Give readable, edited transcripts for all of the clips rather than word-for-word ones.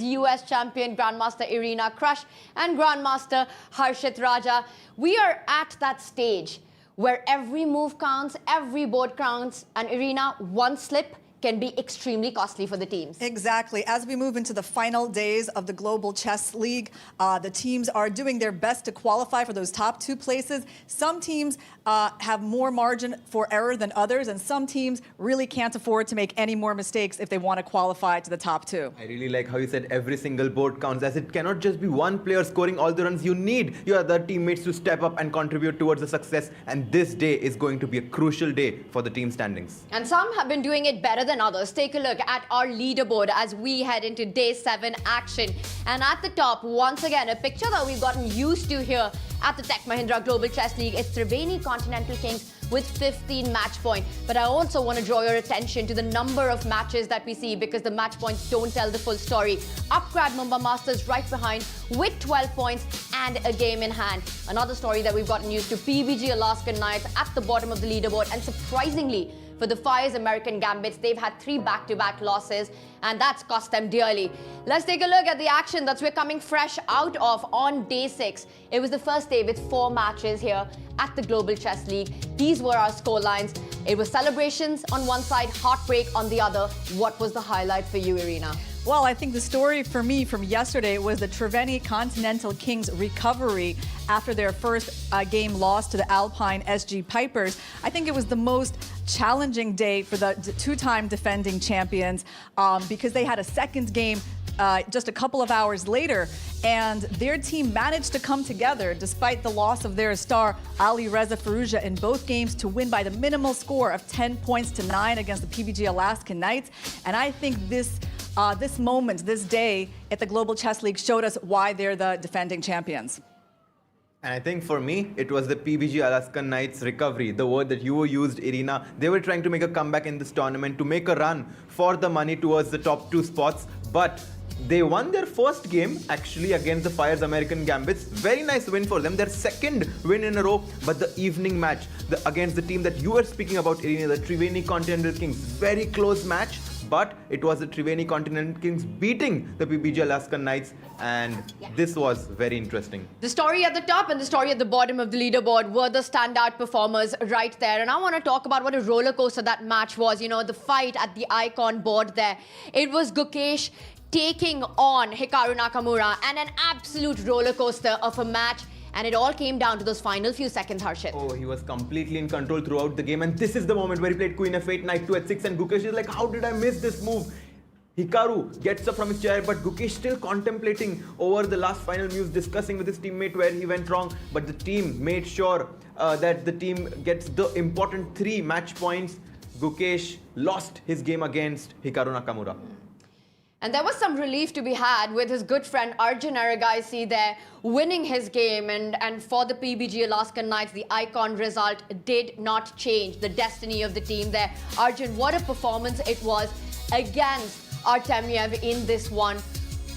Champions, US champion Grandmaster Irina Krush and Grandmaster Harshit Raja. We are at that stage where every move counts, every board counts, and Irina, one slip can be extremely costly for the teams. Exactly. As we move into the final days of the Global Chess League, the teams are doing their best to qualify for those top two places. Some teams have more margin for error than others, and some teams really can't afford to make any more mistakes if they want to qualify to the top two. I really like how you said every single board counts, as it cannot just be one player scoring all the runs. You need your other teammates to step up and contribute towards the success, and this day is going to be a crucial day for the team standings. And some have been doing it better than others. Take a look at our leaderboard as we head into day 7 action. And at the top, once again, a picture that we've gotten used to here at the Tech Mahindra Global Chess League. It's Triveni Continental Kings with 15 match points. But I also want to draw your attention to the number of matches that we see, because the match points don't tell the full story. Upgrad Mumba Masters right behind with 12 points and a game in hand. Another story that we've gotten used to, PBG Alaskan Knights at the bottom of the leaderboard, and surprisingly, for the Fyers American Gambits, they've had 3 back-to-back losses, and that's cost them dearly. Let's take a look at the action that we're coming fresh out of on day 6. It was the first day with 4 matches here at the Global Chess League. These were our scorelines. It was celebrations on one side, heartbreak on the other. What was the highlight for you, Irina? Well, I think the story for me from yesterday was the Triveni Continental Kings recovery after their first game loss to the Alpine SG Pipers. I think it was the most challenging day for the 2-time defending champions because they had a second game just a couple of hours later, and their team managed to come together despite the loss of their star Alireza in both games to win by the minimal score of 10 points to 9 against the PBG Alaskan Knights. And I think this moment, this day at the Global Chess League showed us why they're the defending champions. And I think for me, it was the PBG Alaskan Knights recovery, the word that you used, Irina. They were trying to make a comeback in this tournament to make a run for the money towards the top 2 spots, but they won their first game actually against the Fyers American Gambits. Very nice win for them, their second win in a row. But the evening match against the team that you were speaking about, Irina, the Triveni Continental Kings, very close match. But it was the Triveni Continental Kings beating the PBG Alaskan Knights, and this was very interesting. The story at the top and the story at the bottom of the leaderboard were the standout performers right there. And I want to talk about what a roller coaster that match was. You know, the fight at the icon board there. It was Gukesh taking on Hikaru Nakamura, and an absolute roller coaster of a match. And it all came down to those final few seconds, Harshit. Oh, he was completely in control throughout the game. And this is the moment where he played Queen F8, Knight 2 at 6. And Gukesh is like, how did I miss this move? Hikaru gets up from his chair, but Gukesh still contemplating over the last final moves, discussing with his teammate where he went wrong. But the team made sure that the team gets the important 3 match points. Gukesh lost his game against Hikaru Nakamura. And there was some relief to be had with his good friend Arjun there winning his game. And for the PBG Alaskan Knights, the icon result did not change the destiny of the team there. Arjun, what a performance it was against Artemiev in this one.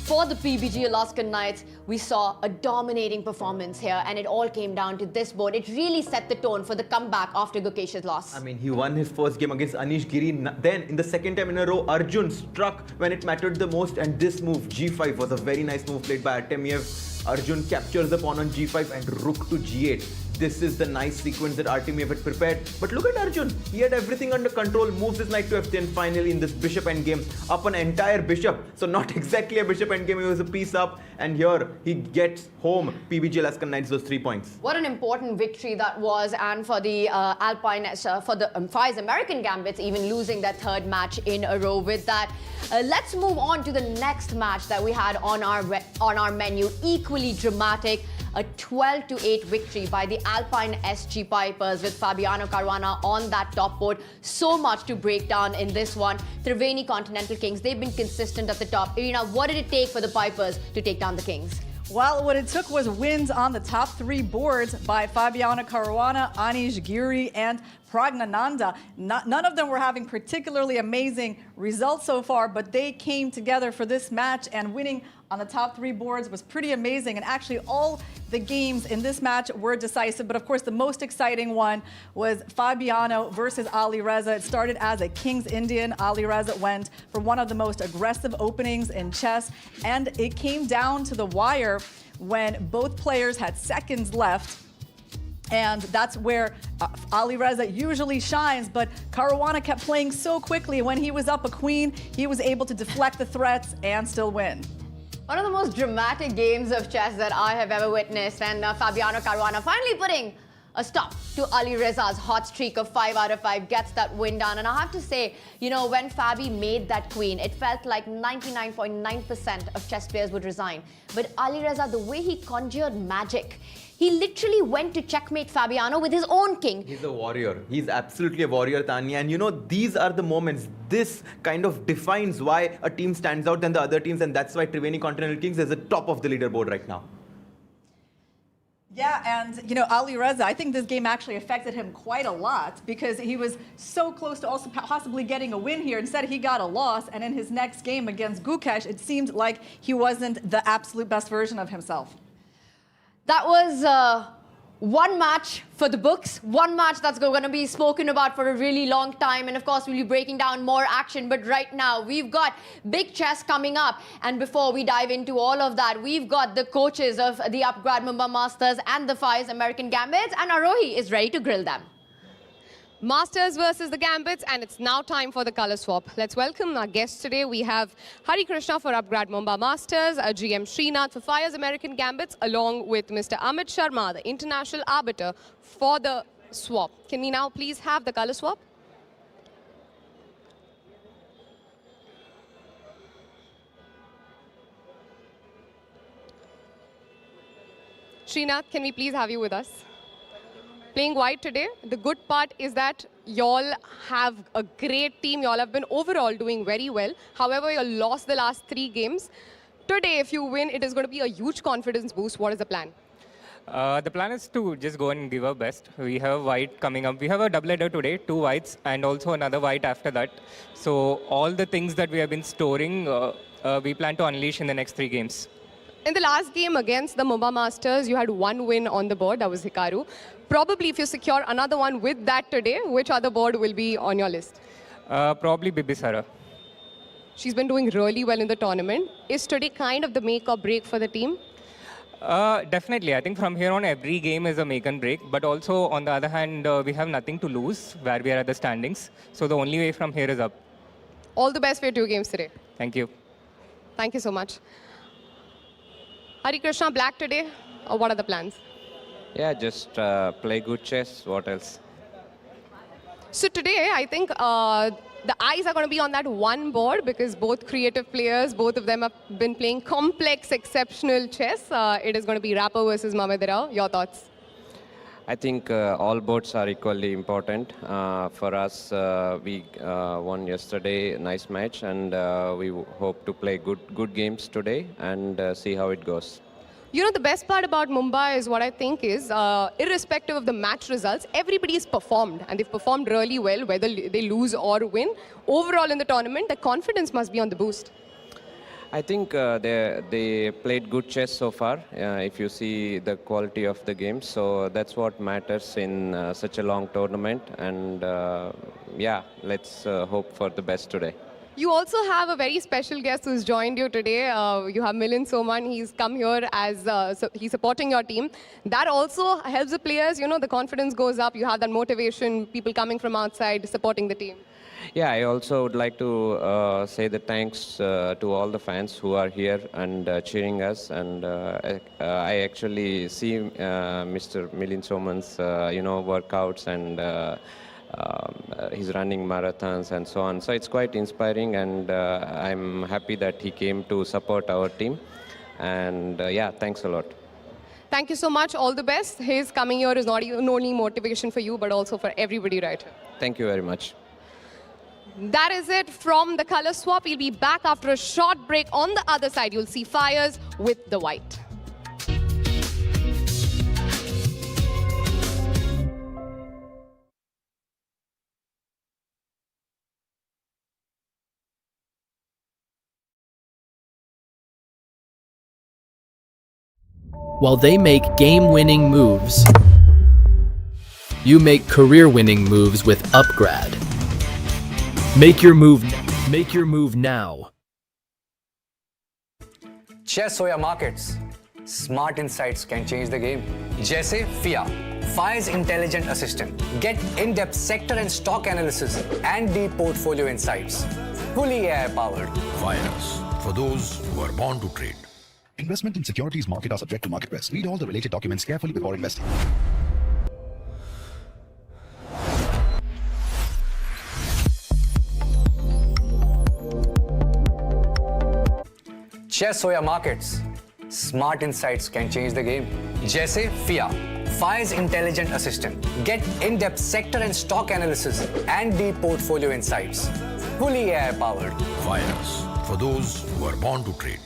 For the PBG Alaskan Knights, we saw a dominating performance here, and it all came down to this board. It really set the tone for the comeback after Gukesh's loss. I mean, he won his first game against Anish Giri. Then, in the second time in a row, Arjun struck when it mattered the most, and this move, G5, was a very nice move played by Artemiev. Arjun captures the pawn on G5 and rook to G8. This is the nice sequence that Artemiev had prepared. But look at Arjun. He had everything under control, moves his knight to F10, finally in this bishop endgame, up an entire bishop. So not exactly a bishop endgame, it was a piece up. And here he gets home PBG Alaskan Knights those 3 points. What an important victory that was, and for the Alpine, for the Fyers American Gambits, even losing their 3rd match in a row with that. Let's move on to the next match that we had on our menu. Equally dramatic. A 12-8 victory by the Alpine SG Pipers with Fabiano Caruana on that top board. So much to break down in this one. Triveni Continental Kings, they've been consistent at the top. Irina, what did it take for the Pipers to take down the Kings? Well, what it took was wins on the top 3 boards by Fabiano Caruana, Anish Giri, and Pragnananda. None of them were having particularly amazing results so far, but they came together for this match, and winning on the top 3 boards was pretty amazing. And actually all the games in this match were decisive, but of course the most exciting one was Fabiano versus Alireza. It started as a King's Indian. Alireza went for one of the most aggressive openings in chess, and it came down to the wire when both players had seconds left. And that's where Alireza usually shines, but Caruana kept playing so quickly. When he was up a queen, he was able to deflect the threats and still win. One of the most dramatic games of chess that I have ever witnessed, and Fabiano Caruana finally putting a stop to Alireza's hot streak of 5 out of 5, gets that win down. And I have to say, you know, when Fabi made that queen, it felt like 99.9% of chess players would resign. But Alireza, the way he conjured magic, he literally went to checkmate Fabiano with his own king. He's a warrior. He's absolutely a warrior, Tanya. And you know, these are the moments. This kind of defines why a team stands out than the other teams. And that's why Triveni Continental Kings is at the top of the leaderboard right now. Yeah, and you know, Alireza, I think this game actually affected him quite a lot because he was so close to also possibly getting a win here. Instead, he got a loss, and in his next game against Gukesh, it seemed like he wasn't the absolute best version of himself. That was one match for the books, one match that's going to be spoken about for a really long time. And of course, we'll be breaking down more action. But right now, we've got big chess coming up. And before we dive into all of that, we've got the coaches of the Upgrad Mumba Masters and the Fyers American Gambits. And Arohi is ready to grill them. Masters versus the Gambits, and it's now time for the color swap. Let's welcome our guests today. We have Hari Krishna for Upgrad Mumba Masters, GM Srinath for Fyers American Gambits, along with Mr. Amit Sharma, the international arbiter for the swap. Can we now please have the color swap? Srinath, can we please have you with us? Playing white today. The good part is that y'all have a great team. Y'all have been overall doing very well. However, you lost the last 3 games. Today, if you win, it is going to be a huge confidence boost. What is the plan? The plan is to just go and give our best. We have white coming up. We have a double-header today, 2 whites, and also another white after that. So all the things that we have been storing, we plan to unleash in the next 3 games. In the last game against the Mumba Masters, you had 1 win on the board. That was Hikaru. Probably if you secure another one with that today, which other board will be on your list? Probably Bibisara. She's been doing really well in the tournament. Is today kind of the make or break for the team? Definitely. I think from here on, every game is a make and break. But also, on the other hand, we have nothing to lose where we are at the standings. So the only way from here is up. All the best for your 2 games today. Thank you. Thank you so much. Hari Krishna, black today, or what are the plans? Yeah, just play good chess. What else? So today, I think the eyes are going to be on that one board because both creative players, both of them have been playing complex, exceptional chess. It is going to be Rapper versus Mahindra. Your thoughts? I think all boards are equally important. For us, we won yesterday, nice match, and we hope to play good games today and see how it goes. You know, the best part about Mumbai is what I think is, irrespective of the match results, everybody's performed, and they've performed really well, whether they lose or win. Overall in the tournament, the confidence must be on the boost. I think they played good chess so far, if you see the quality of the game. So that's what matters in such a long tournament. And yeah, let's hope for the best today. You also have a very special guest who's joined you today. You have Milind Soman. He's come here as he's supporting your team. That also helps the players. You know, the confidence goes up. You have that motivation, people coming from outside supporting the team. Yeah, I also would like to say the thanks to all the fans who are here and cheering us. And I actually see Mr. Milind Soman's, workouts and he's running marathons and so on. So it's quite inspiring, and I'm happy that he came to support our team. And yeah, thanks a lot. Thank you so much. All the best. His coming here is not even only motivation for you, but also for everybody right here. Thank you very much. That is it from the color swap. We'll be back after a short break. On the other side, you'll see Fyers with the white. While they make game-winning moves, you make career-winning moves with Upgrad. Make your move now. Chess or markets, smart insights can change the game. Jaise FIA, Fyers Intelligent Assistant. Get in-depth sector and stock analysis and deep portfolio insights. Fully AI-powered. Fyers, for those who are born to trade. Investment in securities market are subject to market risk. Read all the related documents carefully before investing. Chess or markets, smart insights can change the game. Jaise FIA, Fyers Intelligent Assistant. Get in-depth sector and stock analysis and deep portfolio insights. Fully AI-powered. Fyers, for those who are born to trade.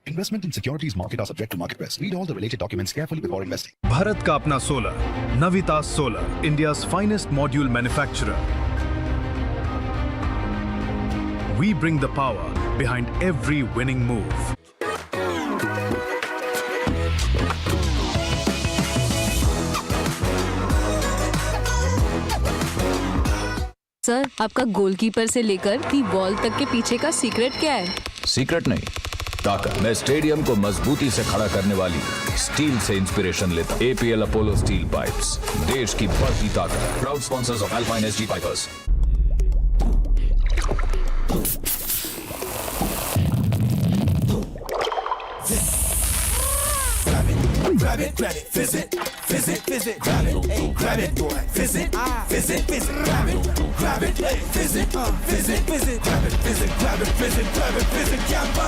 Investment in securities market are subject to market risk. Read all the related documents carefully before investing. Bharat का अपना solar, Navitas Solar, India's finest module manufacturer. We bring the power behind every winning move. Sir, आपका goalkeeper से लेकर की ball तक के पीछे का सीक्रेट क्या है? सीक्रेट नहीं, ताकत। मैं स्टेडियम को मजबूती से खड़ा करने वाली स्टील से इंस्पिरेशन लेता। APL अपोलो स्टील पाइप्स, देश की बढ़ती ताकत। Proud sponsors of Alpine Pipers. Grab it, visit, grab it, hey, grab it, visit, grab it, visit, grab it, visit, Gamma.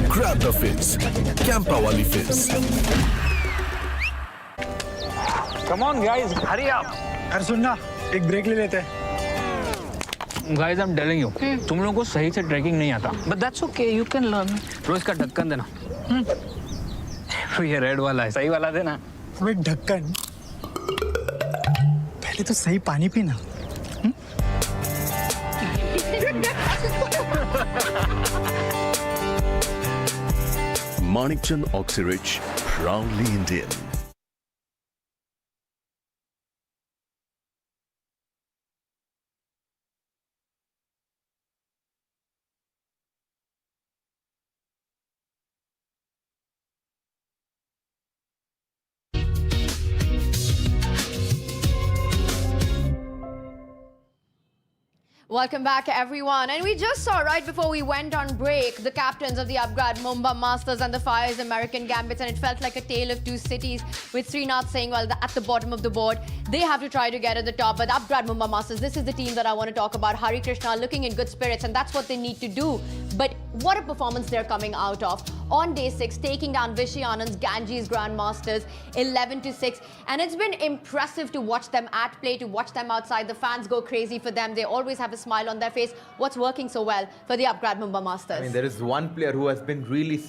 Grab the fizz, Campa wali fizz. Come on guys, hurry up. अरे सुन ना, एक break ले लेते हैं। Guys, I'm telling you, तुम लोगों को सही से ट्रैकिंग नहीं आता। But that's okay, you can learn. रोज इसका ढक्कन देना। ये रेड वाला है, सही वाला देना। अबे ढक्कन, पहले तो सही पानी पीना। Manikchand Oxyrich, proudly Indian. Welcome back, everyone. And we just saw right before we went on break the captains of the Upgrad Mumba Masters and the Fyers American Gambits, and it felt like a tale of two cities, with Srinath saying, well, at the bottom of the board, they have to try to get at the top. But Upgrad Mumba Masters, this is the team that I want to talk about. Hari Krishna looking in good spirits, and that's what they need to do. But what a performance they're coming out of. On day 6, taking down Vishy Ganges Grandmasters 11-6. And it's been impressive to watch them at play, to watch them outside. The fans go crazy for them. They always have a smile on their face. What's working so well for the Upgrad Mumba Masters? I mean, there is one player who has been really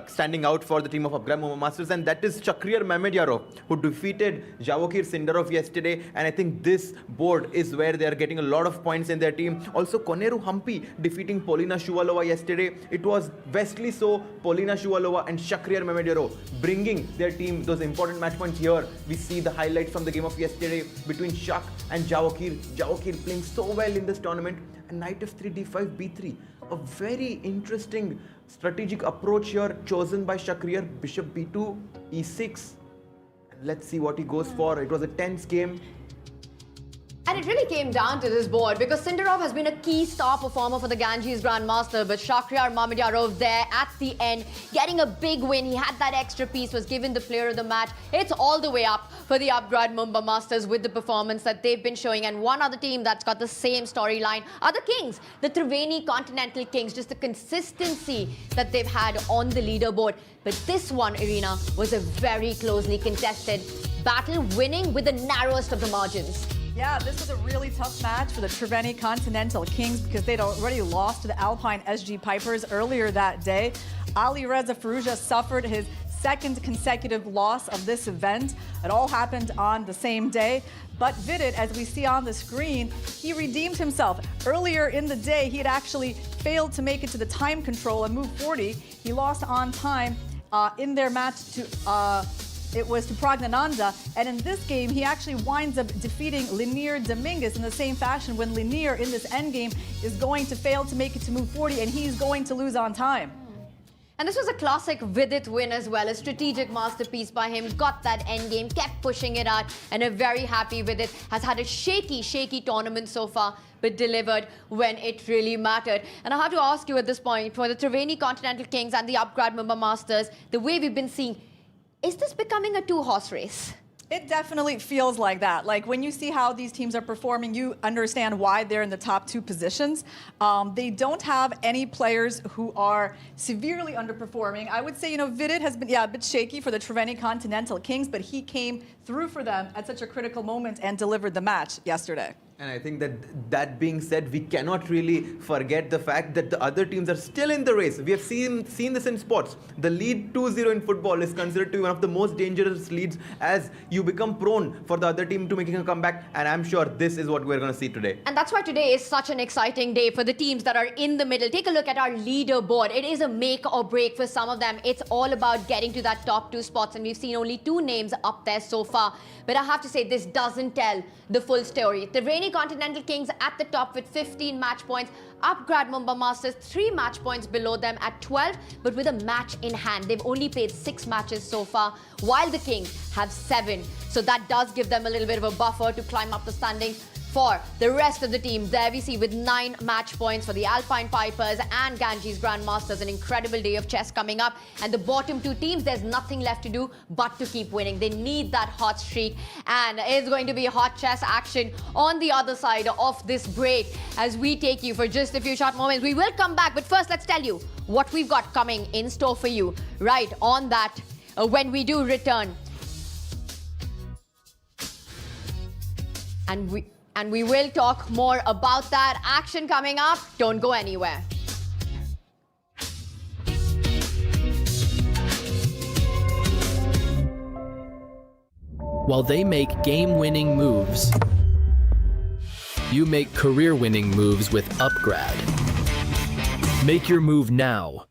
standing out for the team of Upgrad Mumba Masters, and that is Chakriyar Mamedyarov, who defeated Javokir Sindarov yesterday. And I think this board is where they are getting a lot of points in their team. Also, Koneru Hampi defeating Polina Shuvalova yesterday. It was Wesley So, Polina Shuvalova and Chakriyar Mamedyarov bringing their team those important match points here. We see the highlights from the game of yesterday between Shak and Javokir. Javokir playing so well in this tournament. And knight f3, d5, b3. A very interesting strategic approach here chosen by Chakriyar. Bishop b2, e6. Let's see what he goes for. It was a tense game. And it really came down to this board because Sindarov has been a key star performer for the Ganges Grandmaster, but Chakriyar Mamedyarov there at the end, getting a big win. He had that extra piece, was given the player of the match. It's all the way up for the Upgrad Mumba Masters with the performance that they've been showing. And one other team that's got the same storyline are the Kings, the Triveni Continental Kings, just the consistency that they've had on the leaderboard. But this one, Irina, was a very closely contested battle, winning with the narrowest of the margins. Yeah, this was a really tough match for the Triveni Continental Kings because they'd already lost to the Alpine SG Pipers earlier that day. Alireza suffered his second consecutive loss of this event. It all happened on the same day. But Vidit, as we see on the screen, he redeemed himself. Earlier in the day, he had actually failed to make it to the time control and move 40. He lost on time in their match to it was to Pragnananda, and in this game he actually winds up defeating Linier Dominguez in the same fashion when Linier in this endgame is going to fail to make it to move 40 and he's going to lose on time. And this was a classic Vidit win as well, a strategic masterpiece by him, got that endgame, kept pushing it out, and a very happy Vidit. Has had a shaky tournament so far, but delivered when it really mattered. And I have to ask you at this point, for the Triveni Continental Kings and the Upgrad Mumba Masters, the way we've been seeing, is this becoming a two-horse race? It definitely feels like that. Like when you see how these teams are performing, you understand why they're in the top two positions. They don't have any players who are severely underperforming. I would say, Vidit has been, a bit shaky for the Triveni Continental Kings, but he came through for them at such a critical moment and delivered the match yesterday. And I think that being said, we cannot really forget the fact that the other teams are still in the race. We have seen this in sports. The lead 2-0 in football is considered to be one of the most dangerous leads, as you become prone for the other team to making a comeback. And I'm sure this is what we're going to see today. And that's why today is such an exciting day for the teams that are in the middle. Take a look at our leaderboard. It is a make or break for some of them. It's all about getting to that top two spots. And we've seen only two names up there so far. But I have to say, this doesn't tell the full story. The Triveni Continental Kings at the top with 15 match points. Upgrad Mumba Masters 3 match points below them at 12, but with a match in hand. They've only played 6 matches so far, while the Kings have 7. So that does give them a little bit of a buffer to climb up the standings. For the rest of the team, there we see with 9 match points for the Alpine Pipers and Ganges Grandmasters. An incredible day of chess coming up. And the bottom 2 teams, there's nothing left to do but to keep winning. They need that hot streak. And it's going to be hot chess action on the other side of this break as we take you for just a few short moments. We will come back, but first let's tell you what we've got coming in store for you right on that when we do return. And we will talk more about that action coming up. Don't go anywhere. While they make game-winning moves, you make career-winning moves with Upgrad. Make your move now.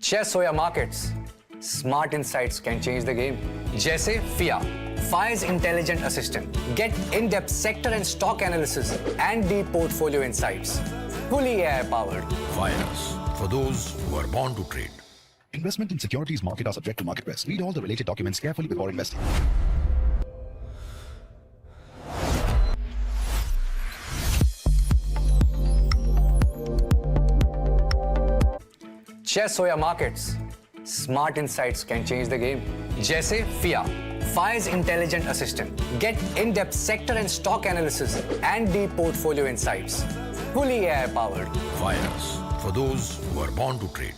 Chess or markets, smart insights can change the game. जैसे FIA, Fyers Intelligent Assistant. Get in-depth sector and stock analysis and deep portfolio insights. Fully AI-powered. Fyers, for those who are born to trade. Investment in securities market are subject to market risk. Read all the related documents carefully before investing. Chess or markets, smart insights can change the game. जैसे FIA, Fyers Intelligent Assistant. Get in-depth sector and stock analysis and deep portfolio insights. Fully AI-powered. Fyers, for those who are born to trade.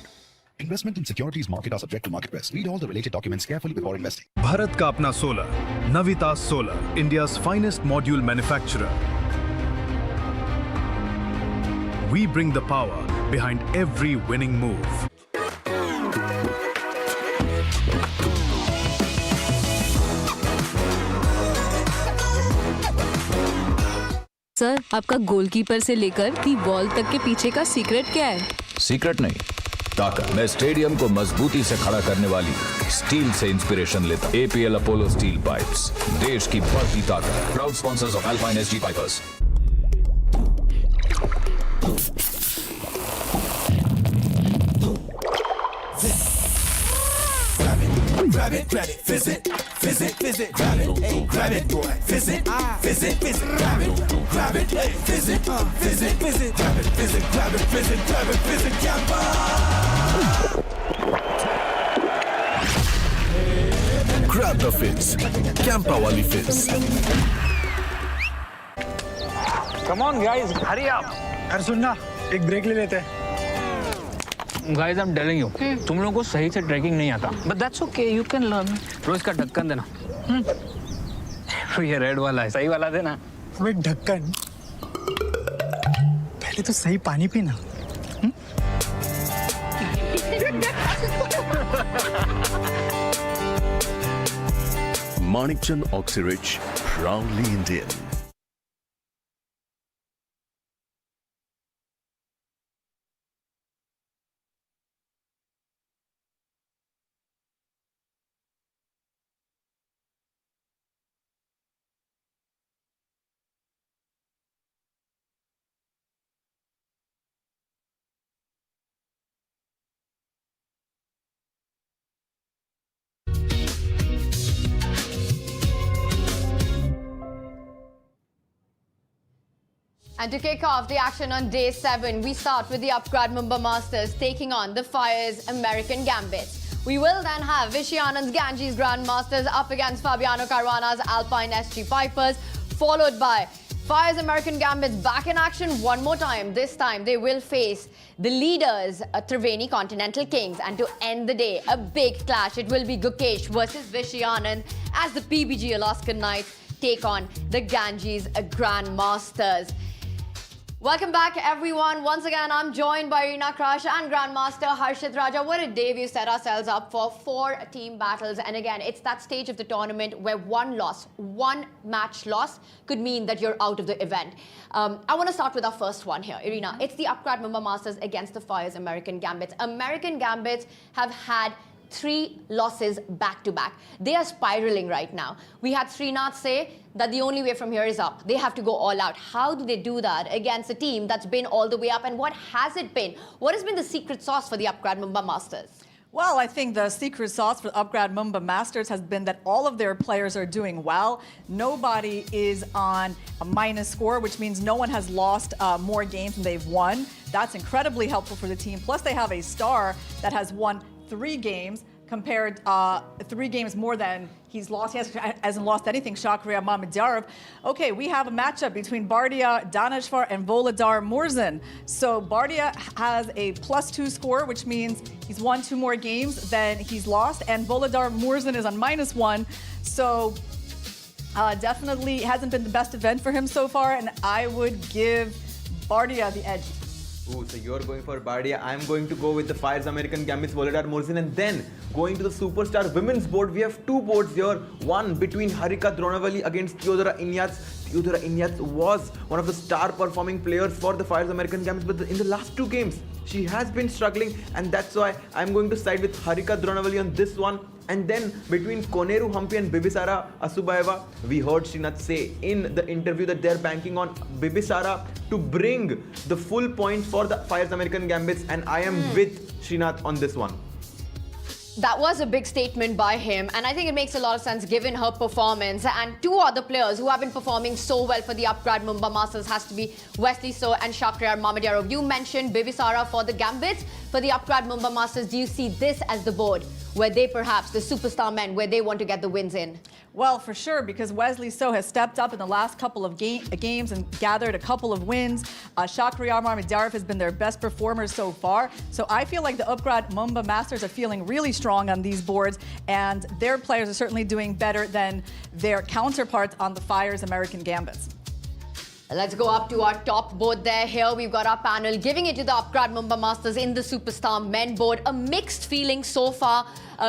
Investment in securities market are subject to market risk. Read all the related documents carefully before investing. Bharat का अपना solar, Navita solar, India's finest module manufacturer. We bring the power behind every winning move. Sir, आपका goalkeeper से लेकर की ball तक के पीछे का सीक्रेट क्या है? सीक्रेट नहीं, ताकत। मैं स्टेडियम को मजबूती से खड़ा करने वाली स्टील से इंस्पिरेशन लेता। APL अपोलो स्टील पाइप्स, देश की बढ़ती ताकत। Proud sponsors of alpine SG pipers. Grab it, visit, grab it, hey, grab it, boy, visit, visit, grab it, hey, visit, grab it, visit, Gamma. Grab the fits. Campa wali fits. Come on guys, hurry up. अरे सुन ना, एक break ले लेते हैं। Guys, I'm telling you, तुम लोगों को सही से ट्रैकिंग नहीं आता। But that's okay, you can learn. रोज का ढक्कन देना। ये रेड वाला है, सही वाला देना। अबे ढक्कन, पहले तो सही पानी पीना। Manikchand Oxyrich, proudly Indian. And to kick off the action on day 7, we start with the Upgrad Mumba Masters taking on the Fyers American Gambits. We will then have Vishy Ganges Grandmasters up against Fabiano Caruana's Alpine Pipers, followed by Fyers American Gambits back in action one more time. This time they will face the leaders, Triveni Continental Kings. And to end the day, a big clash. It will be Gukesh versus Vishy as the PBG Alaskan Knights take on the Ganges Grandmasters. Welcome back, everyone. Once again, I'm joined by Reena Crush and Grandmaster Harshit Raja. What a day we've set ourselves up for 4 team battles. And again, it's that stage of the tournament where one match loss could mean that you're out of the event. I want to start with our first one here, Irina. It's the Upgrad Mumba Masters against the Fyers American Gambits. American Gambits have had 3 losses back-to-back. They are spiraling right now. We had Srinath say that the only way from here is up. They have to go all out. How do they do that against a team that's been all the way up? And what has it been? What has been the secret sauce for the Upgrad Mumba Masters? Well, I think the secret sauce for the Upgrad Mumba Masters has been that all of their players are doing well. Nobody is on a minus score, which means no one has lost more games than they've won. That's incredibly helpful for the team. Plus, they have a star that has won 3 games compared 3 games more than he's lost. He hasn't lost anything, Shakriya Mamedyarov. Okay, we have a matchup between Bardia Daneshvar and Volodar Murzin. So Bardia has a +2 score, which means he's won 2 more games than he's lost, and Volodar Murzin is on -1. So definitely hasn't been the best event for him so far, and I would give Bardia the edge. Ooh, so you're going for Bardia. I'm going to go with the Fyers American Gambits, Volodar Murzin, and then going to the Superstar Women's board. We have 2 boards here. One between Harika Dronavali against Theodora Inyats. Theodora Inyats was one of the star performing players for the Fyers American Gambits, but in the last 2 games, she has been struggling, and that's why I'm going to side with Harika Dronavali on this one. And then between Koneru Hampi and Bibisara Asubayeva, we heard Srinath say in the interview that they're banking on Bibisara to bring the full points for the Fyers American Gambits, and I am with Srinath on this one. That was a big statement by him, and I think it makes a lot of sense given her performance. And 2 other players who have been performing so well for the Upgrad Mumba Masters has to be Wesley So and Shakriar Mamedyarov. You mentioned Bibisara for the Gambits. For the Upgrad Mumba Masters, do you see this as the board where they perhaps, the superstar men, where they want to get the wins in? Well, for sure, because Wesley So has stepped up in the last couple of games and gathered a couple of wins. Shakriar Mamedyarov has been their best performer so far. So I feel like the Upgrad Mumba Masters are feeling really strong on these boards, and their players are certainly doing better than their counterparts on the Fyers American Gambits. Let's go up to our top board there. Here we've got our panel giving it to the Upgrad Mumba Masters in the Superstar Men board. A mixed feeling so far,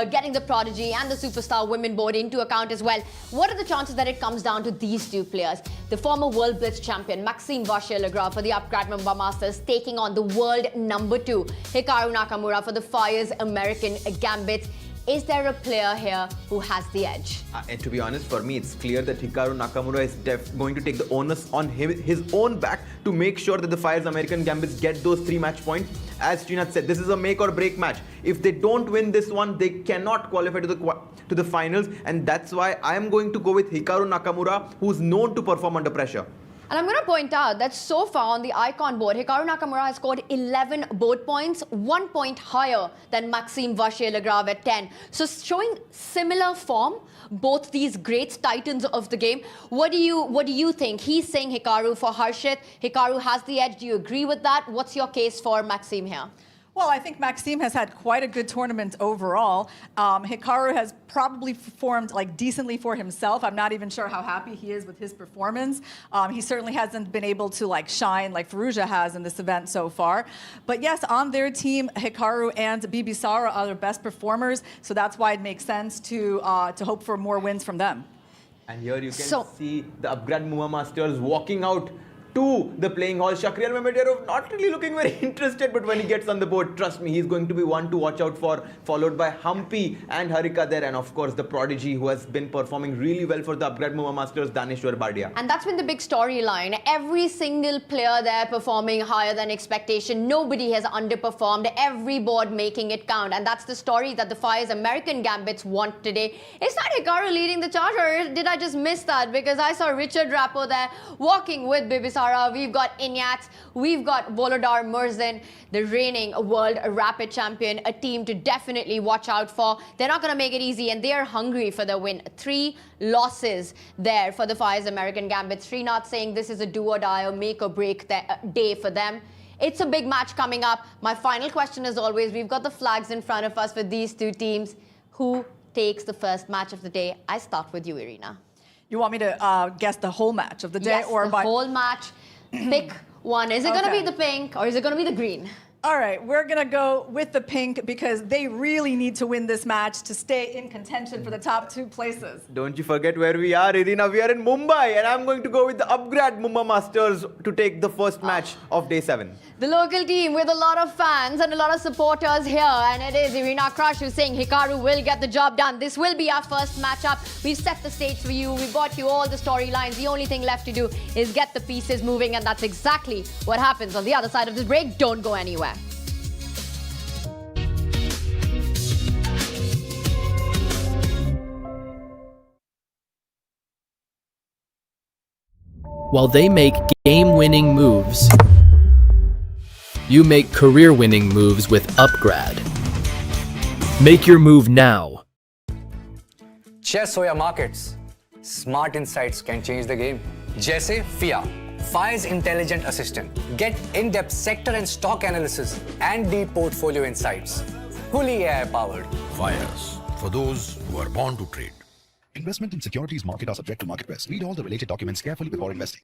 getting the Prodigy and the Superstar Women board into account as well. What are the chances that it comes down to these 2 players? The former World Blitz champion Maxime Vachier-Lagrave for the Upgrad Mumba Masters taking on the world #2 Hikaru Nakamura for the Fyers American Gambits. Is there a player here who has the edge? And to be honest, for me, it's clear that Hikaru Nakamura is going to take the onus on his own back to make sure that the Fyers American Gambits get those 3 match points. As Srinath said, this is a make or break match. If they don't win this one, they cannot qualify to the finals, and that's why I am going to go with Hikaru Nakamura, who's known to perform under pressure. And I'm going to point out that so far on the icon board, Hikaru Nakamura has scored 11 board points, 1 point higher than Maxime Vachier-Lagrave at 10. So showing similar form, both these great titans of the game. What do you think? He's saying Hikaru for Harshit. Hikaru has the edge. Do you agree with that? What's your case for Maxime here? Well, I think Maxime has had quite a good tournament overall. Hikaru has probably performed like decently for himself. I'm not even sure how happy he is with his performance. He certainly hasn't been able to like shine like Faruja has in this event so far. But yes, on their team, Hikaru and Bibisara are the best performers. So that's why it makes sense to hope for more wins from them. And here you can see the Upgrad Mumba Masters walking out to the playing hall. Shakhriyar Mehmediyarov not really looking very interested, but when he gets on the board, trust me, he's going to be one to watch out for, followed by Humpy and Harika there, and of course the prodigy who has been performing really well for the Upgrad Mumba Masters, Daneshwar Bardia. And that's been the big storyline. Every single player there performing higher than expectation. Nobody has underperformed. Every board making it count. And that's the story that the Fyers American Gambits want today. It's not Hikaru leading the charge, or did I just miss that? Because I saw Richard Rappo there walking with Bibisara. We've got Inyats, we've got Volodar Murzin, the reigning world rapid champion, a team to definitely watch out for. They're not going to make it easy, and they are hungry for the win. 3 losses there for the Fyers American Gambits. Srinath saying this is a do or die or make or break day for them. It's a big match coming up. My final question is always, we've got the flags in front of us for these two teams. Who takes the first match of the day? I start with you, Irina. You want me to guess the whole match of the day? Yes, or the whole match. Pick one. Is it going to be the pink or is it going to be the green? All right, we're going to go with the pink because they really need to win this match to stay in contention for the top 2 places. Don't you forget where we are, Irina. We are in Mumbai, and I'm going to go with the Upgrad Mumba Masters to take the first match of day 7. The local team with a lot of fans and a lot of supporters here, and it is Irina Crush who's saying Hikaru will get the job done. This will be our first matchup. We've set the stage for you. We brought you all the storylines. The only thing left to do is get the pieces moving, and that's exactly what happens on the other side of this break. Don't go anywhere. While they make game-winning moves, you make career-winning moves with Upgrad. Make your move now. Chess or markets, smart insights can change the game. जैसे FIA, Fyers Intelligent Assistant. Get in-depth sector and stock analysis and deep portfolio insights. Fully AI-powered. Fyers, for those who are born to trade. Investment in securities market are subject to market risk. Read all the related documents carefully before investing.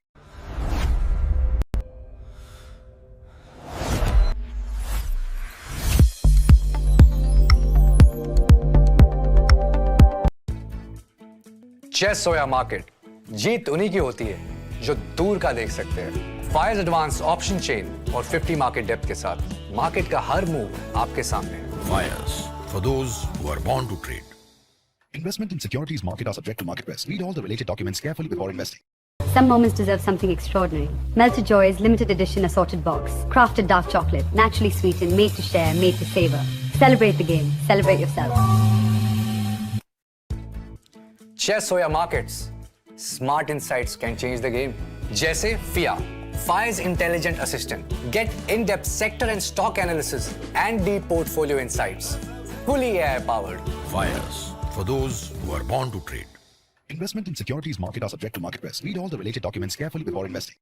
Chess हो या market, जीत उन्हीं की होती है जो दूर का देख सकते हैं। फायर्स एडवांस ऑप्शन चेन और 50 मार्केट डेप्थ के साथ मार्केट का हर मूव आपके सामने है। Fyers, for those who are born to trade. Investment in securities market are subject to market risk. Read all the related documents carefully before investing. Some moments deserve something extraordinary. Melted Joy's limited edition assorted box. Crafted dark chocolate, naturally sweetened, made to share, made to savor. Celebrate the game. Celebrate yourself. Chess हो या markets, smart insights can change the game. जैसे FIA, Fyers Intelligent Assistant. Get in-depth sector and stock analysis and deep portfolio insights. Fully AI-powered. Fyers, for those who are born to trade. Investment in securities market are subject to market risk. Read all the related documents carefully before investing.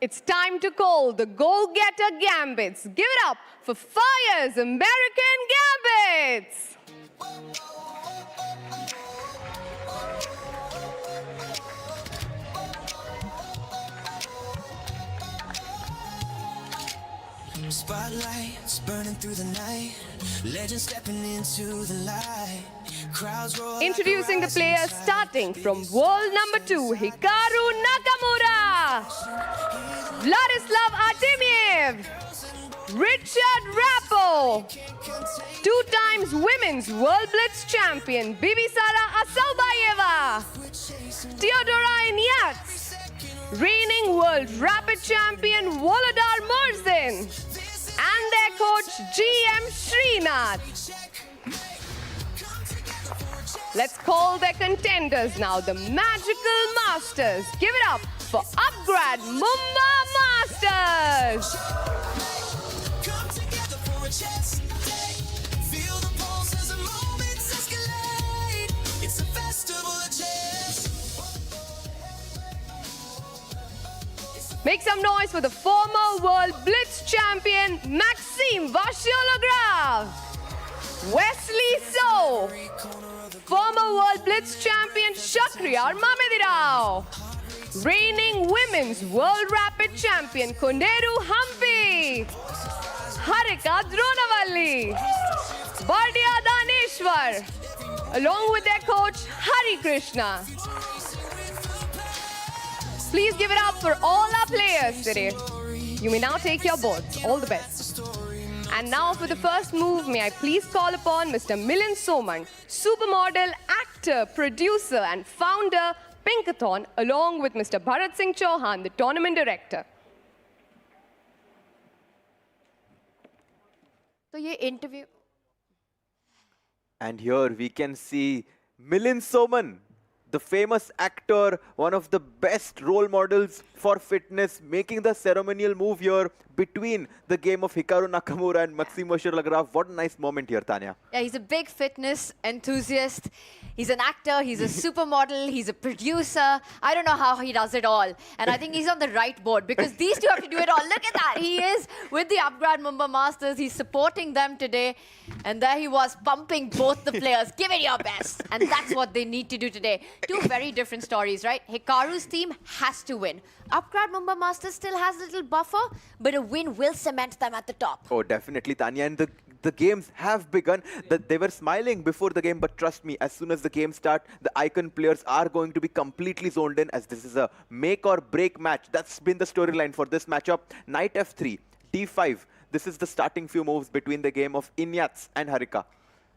It's time to call the goal-getter Gambits. Give it up for Fyers American Gambits. Spotlights burning through the night, legends stepping into the light. Crowds roll. Introducing the players starting from world number 2, Hikaru Nakamura, Vladislav Artemiev, Richard Rappo, 2 times women's World Blitz champion Bibisara Asaubayeva, Teodora Inyats, reigning World Rapid champion Volodar Murzin, and their coach GM Srinath. Let's call their contenders now, the Magical Masters. Give it up for Upgrad Mumba Masters. Come together for a chance day. Feel the pulse as the moments escalate. It's a festival of chess. Make some noise for the former World Blitz champion Maxime Vachier-Lagrave, Wesley So, former World Blitz champion Shakhriyar Mamedirao, reigning women's World Rapid champion Konderu Hampi, Harika Dronavalli, Bardia Daneshwar, along with their coach Hari Krishna. Please give it up for all our players today. You may now take your boards. All the best. And now for the first move, may I please call upon Mr. Milind Soman, supermodel, actor, producer and founder, Pinkathon, along with Mr. Bharat Singh Chauhan, the tournament director. So ये interview. And here we can see Milind Soman, the famous actor, one of the best role models for fitness, making the ceremonial move here between the game of Hikaru Nakamura and Maxime Vachier-Lagrave. What a nice moment here, Tanya. Yeah, he's a big fitness enthusiast. He's an actor, he's a supermodel, he's a producer. I don't know how he does it all. And I think he's on the right board because these two have to do it all. Look at that. He is with the Upgrad Mumba Masters. He's supporting them today. And there he was pumping both the players. Give it your best. And that's what they need to do today. 2 very different stories, right? Hikaru's team has to win. Upgrad Mumba Masters still has a little buffer, but a win will cement them at the top. Oh, definitely, Tanya. And the games have begun. They were smiling before the game, but trust me, as soon as the game starts, the icon players are going to be completely zoned in, as this is a make or break match. That's been the storyline for this matchup. Knight f3, d5. This is the starting few moves between the game of Inyats and Harika.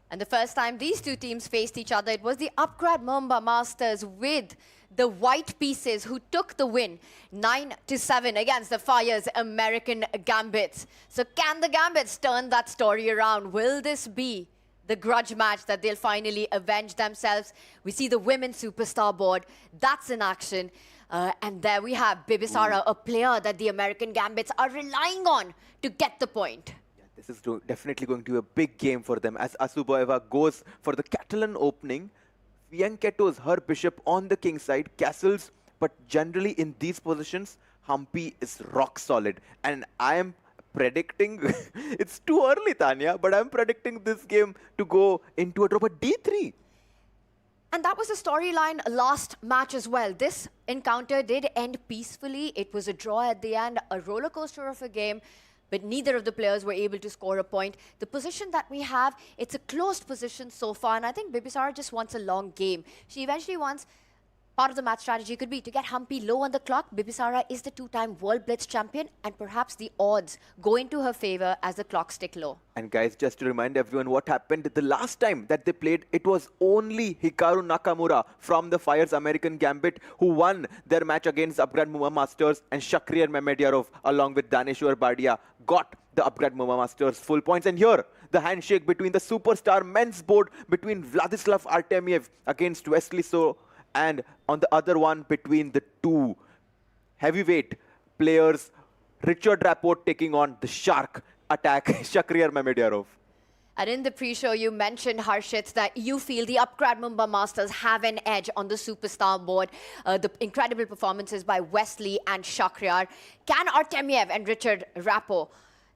And the first time these 2 teams faced each other, it was the Upgrad Mumba Masters with the white pieces who took the win 9-7 against the Fyers American Gambits. So can the Gambits turn that story around? Will this be the grudge match that they'll finally avenge themselves? We see the women's superstar board. That's in action. And there we have Bibisara, a player that the American Gambits are relying on to get the point. This is definitely going to be a big game for them as Asubayeva goes for the Catalan opening. Fianchettos her bishop on the king side, castles, but generally in these positions, Hampi is rock solid. And I am predicting, it's too early, Tanya, but I'm predicting this game to go into a draw, but d3. And that was the storyline last match as well. This encounter did end peacefully. It was a draw at the end, a roller coaster of a game. But neither of the players were able to score a point. The position that we have, it's a closed position so far, and I think Bibisara just wants a long game. She eventually wants, part of the match strategy could be to get Hampi low on the clock. Bibisara is the 2-time World Blitz champion, and perhaps the odds go into her favor as the clocks tick low. And guys, just to remind everyone what happened the last time that they played, it was only Hikaru Nakamura from the Fyers American Gambit who won their match against Upgrad Mumba Masters, and Shakhriyar Mamedyarov along with Daneshwar Bardia got the Upgrad Mumba Masters full points. And here, the handshake between the superstar men's board between Vladislav Artemiev against Wesley So, and on the other one between the 2 heavyweight players, Richard Rapport taking on the shark attack, Shakhriyar Mamedyarov. And in the pre-show, you mentioned, Harshit, that you feel the Upgrad Mumba Masters have an edge on the superstar board. The incredible performances by Wesley and Shakhriyar. Can Artemiev and Richard Rappo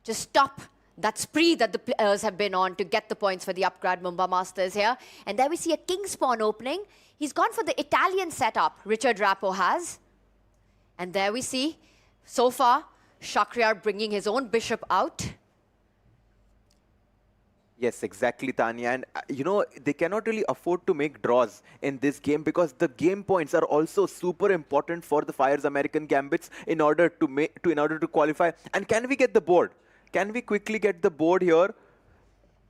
just stop that spree that the players have been on to get the points for the Upgrad Mumba Masters here? And there we see a king spawn opening. He's gone for the Italian setup, Richard Rappo has. And there we see, so far, Shakhriyar bringing his own bishop out. Yes, exactly, Tanya. And, you know, they cannot really afford to make draws in this game because the game points are also super important for the Fyers American Gambits in order to qualify. And can we get the board? Can we quickly get the board here?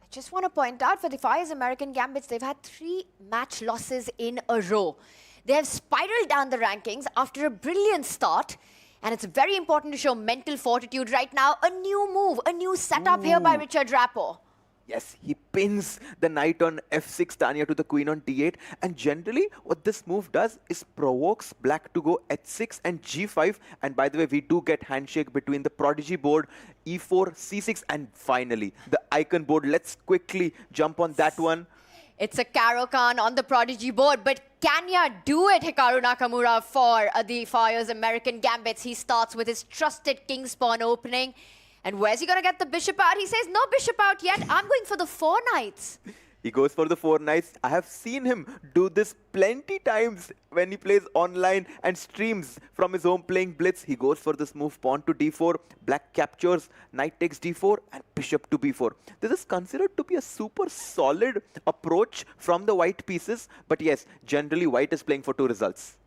I just want to point out for the Fyers American Gambits, they've had 3 match losses in a row. They have spiraled down the rankings after a brilliant start. And it's very important to show mental fortitude right now. A new move, a new setup here by Richard Rappo. Yes, he pins the knight on f6, Tanya, to the queen on d8. And generally, what this move does is provokes black to go h6 and g5. And by the way, we do get handshake between the prodigy board, e4, c6, and finally, the icon board. Let's quickly jump on that one. It's a Caro Khan on the prodigy board, but can ya do it, Hikaru Nakamura, for the Fyers American Gambits? He starts with his trusted king spawn opening. And where's he going to get the bishop out? He says, no bishop out yet. I'm going for the 4 knights. He goes for the 4 knights. I have seen him do this plenty times when he plays online and streams from his home playing Blitz. He goes for this move, pawn to d4. Black captures, knight takes d4, and bishop to b4. This is considered to be a super solid approach from the white pieces. But yes, generally white is playing for 2 results.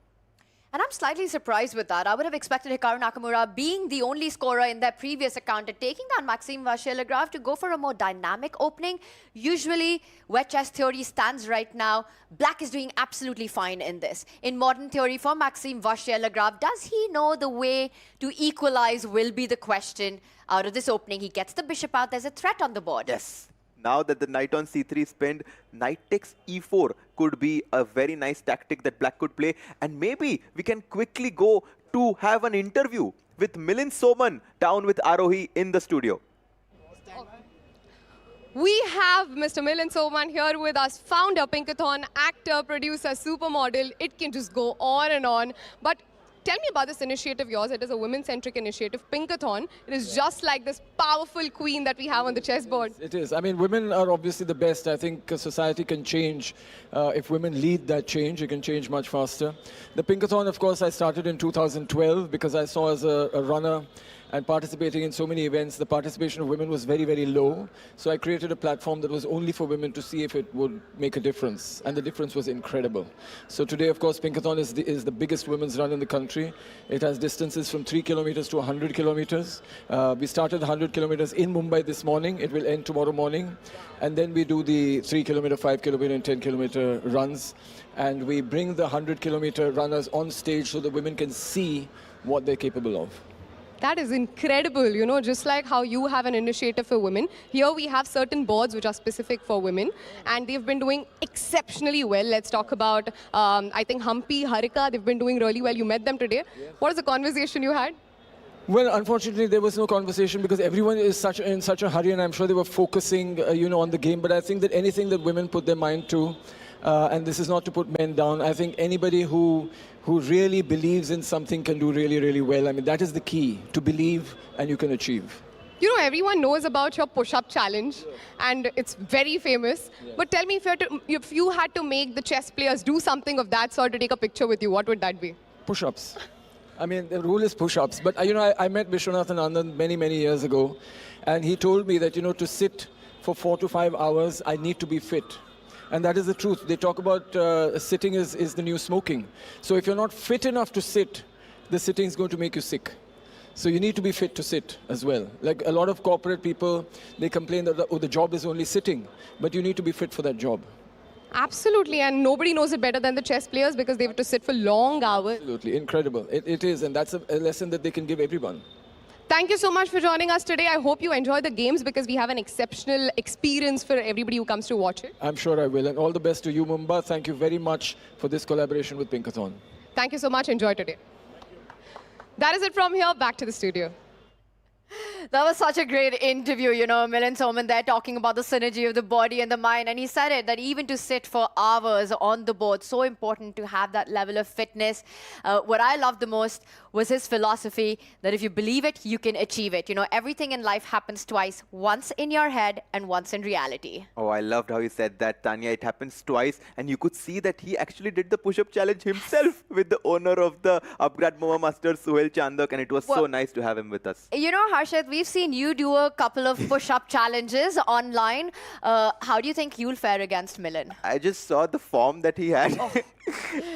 And I'm slightly surprised with that. I would have expected Hikaru Nakamura, being the only scorer in their previous account, and taking down Maxime Vachier-Lagrave to go for a more dynamic opening. Usually, where chess theory stands right now, black is doing absolutely fine in this. In modern theory, for Maxime Vachier-Lagrave, does he know the way to equalize will be the question. Out of this opening, he gets the bishop out. There's a threat on the board. Yes. Now that the knight on c3 is pinned, knight takes e4 could be a very nice tactic that black could play. And maybe we can quickly go to have an interview with Milind Soman down with Arohi in the studio. We have Mr. Milind Soman here with us, founder, Pinkathon, actor, producer, supermodel. It can just go on and on. But tell me about this initiative yours. It is a women-centric initiative, Pinkathon. It is just like this powerful queen that we have on the chessboard. It is. I mean, women are obviously the best. I think society can change. If women lead that change, it can change much faster. The Pinkathon, of course, I started in 2012 because I saw as a runner and participating in so many events, the participation of women was very, very low. So I created a platform that was only for women to see if it would make a difference. And the difference was incredible. So today, of course, Pinkathon is the biggest women's run in the country. It has distances from 3 kilometers to 100 kilometers. We started 100 kilometers in Mumbai this morning. It will end tomorrow morning. And then we do the 3 kilometer, 5 kilometer, and 10 kilometer runs. And we bring the 100 kilometer runners on stage so the women can see what they're capable of. That is incredible, you know, just like how you have an initiative for women. Here we have certain boards which are specific for women, and they've been doing exceptionally well. Let's talk about, I think, Hampi, Harika, they've been doing really well. You met them today. Yeah. What is the conversation you had? Well, unfortunately, there was no conversation because everyone is in such a hurry, and I'm sure they were focusing, you know, on the game. But I think that anything that women put their mind to, and this is not to put men down, I think anybody who really believes in something can do really, really well. I mean, that is the key, to believe and you can achieve. You know, everyone knows about your push-up challenge, and it's very famous. Yeah. But tell me, if you had to make the chess players do something of that sort to take a picture with you, what would that be? Push-ups. I mean, the rule is push-ups. But, you know, I met Vishwanathan Anand many, many years ago, and he told me that, you know, to sit for 4 to 5 hours, I need to be fit. And that is the truth. They talk about sitting is the new smoking. So if you're not fit enough to sit, the sitting is going to make you sick. So you need to be fit to sit as well. Like a lot of corporate people, they complain that the job is only sitting. But you need to be fit for that job. Absolutely, and nobody knows it better than the chess players because they have to sit for long hours. Absolutely, incredible. It is, and that's a lesson that they can give everyone. Thank you so much for joining us today. I hope you enjoy the games because we have an exceptional experience for everybody who comes to watch it. I'm sure I will. And all the best to you, Mumba. Thank you very much for this collaboration with Pinkathon. Thank you so much. Enjoy today. That is it from here. Back to the studio. That was such a great interview, you know, Milind Soman there talking about the synergy of the body and the mind. And he said it, that even to sit for hours on the board, so important to have that level of fitness. What I loved the most was his philosophy that if you believe it, you can achieve it. You know, everything in life happens twice, once in your head and once in reality. Oh, I loved how he said that, Tanya. It happens twice. And you could see that he actually did the push-up challenge himself with the owner of the Upgrad Mumba Masters, Suhail Chandak. And it was so nice to have him with us. You know, Harshad, we've seen you do a couple of push-up challenges online. How do you think you'll fare against Milind? I just saw the form that he had. Oh.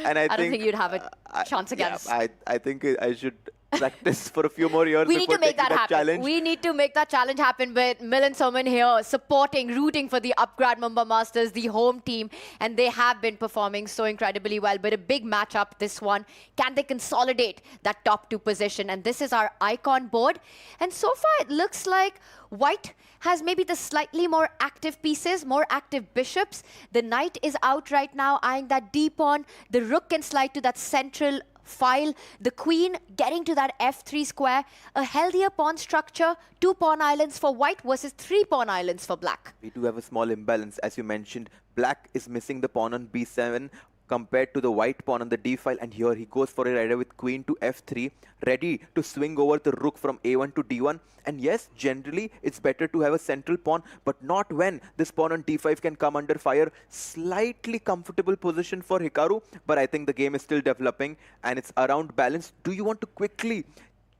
And I don't think you'd have a chance against. Yeah, I think I should practice for a few more years. We need to make that happen. Challenge. We need to make that challenge happen with Milind Soman here, supporting, rooting for the Upgrad Mumba Masters, the home team. And they have been performing so incredibly well. But a big matchup, this one. Can they consolidate that top 2 position? And this is our icon board. And so far, it looks like White has maybe the slightly more active pieces, more active bishops. The knight is out right now, eyeing that D pawn. The rook can slide to that central file. The queen getting to that f3 square. A healthier pawn structure. 2 pawn islands for white versus 3 pawn islands for black. We do have a small imbalance. As you mentioned, black is missing the pawn on b7 compared to the white pawn on the d file, and here he goes for it either with queen to f3, ready to swing over the rook from a1 to d1. And yes, generally it's better to have a central pawn, but not when this pawn on d5 can come under fire. Slightly comfortable position for Hikaru, but I think the game is still developing and it's around balance. Do you want to quickly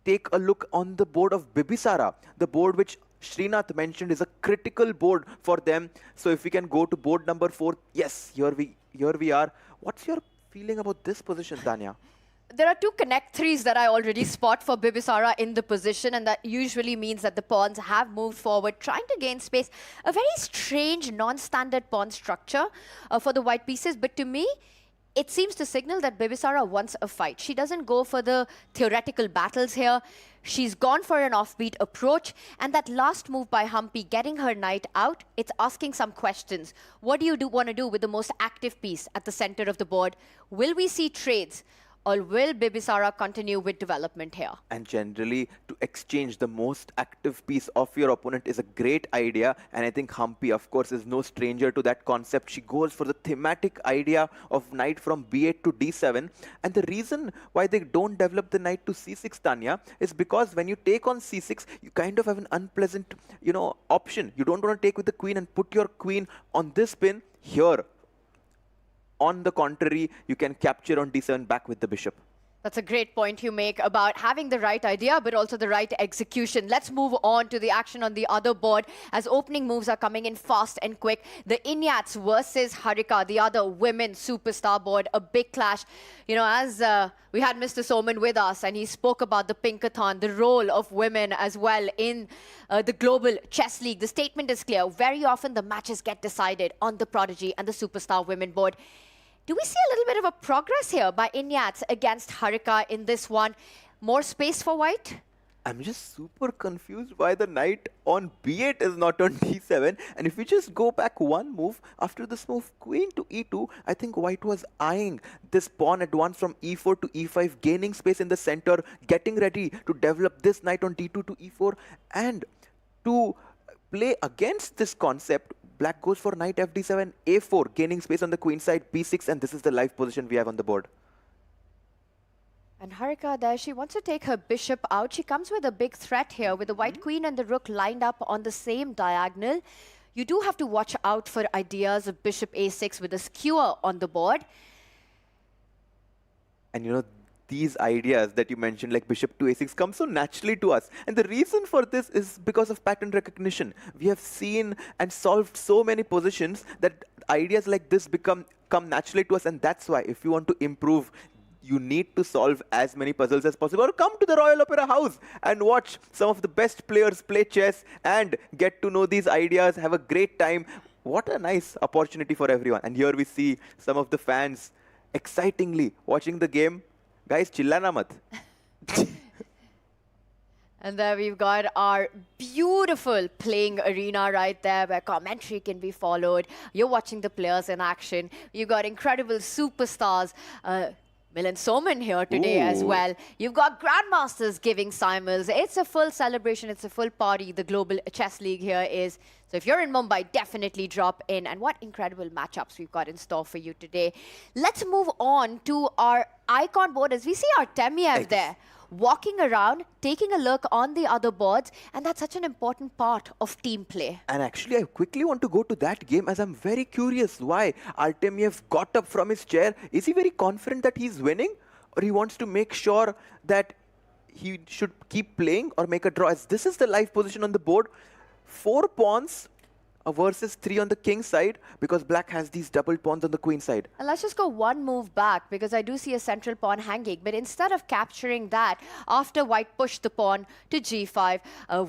take a look on the board of Bibisara, the board which Srinath mentioned is a critical board for them? So if we can go to board number 4, yes, here we are. What's your feeling about this position, Tanya? There are 2 connect 3s that I already spot for Bibisara in the position, and that usually means that the pawns have moved forward, trying to gain space. A very strange, non-standard pawn structure for the white pieces, but to me, it seems to signal that Bibisara wants a fight. She doesn't go for the theoretical battles here. She's gone for an offbeat approach, and that last move by Humpy, getting her knight out, it's asking some questions. What do you want to do with the most active piece at the center of the board? Will we see trades? Or will Bibisara continue with development here? And generally, to exchange the most active piece of your opponent is a great idea. And I think Humpy, of course, is no stranger to that concept. She goes for the thematic idea of knight from b8 to d7. And the reason why they don't develop the knight to c6, Tanya, is because when you take on c6, you kind of have an unpleasant, option. You don't want to take with the queen and put your queen on this pin here. On the contrary, you can capture on d7 back with the bishop. That's a great point you make about having the right idea, but also the right execution. Let's move on to the action on the other board as opening moves are coming in fast and quick. The Inyats versus Harika, the other women superstar board, a big clash. You know, as we had Mr. Soman with us and he spoke about the Pinkathon, the role of women as well in the Global Chess League. The statement is clear. Very often the matches get decided on the Prodigy and the superstar women board. Do we see a little bit of a progress here by Inyats against Harika in this one? More space for white? I'm just super confused why the knight on b8 is not on d7. And if we just go back one move, after this move, queen to e2, I think white was eyeing this pawn advance from e4 to e5, gaining space in the center, getting ready to develop this knight on d2 to e4. And to play against this concept, black goes for knight fd7, a4, gaining space on the queen side, b6, and this is the live position we have on the board. And Harika there, she wants to take her bishop out. She comes with a big threat here with the white queen and the rook lined up on the same diagonal. You do have to watch out for ideas of bishop a6 with a skewer on the board. And these ideas that you mentioned, like bishop to a6, come so naturally to us. And the reason for this is because of pattern recognition. We have seen and solved so many positions that ideas like this come naturally to us. And that's why if you want to improve, you need to solve as many puzzles as possible. Or come to the Royal Opera House and watch some of the best players play chess and get to know these ideas, have a great time. What a nice opportunity for everyone. And here we see some of the fans excitingly watching the game. Guys, chillana mat. And there we've got our beautiful playing arena right there where commentary can be followed. You're watching the players in action. You've got incredible superstars. Milind Milan Soman here today as well. You've got Grandmasters giving simultaneous. It's a full celebration. It's a full party. The Global Chess League here is. So if you're in Mumbai, definitely drop in. And what incredible matchups we've got in store for you today. Let's move on to our icon board as we see Artemiev there, walking around, taking a look on the other boards, and that's such an important part of team play. And actually, I quickly want to go to that game as I'm very curious why Artemiev got up from his chair. Is he very confident that he's winning? Or he wants to make sure that he should keep playing or make a draw? As this is the live position on the board. 4 pawns versus 3 on the king side, because black has these double pawns on the queen side. And let's just go one move back, because I do see a central pawn hanging. But instead of capturing that, after white pushed the pawn to g5,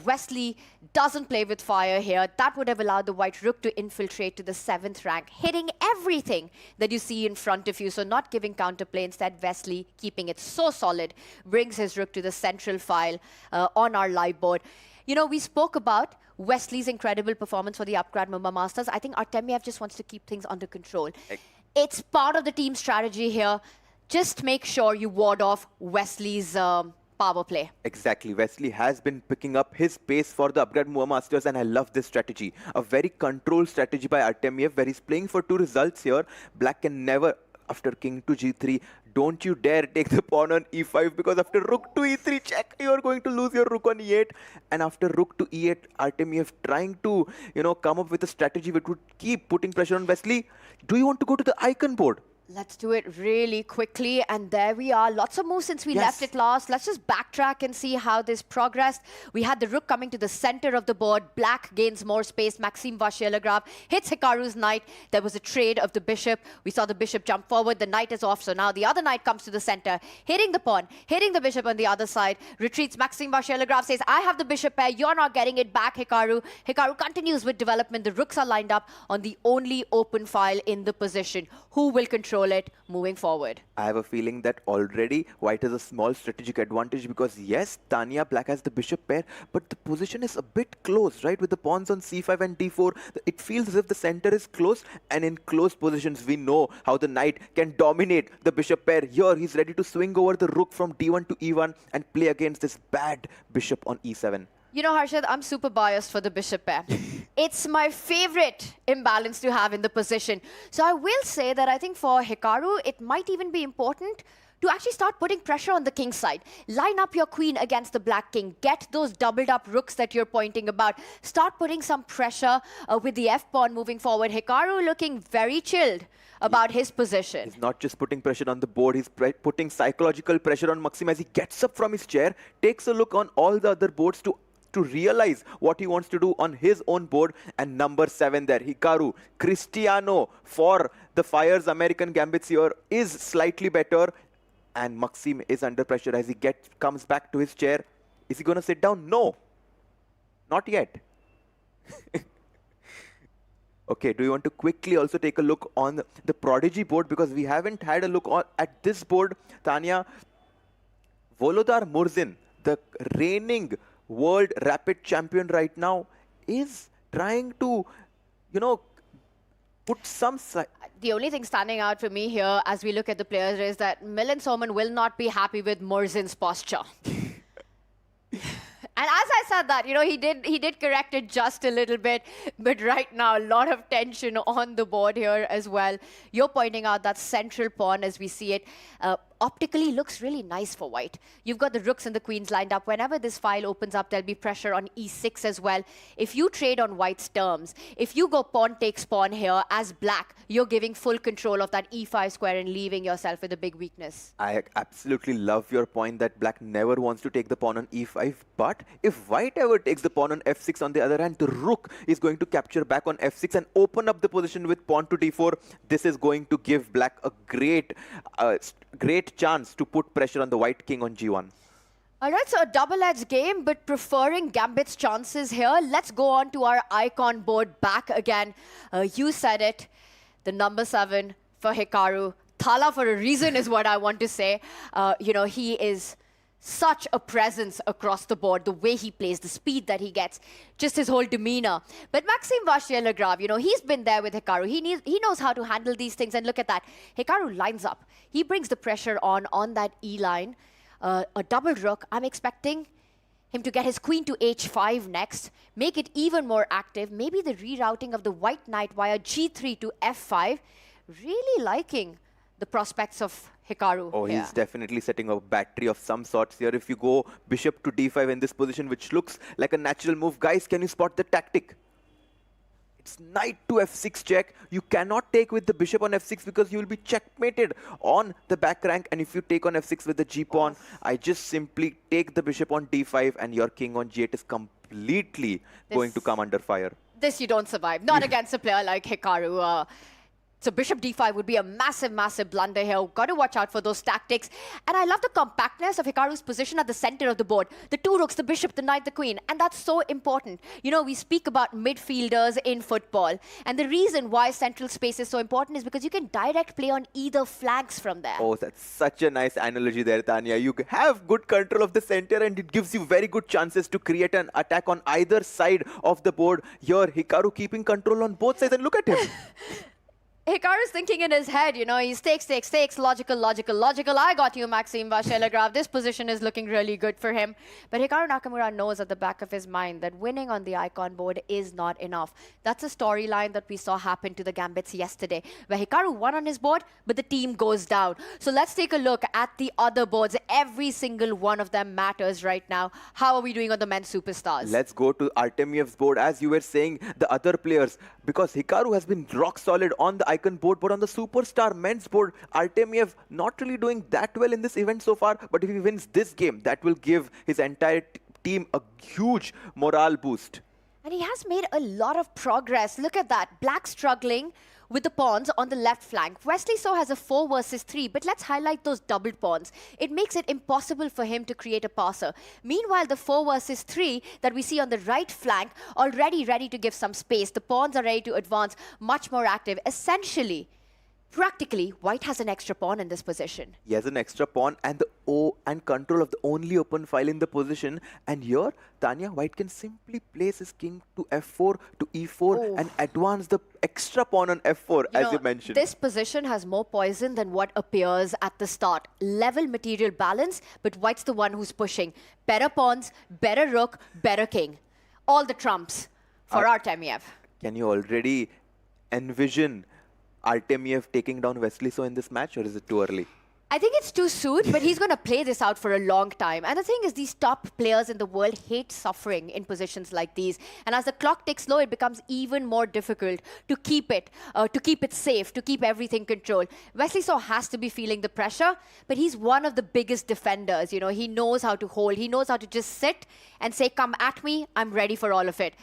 Wesley doesn't play with fire here. That would have allowed the white rook to infiltrate to the 7th rank, hitting everything that you see in front of you. So not giving counterplay. Instead, Wesley, keeping it so solid, brings his rook to the central file on our live board. You know, we spoke about Wesley's incredible performance for the Upgrad Mumba Masters. I think Artemiev just wants to keep things under control. It's part of the team strategy here. Just make sure you ward off Wesley's power play. Exactly. Wesley has been picking up his pace for the Upgrad Mumba Masters, and I love this strategy. A very controlled strategy by Artemiev, where he's playing for 2 results here. Black can never, after king to g3, don't you dare take the pawn on e5, because after rook to e3 check, you're going to lose your rook on e8. And after rook to e8, Artemiev trying to, come up with a strategy which would keep putting pressure on Wesley. Do you want to go to the icon board? Let's do it really quickly. And there we are. Lots of moves since we left it last. Let's just backtrack and see how this progressed. We had the rook coming to the center of the board. Black gains more space. Maxime Vachier-Lagrave hits Hikaru's knight. There was a trade of the bishop. We saw the bishop jump forward. The knight is off. So now the other knight comes to the center, hitting the pawn, hitting the bishop on the other side. Retreats. Maxime Vachier-Lagrave says, I have the bishop pair. You're not getting it back, Hikaru. Hikaru continues with development. The rooks are lined up on the only open file in the position. Who will control it moving forward? I have a feeling that already white has a small strategic advantage, because yes, Tanya, black has the bishop pair, but the position is a bit close, right? With the pawns on c5 and d4, it feels as if the center is close, and in close positions, we know how the knight can dominate the bishop pair. Here, he's ready to swing over the rook from d1 to e1 and play against this bad bishop on e7. You know, Harshad, I'm super biased for the bishop pair. It's my favorite imbalance to have in the position. So I will say that I think for Hikaru, it might even be important to actually start putting pressure on the king side. Line up your queen against the black king. Get those doubled up rooks that you're pointing about. Start putting some pressure with the f-pawn moving forward. Hikaru looking very chilled about his position. He's not just putting pressure on the board, he's putting psychological pressure on Maxime as he gets up from his chair, takes a look on all the other boards to realize what he wants to do on his own board. And number 7 there, Hikaru, Cristiano for the Fyers American Gambits here is slightly better. And Maxime is under pressure as he comes back to his chair. Is he going to sit down? No, not yet. Okay, do you want to quickly also take a look on the Prodigy board, because we haven't had a look at this board, Tanya. Volodar Murzin, the reigning world rapid champion right now, is trying to, put some... The only thing standing out for me here as we look at the players is that Milan Soman will not be happy with Murzin's posture. And as I said that, he did correct it just a little bit, but right now a lot of tension on the board here as well. You're pointing out that central pawn as we see it. Optically looks really nice for white. You've got the rooks and the queens lined up. Whenever this file opens up, there'll be pressure on e6 as well. If you trade on white's terms, if you go pawn takes pawn here as black, you're giving full control of that e5 square and leaving yourself with a big weakness. I absolutely love your point that black never wants to take the pawn on e5, but if white ever takes the pawn on f6 on the other hand, the rook is going to capture back on f6 and open up the position with pawn to d4. This is going to give black a great chance to put pressure on the white king on g1. All right, so a double-edged game, but preferring Gambit's chances here. Let's go on to our icon board back again. You said it, the number 7 for Hikaru. Thala for a reason is what I want to say. He is such a presence across the board, the way he plays, the speed that he gets, just his whole demeanor. But Maxime Vachier-Lagrave, you know, he's been there with Hikaru. He knows how to handle these things. And look at that. Hikaru lines up. He brings the pressure on that E-line. A double rook. I'm expecting him to get his queen to h5 next, make it even more active. Maybe the rerouting of the white knight via g3 to f5. Really liking the prospects of Hikaru. Oh, he's definitely setting a battery of some sorts here. If you go bishop to d5 in this position, which looks like a natural move. Guys, can you spot the tactic? It's knight to f6 check. You cannot take with the bishop on f6 because you will be checkmated on the back rank. And if you take on f6 with the g-pawn, I just simply take the bishop on d5 and your king on g8 is completely going to come under fire. This you don't survive. Not against a player like Hikaru. So bishop d5 would be a massive, massive blunder here. Got to watch out for those tactics. And I love the compactness of Hikaru's position at the center of the board. The two rooks, the bishop, the knight, the queen. And that's so important. You know, we speak about midfielders in football. And the reason why central space is so important is because you can direct play on either flanks from there. Oh, that's such a nice analogy there, Tanya. You have good control of the center and it gives you very good chances to create an attack on either side of the board. Here, Hikaru keeping control on both sides. And look at him. Hikaru's thinking in his head, you know, he's takes, logical, logical, logical. I got you, Maxime Vachier-Lagrave. This position is looking really good for him. But Hikaru Nakamura knows at the back of his mind that winning on the icon board is not enough. That's a storyline that we saw happen to the Gambits yesterday, where Hikaru won on his board, but the team goes down. So let's take a look at the other boards. Every single one of them matters right now. How are we doing on the men's superstars? Let's go to Artemiev's board. As you were saying, the other players, because Hikaru has been rock solid on the icon board, but on the superstar men's board, Artemiev not really doing that well in this event so far. But if he wins this game, that will give his entire team a huge morale boost. And he has made a lot of progress. Look at that. Black struggling with the pawns on the left flank. Wesley So has a 4 versus 3, but let's highlight those doubled pawns. It makes it impossible for him to create a passer. Meanwhile, the 4 versus 3 that we see on the right flank, already ready to give some space. The pawns are ready to advance, much more active. Essentially, practically, white has an extra pawn in this position. He has an extra pawn and control of the only open file in the position. And here, Tanya, white can simply place his king to f4 to e4 and advance the extra pawn on f4, as you mentioned. This position has more poison than what appears at the start. Level material balance, but white's the one who's pushing. Better pawns, better rook, better king. All the trumps for Artemiev. Can you already envision Artemiev taking down Wesley So in this match, or is it too early? I think it's too soon, but he's going to play this out for a long time. And the thing is, these top players in the world hate suffering in positions like these. And as the clock ticks slow, it becomes even more difficult to keep it safe, to keep everything controlled. Wesley So has to be feeling the pressure, but he's one of the biggest defenders. You know, he knows how to hold. He knows how to just sit and say, come at me, I'm ready for all of it.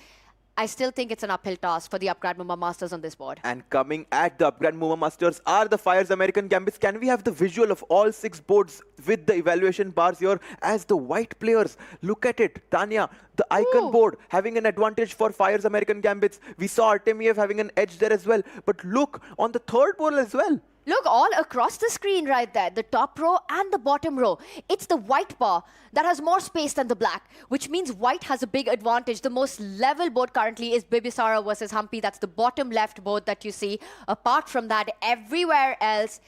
I still think it's an uphill task for the Upgrad Mumba Masters on this board. And coming at the Upgrad Mumba Masters are the Fyers American Gambits. Can we have the visual of all 6 boards with the evaluation bars here as the white players? Look at it. Tanya, the icon board having an advantage for Fyers American Gambits. We saw Artemiev having an edge there as well. But look on the third board as well. Look all across the screen right there, the top row and the bottom row. It's the white bar that has more space than the black, which means white has a big advantage. The most level board currently is Bibisara versus Humpy. That's the bottom left board that you see. Apart from that, everywhere else,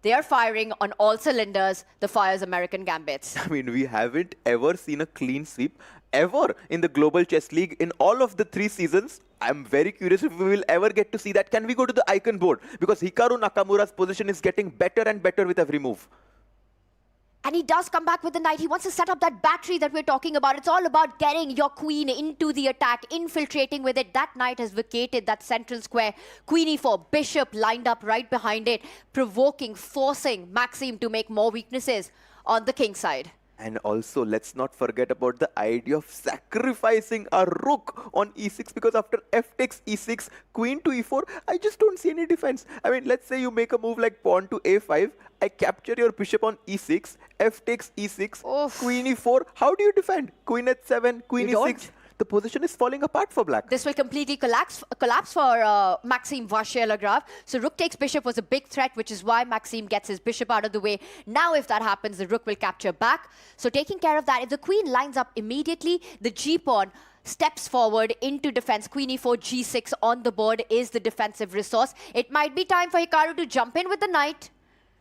they are firing on all cylinders, the Fyers American Gambits. I mean, we haven't ever seen a clean sweep ever in the Global Chess League in all of the 3 seasons. I'm very curious if we will ever get to see that. Can we go to the icon board? Because Hikaru Nakamura's position is getting better and better with every move. And he does come back with the knight. He wants to set up that battery that we're talking about. It's all about getting your queen into the attack, infiltrating with it. That knight has vacated that central square. Queen e4, bishop lined up right behind it, provoking, forcing Maxime to make more weaknesses on the king side. And also, let's not forget about the idea of sacrificing a rook on e6, because after f takes e6, queen to e4, I just don't see any defense. I mean, let's say you make a move like pawn to a5, I capture your bishop on e6, f takes e6, queen e4. How do you defend? Queen h7, queen e6. the position is falling apart for black. This will completely collapse for Maxime Vachier-Lagrave. So rook takes bishop was a big threat, which is why Maxime gets his bishop out of the way. Now if that happens, the rook will capture back. So taking care of that, if the queen lines up immediately, the g-pawn steps forward into defense. Queen e4, g6 on the board is the defensive resource. It might be time for Hikaru to jump in with the knight.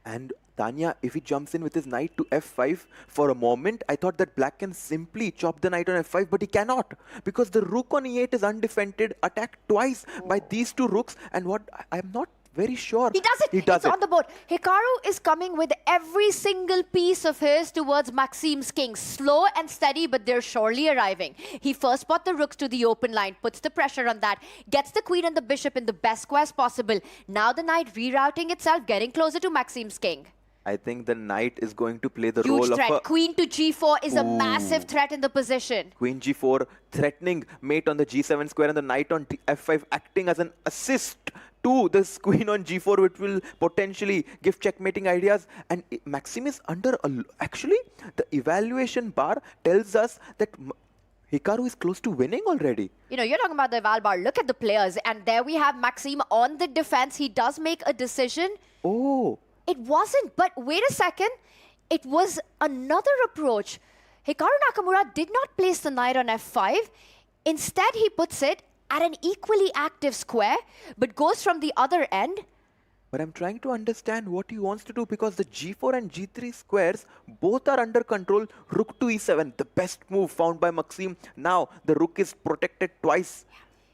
And Tanya, if he jumps in with his knight to f5, for a moment, I thought that black can simply chop the knight on f5, but he cannot. Because the rook on e8 is undefended, attacked twice by these two rooks. And what I'm not very sure. He does it. He does it's on the board. Hikaru is coming with every single piece of his towards Maxime's king. Slow and steady, but they're surely arriving. He first brought the rooks to the open line, puts the pressure on that, gets the queen and the bishop in the best squares possible. Now the knight rerouting itself, getting closer to Maxime's king. I think the knight is going to play the Huge role threat. of a... Queen to g4 is a massive threat in the position. Queen g4 threatening mate on the g7 square and the knight on f5 acting as an assist to this queen on g4, which will potentially give checkmating ideas. And Maxime is under actually the evaluation bar tells us that Hikaru is close to winning already. You know, you're talking about the eval bar. Look at the players. And there we have Maxime on the defense. He does make a decision. Oh. It wasn't, but wait a second. It was another approach. Hikaru Nakamura did not place the knight on f5. Instead, he puts it at an equally active square, but goes from the other end. But I'm trying to understand what he wants to do, because the g4 and g3 squares both are under control. Rook to e7, the best move found by Maxime. Now the rook is protected twice.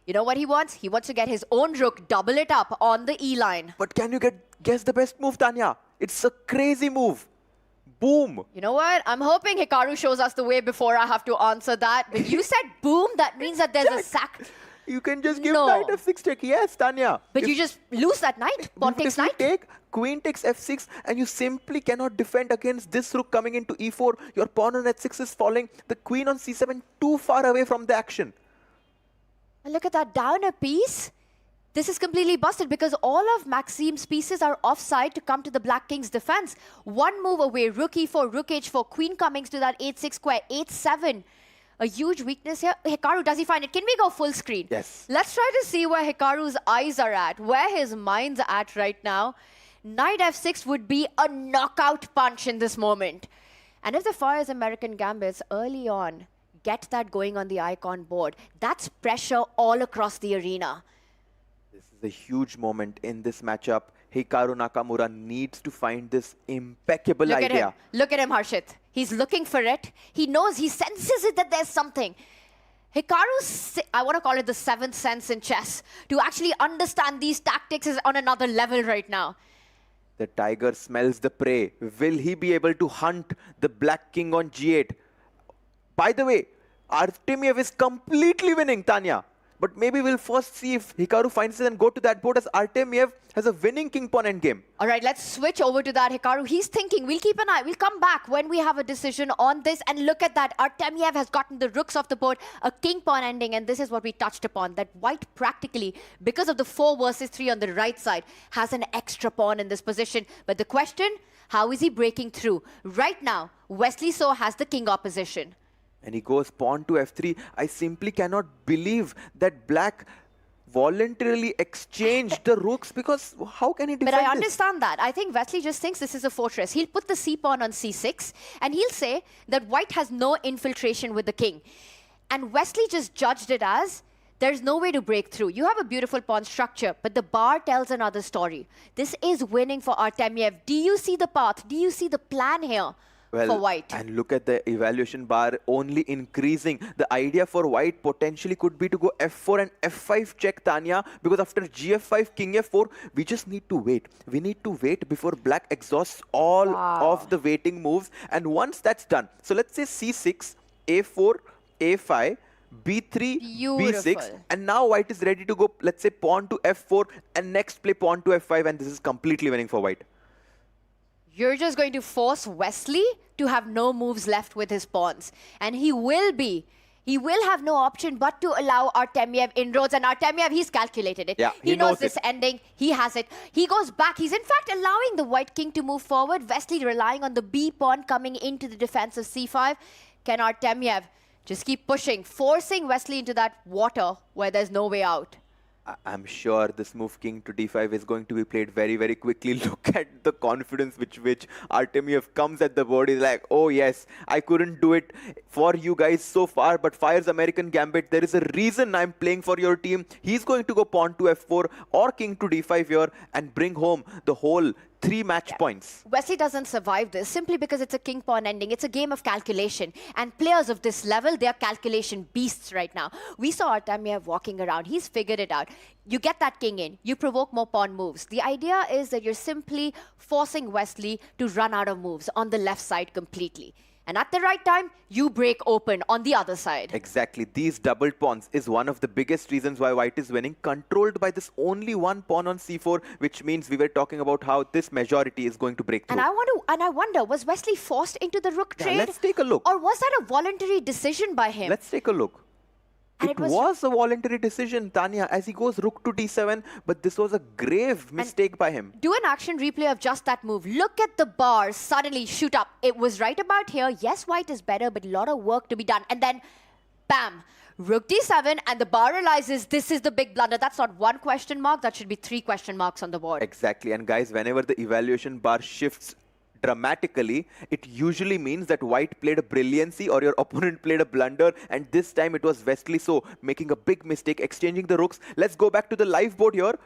You know what he wants? He wants to get his own rook, double it up on the E line. But can you guess the best move, Tanya? It's a crazy move. Boom. You know what? I'm hoping Hikaru shows us the way before I have to answer that. But you said boom, that means that there's a sack. You can just give knight f6 check. Yes, Tanya. But you just lose that knight. Pawn takes knight. Queen takes f6, and you simply cannot defend against this rook coming into e4. Your pawn on h6 is falling. The queen on c7 too far away from the action. And look at that, down a piece. This is completely busted because all of Maxime's pieces are offside to come to the Black King's defense. One move away, rook e4, rook h4, queen coming to that 8-6 square, 8-7. A huge weakness here. Hikaru, does he find it? Can we go full screen? Yes. Let's try to see where Hikaru's eyes are at, where his mind's at right now. Knight f6 would be a knockout punch in this moment. And if the Fyers American Gambits early on get that going on the icon board, that's pressure all across the arena. This is a huge moment in this matchup. Hikaru Nakamura needs to find this impeccable idea. Look at him, Harshit. He's looking for it. He knows, he senses it that there's something. Hikaru's, I want to call it the seventh sense in chess, to actually understand these tactics is on another level right now. The tiger smells the prey. Will he be able to hunt the Black King on g8? By the way, Artemiev is completely winning, Tanya. But maybe we'll first see if Hikaru finds it and go to that board, as Artemiev has a winning king pawn endgame. All right, let's switch over to that. Hikaru, he's thinking, we'll keep an eye. We'll come back when we have a decision on this. And look at that. Artemiev has gotten the rooks off the board, a king pawn ending. And this is what we touched upon, that white practically, because of the 4 versus 3 on the right side, has an extra pawn in this position. But the question, how is he breaking through? Right now, Wesley So has the king opposition. And he goes pawn to f3. I simply cannot believe that Black voluntarily exchanged the rooks, because how can he defend But I understand that. I think Wesley just thinks this is a fortress. He'll put the c-pawn on c6, and he'll say that white has no infiltration with the king. And Wesley just judged it as, there's no way to break through. You have a beautiful pawn structure, but the bar tells another story. This is winning for Artemiev. Do you see the path? Do you see the plan here? For white. And look at the evaluation bar only increasing. The idea for white potentially could be to go f4 and f5 check, Tanya, because after gf5, king f4, we just need to wait. We need to wait before Black exhausts all of the waiting moves. And once that's done, so let's say c6, a4, a5, b3, b6, and now white is ready to go, let's say pawn to f4, and next play pawn to f5, and this is completely winning for white. You're just going to force Wesley to have no moves left with his pawns. And he will have no option but to allow Artemiev inroads. And Artemiev, he's calculated it. Yeah, he knows this ending. He has it. He goes back. He's in fact allowing the white king to move forward. Wesley relying on the b pawn coming into the defense of c5. Can Artemiev Just keep pushing, forcing Wesley into that water where there's no way out. I'm sure this move king to d5 is going to be played very, very quickly. Look at the confidence with which Artemiev comes at the board. He's like, oh yes, I couldn't do it for you guys so far, but Fyers American Gambit, there is a reason I'm playing for your team. He's going to go pawn to f4 or king to d5 here and bring home the whole 3 match points. Wesley doesn't survive this simply because it's a king pawn ending. It's a game of calculation. And players of this level, they're calculation beasts right now. We saw Artemiev walking around. He's figured it out. You get that king in. You provoke more pawn moves. The idea is that you're simply forcing Wesley to run out of moves on the left side completely. And at the right time, you break open on the other side. Exactly. These doubled pawns is one of the biggest reasons why white is winning, controlled by this only one pawn on c4, which means we were talking about how this majority is going to break through. And I wonder, was Wesley forced into the rook trade? Let's take a look. Or was that a voluntary decision by him? Let's take a look. And it was a voluntary decision, Tanya, as he goes rook to d7, but this was a grave mistake by him. Do an action replay of just that move. Look at the bar suddenly shoot up. It was right about here. Yes, white is better, but a lot of work to be done. And then, bam, rook d7, and the bar realizes this is the big blunder. That's not 1 question mark. That should be 3 question marks on the board. Exactly. And guys, whenever the evaluation bar shifts dramatically, it usually means that white played a brilliancy or your opponent played a blunder, and this time it was Wesley so making a big mistake, exchanging the rooks. Let's go back to the live board here.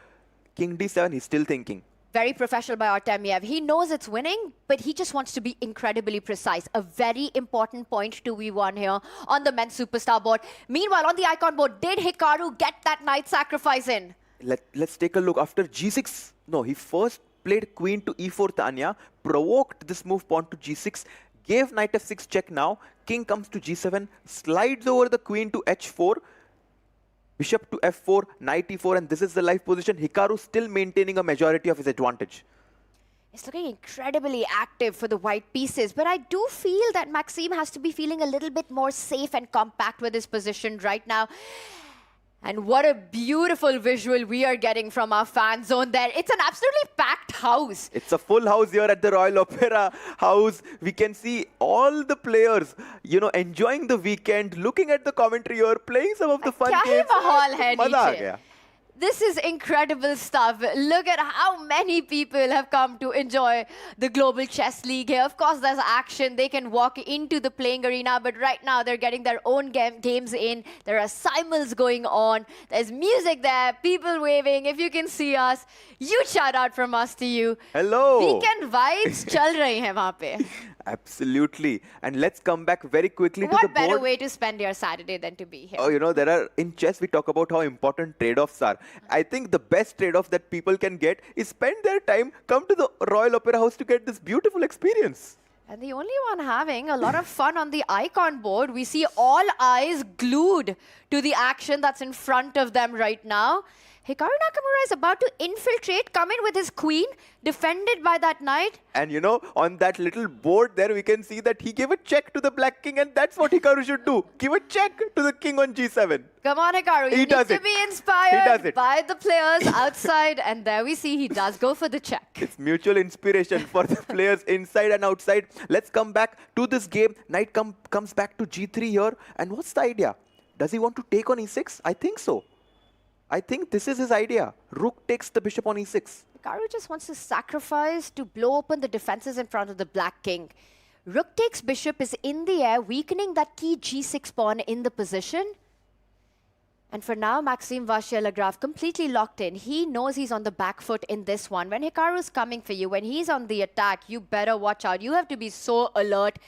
King d7, he's still thinking. Very professional by Artemiev. He knows it's winning, but he just wants to be incredibly precise. A very important point to be won here on the men's superstar board. Meanwhile, on the icon board, did Hikaru get that knight sacrifice in? Let's take a look. After g6, no, he first played queen to e4, Tanya, provoked this move pawn to g6, gave knight f6 check now, king comes to g7, slides over the queen to h4, bishop to f4, knight e4, and this is the live position. Hikaru still maintaining a majority of his advantage. It's looking incredibly active for the white pieces, but I do feel that Maxime has to be feeling a little bit more safe and compact with his position right now. And what a beautiful visual we are getting from our fan zone there. It's an absolutely packed house. It's a full house here at the Royal Opera House. We can see all the players, you know, enjoying the weekend, looking at the commentary here, playing some of the fun games. Maza aa gaya. This is incredible stuff. Look at how many people have come to enjoy the Global Chess League here. Of course, there's action. They can walk into the playing arena, but right now they're getting their own games in. There are simuls going on. There's music there, people waving. If you can see us, huge shout out from us to you. Hello. Weekend vibes chal rahi hai wahan pe. Absolutely. And let's come back very quickly to the board. What better way to spend your Saturday than to be here? Oh, you know, in chess, we talk about how important trade-offs are. I think the best trade-off that people can get is spend their time, come to the Royal Opera House to get this beautiful experience. And the only one having a lot of fun on the icon board, we see all eyes glued to the action that's in front of them right now. Hikaru Nakamura is about to infiltrate, come in with his queen, defended by that knight. And you know, on that little board there, we can see that he gave a check to the black king, and that's what Hikaru should do. Give a check to the king on g7. Come on, Hikaru. You need to be inspired by the players outside. And there we see he does go for the check. It's mutual inspiration for the players inside and outside. Let's come back to this game. Knight comes back to g3 here. And what's the idea? Does he want to take on e6? I think so. I think this is his idea. Rook takes the bishop on e6. Hikaru just wants to sacrifice to blow open the defenses in front of the black king. Rook takes bishop is in the air, weakening that key g6 pawn in the position. And for now, Maxime Vachier-Lagrave completely locked in. He knows he's on the back foot in this one. When Hikaru is coming for you, when he's on the attack, you better watch out. You have to be so alert.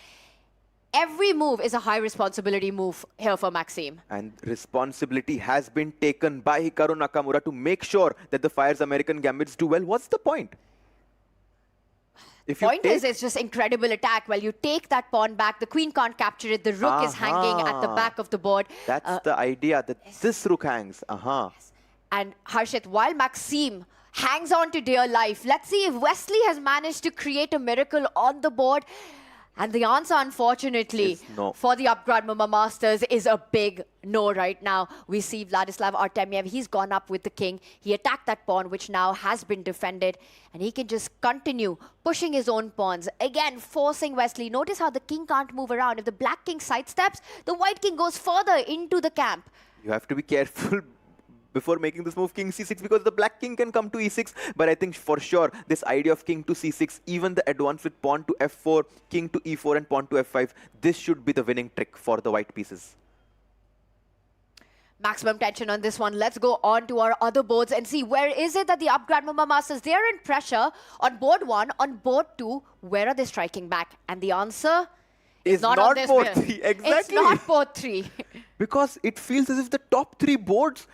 Every move is a high responsibility move here for Maxime. And responsibility has been taken by Hikaru Nakamura to make sure that the Fyers American Gambits do well. What's the point? If point is, it's just incredible attack. Well, you take that pawn back, the queen can't capture it, the rook is hanging at the back of the board. That's the idea, that this rook hangs. Yes. And Harshit, while Maxime hangs on to dear life, let's see if Wesley has managed to create a miracle on the board. And the answer, unfortunately, no. for the Upgrad Mumba Masters is a big no right now. We see Vladislav Artemiev. He's gone up with the king. He attacked that pawn, which now has been defended. And he can just continue pushing his own pawns. Again, forcing Wesley. Notice how the king can't move around. If the black king sidesteps, the white king goes further into the camp. You have to be careful before making this move king c6 because the black king can come to e6, but I think for sure this idea of king to c6, even the advance with pawn to f4, king to e4 and pawn to f5, this should be the winning trick for the white pieces. Maximum tension on this one. Let's go on to our other boards and see where is it that the Upgrad Mumba Masters, they're in pressure on board 1, on board 2, where are they striking back? And the answer is not on this board bill. 3, exactly. It's not board 3. Because it feels as if the top 3 boards,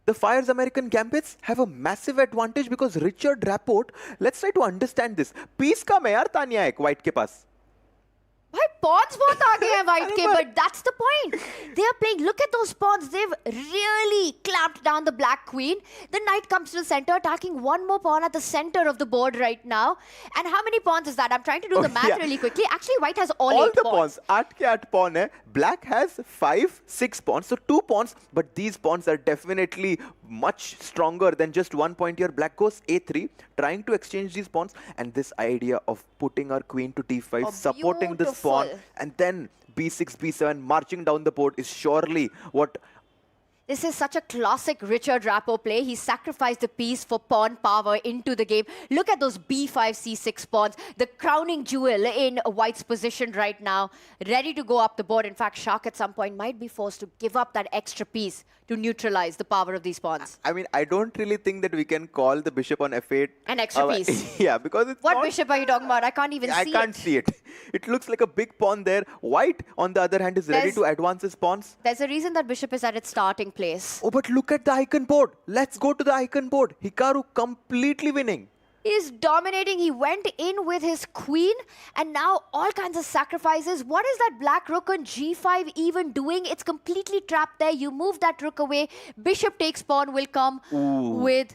the Fyers American Gambits have a massive advantage because Richard Rapport, let's try to understand this. Piece kam hai yaar Tanya ek white ke paas. Why pawns both aage hain white ke, but that's the point. They are playing, look at those pawns. They've really clamped down the black queen. The knight comes to the center, attacking one more pawn at the center of the board right now. And how many pawns is that? I'm trying to do the math really quickly. Actually, white has all 8 the pawns. 8 ke 8 pawn hai. Black has 5, 6 pawns, so 2 pawns, but these pawns are definitely much stronger than just 1 point here. Black goes a3, trying to exchange these pawns, and this idea of putting our queen to d5, supporting this pawn, and then b6, b7, marching down the board is surely what... This is such a classic Richard Rapport play. He sacrificed the piece for pawn power into the game. Look at those b5, c6 pawns. The crowning jewel in white's position right now. Ready to go up the board. In fact, Shak at some point might be forced to give up that extra piece to neutralize the power of these pawns. I mean, I don't really think that we can call the bishop on f8 an extra piece. Yeah, because it's What not... bishop are you talking about? I can't even see it. I can't see it. It looks like a big pawn there. White, on the other hand, is ready to advance his pawns. There's a reason that bishop is at its starting place. Oh, but look at the icon board. Let's go to the icon board. Hikaru completely winning. He's dominating. He went in with his queen, and now all kinds of sacrifices. What is that black rook on g5 even doing? It's completely trapped there. You move that rook away. Bishop takes pawn will come with...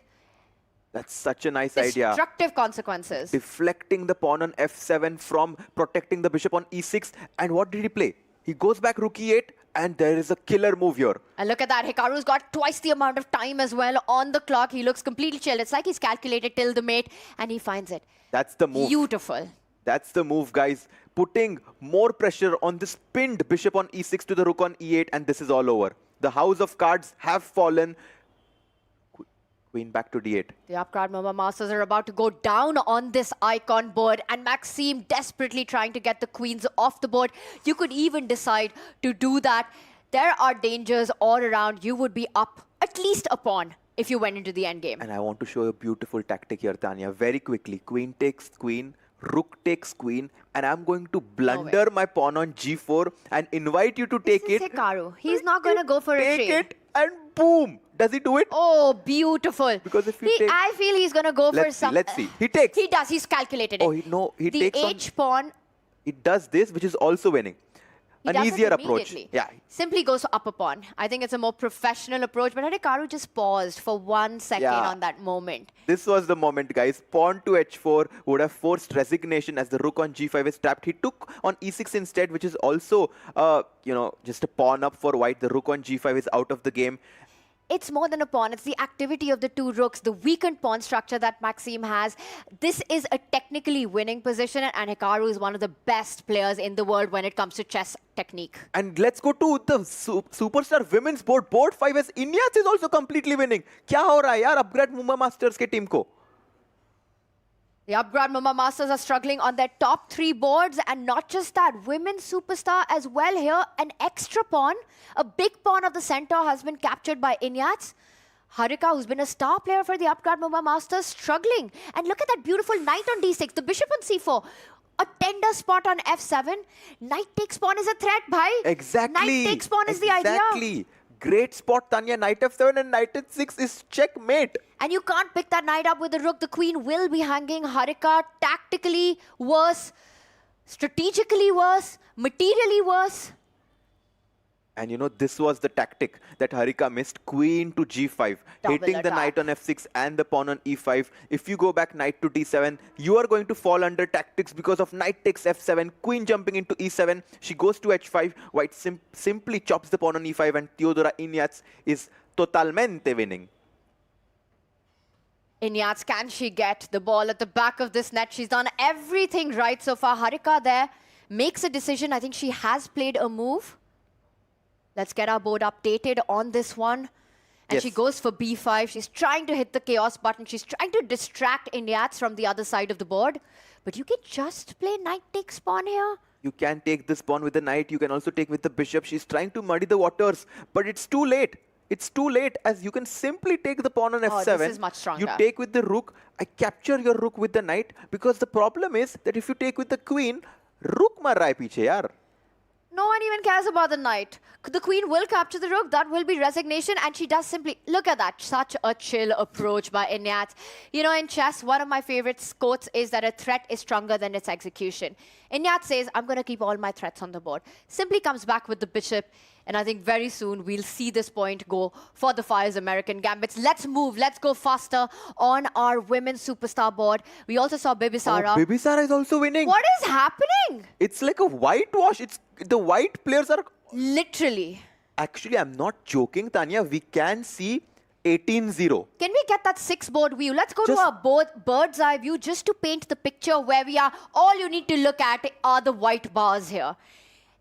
That's such a nice idea. Destructive consequences. Deflecting the pawn on f7 from protecting the bishop on e6. And what did he play? He goes back rook e8, and there is a killer move here. And look at that. Hikaru's got twice the amount of time as well on the clock. He looks completely chilled. It's like he's calculated till the mate, and he finds it. That's the move. Beautiful. That's the move, guys. Putting more pressure on this pinned bishop on e6 to the rook on e8, and this is all over. The house of cards have fallen. Queen back to d8. The Upgrad Mumba Masters are about to go down on this icon board, and Maxime desperately trying to get the queens off the board. You could even decide to do that. There are dangers all around. You would be up at least a pawn if you went into the endgame. And I want to show you a beautiful tactic here, Tanya. Very quickly. Queen takes queen, rook takes queen, and I'm going to blunder my pawn on g4 and invite you to take it. Hikaru. He's not going to go for a trade. Take it, and boom! Does he do it? Oh, beautiful. Because if you take... I feel he's going to go for some... Let's see. He takes. He does. He's calculated it. Oh, he takes the h-pawn. It does this, which is also winning. He An easier approach. Yeah. Simply goes up a pawn. I think it's a more professional approach, but Hikaru just paused for 1 second on that moment. This was the moment, guys. Pawn to h4 would have forced resignation as the rook on g5 is trapped. He took on e6 instead, which is also, just a pawn up for white. The rook on g5 is out of the game. It's more than a pawn. It's the activity of the two rooks, the weakened pawn structure that Maxime has. This is a technically winning position, and Hikaru is one of the best players in the world when it comes to chess technique. And let's go to the superstar women's board. Board 5 as Inyats is also completely winning. Kya ho raha hai yaar Upgrad Mumba Masters ke team ko? The Upgrad Mumba Masters are struggling on their top 3 boards, and not just that, women's superstar as well here. An extra pawn, a big pawn of the center has been captured by Inyats. Harika, who's been a star player for the Upgrad Mumba Masters, struggling. And look at that beautiful knight on d6, the bishop on c4. A tender spot on f7. Knight takes pawn is a threat, bhai. Exactly. Knight takes pawn is the idea. Exactly. Great spot, Tanya. Knight f7 and knight h6 is checkmate. And you can't pick that knight up with the rook. The queen will be hanging. Harika, tactically worse, strategically worse, materially worse. And you know, this was the tactic that Harika missed. Queen to g5, hitting the knight on f6 and the pawn on e5. If you go back knight to d7, you are going to fall under tactics because of knight takes f7, queen jumping into e7. She goes to h5. White simply chops the pawn on e5, and Theodora Ignatz is totalmente winning. Ignatz, can she get the ball at the back of this net? She's done everything right so far. Harika there makes a decision. I think she has played a move. Let's get our board updated on this one. And she goes for b5. She's trying to hit the chaos button. She's trying to distract Ignatz from the other side of the board. But you can just play knight takes pawn here. You can take this pawn with the knight. You can also take with the bishop. She's trying to muddy the waters, but it's too late. It's too late, as you can simply take the pawn on f7. This is much stronger. You take with the rook. I capture your rook with the knight, because the problem is that if you take with the queen, rook mar raha hai piche yaar. No one even cares about the knight. The queen will capture the rook. That will be resignation. And she does simply... Look at that. Such a chill approach by Ignatz. You know, in chess, one of my favorite quotes is that a threat is stronger than its execution. Ignatz says, I'm going to keep all my threats on the board. Simply comes back with the bishop. And I think very soon we'll see this point go for the Fyers American Gambits. Let's move. Let's go faster on our women's superstar board. We also saw Bibisara. Oh, Bibisara is also winning. What is happening? It's like a whitewash. The white players are... Literally. Actually, I'm not joking, Tanya. We can see 18-0. Can we get that 6-board view? Let's go to our bird's eye view just to paint the picture where we are. All you need to look at are the white bars here.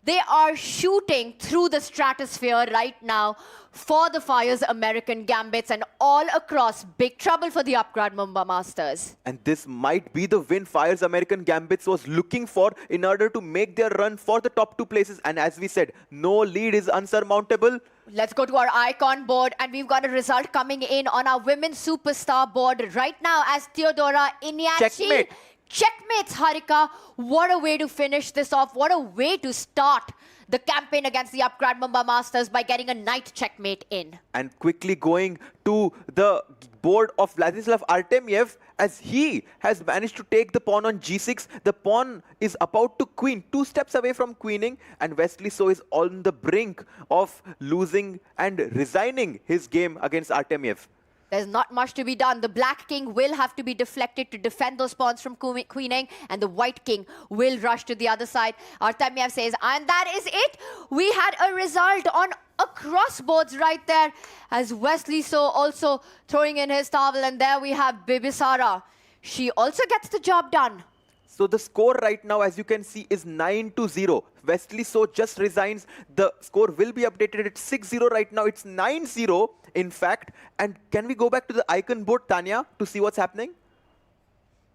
They are shooting through the stratosphere right now for the Fyers American Gambits, and all across, big trouble for the Upgrad Mumba Masters. And this might be the win Fyers American Gambits was looking for in order to make their run for the top 2 places. And as we said, no lead is unsurmountable. Let's go to our icon board, and we've got a result coming in on our women's superstar board right now as Theodora Ignatz. Checkmate. Checkmates, Harika. What a way to finish this off. What a way to start the campaign against the Upgrad Mumba Masters by getting a knight checkmate in. And quickly going to the board of Vladislav Artemiev, as he has managed to take the pawn on g6. The pawn is about to queen, 2 steps away from queening, and Wesley So is on the brink of losing and resigning his game against Artemiev. There's not much to be done. The black king will have to be deflected to defend those pawns from queening, and the white king will rush to the other side. Artemiev says, and that is it. We had a result on across boards right there, as Wesley So also throwing in his towel, and there we have Bibisara. She also gets the job done. So the score right now, as you can see, is 9-0. Wesley So just resigns. The score will be updated at 6-0 right now. It's 9-0, in fact. And can we go back to the icon board, Tanya, to see what's happening?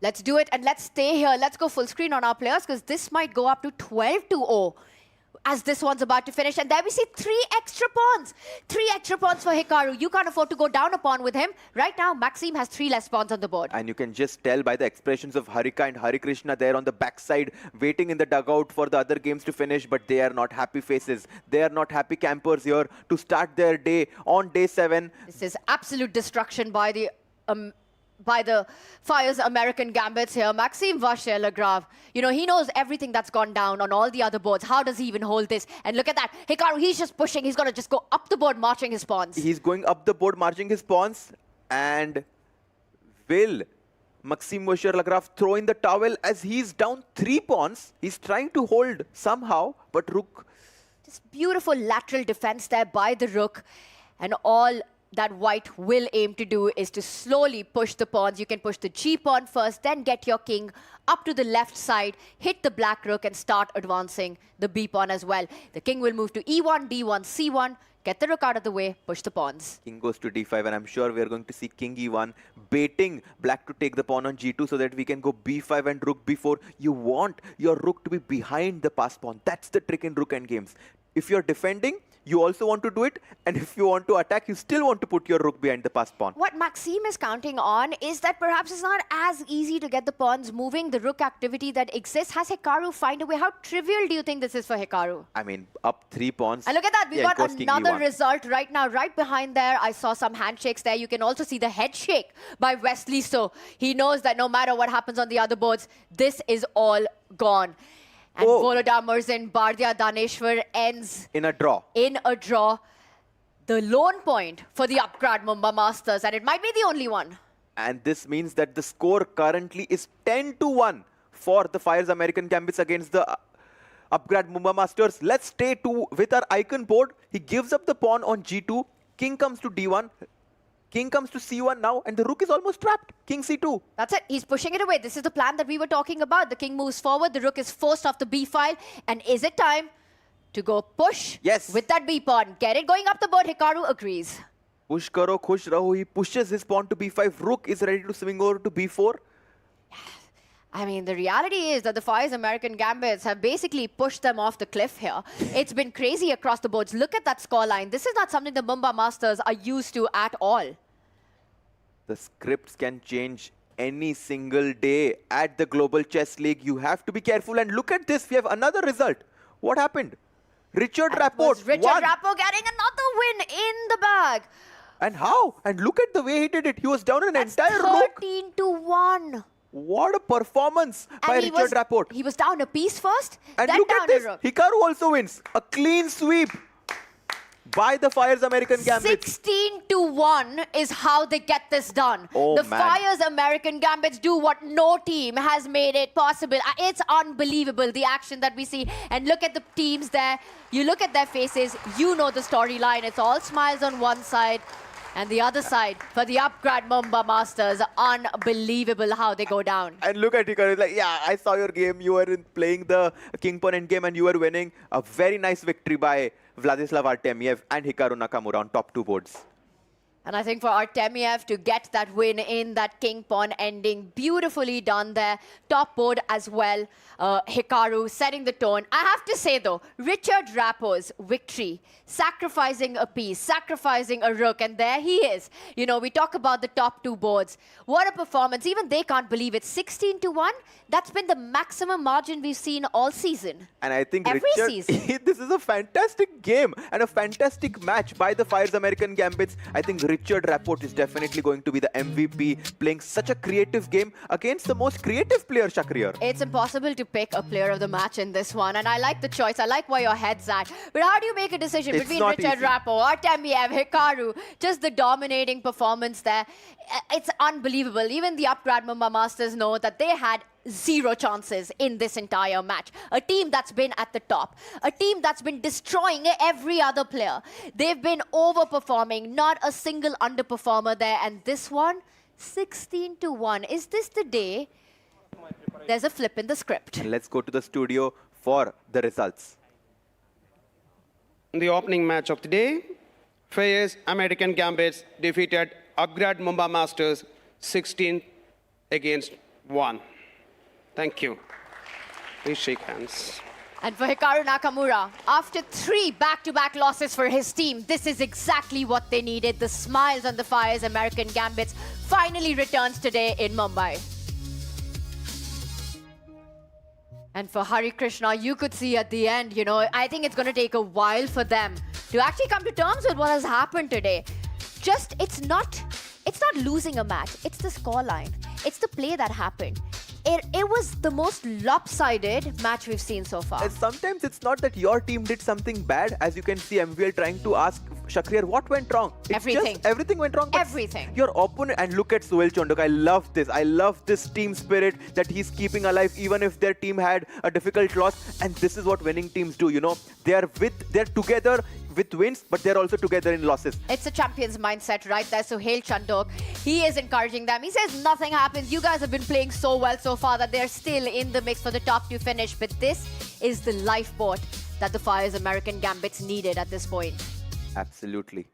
Let's do it, and let's stay here. Let's go full screen on our players, because this might go up to 12-0. As this one's about to finish. And there we see 3 extra pawns. 3 extra pawns for Hikaru. You can't afford to go down a pawn with him. Right now, Maxime has 3 less pawns on the board. And you can just tell by the expressions of Harika and Harikrishna there on the backside, waiting in the dugout for the other games to finish, but they are not happy faces. They are not happy campers here to start their day on day 7. This is absolute destruction by the Fyers American Gambits here. Maxime Vacher-Lagrave, you know, he knows everything that's gone down on all the other boards. How does he even hold this? And look at that. Hikaru, he's just pushing. He's going to just go up the board, marching his pawns. He's going up the board, marching his pawns. And will Maxime Vacher-Lagrave throw in the towel as he's down 3 pawns? He's trying to hold somehow, but rook. Just beautiful lateral defense there by the rook. And all that white will aim to do is to slowly push the pawns. You can push the G pawn first, then get your king up to the left side, hit the black rook, and start advancing the B pawn as well. The king will move to E1, D1, C1, get the rook out of the way, push the pawns. King goes to D5, and I'm sure we're going to see King E1 baiting black to take the pawn on G2 so that we can go B5 and rook B4. You want your rook to be behind the passed pawn. That's the trick in rook endgames. If you're defending, you also want to do it, and if you want to attack, you still want to put your rook behind the passed pawn. What Maxime is counting on is that perhaps it's not as easy to get the pawns moving. The rook activity that exists. Has Hikaru find a way? How trivial do you think this is for Hikaru? I mean, up 3 pawns. And look at that. We've got another result right now. Right behind there, I saw some handshakes there. You can also see the head shake by Wesley So. He knows that no matter what happens on the other boards, this is all gone. And Volodar Murzin, Bardya Daneshwar ends in a draw. The lone point for the Upgrad Mumba Masters, and it might be the only one. And this means that the score currently is 10-1 for the Fyers American Gambits against the Upgrad Mumba Masters. Let's stay with our icon board. He gives up the pawn on G2. King comes to D1. King comes to C1 now, and the rook is almost trapped. King C2. That's it. He's pushing it away. This is the plan that we were talking about. The king moves forward. The rook is forced off the B file. And is it time to go push? Yes. With that B pawn. Get it going up the board. Hikaru agrees. Push karo, khush raho. He pushes his pawn to B5. Rook is ready to swing over to B4. I mean, the reality is that the Fyers American Gambits have basically pushed them off the cliff here. It's been crazy across the boards. Look at that scoreline. This is not something the Mumba Masters are used to at all. The scripts can change any single day at the Global Chess League. You have to be careful. And look at this. We have another result. What happened? Richard Rapport won. Rapport getting another win in the bag. And how? And look at the way he did it. He was down an entire rook. 13-1. What a performance by Richard Rapport. He was down a piece first, and then look down at this. a rook. Hikaru also wins. A clean sweep by the Fyers American Gambits. 16-1 is how they get this done. The Fyers American Gambits do what no team has made it possible. It's unbelievable, the action that we see. And look at the teams there. You look at their faces, you know the storyline. It's all smiles on one side. And the other side, for the Upgrad Mumba Masters, unbelievable how they go down. And look at Hikaru, like, yeah, I saw your game. You were playing the King Pawn endgame and you were winning. A very nice victory by Vladislav Artemiev and Hikaru Nakamura on top two boards. And I think for Artemiev to get that win in that King Pawn ending, beautifully done there. Top board as well. Hikaru setting the tone. I have to say though, Richard Rapport's victory, sacrificing a piece, sacrificing a rook, and there he is. You know, we talk about the top two boards. What a performance. Even they can't believe it. 16-1, that's been the maximum margin we've seen all season. And I think every season. This is a fantastic game and a fantastic match by the Fyers American Gambits. I think Richard Rapport is definitely going to be the MVP, playing such a creative game against the most creative player, Shakhriyar. It's impossible to pick a player of the match in this one, and I like the choice. I like where your head's at. But how do you make a decision between Richard Rapport, Artemiev, Hikaru? Just the dominating performance there. It's unbelievable. Even the Upgrad Mumba Masters know that they had zero chances in this entire match. A team that's been at the top. A team that's been destroying every other player. They've been overperforming. Not a single underperformer there. And this one, 16-1. Is this the day there's a flip in the script? And let's go to the studio for the results. The opening match of the day, Fyers American Gambits defeated Upgrad Mumba Masters 16-1. Thank you. Please shake hands. And for Hikaru Nakamura, after 3 back-to-back losses for his team, this is exactly what they needed. The smiles on the Fyers American Gambits finally returns today in Mumbai. And for Hari Krishna, you could see at the end, you know, I think it's going to take a while for them to actually come to terms with what has happened today. Just, it's not losing a match. It's the scoreline. It's the play that happened. It was the most lopsided match we've seen so far. And sometimes it's not that your team did something bad. As you can see, MVL trying to ask Shakhriyar what went wrong. Everything. Just everything went wrong. Everything. Your opponent, and look at Sohail Chondok. I love this. I love this team spirit that he's keeping alive even if their team had a difficult loss. And this is what winning teams do, you know. They're together with wins, but they're also together in losses. It's a champion's mindset right there. So Sohail Chondok, he is encouraging them. He says nothing happens. You guys have been playing so well so far that they're still in the mix for the top 2 finish. But this is the lifeboat that the Fyers American Gambits needed at this point. Absolutely.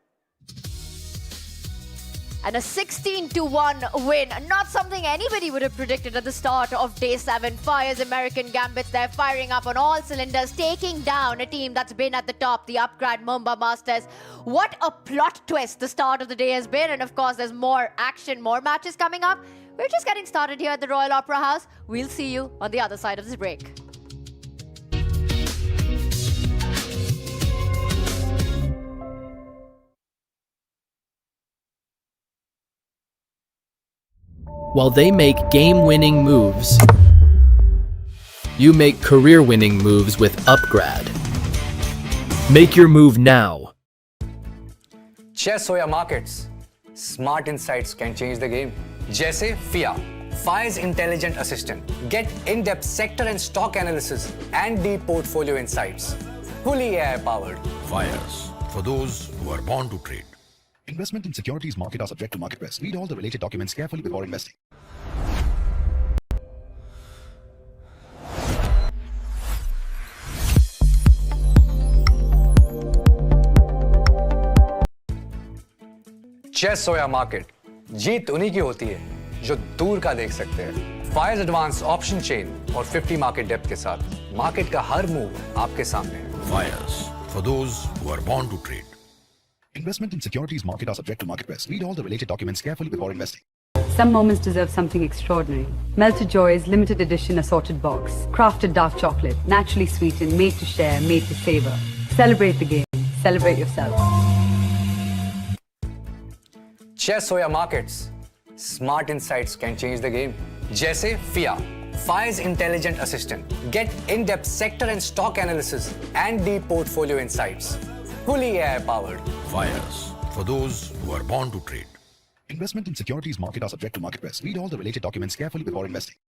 And a 16-1 win. Not something anybody would have predicted at the start of day 7. Fyers American Gambits, they're firing up on all cylinders, taking down a team that's been at the top, the Upgrad Mumba Masters. What a plot twist the start of the day has been. And of course, there's more action, more matches coming up. We're just getting started here at the Royal Opera House. We'll see you on the other side of this break. While they make game-winning moves, You make career-winning moves with Upgrad. Make your move now. Chess or markets, smart insights can change the game. जैसे FIA, Fyers intelligent assistant. Get in-depth sector and stock analysis and deep portfolio insights. Fully AI powered. Fyers, for those who are born to trade. Investment in securities market are subject to market risk. Read all the related documents carefully before investing. Chess हो या market, जीत उन्हीं की होती है जो दूर का देख सकते हैं। फायर्स एडवांस ऑप्शन चेन और 50 मार्केट डेप्थ के साथ मार्केट का हर मूव आपके सामने है। Fyers, for those who are born to trade. Investment in securities market are subject to market risk. Read all the related documents carefully before investing. Some moments deserve something extraordinary. Melted Joy's limited edition assorted box. Crafted dark chocolate, naturally sweetened, made to share, made to savor. Celebrate the game. Celebrate yourself. Chess हो या markets, smart insights can change the game. जैसे FIA, Fyers intelligent assistant. Get in-depth sector and stock analysis and deep portfolio insights. Fully AI powered. Fyers, for those who are born to trade. Investment in securities market are subject to market risk. Read all the related documents carefully before investing.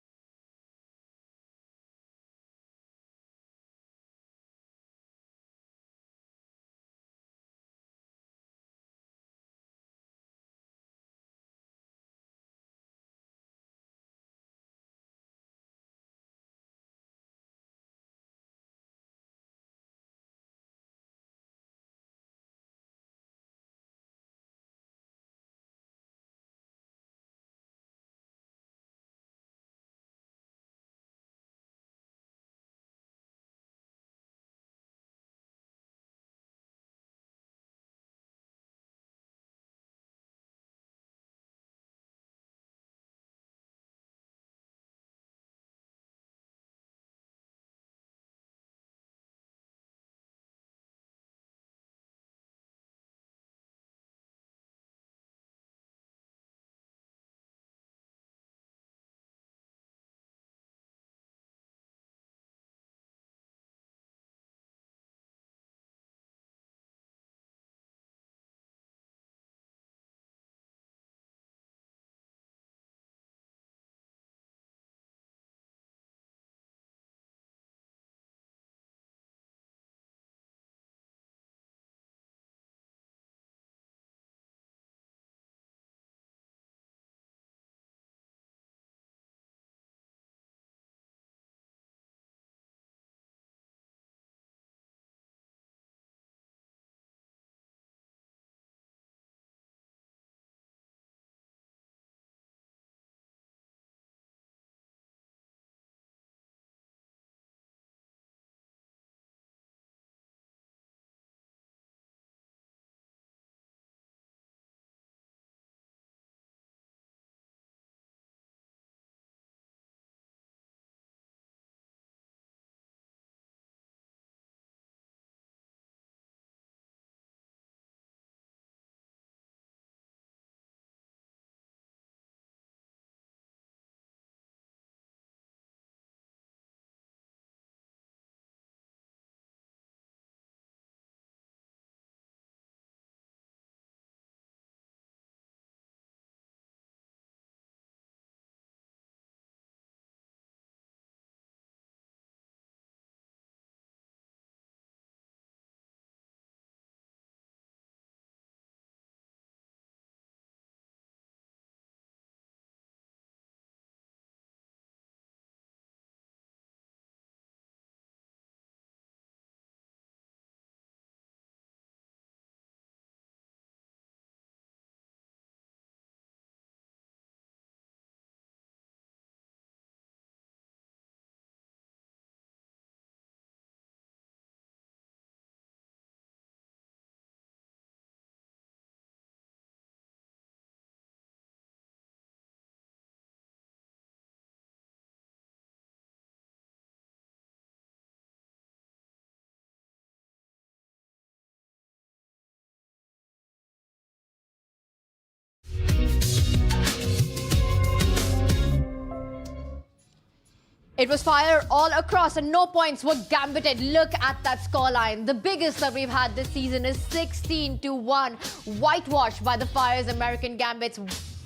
It was fire all across and no points were gambited. Look at that scoreline. The biggest that we've had this season is 16-1. Whitewashed by the Fyers American Gambits,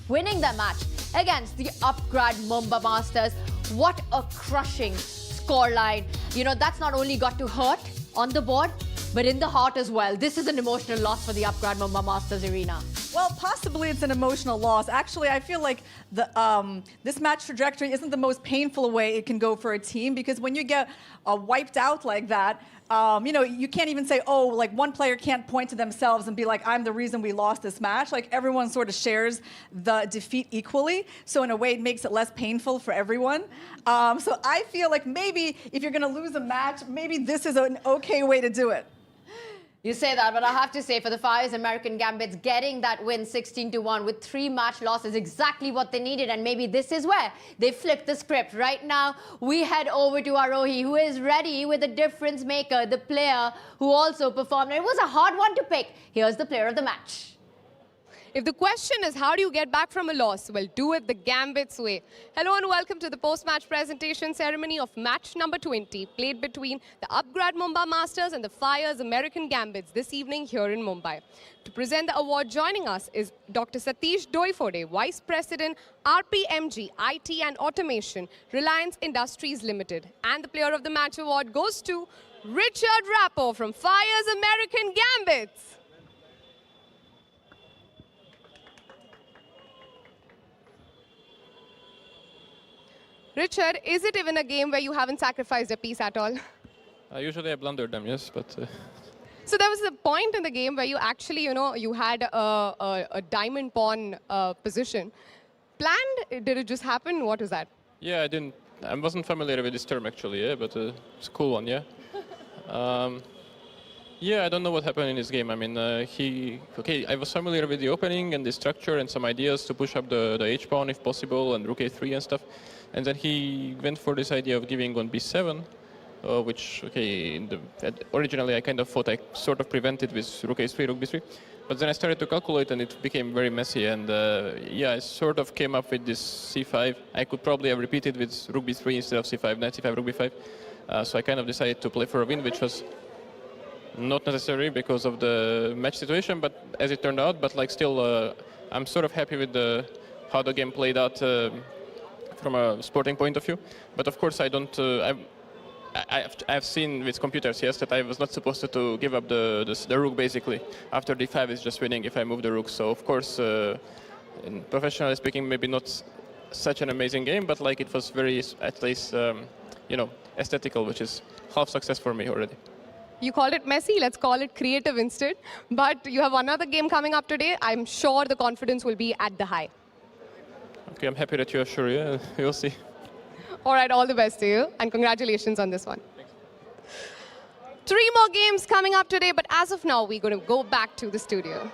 winning their match against the Upgrad Mumba Masters. What a crushing scoreline. You know, that's not only got to hurt on the board, but in the heart as well. This is an emotional loss for the Upgrad Mumba Masters arena. Well, possibly it's an emotional loss. Actually, I feel like this match trajectory isn't the most painful way it can go for a team, because when you get wiped out like that, you know, you can't even say, oh, like one player can't point to themselves and be like, I'm the reason we lost this match. Like everyone sort of shares the defeat equally. So in a way, it makes it less painful for everyone. So I feel like maybe if you're going to lose a match, maybe this is an okay way to do it. You say that, but I have to say for the Fyers American Gambits, getting that win 16-1 with 3 match losses, exactly what they needed. And maybe this is where they flip the script. Right now, we head over to Arohi, who is ready with the difference maker, the player who also performed. It was a hard one to pick. Here's the player of the match. If the question is how do you get back from a loss, well, do it the Gambits way. Hello and welcome to the post-match presentation ceremony of match number 20, played between the Upgrad Mumba Masters and the Fyers American Gambits this evening here in Mumbai. To present the award, joining us is Dr. Satish Doifode, Vice President, RPMG, IT and Automation, Reliance Industries Limited. And the player of the match award goes to Richard Rappo from Fyers American Gambits. Richard, is it even a game where you haven't sacrificed a piece at all? Usually I blunder them, yes, but... So there was a point in the game where you actually, you know, you had a diamond pawn position. Planned? Did it just happen? What is that? Yeah, I wasn't familiar with this term actually, yeah, but it's a cool one, yeah. Yeah, I don't know what happened in this game. I mean, I was familiar with the opening and the structure and some ideas to push up the H-pawn if possible and rook A3 and stuff. And then he went for this idea of giving on B7, which, originally I kind of thought I sort of prevented with rook A3, rook B3. But then I started to calculate and it became very messy. And yeah, I sort of came up with this C5. I could probably have repeated with rook B3 instead of C5, knight C5, rook B5. So I kind of decided to play for a win, which was not necessary because of the match situation, but as it turned out, but like still, I'm sort of happy with how the game played out from a sporting point of view. But of course, I don't. I've seen with computers, yes, that I was not supposed to give up the rook basically. After d5 is just winning if I move the rook. So of course, professionally speaking, maybe not such an amazing game, but like it was very, at least, you know, aesthetical, which is half success for me already. You called it messy, let's call it creative instead. But you have another game coming up today. I'm sure the confidence will be at the high. Okay, I'm happy that you are sure, yeah, we'll see. All right, all the best to you, and congratulations on this one. Thanks. 3 more games coming up today, but as of now, we're going to go back to the studio.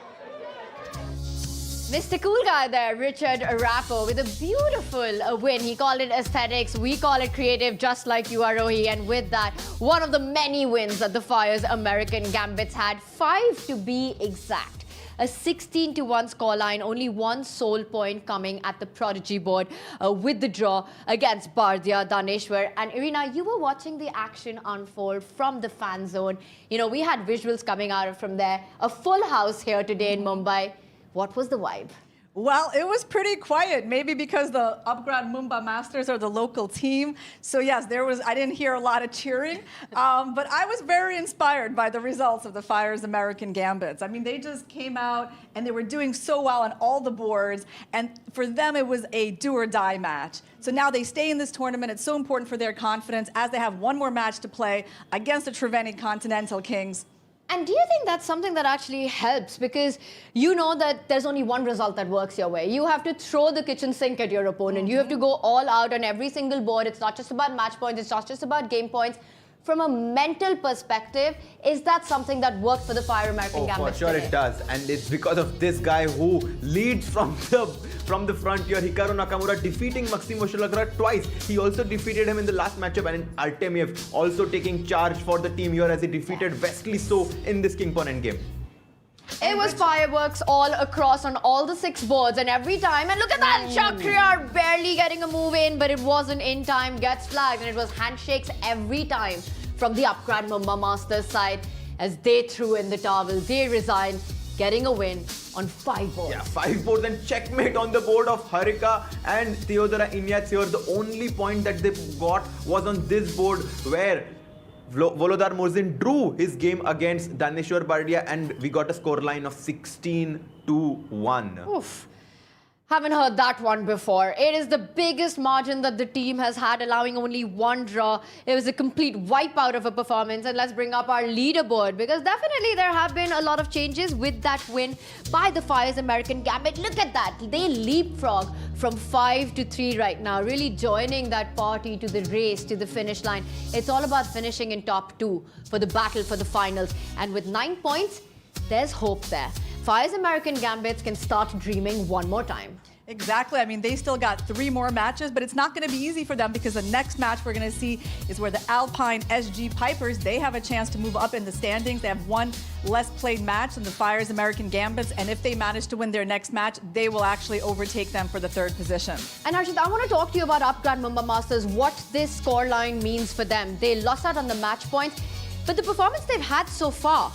Mr. Cool Guy there, Richard Rappo, with a beautiful win. He called it aesthetics. We call it creative, just like you, Arohi. And with that, one of the many wins that the Fyers American Gambits had, 5 to be exact. A 16-1 scoreline, only 1 sole point coming at the Prodigy board with the draw against Bardya Daneshwar. And Irina, you were watching the action unfold from the fan zone. You know, we had visuals coming out from there. A full house here today in Mumbai. What was the vibe? Well, it was pretty quiet, maybe because the Upgrad Mumba Masters are the local team. So yes, I didn't hear a lot of cheering, but I was very inspired by the results of the Fyers American Gambits. I mean, they just came out and they were doing so well on all the boards, and for them it was a do or die match. So now they stay in this tournament. It's so important for their confidence as they have one more match to play against the Triveni Continental Kings. And do you think that's something that actually helps? Because you know that there's only one result that works your way. You have to throw the kitchen sink at your opponent. You have to go all out on every single board. It's not just about match points. It's not just about game points. From a mental perspective, is that something that worked for the Fyers American Gambits? For sure today? it does. And it's because of this guy who leads from the front here, Hikaru Nakamura, defeating Maximo Shulagra twice. He also defeated him in the last matchup, and Artemiev also taking charge for the team here as he defeated Wesley So in this King Pawn endgame. It was fireworks all across on all the 6 boards and every time. And look at that, Shakhriyar barely getting a move in, but it wasn't in time, gets flagged. And it was handshakes every time from the Upgrad Mumba Masters side as they threw in the towel. They resigned, getting a win on 5 boards. Yeah, 5 boards and checkmate on the board of Harika and Theodora Inyats here. The only point that they got was on this board where Volodar Murzin drew his game against Daneshwar Bardia and we got a scoreline of 16-1. Oof. Haven't heard that one before. It is the biggest margin that the team has had, allowing only 1 draw. It was a complete wipeout of a performance. And let's bring up our leaderboard because definitely there have been a lot of changes with that win by the Fyers American Gambit. Look at that. They leapfrog from 5 to 3 right now, really joining that party to the race, to the finish line. It's all about finishing in top 2 for the battle for the finals. And with 9 points, there's hope there. Fyers American Gambits can start dreaming one more time. Exactly. I mean, they still got 3 more matches, but it's not going to be easy for them because the next match we're going to see is where the Alpine SG Pipers, they have a chance to move up in the standings. They have 1 less played match than the Fyers American Gambits, and if they manage to win their next match, they will actually overtake them for the 3rd position. And Arjun, I want to talk to you about Upgrad Mumba Masters, what this scoreline means for them. They lost out on the match points, but the performance they've had so far,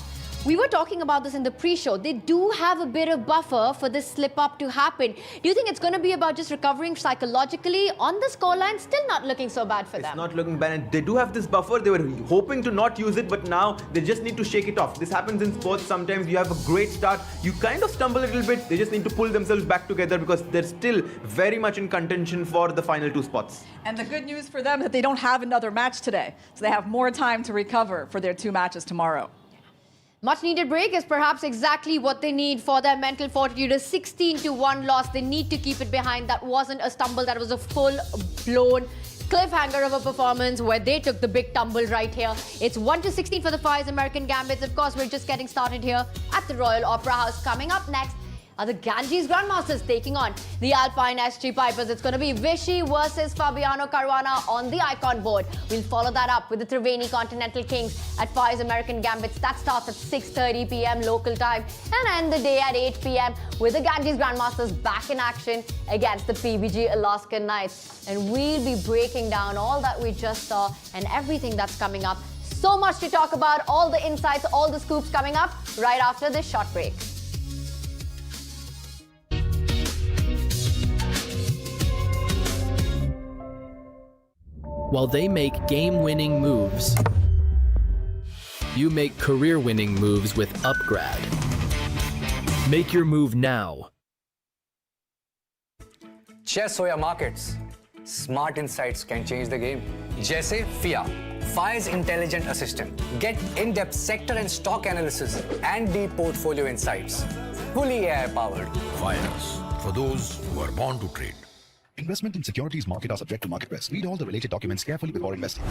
we were talking about this in the pre-show. They do have a bit of buffer for this slip-up to happen. Do you think it's going to be about just recovering psychologically on the scoreline? Still not looking so bad for them. It's not looking bad. They do have this buffer. They were hoping to not use it, but now they just need to shake it off. This happens in sports. Sometimes you have a great start. You kind of stumble a little bit. They just need to pull themselves back together because they're still very much in contention for the final 2 spots. And the good news for them is that they don't have another match today. So they have more time to recover for their 2 matches tomorrow. Much needed break is perhaps exactly what they need for their mental fortitude. A 16-1 loss. They need to keep it behind. That wasn't a stumble. That was a full-blown cliffhanger of a performance where they took the big tumble right here. It's 1-16 for the Fyers American Gambits. Of course, we're just getting started here at the Royal Opera House. Coming up next are the Ganges Grandmasters taking on the Alpine SG Pipers. It's going to be Vishy versus Fabiano Caruana on the icon board. We'll follow that up with the Triveni Continental Kings at Fyers American Gambits. That starts at 6:30 p.m. local time and end the day at 8 p.m. with the Ganges Grandmasters back in action against the PBG Alaskan Knights. And we'll be breaking down all that we just saw and everything that's coming up. So much to talk about, all the insights, all the scoops coming up right after this short break. While they make game-winning moves, you make career-winning moves with Upgrad. Make your move now. Chess or your markets, smart insights can change the game. जैसे FIA, Fyers Intelligent Assistant. Get in-depth sector and stock analysis and deep portfolio insights. Fully AI-powered. Fyers, for those who are born to trade. Investment in securities market are subject to market risk. Read all the related documents carefully before investing.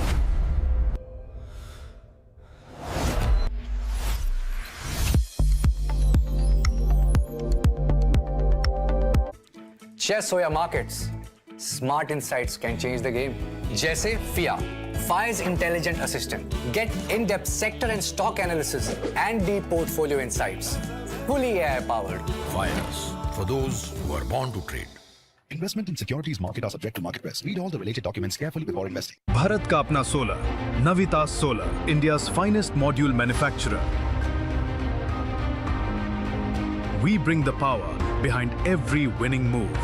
Chess or your markets, smart insights can change the game. जैसे FIA, Fyers Intelligent Assistant. Get in-depth sector and stock analysis and deep portfolio insights. Fully AI-powered. Fyers, for those who are born to trade. Investment in securities market are subject to market risk. Read all the related documents carefully before investing. Bharat का अपना solar, Navita Solar, India's finest module manufacturer. We bring the power behind every winning move.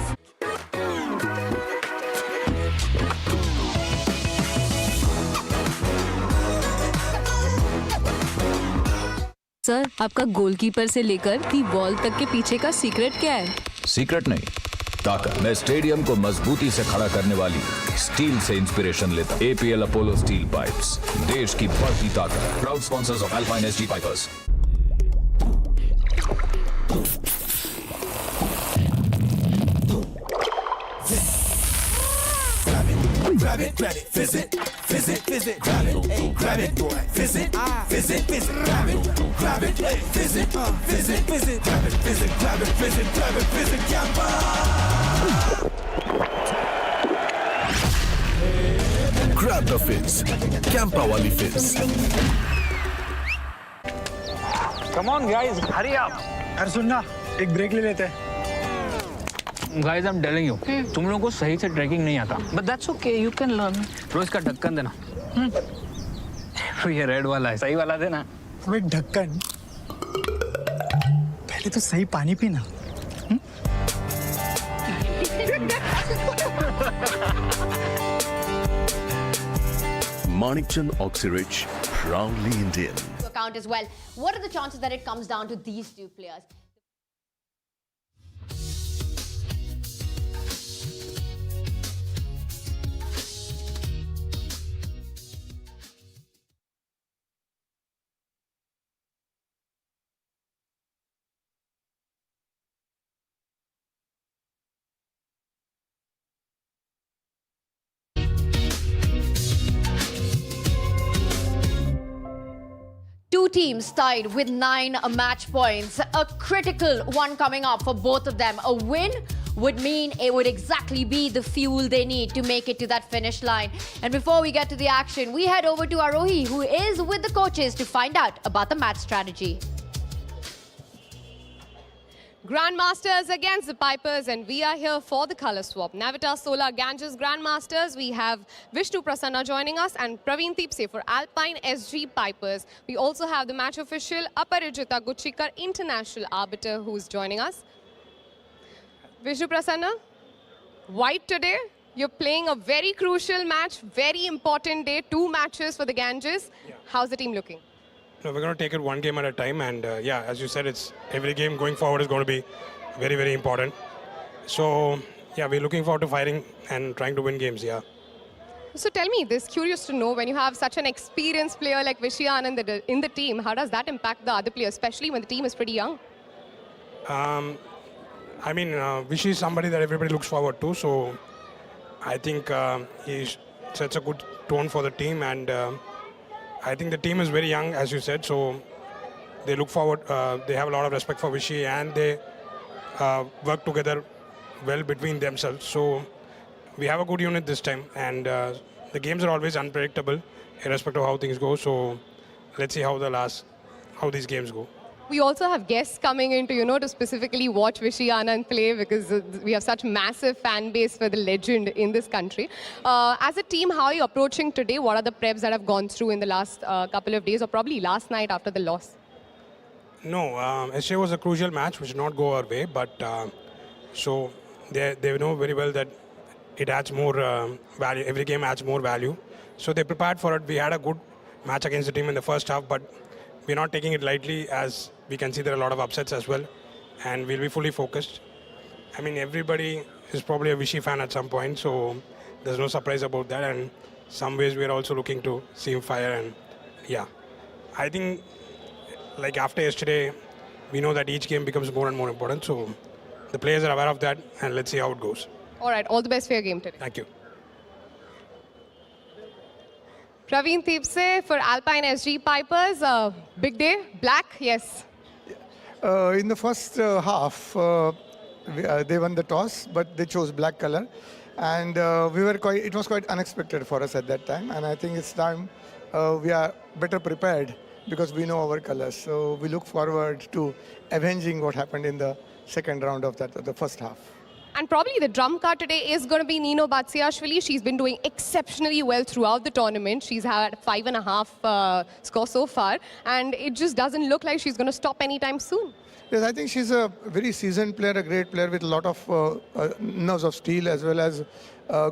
Sir, आपका goalkeeper से लेकर the ball तक के पीछे का secret क्या है? सीक्रेट नहीं, ताकत। मैं स्टेडियम को मजबूती से खड़ा करने वाली स्टील से इंस्पिरेशन लेता। APL अपोलो स्टील पाइप्स, देश की बढ़ती ताकत। Proud sponsors of alpine SG pipers. Grab it, fizz it, grab it, hey, grab it, boy, fizz it, grab it, hey, fizz it, grab it, Gamma. Grab the fizz. Campa wali fizz. Come on, guys, hurry up. Arjun ना एक break ले लेते हैं. Guys, I'm telling you, तुम लोगों को सही से ट्रैकिंग नहीं आता. But that's okay, you can learn. रोज का ढक्कन देना. ये रेड वाला है, सही वाला देना. अबे ढक्कन. पहले तो सही पानी पीना. Manikchand Oxyrich, proudly Indian. Account as well. What are the chances that it comes down to these two players? Two teams tied with 9 match points. A critical one coming up for both of them. A win would mean it would exactly be the fuel they need to make it to that finish line. And before we get to the action, we head over to Arohi, who is with the coaches to find out about the match strategy. Grandmasters against the Pipers, and we are here for the colour swap. Navita Sola, Ganges Grandmasters. We have Vishnu Prasanna joining us and Praveen Tipse for Alpine SG Pipers. We also have the match official Aparijita Guchikar, international arbiter, who's joining us. Vishnu Prasanna, white today. You're playing a very crucial match, very important day, 2 matches for the Ganges. Yeah. How's the team looking? No, we're going to take it one game at a time, and yeah, as you said, it's every game going forward is going to be very, very important. So yeah, we're looking forward to fighting and trying to win games. Yeah. So tell me this, curious to know, when you have such an experienced player like Vishy in the team, how does that impact the other players, especially when the team is pretty young? I mean, Vishy is somebody that everybody looks forward to, so I think he sets a good tone for the team, and I think the team is very young, as you said, so they look forward, they have a lot of respect for Vishy, and they work together well between themselves. So we have a good unit this time, and the games are always unpredictable, irrespective of how things go. So let's see how these games go. We also have guests coming in to, to specifically watch Vishy Anand play, because we have such massive fan base for the legend in this country. As a team, how are you approaching today? What are the preps that have gone through in the last couple of days, or probably last night after the loss? No, SJ was a crucial match, which did not go our way, but so they know very well that it adds more value. Every game adds more value. So they prepared for it. We had a good match against the team in the first half, but we're not taking it lightly, as we can see there are a lot of upsets as well, and we'll be fully focused. I mean, everybody is probably a Vishy fan at some point, so there's no surprise about that, and some ways we're also looking to see him fire, and yeah. I think, like after yesterday, we know that each game becomes more and more important, so the players are aware of that, and let's see how it goes. All right, all the best for your game today. Thank you. Praveen Tipse for Alpine SG Pipers. Big day, black, yes. In the first half, they won the toss, but they chose black color. And it was quite unexpected for us at that time. And I think it's time we are better prepared, because we know our colors. So we look forward to avenging what happened in the second round of the first half. And probably the drum card today is going to be Nino Batsiashvili. She's been doing exceptionally well throughout the tournament. She's had 5.5 score so far, and it just doesn't look like she's going to stop anytime soon. Yes, I think she's a very seasoned player, a great player with a lot of nerves of steel, as well as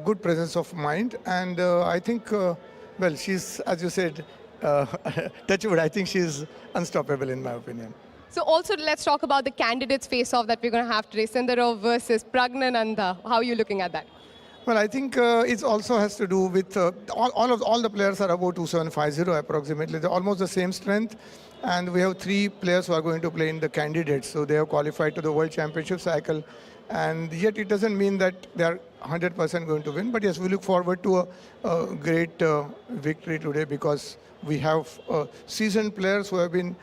good presence of mind. And I think, well, she's, as you said, touchwood, I think she's unstoppable in my opinion. So also, let's talk about the candidates face-off that we're going to have today. Sundarov versus Pragnananda. How are you looking at that? Well, I think it also has to do with all the players are above 2750 approximately. They're almost the same strength. And we have 3 players who are going to play in the candidates. So they have qualified to the World Championship cycle. And yet it doesn't mean that they are 100% going to win. But yes, we look forward to a great victory today, because we have seasoned players who have been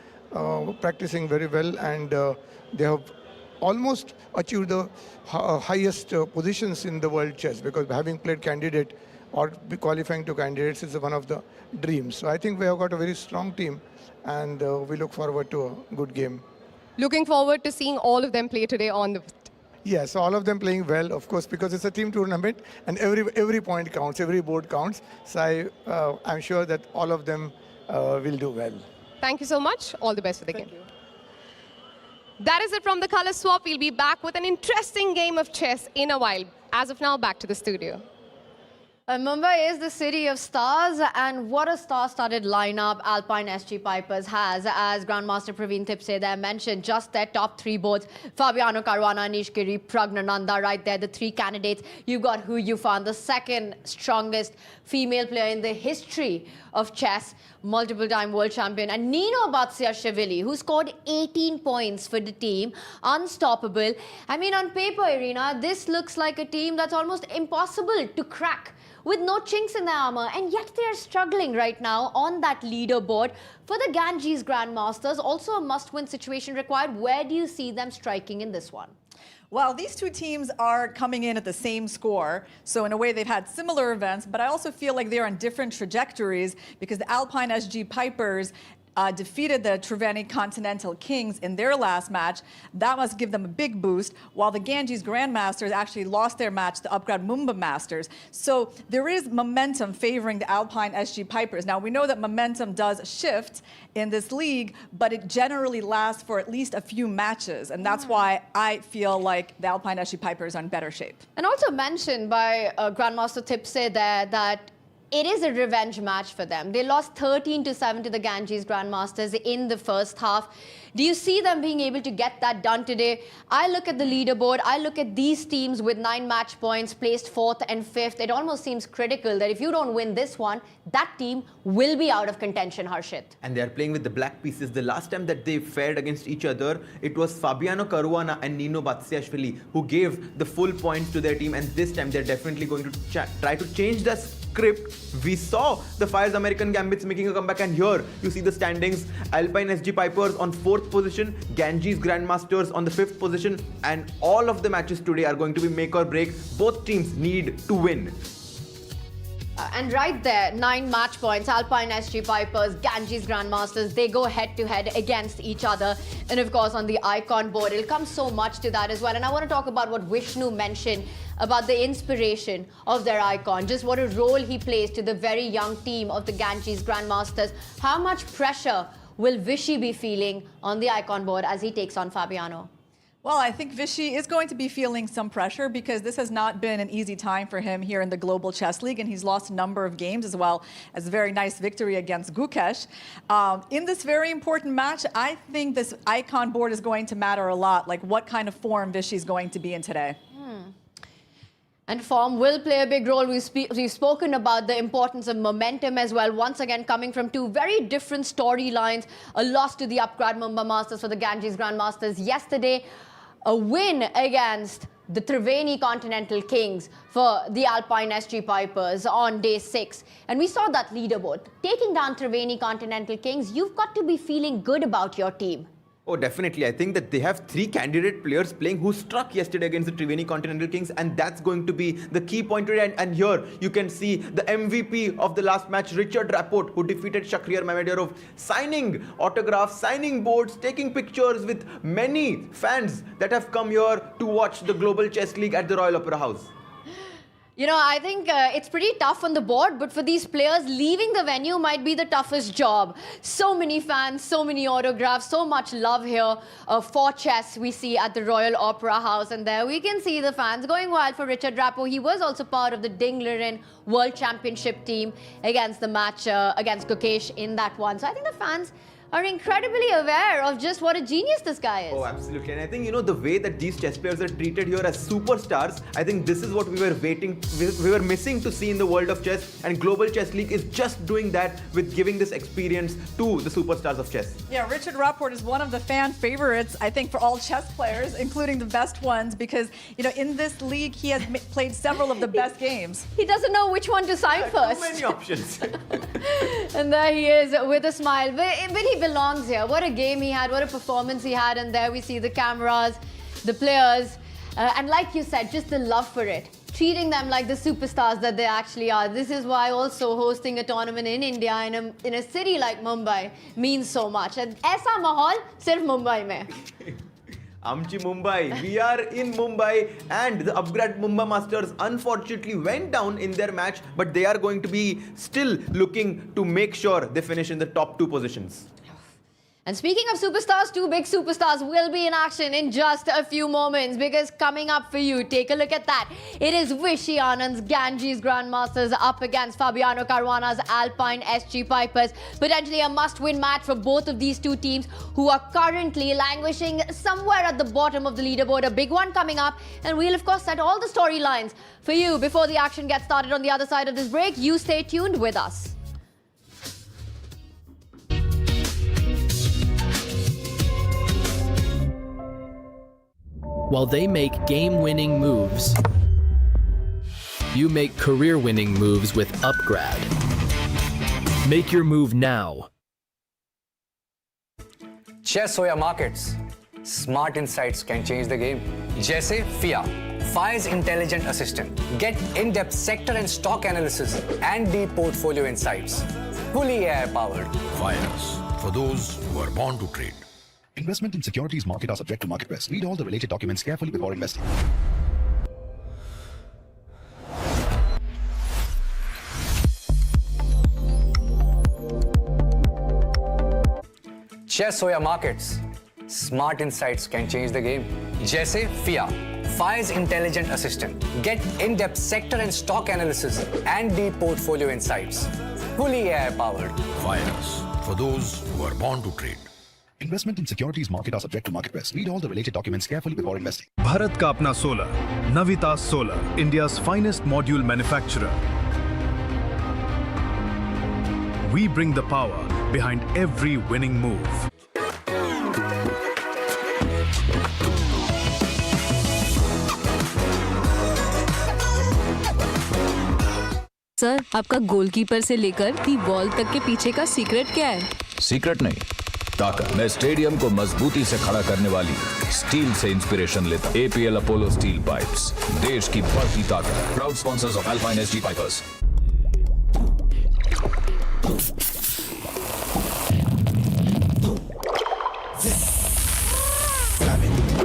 practicing very well, and they have almost achieved the highest positions in the world chess, because having played candidate, or be qualifying to candidates is one of the dreams. So I think we have got a very strong team, and we look forward to a good game. Looking forward to seeing all of them play today on the... Yes, all of them playing well, of course, because it's a team tournament, and every point counts, every board counts. So I'm sure that all of them will do well. Thank you so much. All the best for the game. That is it from the Color Swap. We'll be back with an interesting game of chess in a while. As of now, back to the studio. Mumbai is the city of stars, and what a star-studded lineup Alpine SG Pipers has. As Grandmaster Praveen Tipse there mentioned, just their top three boards, Fabiano Caruana, Anish Giri, Pragnananda, right there, the three candidates. You've got Hu Yufan, the second strongest female player in the history of chess, multiple-time world champion, and Nino Batsiashvili, who scored 18 points for the team, unstoppable. I mean, on paper, Irina, this looks like a team that's almost impossible to crack, with no chinks in their armor, and yet they are struggling right now on that leaderboard. For the Ganges Grandmasters, also a must-win situation required. Where do you see them striking in this one? Well, these two teams are coming in at the same score, so in a way they've had similar events, but I also feel like they're on different trajectories because the Alpine SG Pipers defeated the Triveni Continental Kings in their last match. That must give them a big boost, while the Ganges Grandmasters actually lost their match to Upgrad Mumba Masters. So there is momentum favoring the Alpine SG Pipers. Now, we know that momentum does shift in this league, but it generally lasts for at least a few matches, and that's why I feel like the Alpine SG Pipers are in better shape. And also mentioned by Grandmaster Tipse there that it is a revenge match for them. They lost 13-7 to the Ganges Grandmasters in the first half. Do you see them being able to get that done today? I look at the leaderboard. I look at these teams with 9 match points, placed 4th and 5th. It almost seems critical that if you don't win this one, that team will be out of contention, Harshit. And they are playing with the black pieces. The last time that they fared against each other, it was Fabiano Caruana and Nino Batsiashvili who gave the full points to their team. And this time they're definitely going to try to change the script. We saw the Fyers American Gambits making a comeback, and here you see the standings. Alpine SG Pipers on 4th position, Ganges Grandmasters on the 5th position, and all of the matches today are going to be make or break. Both teams need to win. And right there, 9 match points, Alpine SG Pipers, Ganges Grandmasters, they go head-to-head against each other. And of course, on the icon board, it'll come so much to that as well. And I want to talk about what Vishnu mentioned about the inspiration of their icon, just what a role he plays to the very young team of the Ganges Grandmasters. How much pressure will Vishy be feeling on the icon board as he takes on Fabiano? Well, I think Vishy is going to be feeling some pressure because this has not been an easy time for him here in the Global Chess League, and he's lost a number of games as well as a very nice victory against Gukesh. In this very important match, I think this icon board is going to matter a lot, like what kind of form Vishy is going to be in today. And form will play a big role. We've spoken about the importance of momentum as well. Once again, coming from two very different storylines. A loss to the Upgrad Mumba Masters for the Ganges Grandmasters yesterday. A win against the Triveni Continental Kings for the Alpine SG Pipers on day 6. And we saw that leaderboard. Taking down Triveni Continental Kings, you've got to be feeling good about your team. Oh, definitely. I think that they have 3 candidate players playing who struck yesterday against the Triveni Continental Kings, and that's going to be the key point today. And here you can see the MVP of the last match, Richard Rapport, who defeated Shakhriyar Mamediyarov, signing autographs, signing boards, taking pictures with many fans that have come here to watch the Global Chess League at the Royal Opera House. You know, I think it's pretty tough on the board, but for these players, leaving the venue might be the toughest job. So many fans, so many autographs, so much love here for chess we see at the Royal Opera House. And there we can see the fans going wild for Richard Rapport. He was also part of the Dingleren World Championship team against the match against Gukesh in that one. So I think the fans are incredibly aware of just what a genius this guy is. Oh, absolutely. And I think, you know, the way that these chess players are treated here as superstars, I think this is what we were missing to see in the world of chess. And Global Chess League is just doing that with giving this experience to the superstars of chess. Yeah, Richard Rapport is one of the fan favorites, I think, for all chess players, including the best ones, because, you know, in this league, he has played several of the best games. He doesn't know which one to sign first. Too many options. And there he is with a smile. But he belongs here. What a game he had, what a performance he had. And there we see the cameras, the players, and like you said, just the love for it. treating them like the superstars that they actually are. This is why also hosting a tournament in India in a city like Mumbai means so much. And aisa mahal sirf Mumbai mein. Amchi Mumbai. We are in Mumbai and the Upgrad Mumba Masters unfortunately went down in their match, but they are going to be still looking to make sure they finish in the top 2 positions. And speaking of superstars, 2 big superstars will be in action in just a few moments, because coming up for you, take a look at that. It is Vishy Anand's Ganges Grandmasters up against Fabiano Caruana's Alpine SG Pipers. Potentially a must-win match for both of these 2 teams who are currently languishing somewhere at the bottom of the leaderboard. A big one coming up, and we'll of course set all the storylines for you before the action gets started on the other side of this break. You stay tuned with us. While they make game-winning moves, you make career-winning moves with Upgrad. Make your move now. Chess or markets, smart insights can change the game. Jaise FIA, Fyers intelligent assistant. Get in-depth sector and stock analysis and deep portfolio insights. Fully AI-powered. Fyers, for those who are born to trade. Investment in securities market are subject to market risk. Read all the related documents carefully before investing. Chess or markets, smart insights can change the game. Jaise FIA, Fyers intelligent assistant. Get in-depth sector and stock analysis and deep portfolio insights. Fully AI-powered. Fyers, for those who are born to trade. Investment in securities market are subject to market risk. Read all the related documents carefully before investing. Bharat का अपना solar, Navita solar, India's finest module manufacturer. We bring the power behind every winning move. Sir, आपका goalkeeper से लेकर the ball तक के पीछे का secret क्या है? सीक्रेट नहीं, ताकत। मैं स्टेडियम को मजबूती से खड़ा करने वाली स्टील से इंस्पिरेशन लेता। APL अपोलो स्टील पाइप्स, देश की बढ़ती ताकत। Proud sponsors of alpine SG pipers.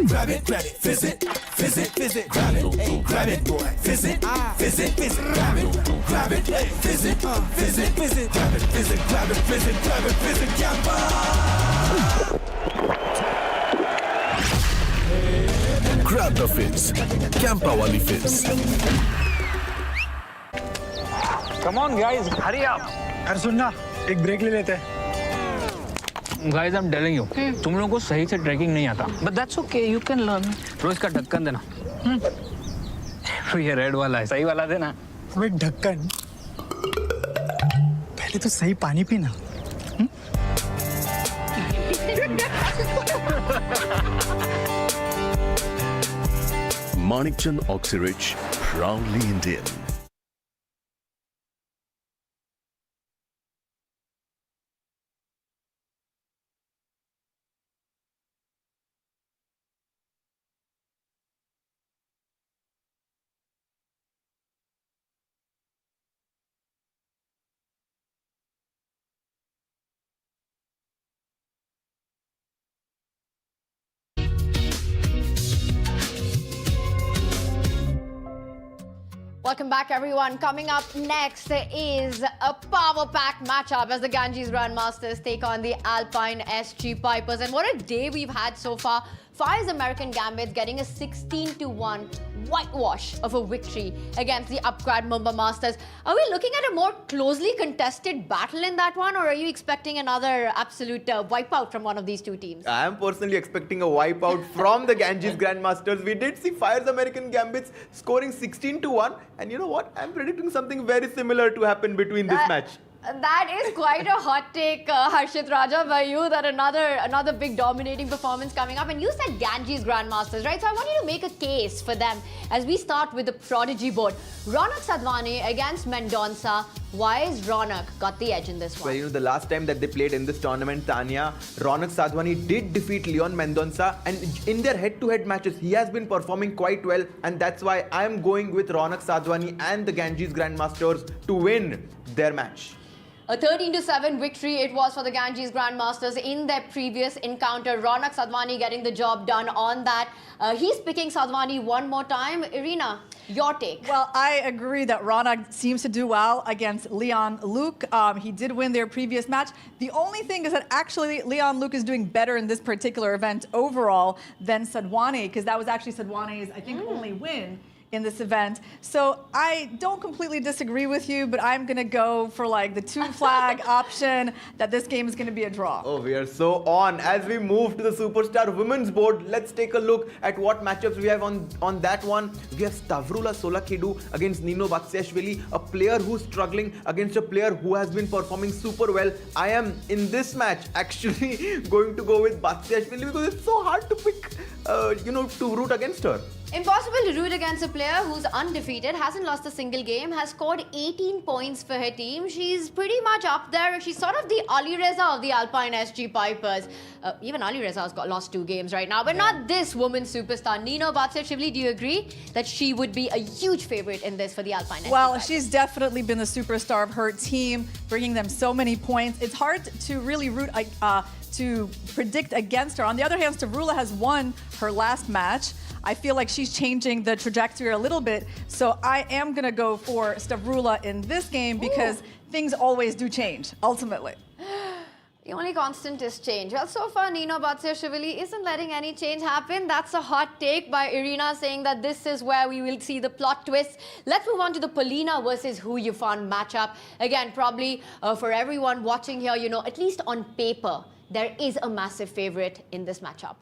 Grab it, fizz it, grab it, hey, grab it, boy, fizz it, fizz it, grab it, hey, fizz it, grab it, fizz it, grab it, fizz it, Gamma! Grab the fizz. Campa wali fizz. Come on guys, hurry up. अरे सुन ना, एक break ले लेते हैं। Guys, I'm telling you, तुम लोगों को सही से ट्रैकिंग नहीं आता। But that's okay, you can learn. रोज का ढक्कन देना। ये रेड वाला है, सही वाला देना। अबे ढक्कन, पहले तो सही पानी पीना। Manikchand Oxyrich, proudly Indian. Welcome back, everyone. Coming up next is a power-packed matchup as the Ganges Grandmasters take on the Alpine SG Pipers. And what a day we've had so far. Fyers American Gambits getting a 16-1 whitewash of a victory against the Upgrad Mumba Masters. Are we looking at a more closely contested battle in that one, or are you expecting another absolute wipeout from one of these 2 teams? I am personally expecting a wipeout from the Ganges Grandmasters. We did see Fyers American Gambits scoring 16-1, and you know what? I'm predicting something very similar to happen between this match. That is quite a hot take, Harshit Raja, by you, that another big dominating performance coming up. And you said Ganges Grandmasters, right? So I want you to make a case for them as we start with the prodigy board. Ronak Sadhwani against Mendonça. Why is Ronak got the edge in this one? Well, you know, the last time that they played in this tournament, Tanya, Ronak Sadhwani did defeat Leon Mendonça, and in their head-to-head matches, he has been performing quite well, and that's why I'm going with Ronak Sadhwani and the Ganges Grandmasters to win their match. A 13-7 victory it was for the Ganges Grandmasters in their previous encounter. Ronak Sadhwani getting the job done on that. He's picking Sadhwani one more time. Irina, your take. Well, I agree that Ronak seems to do well against Leon Luke. He did win their previous match. The only thing is that actually Leon Luke is doing better in this particular event overall than Sadhwani, because that was actually Sadhwani's, I think, only win in this event. So I don't completely disagree with you, but I'm going to go for like the two flag option that this game is going to be a draw. Oh, we are so on. As we move to the Superstar Women's Board, let's take a look at what matchups we have on that one. We have Stavrula Solakidu against Nino Batsiashvili, a player who's struggling against a player who has been performing super well. I am in this match actually going to go with Batsiashvili because it's so hard to pick, to root against her. Impossible to root against a player who's undefeated, hasn't lost a single game, has scored 18 points for her team. She's pretty much up there. She's sort of the Alireza of the Alpine SG Pipers. Even Alireza has lost 2 games right now, but not this woman superstar. Nino Batsiashvili, do you agree that she would be a huge favorite in this for the Alpine SG Well, Pipers? she's definitely been the superstar of her team, bringing them so many points. It's hard to really to predict against her. On the other hand, Stavrula has won her last match. I feel like she's changing the trajectory a little bit. So I am going to go for Stavrula in this game because things always do change, ultimately. The only constant is change. Well, so far, Nino Batsiashvili isn't letting any change happen. That's a hot take by Irina, saying that this is where we will see the plot twist. Let's move on to the Polina versus Hu Yifan matchup. Again, probably for everyone watching here, at least on paper, there is a massive favorite in this matchup.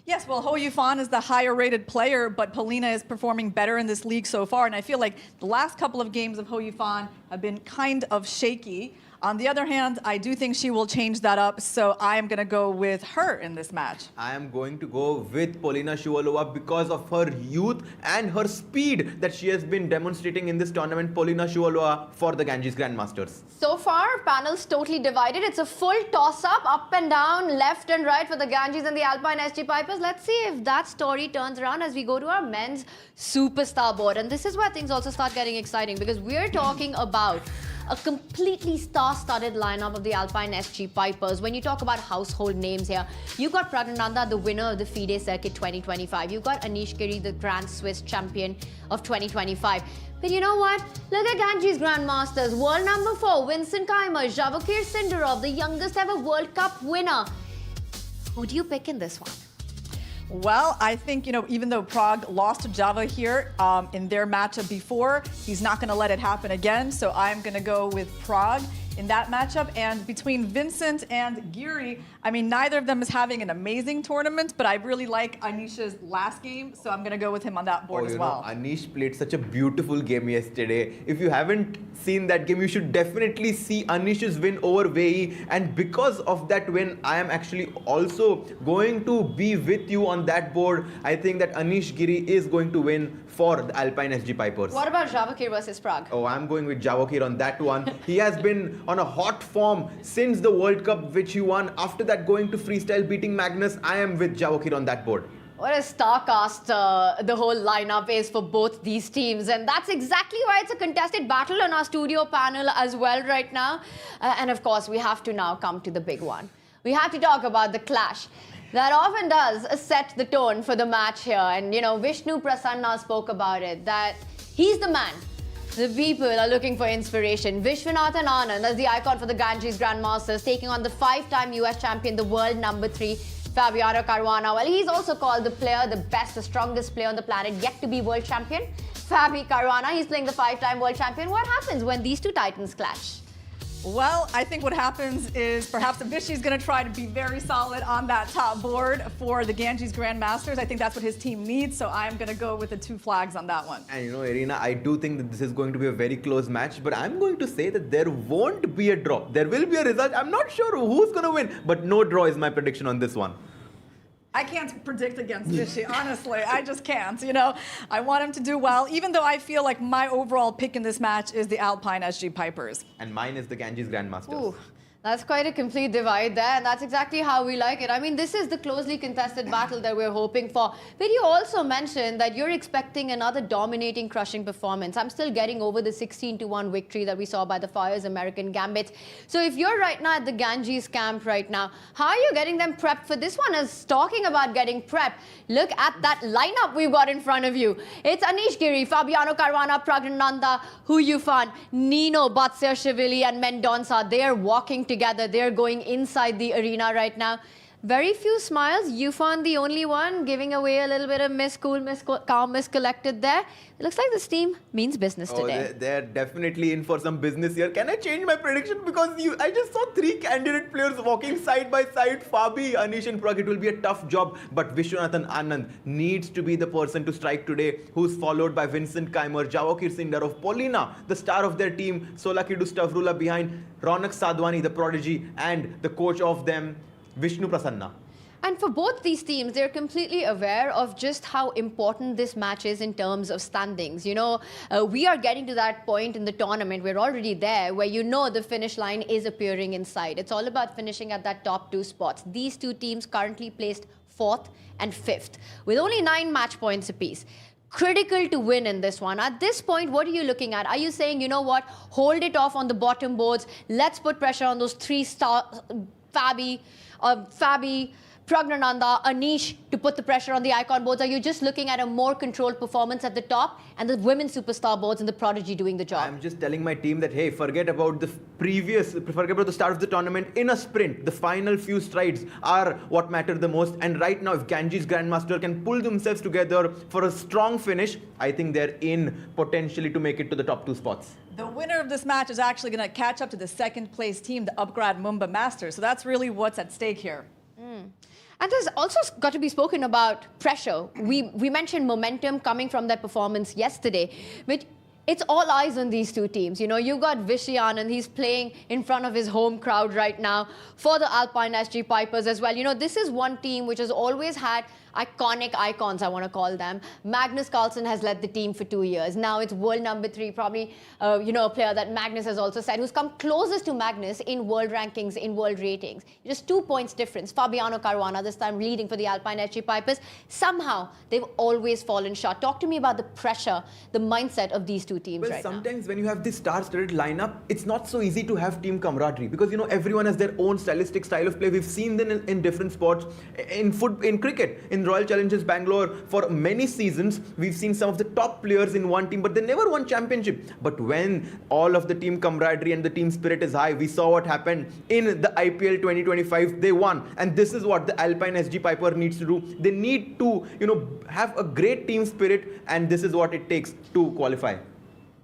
Yes, well, Ho Yifan is the higher rated player, but Polina is performing better in this league so far. And I feel like the last couple of games of Ho Yifan have been kind of shaky. On the other hand, I do think she will change that up, so I am going to go with her in this match. I am going to go with Polina Shuvalova because of her youth and her speed that she has been demonstrating in this tournament. Polina Shuvalova for the Ganges Grandmasters. So far, panel's totally divided. It's a full toss-up, up and down, left and right for the Ganges and the Alpine SG Pipers. Let's see if that story turns around as we go to our men's superstar board. And this is where things also start getting exciting because we're talking about a completely star-studded lineup of the Alpine SG Pipers. When you talk about household names here, you've got Pragnananda, the winner of the FIDE Circuit 2025. You've got Anish Giri, the Grand Swiss champion of 2025. But you know what? Look at Ganges Grandmasters. World number 4, Vincent Keimer, Javokir Sindarov, the youngest ever World Cup winner. Who do you pick in this one? Well, I think, even though Prague lost to Java here in their matchup before, he's not going to let it happen again. So I'm going to go with Prague in that matchup. And between Vincent and Giri, I mean, neither of them is having an amazing tournament, but I really like Anish's last game. So I'm going to go with him on that board as well. Anish played such a beautiful game yesterday. If you haven't seen that game, you should definitely see Anish's win over Wei. And because of that win, I am actually also going to be with you on that board. I think that Anish Giri is going to win for the Alpine SG Pipers. What about Javokir versus Prague? Oh, I'm going with Javokir on that one. He has been on a hot form since the World Cup, which he won. After that, going to freestyle, beating Magnus. I am with Javokir on that board. What a star-cast the whole lineup is for both these teams. And that's exactly why it's a contested battle on our studio panel as well right now. And of course, we have to now come to the big one. We have to talk about the clash that often does set the tone for the match here. And, Vishnu Prasanna spoke about it, that he's the man. The people are looking for inspiration. Vishwanathan Anand as the icon for the Ganges Grandmasters, taking on the 5-time US champion, the world number 3, Fabiano Caruana. Well, he's also called the player, the best, the strongest player on the planet yet to be world champion. Fabi Caruana, he's playing the 5-time world champion. What happens when these two titans clash? Well, I think what happens is perhaps Vishy is going to try to be very solid on that top board for the Ganges Grandmasters. I think that's what his team needs, so I'm going to go with the 2 flags on that one. And Irina, I do think that this is going to be a very close match, but I'm going to say that there won't be a draw. There will be a result. I'm not sure who's going to win, but no draw is my prediction on this one. I can't predict against Vishy, honestly. I just can't, you know. I want him to do well, even though I feel like my overall pick in this match is the Alpine SG Pipers. And mine is the Ganges Grandmasters. Ooh. That's quite a complete divide there, and that's exactly how we like it. I mean, this is the closely contested battle that we're hoping for. But you also mentioned that you're expecting another dominating, crushing performance. I'm still getting over the 16-1 victory that we saw by the Fyers American Gambits. So if you're right now at the Ganges camp right now, how are you getting them prepped for this one? Is talking about getting prepped. Look at that lineup we've got in front of you. It's Anish Giri, Fabiano Caruana, Pragnananda, Huyufan, Nino, Batsiashvili, and Mendonça. They're walking together. They're going inside the arena right now. Very few smiles. Yufan the only one giving away a little bit of Miss Cool, Miss Calm, Miss Collected there. It looks like this team means business today. They're definitely in for some business here. Can I change my prediction? Because I just saw 3 candidate players walking side by side. Fabi, Anish and Prag. It will be a tough job. But Vishwanathan Anand needs to be the person to strike today, who's followed by Vincent Keimer, Javokir Sindarov, Polina, the star of their team, Solakidu Stavrula behind, Ronak Sadwani, the prodigy, and the coach of them, Vishnu Prasanna. And for both these teams, they're completely aware of just how important this match is in terms of standings. You know, we are getting to that point in the tournament. We're already there where you know the finish line is appearing in sight. It's all about finishing at that top 2 spots. These 2 teams currently placed 4th and 5th with only 9 match points apiece. Critical to win in this one. At this point, what are you looking at? Are you saying, you know what, hold it off on the bottom boards. Let's put pressure on those 3 stars, Fabi, Pragnananda, Anish, to put the pressure on the icon boards? Are you just looking at a more controlled performance at the top and the women's superstar boards and the prodigy doing the job? I'm just telling my team that, hey, forget about the start of the tournament. In a sprint, the final few strides are what matter the most. And right now, if Ganges Grandmaster can pull themselves together for a strong finish, I think they're in potentially to make it to the top 2 spots. The winner of this match is actually going to catch up to the 2nd place team, the Upgrad Mumba Masters. So that's really what's at stake here. And there's also got to be spoken about pressure. We mentioned momentum coming from their performance yesterday, but it's all eyes on these 2 teams. You know, you got Vishy Anand, he's playing in front of his home crowd right now for the Alpine SG Pipers as well. You know, this is one team which has always had iconic icons, I want to call them. Magnus Carlsen has led the team for 2 years. Now it's world number 3, probably, you know, a player that Magnus has also said, who's come closest to Magnus in world rankings, in world ratings. Just 2 points difference. Fabiano Caruana, this time leading for the Alpine SG Pipers. Somehow, they've always fallen short. Talk to me about the pressure, the mindset of these 2 teams right now. Sometimes when you have this star-studded lineup, it's not so easy to have team camaraderie because, you know, everyone has their own stylistic style of play. We've seen them in different sports. In cricket, in Royal Challengers Bangalore, for many seasons, we've seen some of the top players in one team, but they never won championship. But when all of the team camaraderie and the team spirit is high, we saw what happened in the IPL 2025. They won. And this is what the Alpine SG Piper needs to do. They need to, you know, have a great team spirit, and this is what it takes to qualify.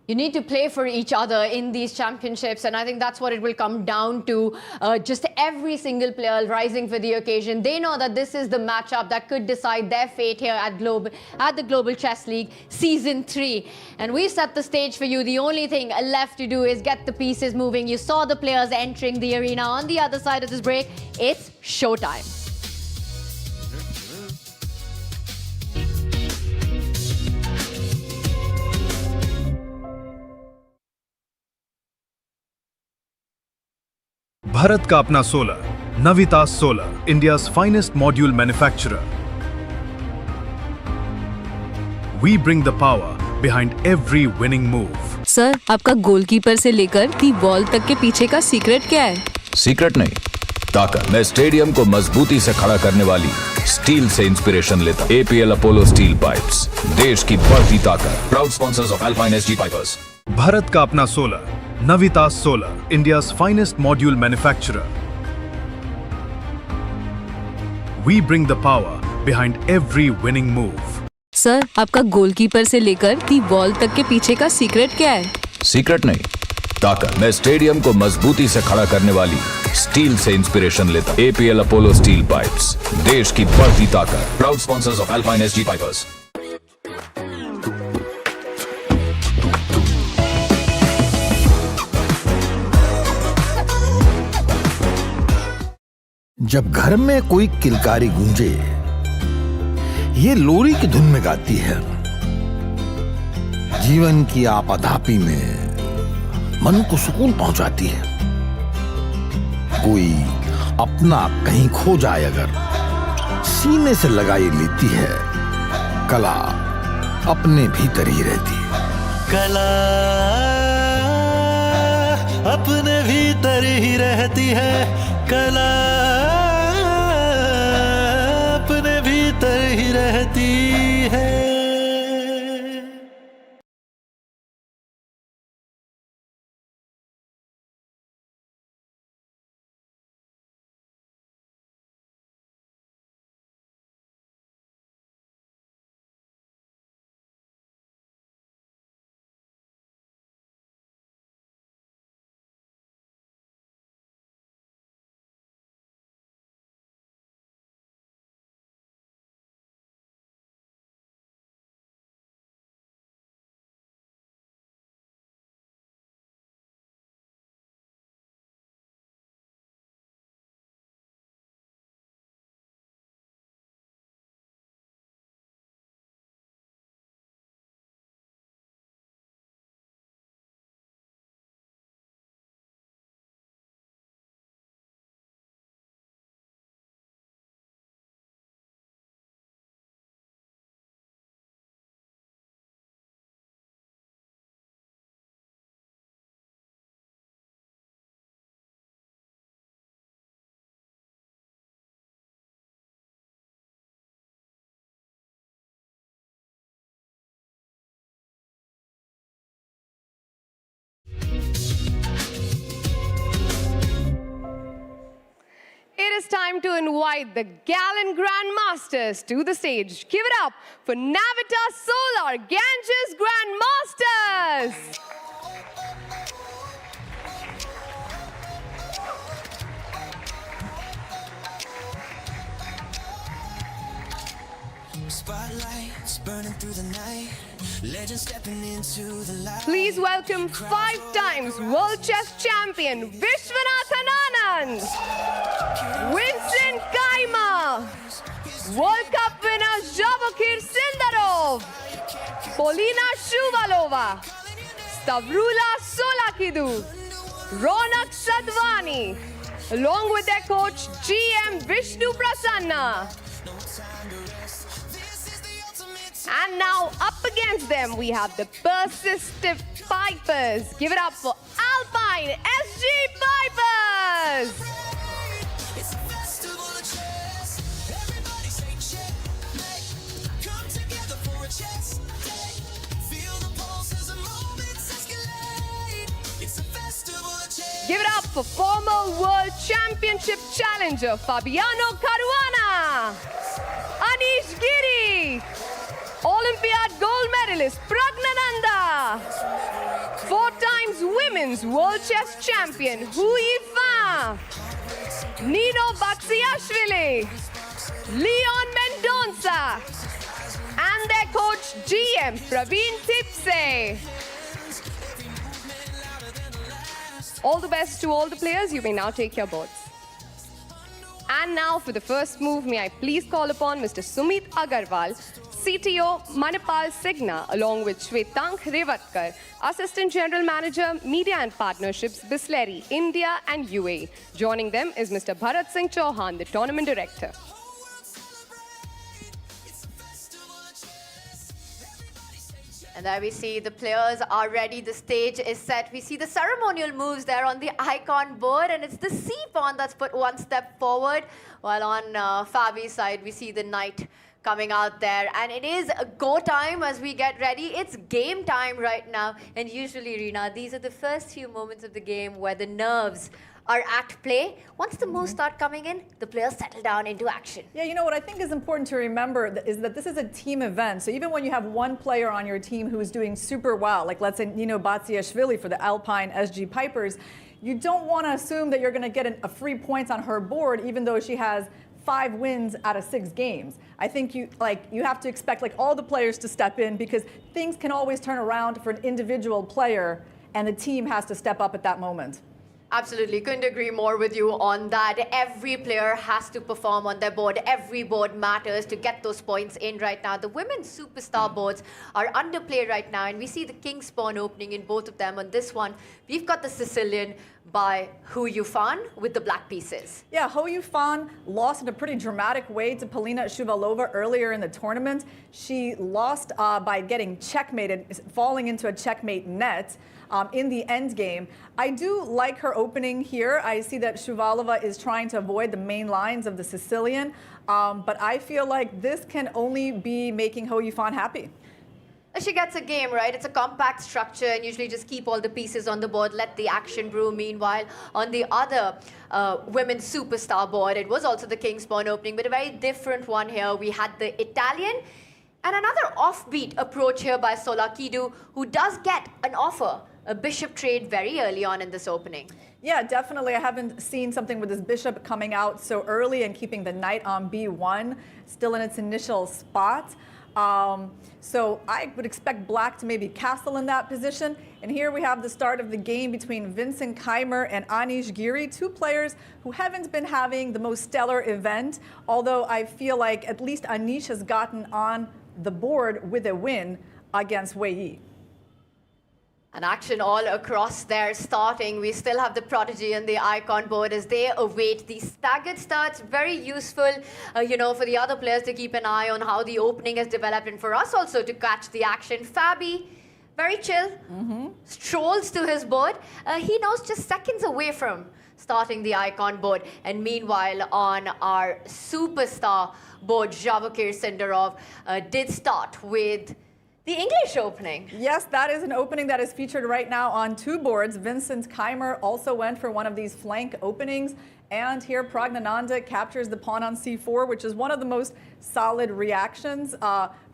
You need to play for each other in these championships, and I think that's what it will come down to. Just every single player rising for the occasion. They know that this is the matchup that could decide their fate here at the Global Chess League Season 3. And we set the stage for you. The only thing left to do is get the pieces moving. You saw the players entering the arena. On the other side of this break, it's showtime. Bharat का अपना solar, Navita solar, India's finest module manufacturer. We bring the power behind every winning move. Sir, आपका goalkeeper से लेकर the ball तक के पीछे का secret क्या है? सीक्रेट नहीं, ताकत। मैं स्टेडियम को मजबूती से खड़ा करने वाली स्टील से इंस्पिरेशन लेता। APL अपोलो स्टील पाइप्स, देश की बढ़ती ताकत। Proud sponsors of alpine SG pipers. Bharat का अपना solar, Navita solar, India's finest module manufacturer. We bring the power behind every winning move. Sir, आपका गोलकीपर से लेकर दी बॉल तक के पीछे का सीक्रेट क्या है? सीक्रेट नहीं, ताकत। मैं स्टेडियम को मजबूती से खड़ा करने वाली स्टील से इंस्पिरेशन लेता। APL अपोलो स्टील पाइप्स, देश की बढ़ती ताकत। Proud sponsors of alpine SG pipers. जब घर में कोई किलकारी गूंजे ये लोरी की धुन में गाती है, जीवन की आपाधापी में मन को सुकून पहुंचाती है। कोई अपना कहीं खो जाए अगर, सीने से लगाई लेती है। कला अपने भीतर ही रहती है। कला अपने भीतर ही रहती है। कला अपने भीतर ही रहती है। It is time to invite the gallant Grandmasters to the stage. Give it up for Navita Solar, Ganges Grandmasters. Spotlights burning through the night. Legends stepping into the light. Please welcome 5 times World Chess Champion Vishwanathan Anand, Vincent Kaima, World Cup winner Javokir Sindarov, Polina Shuvalova, Stavrula Solakidu, Ronak Sadvani, along with their coach GM Vishnu Prasanna. And now up against them we have the persistent Pipers. Give it up for Alpine SG Pipers. It's a festival of chess. Everybody say checkmate. Come together for a chess day. Feel the pulse as the moments escalate. It's a festival of chess. Give it up for former World Championship challenger Fabiano Caruana, Anish Giri, Olympiad gold medalist Pragnananda, 4 times Women's World Chess Champion Hui Fa, Nino Baxiashvili, Leon Mendonça, and their coach GM Praveen Tipse. All the best to all the players. You may now take your boards. And now for the first move, may I please call upon Mr. Sumit Agarwal, CTO, Manipal Signa, along with Shwetank Revatkar, Assistant General Manager, Media and Partnerships, Bisleri, India and UAE. Joining them is Mr. Bharat Singh Chauhan, the Tournament Director. And there we see the players are ready, the stage is set. We see the ceremonial moves there on the icon board, and it's the C-pawn that's put one step forward, while on Fabi's side we see the knight coming out there. And it is a go time as we get ready. It's game time right now. And usually, Reena, these are the first few moments of the game where the nerves are at play. Once the moves start coming in, the players settle down into action. Yeah, you know what I think is important to remember is that this is a team event. So even when you have one player on your team who is doing super well, like let's say Nino Batsiashvili for the Alpine SG Pipers, you don't want to assume that you're going to get a free points on her board, even though she has 5 wins out of 6 games. I think you have to expect all the players to step in, because things can always turn around for an individual player, and the team has to step up at that moment. Absolutely, couldn't agree more with you on that. Every player has to perform on their board. Every board matters to get those points in right now. The women's superstar boards are underplay right now, and we see the King's Pawn opening in both of them. On this one, we've got the Sicilian by Hu Yufan with the black pieces. Yeah, Hu Yufan lost in a pretty dramatic way to Polina Shuvalova earlier in the tournament. She lost by getting checkmated, falling into a checkmate net. In the end game. I do like her opening here. I see that Shuvalova is trying to avoid the main lines of the Sicilian, but I feel like this can only be making Hu Yufan happy. She gets a game, right? It's a compact structure and usually just keep all the pieces on the board, let the action brew. Meanwhile, on the other women's superstar board, it was also the King's Pawn opening, but a very different one here. We had the Italian and another offbeat approach here by Solakidu, who does get an offer. A bishop trade very early on in this opening. Yeah, definitely. I haven't seen something with this bishop coming out so early and keeping the knight on b1 still in its initial spot. So I would expect black to maybe castle in that position. And here we have the start of the game between Vincent Keimer and Anish Giri, two players who haven't been having the most stellar event, although I feel like at least Anish has gotten on the board with a win against Wei Yi. And action all across there starting. We still have the Prodigy and the Icon board as they await the staggered starts. Very useful, for the other players to keep an eye on how the opening has developed and for us also to catch the action. Fabi, very chill, strolls to his board. He knows just seconds away from starting the Icon board. And meanwhile, on our superstar board, Javakir Sindarov did start with the English opening. Yes, that is an opening that is featured right now on two boards. Vincent Keimer also went for one of these flank openings. And here Pragnananda captures the pawn on c4, which is one of the most solid reactions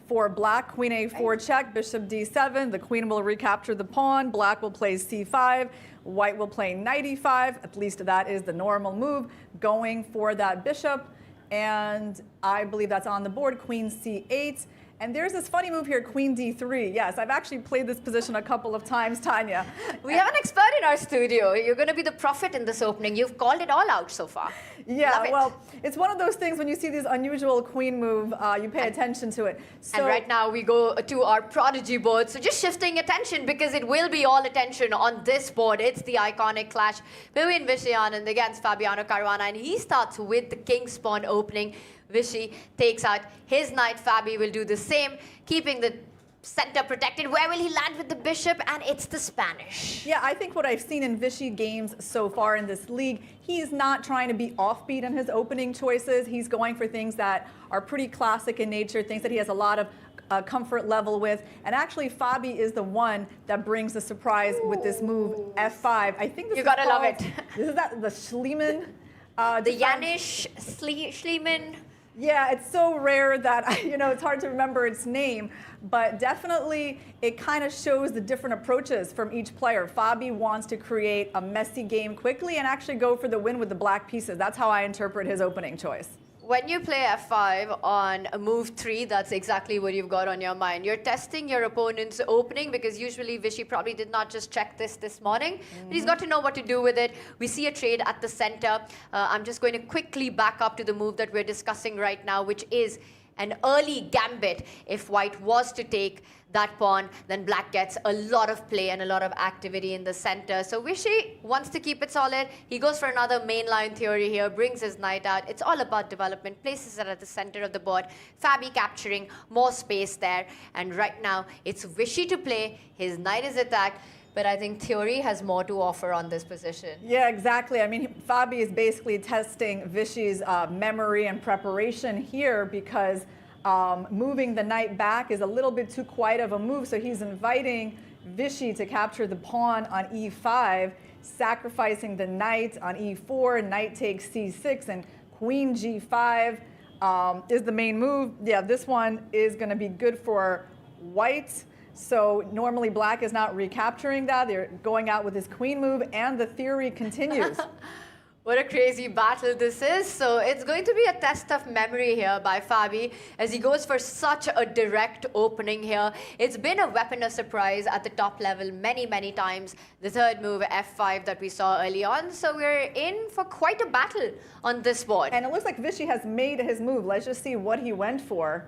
for black. Queen a4 check, bishop d7. The queen will recapture the pawn. Black will play c5. White will play knight e5. At least that is the normal move, going for that bishop. And I believe that's on the board, queen c8. And there's this funny move here, queen d3. Yes, I've actually played this position a couple of times, Tanya. We have an expert in our studio. You're going to be the prophet in this opening. You've called it all out so far. Yeah, well, it's one of those things when you see this unusual queen move, you pay attention to it. So, and right now we go to our Prodigy board. So just shifting attention because it will be all attention on this board. It's the iconic clash between Vishy Anand against Fabiano Caruana. And he starts with the King's Pawn opening. Vishy takes out his knight. Fabi will do the same, keeping the center protected. Where will he land with the bishop? And it's the Spanish. Yeah, I think what I've seen in Vishy games so far in this league, he's not trying to be offbeat in his opening choices. He's going for things that are pretty classic in nature, things that he has a lot of comfort level with. And actually, Fabi is the one that brings the surprise with this move, f5. I think this you gotta love it. This is the Schliemann. The Janusz Schliemann. Yeah, it's so rare that, it's hard to remember its name, but definitely it kind of shows the different approaches from each player. Fabi wants to create a messy game quickly and actually go for the win with the black pieces. That's how I interpret his opening choice. When you play f5 on a move 3, that's exactly what you've got on your mind. You're testing your opponent's opening because usually Vishy probably did not just check this morning, but he's got to know what to do with it. We see a trade at the center. I'm just going to quickly back up to the move that we're discussing right now, which is an early gambit. If white was to take that pawn, then black gets a lot of play and a lot of activity in the center. So Vishy wants to keep it solid. He goes for another mainline theory here, brings his knight out. It's all about development, places it at the center of the board. Fabi capturing more space there. And right now, it's Vishy to play. His knight is attacked. But I think theory has more to offer on this position. Yeah, exactly. I mean, Fabi is basically testing Vishy's memory and preparation here because moving the knight back is a little bit too quiet of a move. So he's inviting Vishy to capture the pawn on e5, sacrificing the knight on e4. Knight takes c6 and queen g5 is the main move. Yeah, this one is going to be good for white. So normally black is not recapturing that. They're going out with his queen move, and the theory continues. What a crazy battle this is. So it's going to be a test of memory here by Fabi as he goes for such a direct opening here. It's been a weapon of surprise at the top level many, many times. The third move, F5, that we saw early on. So we're in for quite a battle on this board. And it looks like Vishy has made his move. Let's just see what he went for.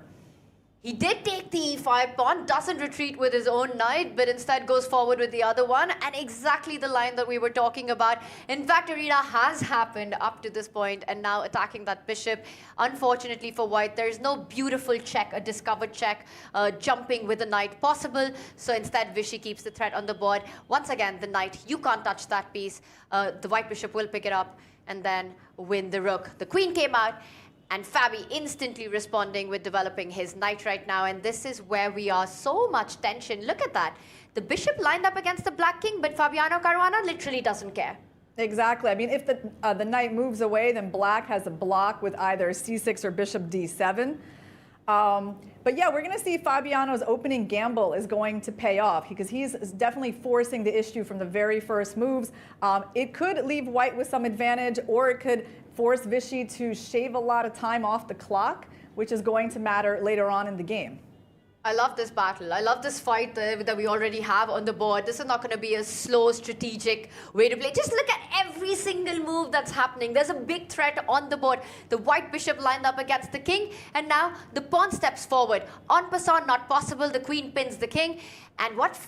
He did take the e5 pawn, doesn't retreat with his own knight, but instead goes forward with the other one, and exactly the line that we were talking about. In fact, Arena has happened up to this point, and now attacking that bishop. Unfortunately for white, there is no beautiful check, a discovered check, jumping with the knight possible, so instead Vishy keeps the threat on the board. Once again, the knight, you can't touch that piece. The white bishop will pick it up, and then win the rook. The queen came out, and Fabi instantly responding with developing his knight right now. And this is where we are so much tension. Look at that. The bishop lined up against the black king, but Fabiano Caruana literally doesn't care. Exactly. I mean, if the knight moves away, then black has a block with either c6 or bishop d7. But yeah, we're going to see Fabiano's opening gamble is going to pay off because he's definitely forcing the issue from the very first moves. It could leave white with some advantage, or it could force Vishy to shave a lot of time off the clock, which is going to matter later on in the game. I love this battle. I love this fight that we already have on the board. This is not going to be a slow, strategic way to play. Just look at every single move that's happening. There's a big threat on the board. The white bishop lined up against the king, and now the pawn steps forward. En passant, not possible. The queen pins the king. And what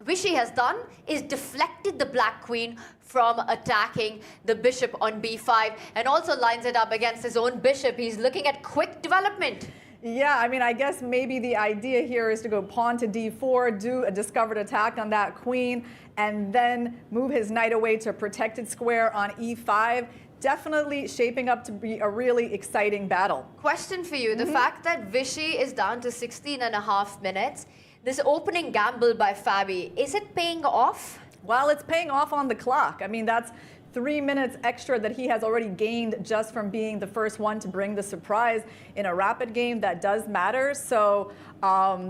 Vishy has done is deflected the black queen from attacking the bishop on b5, and also lines it up against his own bishop. He's looking at quick development. Yeah, I mean, I guess maybe the idea here is to go pawn to d4, do a discovered attack on that queen, and then move his knight away to a protected square on e5. Definitely shaping up to be a really exciting battle. Question for you. The fact that Vishy is down to 16.5 minutes, this opening gamble by Fabi, is it paying off? Well, it's paying off on the clock. I mean, that's 3 minutes extra that he has already gained just from being the first one to bring the surprise in a rapid game. That does matter. So,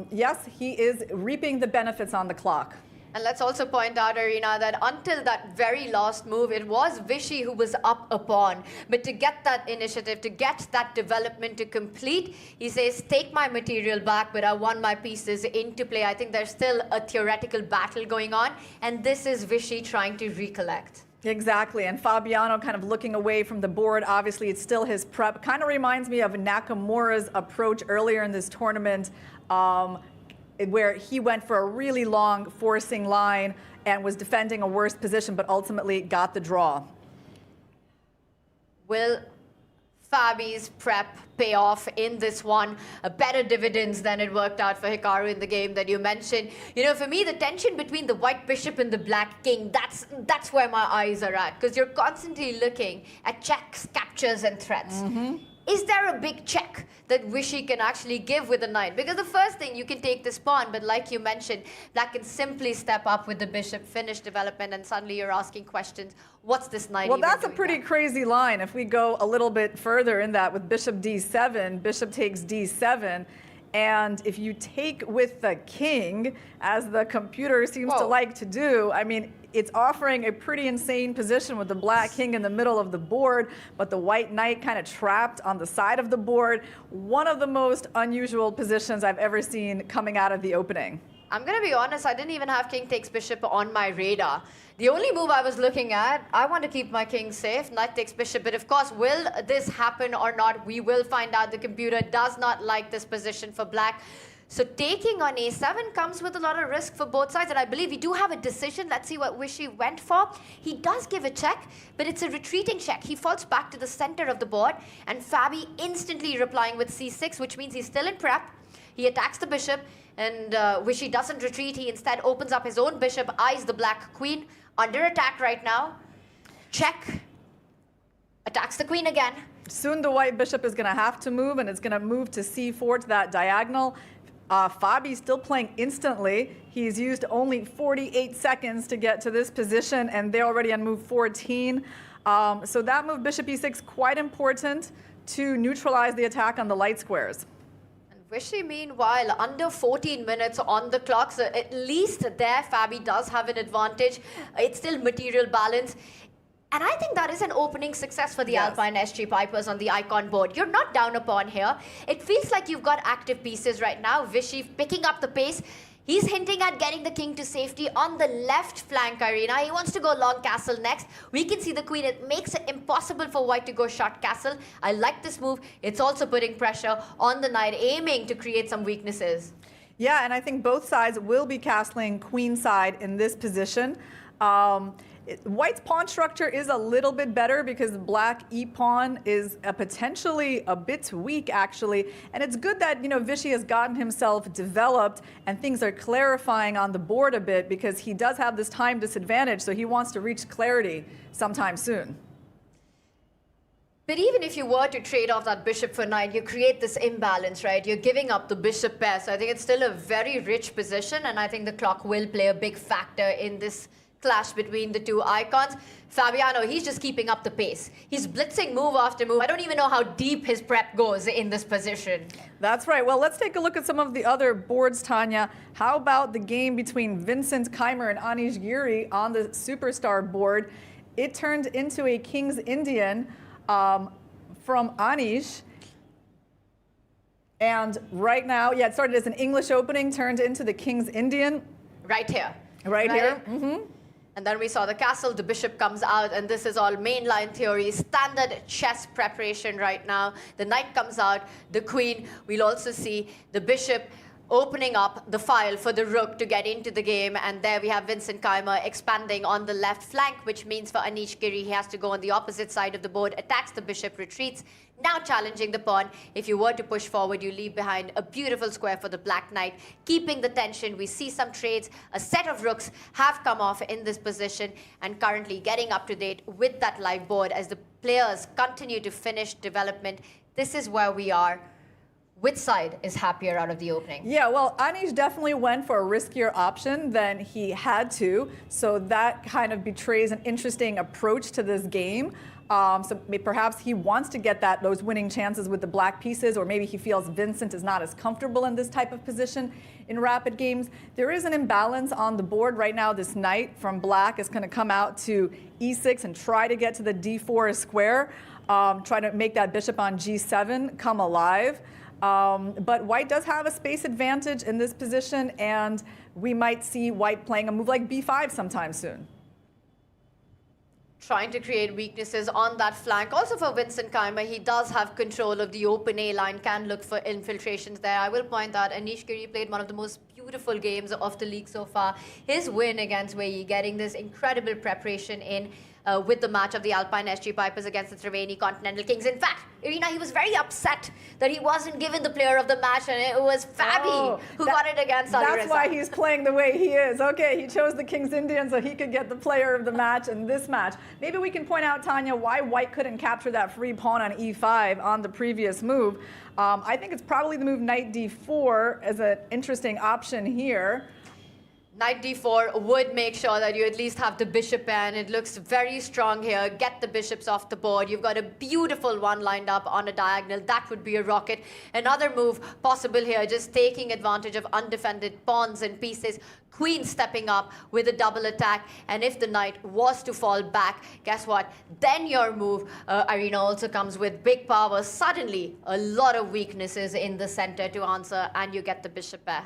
yes, he is reaping the benefits on the clock. And let's also point out, Arena, that until that very last move, it was Vishy who was up a pawn. But to get that initiative, to get that development to complete, he says, take my material back, but I want my pieces into play. I think there's still a theoretical battle going on, and this is Vishy trying to recollect. Exactly, and Fabiano kind of looking away from the board. Obviously, it's still his prep. Kind of reminds me of Nakamura's approach earlier in this tournament, where he went for a really long forcing line and was defending a worse position, but ultimately got the draw. Will Fabi's prep pay off in this one? A better dividends than it worked out for Hikaru in the game that you mentioned. You know, for me, the tension between the white bishop and the black king, that's where my eyes are at, because you're constantly looking at checks, captures, and threats. Is there a big check that Vishy can actually give with the knight? Because the first thing, you can take this pawn, but like you mentioned, black can simply step up with the bishop, finish development, and suddenly you're asking questions. What's this knight Well, even that's a doing pretty crazy line. If we go a little bit further in that with bishop d7, bishop takes d7, and if you take with the king, as the computer seems to like to do, I mean, it's offering a pretty insane position with the black king in the middle of the board, but the white knight kind of trapped on the side of the board. One of the most unusual positions I've ever seen coming out of the opening. I'm going to be honest, I didn't even have king takes bishop on my radar. The only move I was looking at, I want to keep my king safe, knight takes bishop, but of course, will this happen or not? We will find out. The computer does not like this position for black. So taking on a7 comes with a lot of risk for both sides, and I believe we do have a decision. Let's see what Vishy went for. He does give a check, but it's a retreating check. He falls back to the center of the board, and Fabi instantly replying with c6, which means he's still in prep. He attacks the bishop, and Vishy doesn't retreat. He instead opens up his own bishop, eyes the black queen. Under attack right now. Check. Attacks the queen again. Soon the white bishop is going to have to move, and it's going to move to c4 to that diagonal. Fabi's still playing instantly. He's used only 48 seconds to get to this position, and they're already on move 14. So that move, bishop e6, quite important to neutralize the attack on the light squares. Vishy, meanwhile, under 14 minutes on the clock, so at least there Fabi does have an advantage. It's still material balance. And I think that is an opening success for the Alpine SG Pipers on the icon board. You're not down upon here. It feels like you've got active pieces right now. Vishy picking up the pace. He's hinting at getting the king to safety on the left flank arena. He wants to go long castle next. We can see the queen. It makes it impossible for white to go short castle. I like this move. It's also putting pressure on the knight, aiming to create some weaknesses. Yeah, and I think both sides will be castling queenside in this position. White's pawn structure is a little bit better because black e-pawn is potentially a bit weak, actually. And it's good that, Vishy has gotten himself developed and things are clarifying on the board a bit because he does have this time disadvantage, so he wants to reach clarity sometime soon. But even if you were to trade off that bishop for knight, you create this imbalance, right? You're giving up the bishop pair. So I think it's still a very rich position, and I think the clock will play a big factor in this clash between the two icons. Fabiano, he's just keeping up the pace. He's blitzing move after move. I don't even know how deep his prep goes in this position. That's right. Well, let's take a look at some of the other boards, Tanya. How about the game between Vincent Keimer and Anish Giri on the Superstar board? It turned into a King's Indian from Anish. And right now, it started as an English opening, turned into the King's Indian. Right here. Right here. Mm-hmm. And then we saw the castle, the bishop comes out, and this is all mainline theory, standard chess preparation right now. The knight comes out, the queen. We'll also see the bishop opening up the file for the rook to get into the game. And there we have Vincent Keimer expanding on the left flank, which means for Anish Giri, he has to go on the opposite side of the board, attacks the bishop, retreats, now challenging the pawn. If you were to push forward, you leave behind a beautiful square for the black knight, keeping the tension. We see some trades. A set of rooks have come off in this position and currently getting up to date with that live board as the players continue to finish development. This is where we are. Which side is happier out of the opening? Yeah, well, Anish definitely went for a riskier option than he had to, so that kind of betrays an interesting approach to this game. So perhaps he wants to get those winning chances with the black pieces, or maybe he feels Vincent is not as comfortable in this type of position in rapid games. There is an imbalance on the board right now. This knight from black is going to come out to e6 and try to get to the d4 square, try to make that bishop on g7 come alive. But white does have a space advantage in this position, and we might see white playing a move like b5 sometime soon. Trying to create weaknesses on that flank. Also for Vincent Keimer, he does have control of the open A line, can look for infiltrations there. I will point out Anish Giri played one of the most beautiful games of the league so far. His win against Wei, getting this incredible preparation in with the match of the Alpine SG Pipers against the Triveni Continental Kings. In fact, Irina, he was very upset that he wasn't given the player of the match, and it was Fabi who got it against Alireza. That's why he's playing the way he is. Okay, he chose the King's Indian so he could get the player of the match in this match. Maybe we can point out, Tanya, why white couldn't capture that free pawn on e5 on the previous move. I think it's probably the move knight d4 as an interesting option here. Knight d4 would make sure that you at least have the bishop pair, and it looks very strong here. Get the bishops off the board. You've got a beautiful one lined up on a diagonal. That would be a rocket. Another move possible here, just taking advantage of undefended pawns and pieces. Queen stepping up with a double attack, and if the knight was to fall back, guess what? Then your move, Irina, also comes with big power. Suddenly, a lot of weaknesses in the center to answer, and you get the bishop pair.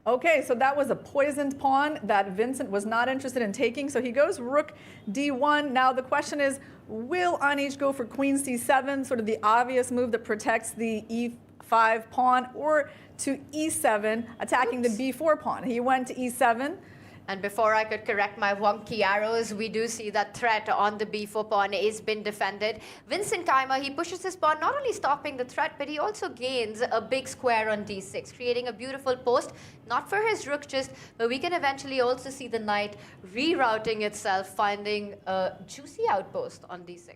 Okay, so that was a poisoned pawn that Vincent was not interested in taking. So he goes rook d1. Now the question is, will Anish go for queen c7, sort of the obvious move that protects the e5 pawn, or to e7, attacking the b4 pawn? He went to e7. And before I could correct my wonky arrows, we do see that threat on the b4 pawn is been defended. Vincent Keimer, he pushes his pawn, not only stopping the threat, but he also gains a big square on d6, creating a beautiful post, not for his rook just, but we can eventually also see the knight rerouting itself, finding a juicy outpost on d6.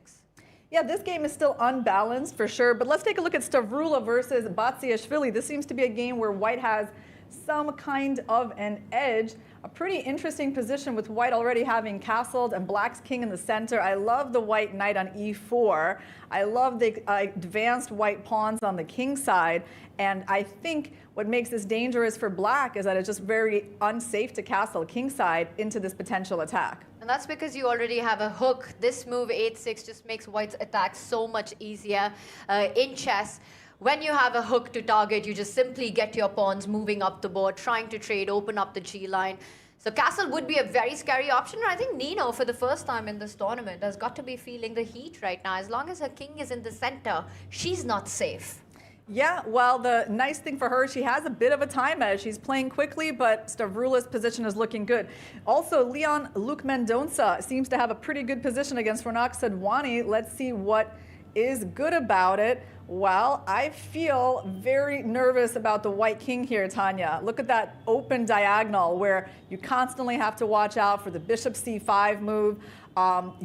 Yeah, this game is still unbalanced for sure, but let's take a look at Stavrula versus Batsiashvili. This seems to be a game where white has some kind of an edge. A pretty interesting position with white already having castled and black's king in the center. I love the white knight on e4. I love the advanced white pawns on the king side. And I think what makes this dangerous for black is that it's just very unsafe to castle king side into this potential attack. And that's because you already have a hook. This move, 8-6, just makes white's attack so much easier. In chess, when you have a hook to target, you just simply get your pawns moving up the board, trying to trade, open up the G line. So castle would be a very scary option. I think Nino, for the first time in this tournament, has got to be feeling the heat right now. As long as her king is in the center, she's not safe. Yeah, well, the nice thing for her, she has a bit of a time edge. She's playing quickly, but Stavrula's position is looking good. Also, Luke Mendonça seems to have a pretty good position against Ronak Sadhwani. Let's see what is good about it. Well, I feel very nervous about the white king here, Tanya. Look at that open diagonal where you constantly have to watch out for the bishop c5 move.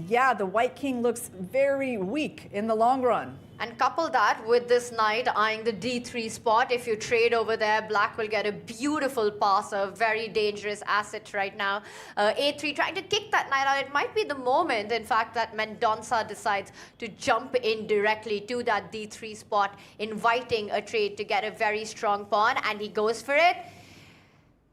Yeah, the white king looks very weak in the long run. And couple that with this knight eyeing the d3 spot. If you trade over there, black will get a beautiful pass, a very dangerous asset right now. a3 trying to kick that knight out. It might be the moment, in fact, that Mendonça decides to jump in directly to that d3 spot, inviting a trade to get a very strong pawn, and he goes for it.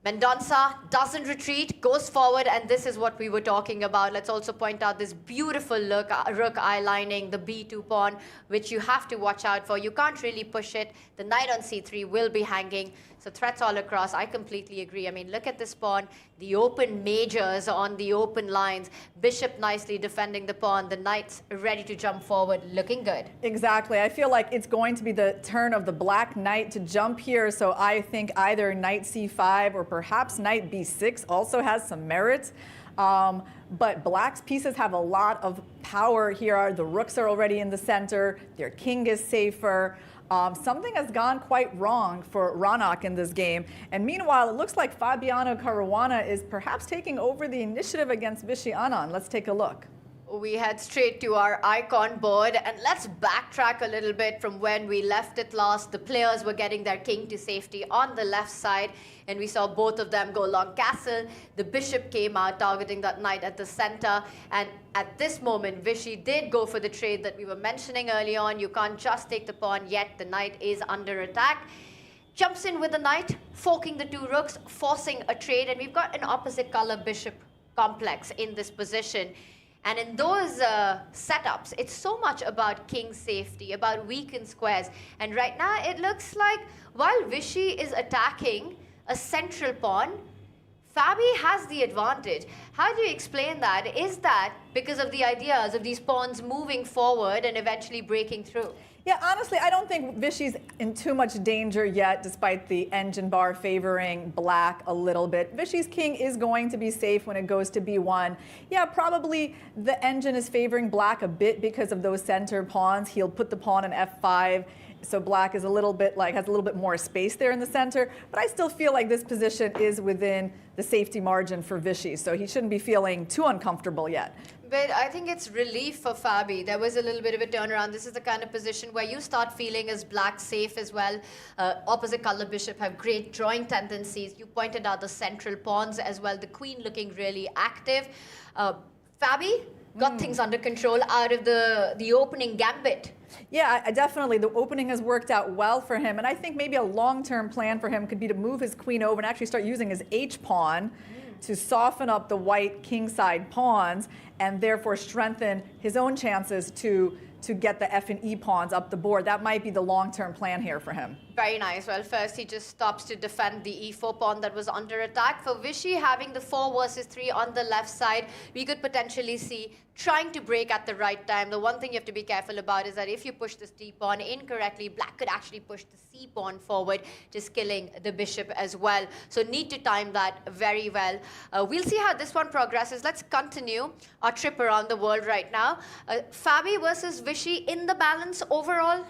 Mendonça doesn't retreat, goes forward, and this is what we were talking about. Let's also point out this beautiful look, rook eye-lining the b2 pawn, which you have to watch out for. You can't really push it. The knight on c3 will be hanging, so threats all across. I completely agree. I mean, look at this pawn, the open majors on the open lines. Bishop nicely defending the pawn. The knight's ready to jump forward, looking good. Exactly. I feel like it's going to be the turn of the black knight to jump here, so I think either knight c5 or perhaps knight b6 also has some merit. But black's pieces have a lot of power here. The rooks are already in the center. Their king is safer. Something has gone quite wrong for Ronak in this game. And meanwhile, it looks like Fabiano Caruana is perhaps taking over the initiative against Vishy Anand. Let's take a look. We head straight to our icon board, and let's backtrack a little bit from when we left it last. The players were getting their king to safety on the left side, and we saw both of them go long castle. The bishop came out targeting that knight at the center, and at this moment Vishy did go for the trade that we were mentioning early on. You can't just take the pawn yet. The knight is under attack. Jumps in with the knight, forking the two rooks, forcing a trade, and we've got an opposite color bishop complex in this position. And in those setups, it's so much about king safety, about weakened squares. And right now, it looks like while Vishy is attacking a central pawn, Fabi has the advantage. How do you explain that? Is that because of the ideas of these pawns moving forward and eventually breaking through? Yeah, honestly, I don't think Vishy's in too much danger yet, despite the engine bar favoring black a little bit. Vishy's king is going to be safe when it goes to b1. Yeah, probably the engine is favoring black a bit because of those center pawns. He'll put the pawn on f5, so black is a little bit has a little bit more space there in the center. But I still feel like this position is within the safety margin for Vishy, so he shouldn't be feeling too uncomfortable yet. But I think it's relief for Fabi. There was a little bit of a turnaround. This is the kind of position where you start feeling as black safe as well. Opposite color bishop have great drawing tendencies. You pointed out the central pawns as well. The queen looking really active. Fabi got things under control out of the opening gambit. Yeah, definitely. The opening has worked out well for him. And I think maybe a long-term plan for him could be to move his queen over and actually start using his h-pawn to soften up the white kingside pawns and therefore strengthen his own chances to get the f and e pawns up the board. That might be the long-term plan here for him. Very nice. Well, first he just stops to defend the e4 pawn that was under attack. For Vishy, having the 4 versus 3 on the left side, we could potentially see trying to break at the right time. The one thing you have to be careful about is that if you push this d pawn incorrectly, black could actually push the c pawn forward, just killing the bishop as well. So need to time that very well. We'll see how this one progresses. Let's continue our trip around the world right now. Fabi versus Vishy in the balance overall?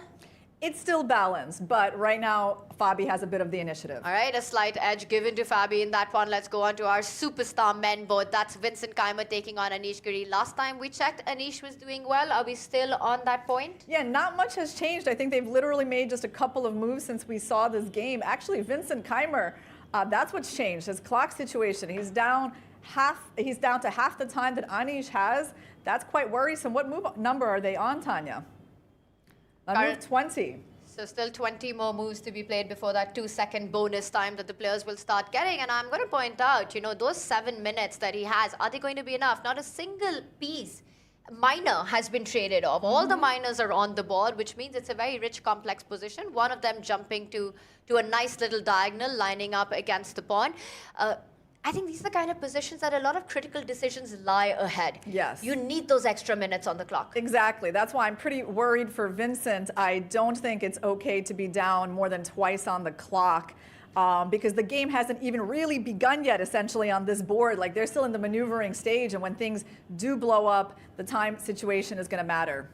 It's still balanced, but right now, Fabi has a bit of the initiative. All right, a slight edge given to Fabi in that one. Let's go on to our superstar men board. That's Vincent Keimer taking on Anish Giri. Last time we checked, Anish was doing well. Are we still on that point? Yeah, not much has changed. I think they've literally made just a couple of moves since we saw this game. Actually, Vincent Keimer That's what's changed. His clock situation. He's down to half the time that Anish has. That's quite worrisome. What move number are they on, Tanya? Move 20. So still 20 more moves to be played before that 2-second bonus time that the players will start getting. And I'm going to point out, you know, those 7 minutes that he has, are they going to be enough? Not a single piece minor has been traded off. All the minors are on the board, which means it's a very rich, complex position. One of them jumping to a nice little diagonal, lining up against the pawn. I think these are the kind of positions that a lot of critical decisions lie ahead. Yes. You need those extra minutes on the clock. Exactly. That's why I'm pretty worried for Vincent. I don't think it's okay to be down more than twice on the clock. Because the game hasn't even really begun yet, essentially, on this board. Like, they're still in the maneuvering stage, and when things do blow up, the time situation is going to matter.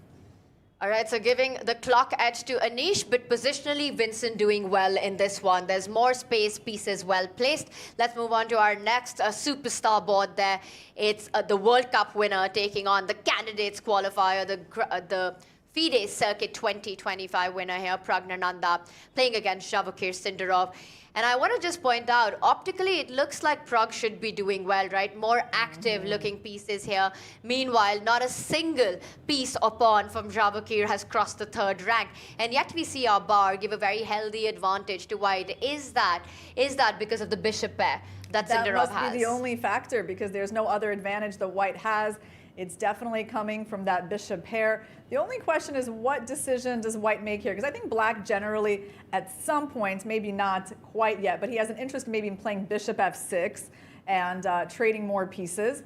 All right, so giving the clock edge to Anish, but positionally, Vincent doing well in this one. There's more space, pieces well placed. Let's move on to our next superstar board there. It's the World Cup winner taking on the candidates qualifier, the FIDE Circuit 2025 winner here, Pragnananda, playing against Javokir Sindarov. And I want to just point out, optically, it looks like Prag should be doing well, right? More active looking pieces here. Meanwhile, not a single piece or pawn from Javokir has crossed the 3rd rank. And yet we see our bar give a very healthy advantage to white. Is that because of the bishop pair that Sindarov has? That must be the only factor, because there's no other advantage that white has. It's definitely coming from that bishop pair. The only question is, what decision does white make here? Because I think black generally, at some points, maybe not quite yet, but he has an interest maybe in playing bishop f6 and trading more pieces.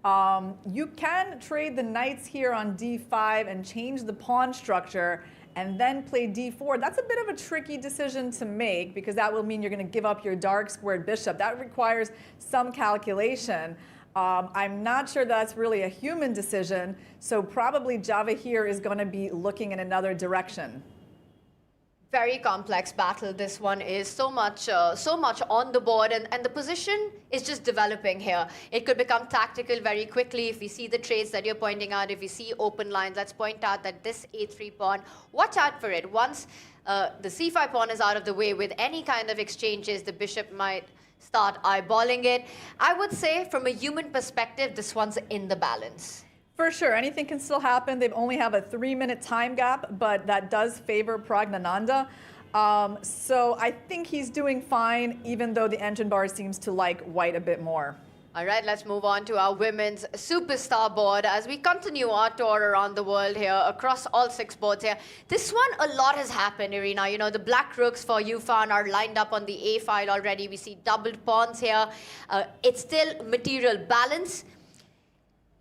You can trade the knights here on d5 and change the pawn structure and then play d4. That's a bit of a tricky decision to make, because that will mean you're going to give up your dark squared bishop. That requires some calculation. I'm not sure that's really a human decision, so probably Java here is going to be looking in another direction. Very complex battle. This one is so much on the board, and the position is just developing here. It could become tactical very quickly if we see the trades that you're pointing out. If we see open lines, let's point out that this a3 pawn, watch out for it. Once the c5 pawn is out of the way with any kind of exchanges, the bishop might start eyeballing it. I would say, from a human perspective, this one's in the balance. For sure, anything can still happen. They only have a 3-minute time gap, but that does favor Pragnananda. So I think he's doing fine, even though the engine bar seems to like white a bit more. All right, let's move on to our women's superstar board as we continue our tour around the world here, across all 6 boards here. This one, a lot has happened, Irina. You know, the black rooks for Yufan are lined up on the A file already. We see doubled pawns here. It's still material balance.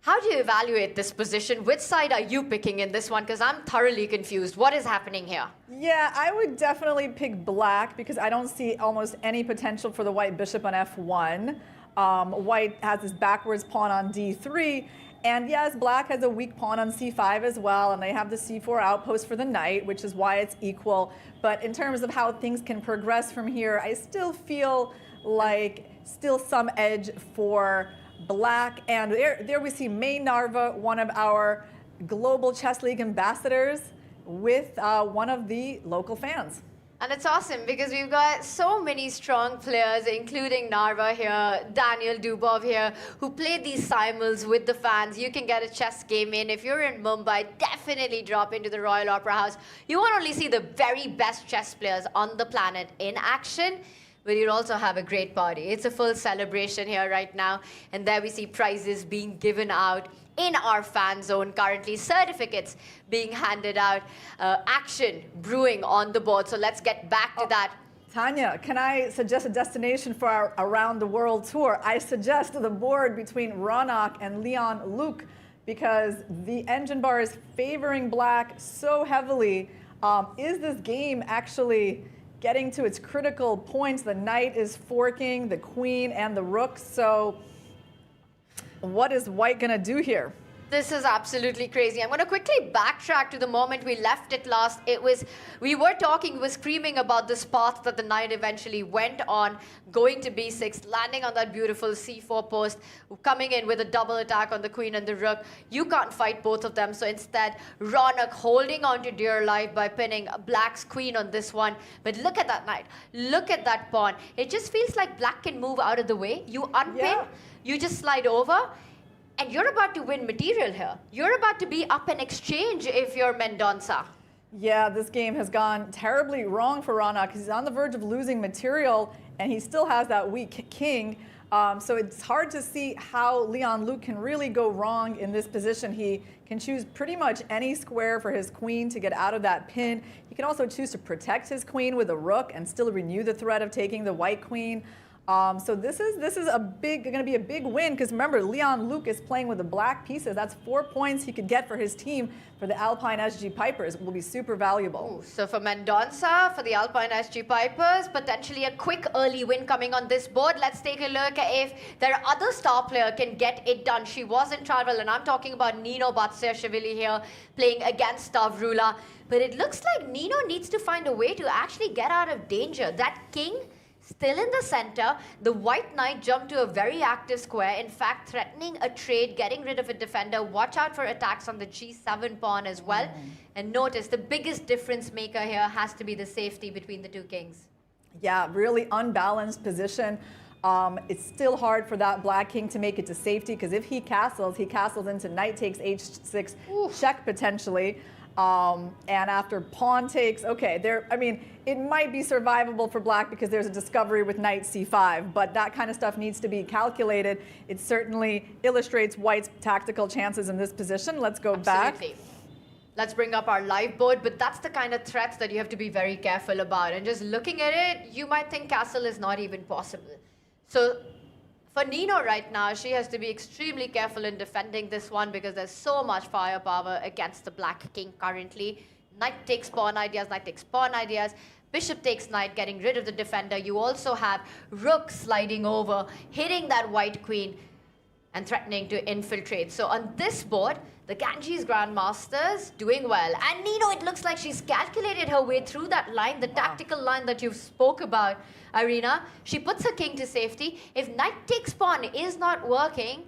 How do you evaluate this position? Which side are you picking in this one? Because I'm thoroughly confused. What is happening here? Yeah, I would definitely pick black, because I don't see almost any potential for the white bishop on f1. White has his backwards pawn on d3, and yes, black has a weak pawn on c5 as well, and they have the c4 outpost for the knight, which is why it's equal. But in terms of how things can progress from here, I still feel like still some edge for black. And there we see May Narva, one of our Global Chess League ambassadors, with one of the local fans. And it's awesome because we've got so many strong players, including Narva here, Daniel Dubov here, who play these simuls with the fans. You can get a chess game in. If you're in Mumbai, definitely drop into the Royal Opera House. You won't only see the very best chess players on the planet in action, but you'll also have a great party. It's a full celebration here right now. And there we see prizes being given out in our fan zone currently, certificates being handed out, action brewing on the board. So let's get back to that. Tanya, can I suggest a destination for our Around the World tour? I suggest the board between Ronak and Leon Luke, because the engine bar is favoring black so heavily. Is this game actually getting to its critical points? The knight is forking, the queen and the rook. So what is white going to do here? This is absolutely crazy. I'm going to quickly backtrack to the moment we left it last. We were screaming about this path that the knight eventually went on, going to b6, landing on that beautiful c4 post, coming in with a double attack on the queen and the rook. You can't fight both of them, so instead, Ronak holding on to dear life by pinning black's queen on this one. But look at that knight. Look at that pawn. It just feels like black can move out of the way. You unpin, you just slide over, and you're about to win material here. You're about to be up in exchange if you're Mendonça. Yeah, this game has gone terribly wrong for Ronak. He's on the verge of losing material, and he still has that weak king. So it's hard to see how Leon Luke can really go wrong in this position. He can choose pretty much any square for his queen to get out of that pin. He can also choose to protect his queen with a rook and still renew the threat of taking the white queen. So this is going to be a big win, because remember, Leon Luke is playing with the black pieces. That's 4 points he could get for his team for the Alpine SG Pipers. It will be super valuable. Ooh, so for Mendonça, for the Alpine SG Pipers, potentially a quick early win coming on this board. Let's take a look if their other star player can get it done. She was in travel, and I'm talking about Nino Batsiashvili here, playing against Stavrula. But it looks like Nino needs to find a way to actually get out of danger. That king still in the center. The white knight jumped to a very active square, in fact threatening a trade, getting rid of a defender. Watch out for attacks on the g7 pawn as well. And notice the biggest difference maker here has to be the safety between the two kings. Yeah, really unbalanced position. It's still hard for that black king to make it to safety, because if he castles into knight takes h6 check potentially. And after pawn takes, okay, it might be survivable for black because there's a discovery with knight c5, but that kind of stuff needs to be calculated. It certainly illustrates white's tactical chances in this position. Let's go back. Let's bring up our live board, but that's the kind of threats that you have to be very careful about. And just looking at it, you might think castle is not even possible. So for Nino right now, she has to be extremely careful in defending this one, because there's so much firepower against the black king currently. Knight takes pawn ideas, knight takes pawn ideas. Bishop takes knight, getting rid of the defender. You also have rook sliding over, hitting that white queen and threatening to infiltrate. So on this board, the Ganges Grandmasters doing well. And Nino, it looks like she's calculated her way through that line, the tactical line that you spoke about, Irina. She puts her king to safety. If knight takes pawn is not working,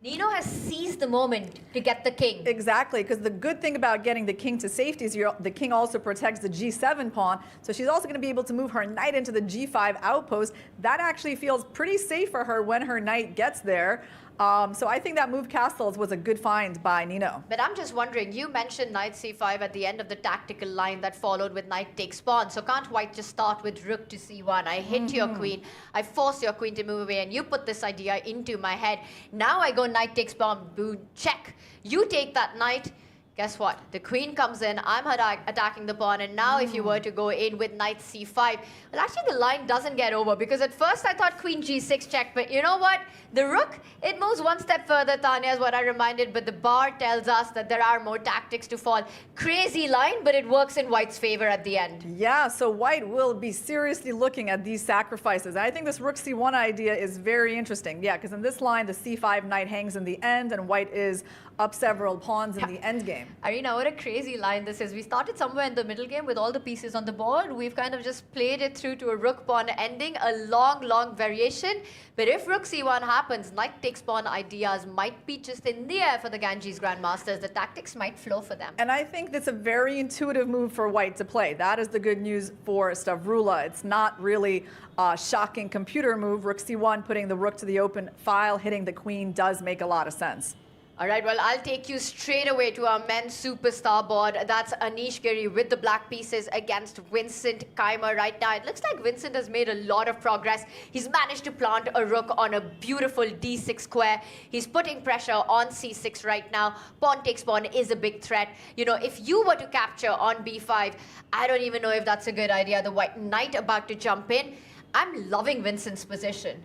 Nino has seized the moment to get the king. Exactly, because the good thing about getting the king to safety is the king also protects the g7 pawn, so she's also going to be able to move her knight into the g5 outpost. That actually feels pretty safe for her when her knight gets there. So I think that move castles was a good find by Nino. But I'm just wondering, you mentioned knight c5 at the end of the tactical line that followed with knight takes pawn. So can't white just start with rook to c1? I hit your queen, I force your queen to move away, and you put this idea into my head. Now I go knight takes pawn, boom, check. You take that knight. Guess what? The queen comes in, I'm attacking the pawn, and now if you were to go in with knight c5, well, actually the line doesn't get over, because at first I thought queen g6 check, but you know what? The rook, it moves one step further, Tanya, is what I reminded, but the bar tells us that there are more tactics to fall. Crazy line, but it works in white's favor at the end. Yeah, so white will be seriously looking at these sacrifices. I think this rook c1 idea is very interesting. Yeah, because in this line, the c5 knight hangs in the end, and white is up several pawns in the endgame. Arina, what a crazy line this is. We started somewhere in the middle game with all the pieces on the board. We've kind of just played it through to a rook pawn ending, a long variation. But if rook c1 happens, knight takes pawn ideas might be just in the air for the Ganges Grandmasters. The tactics might flow for them. And I think that's a very intuitive move for white to play. That is the good news for Stavrula. It's not really a shocking computer move. Rook c1, putting the rook to the open file, hitting the queen does make a lot of sense. All right, well, I'll take you straight away to our men's superstar board. That's Anish Giri with the black pieces against Vincent Keimer right now. It looks like Vincent has made a lot of progress. He's managed to plant a rook on a beautiful d6 square. He's putting pressure on c6 right now. Pawn takes pawn is a big threat. You know, if you were to capture on b5, I don't even know if that's a good idea. The white knight about to jump in. I'm loving Vincent's position.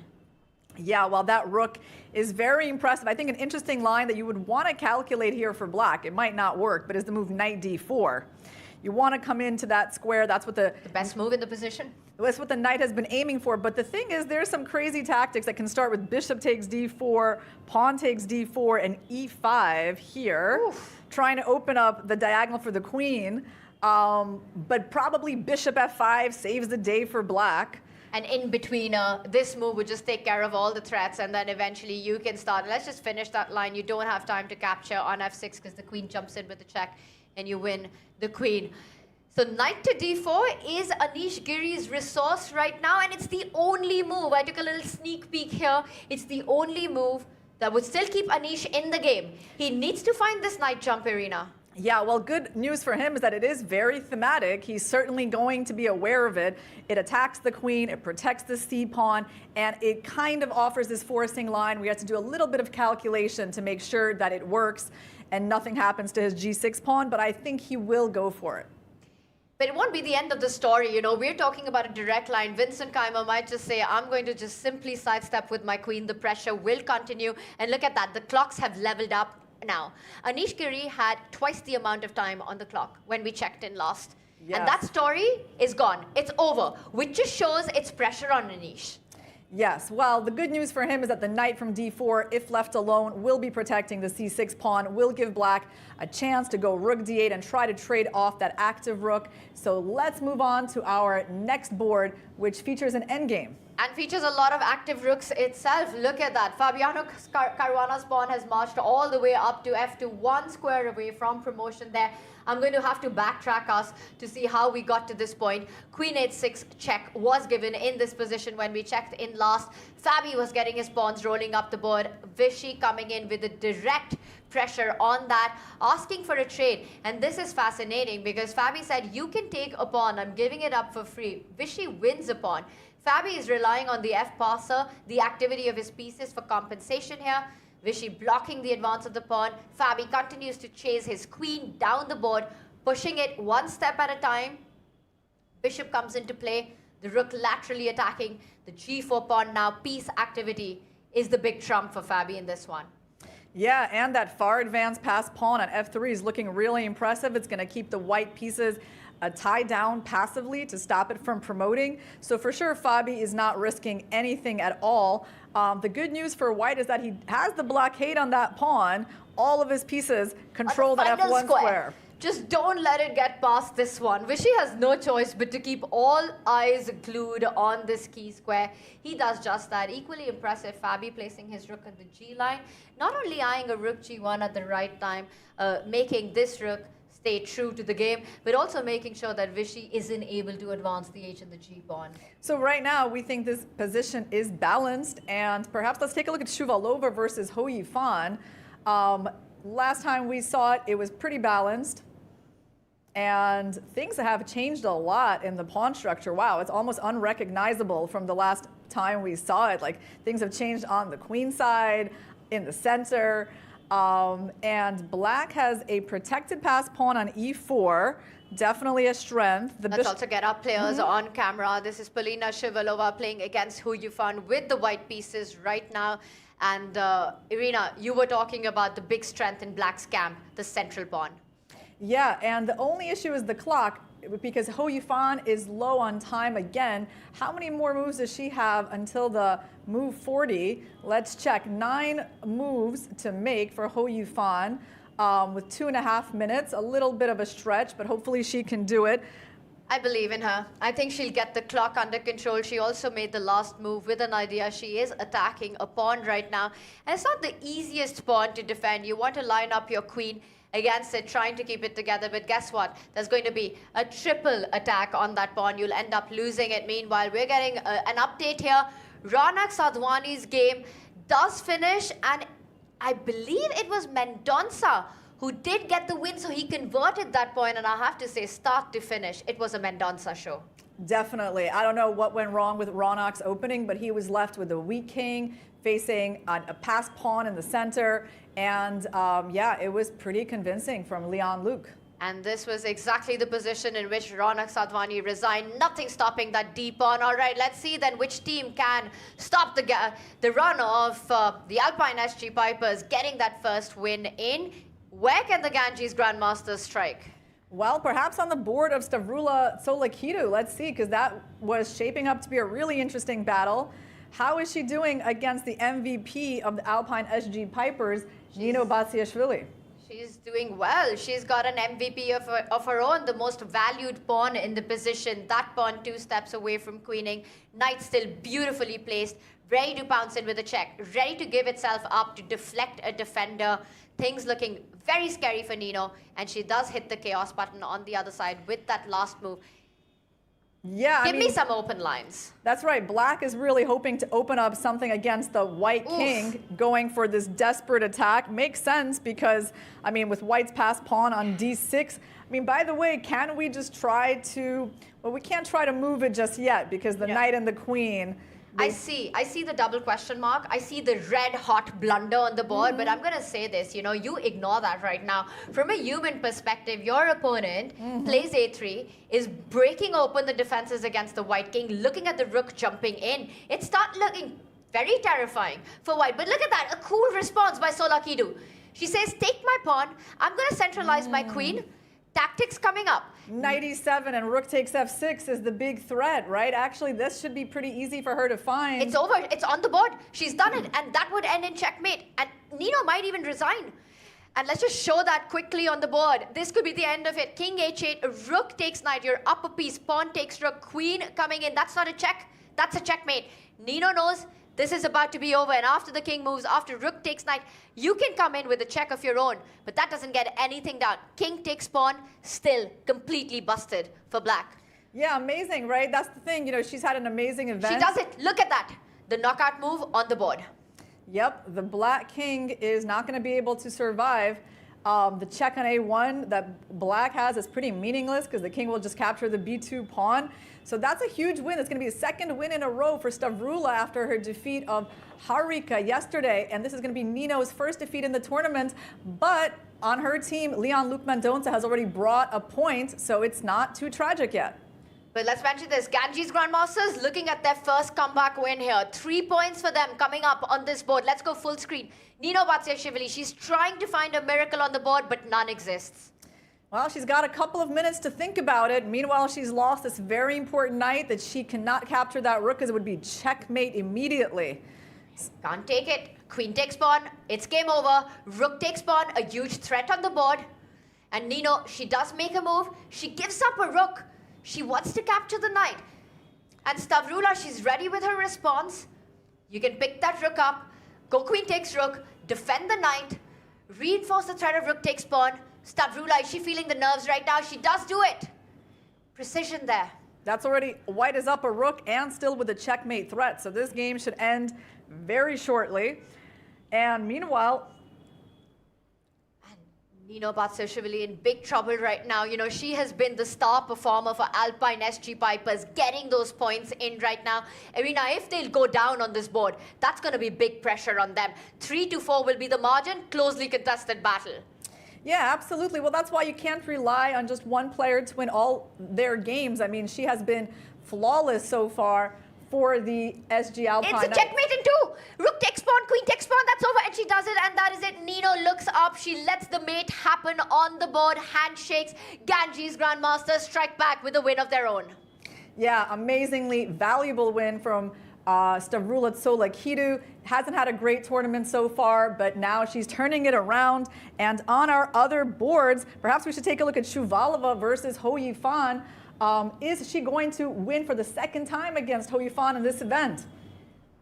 Yeah, well, that rook is very impressive. I think an interesting line that you would want to calculate here for black, it might not work, but is the move knight d4. You want to come into that square. That's what the best move in the position. That's what the knight has been aiming for. But the thing is, there's some crazy tactics that can start with bishop takes d4, pawn takes d4, and e5 here, trying to open up the diagonal for the queen. But probably bishop f5 saves the day for black. And in between, this move would just take care of all the threats, and then eventually you can start. Let's just finish that line. You don't have time to capture on f6 because the queen jumps in with a check, and you win the queen. So knight to d4 is Anish Giri's resource right now, and it's the only move. I took a little sneak peek here. It's the only move that would still keep Anish in the game. He needs to find this knight jump, Irina. Yeah, well, good news for him is that it is very thematic. He's certainly going to be aware of it. It attacks the queen, it protects the c-pawn, and it kind of offers this forcing line. We have to do a little bit of calculation to make sure that it works and nothing happens to his g6 pawn, but I think he will go for it. But it won't be the end of the story, you know. We're talking about a direct line. Vincent Keimer might just say, I'm going to just simply sidestep with my queen. The pressure will continue. And look at that. The clocks have leveled up now. Anish Giri had twice the amount of time on the clock when we checked in last. Yes. And that story is gone. It's over, which just shows it's pressure on Anish. Yes, well, the good news for him is that the knight from d4, if left alone, will be protecting the c6 pawn, will give black a chance to go rook d8 and try to trade off that active rook. So let's move on to our next board, which features an endgame. And features a lot of active rooks itself. Look at that. Fabiano Caruana's pawn has marched all the way up to f2, 1 square away from promotion there. I'm going to have to backtrack us to see how we got to this point. Queen h6 check was given in this position when we checked in last. Fabi was getting his pawns rolling up the board. Vishy coming in with a direct pressure on that, asking for a trade. And this is fascinating because Fabi said, you can take a pawn, I'm giving it up for free. Vishy wins a pawn. Fabi is relying on the f-passer, the activity of his pieces for compensation here. Vishy blocking the advance of the pawn. Fabi continues to chase his queen down the board, pushing it one step at a time. Bishop comes into play. The rook laterally attacking. The g4 pawn now. Piece activity is the big trump for Fabi in this one. Yeah, and that far advanced pass pawn on f3 is looking really impressive. It's going to keep the white pieces tied down passively to stop it from promoting. So for sure, Fabi is not risking anything at all. The good news for white is that he has the blockade on that pawn. All of his pieces control that f1 square. Just don't let it get past this one. Vishy has no choice but to keep all eyes glued on this key square. He does just that. Equally impressive, Fabi placing his rook on the g line. Not only eyeing a rook g1 at the right time, making this rook stay true to the game, but also making sure that Vishy isn't able to advance the h and the g pawn. So right now, we think this position is balanced, and perhaps let's take a look at Shuvalova versus Ho Yifan. Last time we saw it, it was pretty balanced, and things have changed a lot in the pawn structure. Wow, it's almost unrecognizable from the last time we saw it. Like, things have changed on the queen side, in the center. And black has a protected pass pawn on e4, definitely a strength. Let's also get our players on camera. This is Polina Shuvalova playing against Ho Yifan with the white pieces right now. And Irina, you were talking about the big strength in black's camp, the central pawn. Yeah, and the only issue is the clock, because Ho Yifan is low on time again. How many more moves does she have until the move 40? Let's check. 9 moves to make for Ho Yifan with 2.5 minutes. A little bit of a stretch, but hopefully she can do it. I believe in her. I think she'll get the clock under control. She also made the last move with an idea. She is attacking a pawn right now. And it's not the easiest pawn to defend. You want to line up your queen against it, trying to keep it together. But guess what? There's going to be a triple attack on that pawn. You'll end up losing it. Meanwhile, we're getting an update here. Ronak Sadhwani's game does finish, and I believe it was Mendonça who did get the win, so he converted that point, and I have to say, start to finish, it was a Mendonça show. Definitely. I don't know what went wrong with Ronak's opening, but he was left with a weak king facing a pass pawn in the center, and yeah, it was pretty convincing from Leon Luke. And this was exactly the position in which Ronak Sadhwani resigned. Nothing stopping that D pawn. All right, let's see then which team can stop the run of the Alpine Pipers getting that first win in. Where can the Ganges Grandmasters strike? Well, perhaps on the board of Stavroula Tsolakidu. Let's see, because that was shaping up to be a really interesting battle. How is she doing against the MVP of the Alpine SG Pipers, Nino Batsiashvili? She's doing well. She's got an MVP of her own, the most valued pawn in the position. That pawn 2 steps away from queening. Knight still beautifully placed, ready to pounce in with a check, ready to give itself up to deflect a defender. Things looking very scary for Nino, and she does hit the chaos button on the other side with that last move. Yeah, Give me some open lines. That's right. Black is really hoping to open up something against the white king, going for this desperate attack. Makes sense because, I mean, with white's passed pawn on d6, I mean, by the way, can we just try to, well, we can't try to move it just yet because the knight and the queen. I see the double question mark. I see the red hot blunder on the board, but I'm going to say this, you know, you ignore that right now. From a human perspective, your opponent plays a3, is breaking open the defenses against the white king, looking at the rook jumping in. It starts looking very terrifying for white. But look at that, a cool response by Tsolakidu. She says, take my pawn, I'm going to centralize my queen. Tactics coming up. Knight e7 and rook takes f6 is the big threat, right? Actually, this should be pretty easy for her to find. It's over. It's on the board. She's done it. And that would end in checkmate. And Nino might even resign. And let's just show that quickly on the board. This could be the end of it. King h8, rook takes knight. You're up a piece. Pawn takes rook. Queen coming in. That's not a check. That's a checkmate. Nino knows this is about to be over, and after the king moves, after rook takes knight, you can come in with a check of your own, but that doesn't get anything done. King takes pawn, still completely busted for black. Yeah, amazing, right? That's the thing, you know, she's had an amazing event. She does it. Look at that. The knockout move on the board. Yep, the black king is not going to be able to survive. The check on a1 that black has is pretty meaningless because the king will just capture the b2 pawn. So that's a huge win. It's going to be the second win in a row for Stavroula after her defeat of Harika yesterday. And this is going to be Nino's first defeat in the tournament. But on her team, Leon Luc Mendonça has already brought a point, so it's not too tragic yet. But let's mention this. Ganges Grandmasters looking at their first comeback win here. 3 points for them coming up on this board. Let's go full screen. Nino Batsiashvili, she's trying to find a miracle on the board, but none exists. Well, she's got a couple of minutes to think about it. Meanwhile, she's lost this very important knight that she cannot capture that rook because it would be checkmate immediately. Can't take it. Queen takes pawn. It's game over. Rook takes pawn. A huge threat on the board. And Nino, she does make a move. She gives up a rook. She wants to capture the knight. And Stavroula, she's ready with her response. You can pick that rook up. Go queen takes rook. Defend the knight. Reinforce the threat of rook takes pawn. Stavroula, is she feeling the nerves right now? She does do it. Precision there. That's already, white is up a rook and still with a checkmate threat. So this game should end very shortly. And meanwhile, Nino Batsiashvili in big trouble right now. You know, she has been the star performer for Alpine SG Pipers, getting those points in right now. Irina, if they'll go down on this board, that's going to be big pressure on them. 3-4 will be the margin, closely contested battle. yeah, absolutely. Well, that's why you can't rely on just one player to win all their games. I mean, she has been flawless so far for the SG Alpine. It's a checkmate in 2. Rook takes pawn, queen takes pawn, that's over, and she does it, and that is it. Nino looks up, she lets the mate happen on the board, handshakes. Ganges Grandmasters strike back with a win of their own. Yeah, amazingly valuable win from Stavroula Tsolakidu. Hasn't had a great tournament so far, but now she's turning it around. And on our other boards, perhaps we should take a look at Shuvalova versus Ho Yifan. Is she going to win for the second time against Ho Yifan in this event?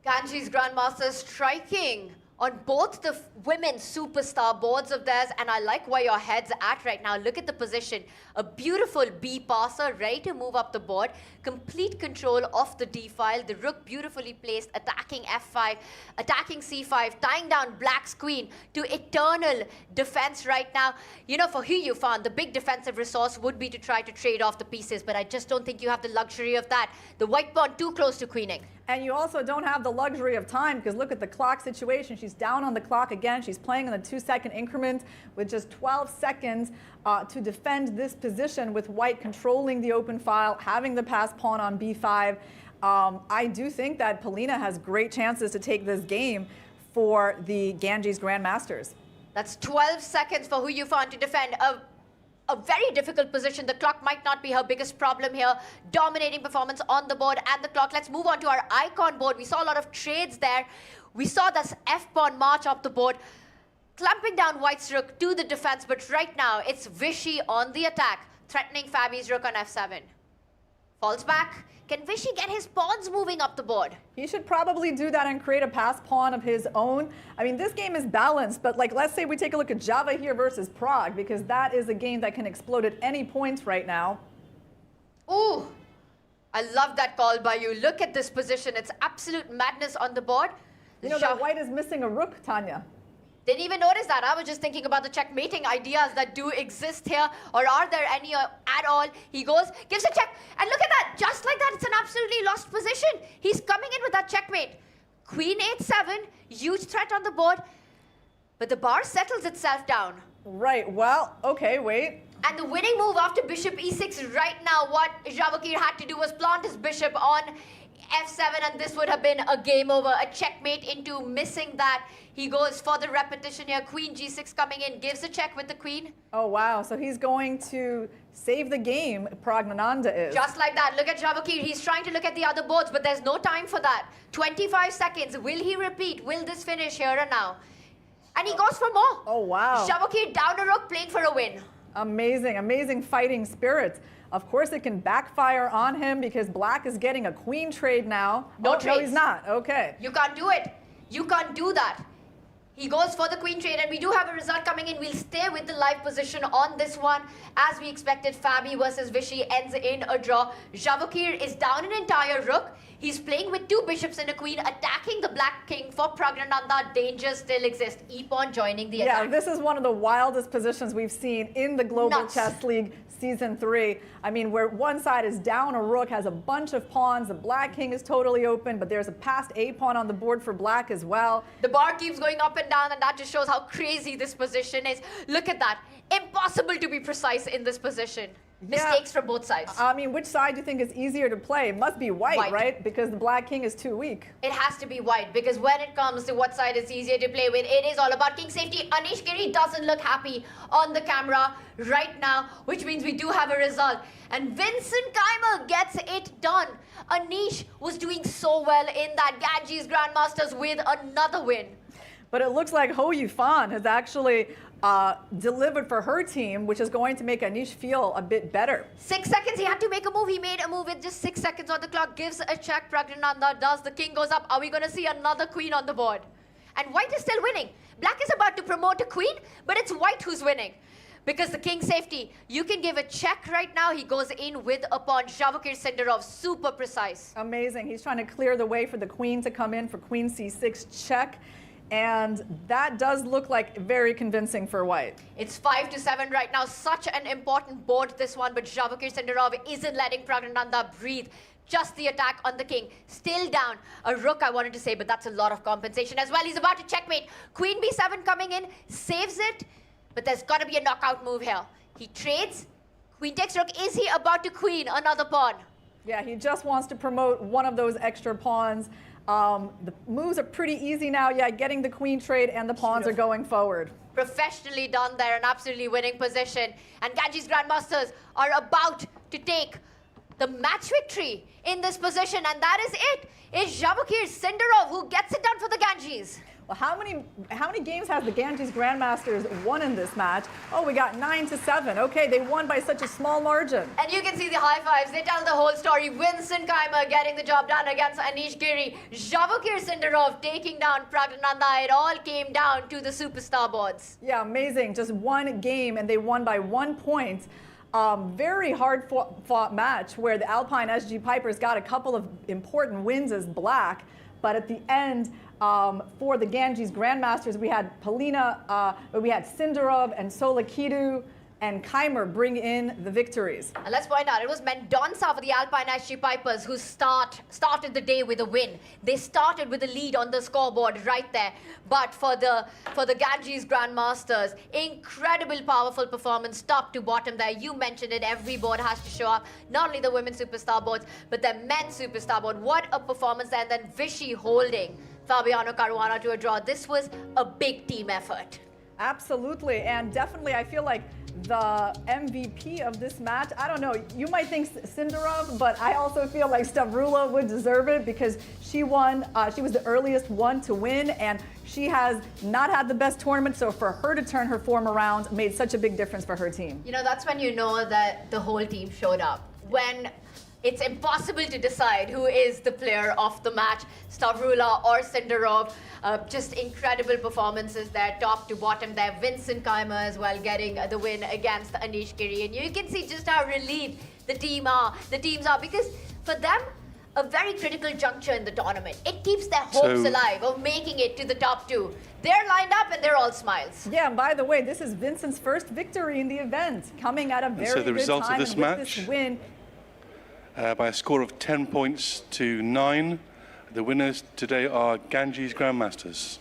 Ganges Grandmasters striking on both the women's superstar boards of theirs, and I like where your head's at right now. Look at the position. A beautiful B passer ready to move up the board. Complete control of the D file. The rook beautifully placed, attacking F5, attacking C5, tying down Black's queen to eternal defense right now. You know, for Ho Yifan, the big defensive resource would be to try to trade off the pieces, but I just don't think you have the luxury of that. The white pawn too close to queening. And you also don't have the luxury of time because look at the clock situation. She's down on the clock again. She's playing in the 2-second increment with just 12 seconds to defend this position with white controlling the open file, having the pass pawn on b5. I do think that Polina has great chances to take this game for the Ganges Grandmasters. That's 12 seconds for Ho Yifan to defend. a very difficult position. The clock might not be her biggest problem here. Dominating performance on the board and the clock. Let's move on to our icon board. We saw a lot of trades there. We saw this F-pawn march up the board, clumping down White's rook to the defense. But right now, it's Vishy on the attack, threatening Fabi's rook on F7. Falls back. Can Vishy get his pawns moving up the board? He should probably do that and create a pass pawn of his own. I mean, this game is balanced, but like, let's say we take a look at Java here versus Prague, because that is a game that can explode at any point right now. Ooh, I love that call by you. Look at this position. It's absolute madness on the board. You know that White is missing a rook, Tanya. Didn't even notice that. I was just thinking about the checkmating ideas that do exist here, or are there any at all? He goes, gives a check, and look at that. Just like that, it's an absolutely lost position. He's coming in with that checkmate. Queen 8-7, huge threat on the board, but the bar settles itself down. Right, well, okay, wait. And the winning move after bishop e6 right now, what Javakir had to do was plant his bishop on F7, and this would have been a game over, a checkmate into missing that. He goes for the repetition here. Queen g6 coming in, gives a check with the queen. Oh, wow. So he's going to save the game, Pragnananda is. Just like that. Look at Javakir. He's trying to look at the other boards, but there's no time for that. 25 seconds. Will he repeat? Will this finish here and now? And he goes for more. Oh, wow. Javakir down a rook, playing for a win. Amazing, amazing fighting spirit. Of course, it can backfire on him because Black is getting a queen trade now. No trades. No, he's not. Okay. You can't do it. You can't do that. He goes for the queen trade, and we do have a result coming in. We'll stay with the live position on this one. As we expected, Fabi versus Vishy ends in a draw. Javakir is down an entire rook. He's playing with two bishops and a queen, attacking the black king for Pragnananda. Danger still exists. E-pawn joining the attack. Yeah, this is one of the wildest positions we've seen in the Global Nuts. Chess League Season 3. I mean, where one side is down a rook, has a bunch of pawns, the black king is totally open, but there's a passed a-pawn on the board for black as well. The bar keeps going up and down, and that just shows how crazy this position is. Look at that. Impossible to be precise in this position. Mistakes from both sides. I mean, which side do you think is easier to play? It must be white, right? Because the black king is too weak. It has to be white, because when it comes to what side is easier to play with, it is all about king safety. Anish Giri doesn't look happy on the camera right now, which means we do have a result. And Vincent Keimer gets it done. Anish was doing so well in that Ganges Grandmasters with another win. But it looks like Ho Yifan has actually delivered for her team, which is going to make Anish feel a bit better. 6 seconds, he had to make a move. He made a move with just 6 seconds on the clock. Gives a check, Pragnananda does. The king goes up. Are we going to see another queen on the board? And white is still winning. Black is about to promote a queen, but it's white who's winning. Because the king safety, you can give a check right now. He goes in with a pawn. Javakir Sindarov, super precise. Amazing. He's trying to clear the way for the queen to come in for queen c6 check. And that does look like very convincing for white. It's 5-7 right now. Such an important board, this one. But Javakir Sindarov isn't letting Pragnananda breathe. Just the attack on the king. Still down. A rook, I wanted to say, but that's a lot of compensation as well. He's about to checkmate. Queen b7 coming in. Saves it. But there's got to be a knockout move here. He trades. Queen takes rook. Is he about to queen another pawn? Yeah, he just wants to promote one of those extra pawns. The moves are pretty easy now. Yeah, getting the queen trade and the pawns are going forward. Professionally done there, an absolutely winning position. And Ganges Grandmasters are about to take the match victory in this position. And that is it. It's Javakir Sindarov who gets it done for the Ganges. Well, how many games has the Ganges Grandmasters won in this match? Oh, we got 9-7. Okay, they won by such a small margin. And you can see the high fives. They tell the whole story. Vincent Keimer getting the job done against Anish Giri. Javakir Sindarov taking down Pragnananda. It all came down to the superstar boards. Yeah, amazing. Just one game, and they won by 1 point. Very hard fought match where the Alpine SG Pipers got a couple of important wins as black. But at the end, for the Ganges Grandmasters, we had Polina, we had Sindarov and Solikidu and Keimer bring in the victories. And let's point out, it was Mendonça for the Alpine SG Pipers who started the day with a win. They started with a lead on the scoreboard right there. But for the Ganges Grandmasters, incredible powerful performance top to bottom there. You mentioned it, every board has to show up. Not only the women's superstar boards, but the men's superstar board. What a performance there. And then Vishy holding Fabiano Caruana to a draw. This was a big team effort. Absolutely, and definitely I feel like the MVP of this match, I don't know, you might think Sindarov, but I also feel like Stavrula would deserve it because she won, she was the earliest one to win, and she has not had the best tournament, so for her to turn her form around made such a big difference for her team. You know, that's when you know that the whole team showed up. When it's impossible to decide who is the player of the match, Stavrula or Sindarov. Just incredible performances there, top to bottom there. Vincent Keimer as well getting the win against Anish Giri. And you can see just how relieved the teams are, because for them, a very critical juncture in the tournament. It keeps their hopes alive of making it to the top two. They're lined up and they're all smiles. Yeah, and by the way, this is Vincent's first victory in the event, coming at a very so the good result time of this and with match, this win. By a score of 10 points to 9. The winners today are Ganges Grandmasters.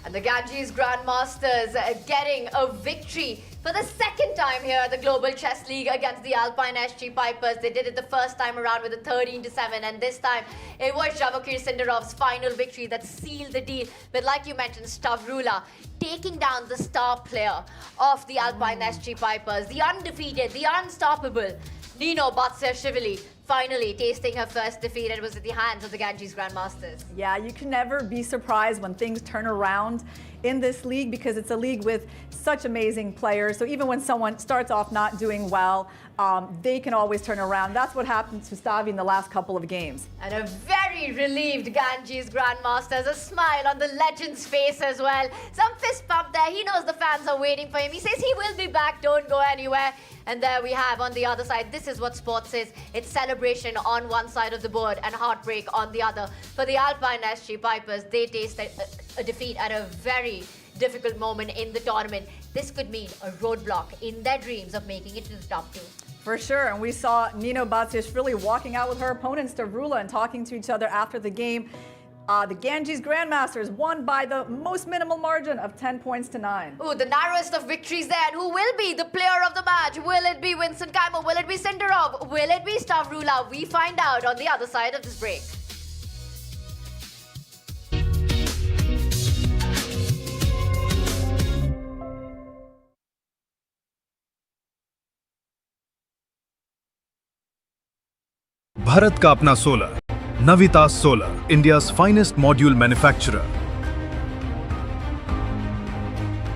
And the Ganges Grandmasters getting a victory for the second time here at the Global Chess League against the Alpine Pipers. They did it the first time around with a 13-7, and this time it was Javokir Sindarov's final victory that sealed the deal. But like you mentioned, Stavrula taking down the star player of the Alpine Pipers, the undefeated, the unstoppable Nino Batsiashvili, finally tasting her first defeat, and it was at the hands of the Ganges Grandmasters. Yeah, you can never be surprised when things turn around in this league because it's a league with such amazing players. So even when someone starts off not doing well, they can always turn around. That's what happened to Stavi in the last couple of games. And a very relieved Ganges Grandmasters, a smile on the legend's face as well. Some fist pump there. He knows the fans are waiting for him. He says he will be back, don't go anywhere. And there we have on the other side, this is what sports is. It's celebration on one side of the board and heartbreak on the other. For the Alpine Pipers, they tasted a defeat at a very difficult moment in the tournament. This could mean a roadblock in their dreams of making it to the top two. For sure, and we saw Nino Batsiashvili walking out with her opponent Stavrula and talking to each other after the game. The Ganges Grandmasters won by the most minimal margin of 10 points to 9. Ooh, the narrowest of victories there. And who will be the player of the match? Will it be Vincent Keimer? Will it be Sindarov? Will it be Stavrula? We find out on the other side of this break. Bharat का अपना solar, Navita solar, India's finest module manufacturer.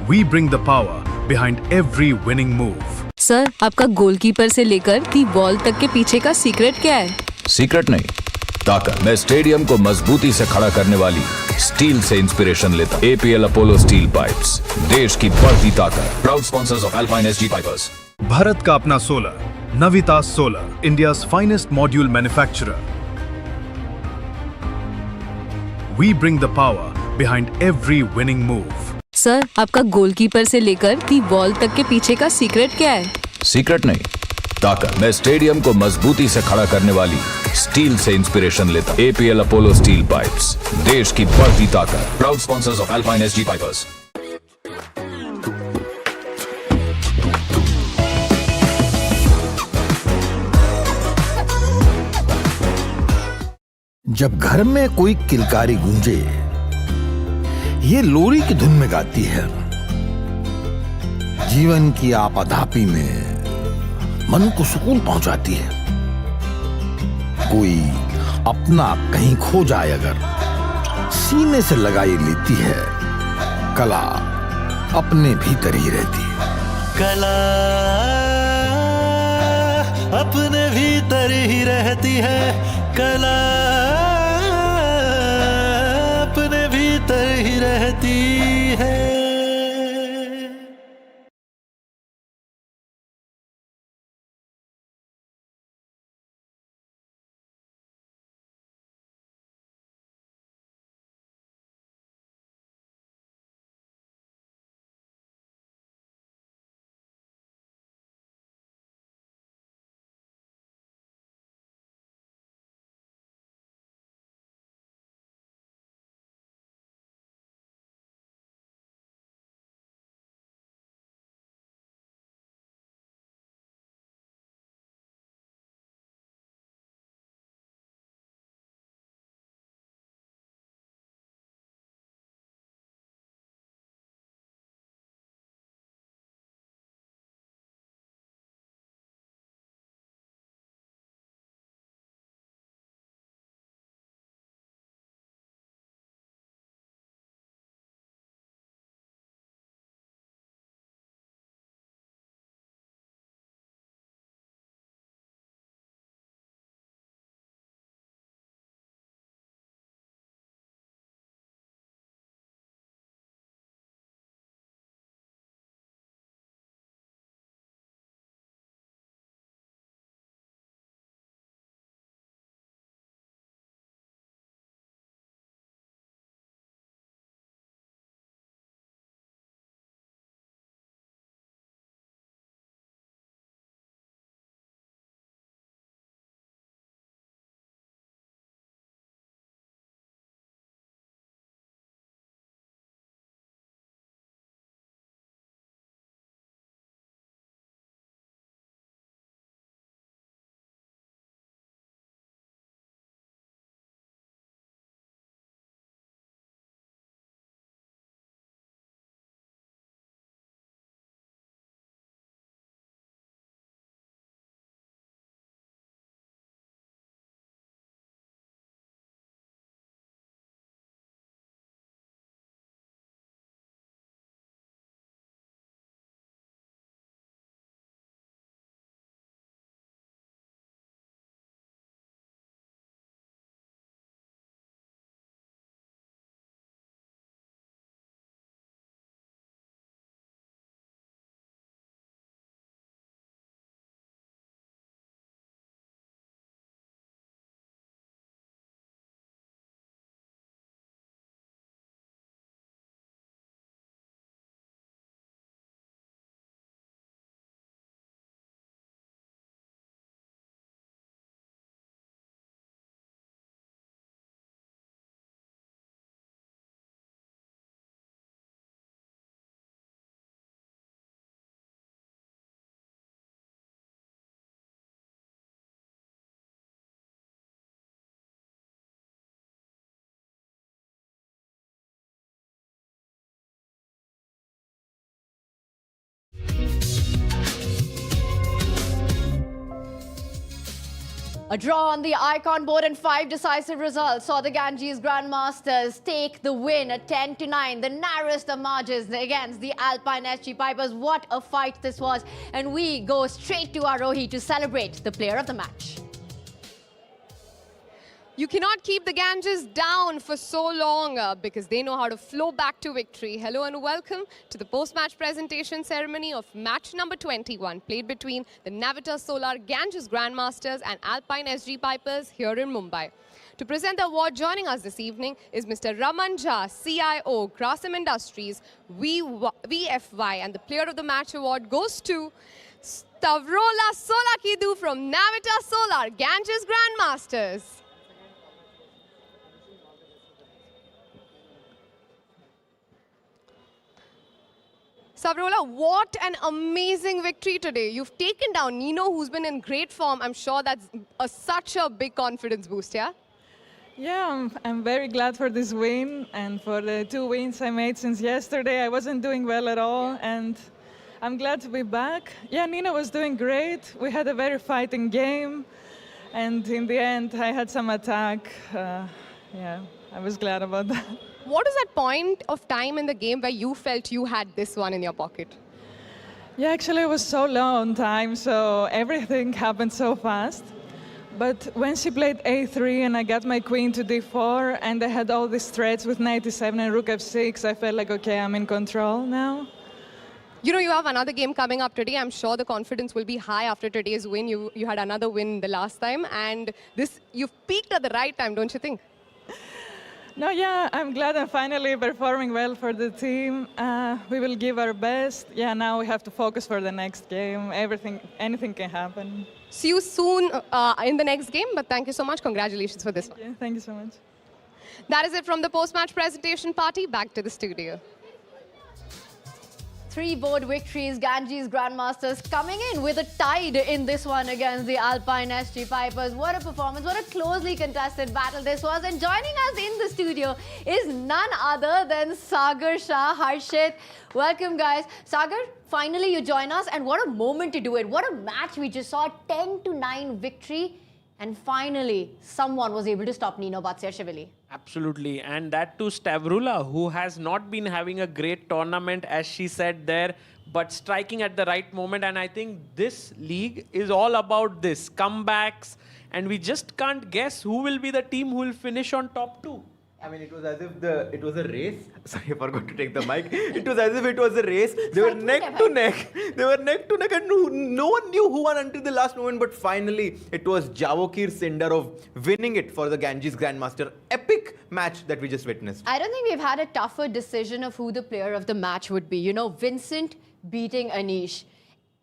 We bring the power behind every winning move. Sir, आपका goalkeeper से लेकर the ball तक के पीछे का secret क्या है? सीक्रेट नहीं, ताकत। मैं स्टेडियम को मजबूती से खड़ा करने वाली स्टील से इंस्पिरेशन लेता। APL अपोलो स्टील पाइप्स, देश की बढ़ती ताकत। Proud sponsors of alpine SG pipers. Bharat का अपना solar, Navita solar, India's finest module manufacturer. We bring the power behind every winning move. Sir, आपका गोलकीपर से लेकर दी बॉल तक के पीछे का सीक्रेट क्या है? सीक्रेट नहीं, ताकत। मैं स्टेडियम को मजबूती से खड़ा करने वाली स्टील से इंस्पिरेशन लेता। APL अपोलो स्टील पाइप्स, देश की बढ़ती ताकत। Proud sponsors of alpine SG pipers. जब घर में कोई किलकारी गूंजे, ये लोरी की धुन में गाती है। जीवन की आपाधापी में मन को सुकून पहुंचाती है। कोई अपना कहीं खो जाए अगर सीने से लगाई लेती है, कला अपने भीतर ही रहती है। कला अपने भीतर ही रहती है, कला अपने भीतर ही रहती है। A draw on the icon board and 5 decisive results saw the Ganges Grandmasters take the win at 10-9, the narrowest of margins against the Alpine SG Pipers. What a fight this was. And we go straight to Arohi to celebrate the player of the match. You cannot keep the Ganges down for so long because they know how to flow back to victory. Hello and welcome to the post-match presentation ceremony of match number 21, played between the Navita Solar Ganges Grandmasters and Alpine SG Pipers here in Mumbai. To present the award, joining us this evening is Mr. Raman Jha, CIO, Grasim Industries, VFY, and the Player of the Match award goes to Stavrola Solakidu from Navita Solar Ganges Grandmasters. Stavrola, what an amazing victory today. You've taken down Nino, who's been in great form. I'm sure that's such a big confidence boost, yeah? Yeah, I'm very glad for this win and for the 2 wins I made since yesterday. I wasn't doing well at all, and I'm glad to be back. Yeah, Nino was doing great. We had a very fighting game, and in the end, I had some attack. Yeah, I was glad about that. What is that point of time in the game where you felt you had this one in your pocket? Yeah, actually it was so low on time, so everything happened so fast. But when she played a3 and I got my queen to d4 and I had all these threats with knight e7 and rook f6, I felt like, okay, I'm in control now. You know, you have another game coming up today. I'm sure the confidence will be high after today's win. You had another win the last time, and you've peaked at the right time, don't you think? No, yeah, I'm glad I'm finally performing well for the team. We will give our best. Yeah, now we have to focus for the next game. Anything can happen. See you soon in the next game, but thank you so much. Congratulations for this one. Thank you so much. That is it from the post-match presentation party. Back to the studio. 3 board victories, Ganges Grandmasters coming in with a tide in this one against the Alpine SG Pipers. What a performance, what a closely contested battle this was. And joining us in the studio is none other than Sagar Shah, Harshit. Welcome, guys. Sagar, finally you join us, and what a moment to do it. What a match we just saw, 10-9 victory. And finally, someone was able to stop Nino Batsiashvili. Absolutely. And that to Stavrola, who has not been having a great tournament, as she said there, but striking at the right moment. And I think this league is all about this, comebacks. And we just can't guess who will be the team who will finish on top 2. I mean, it was as if it was a race. Sorry, I forgot to take the mic. It was as if it was a race. They were neck to neck. They were neck to neck, and no one knew who won until the last moment. But finally, it was Javokir Sindarov winning it for the Ganges Grandmaster. Epic match that we just witnessed. I don't think we've had a tougher decision of who the player of the match would be. You know, Vincent beating Anish.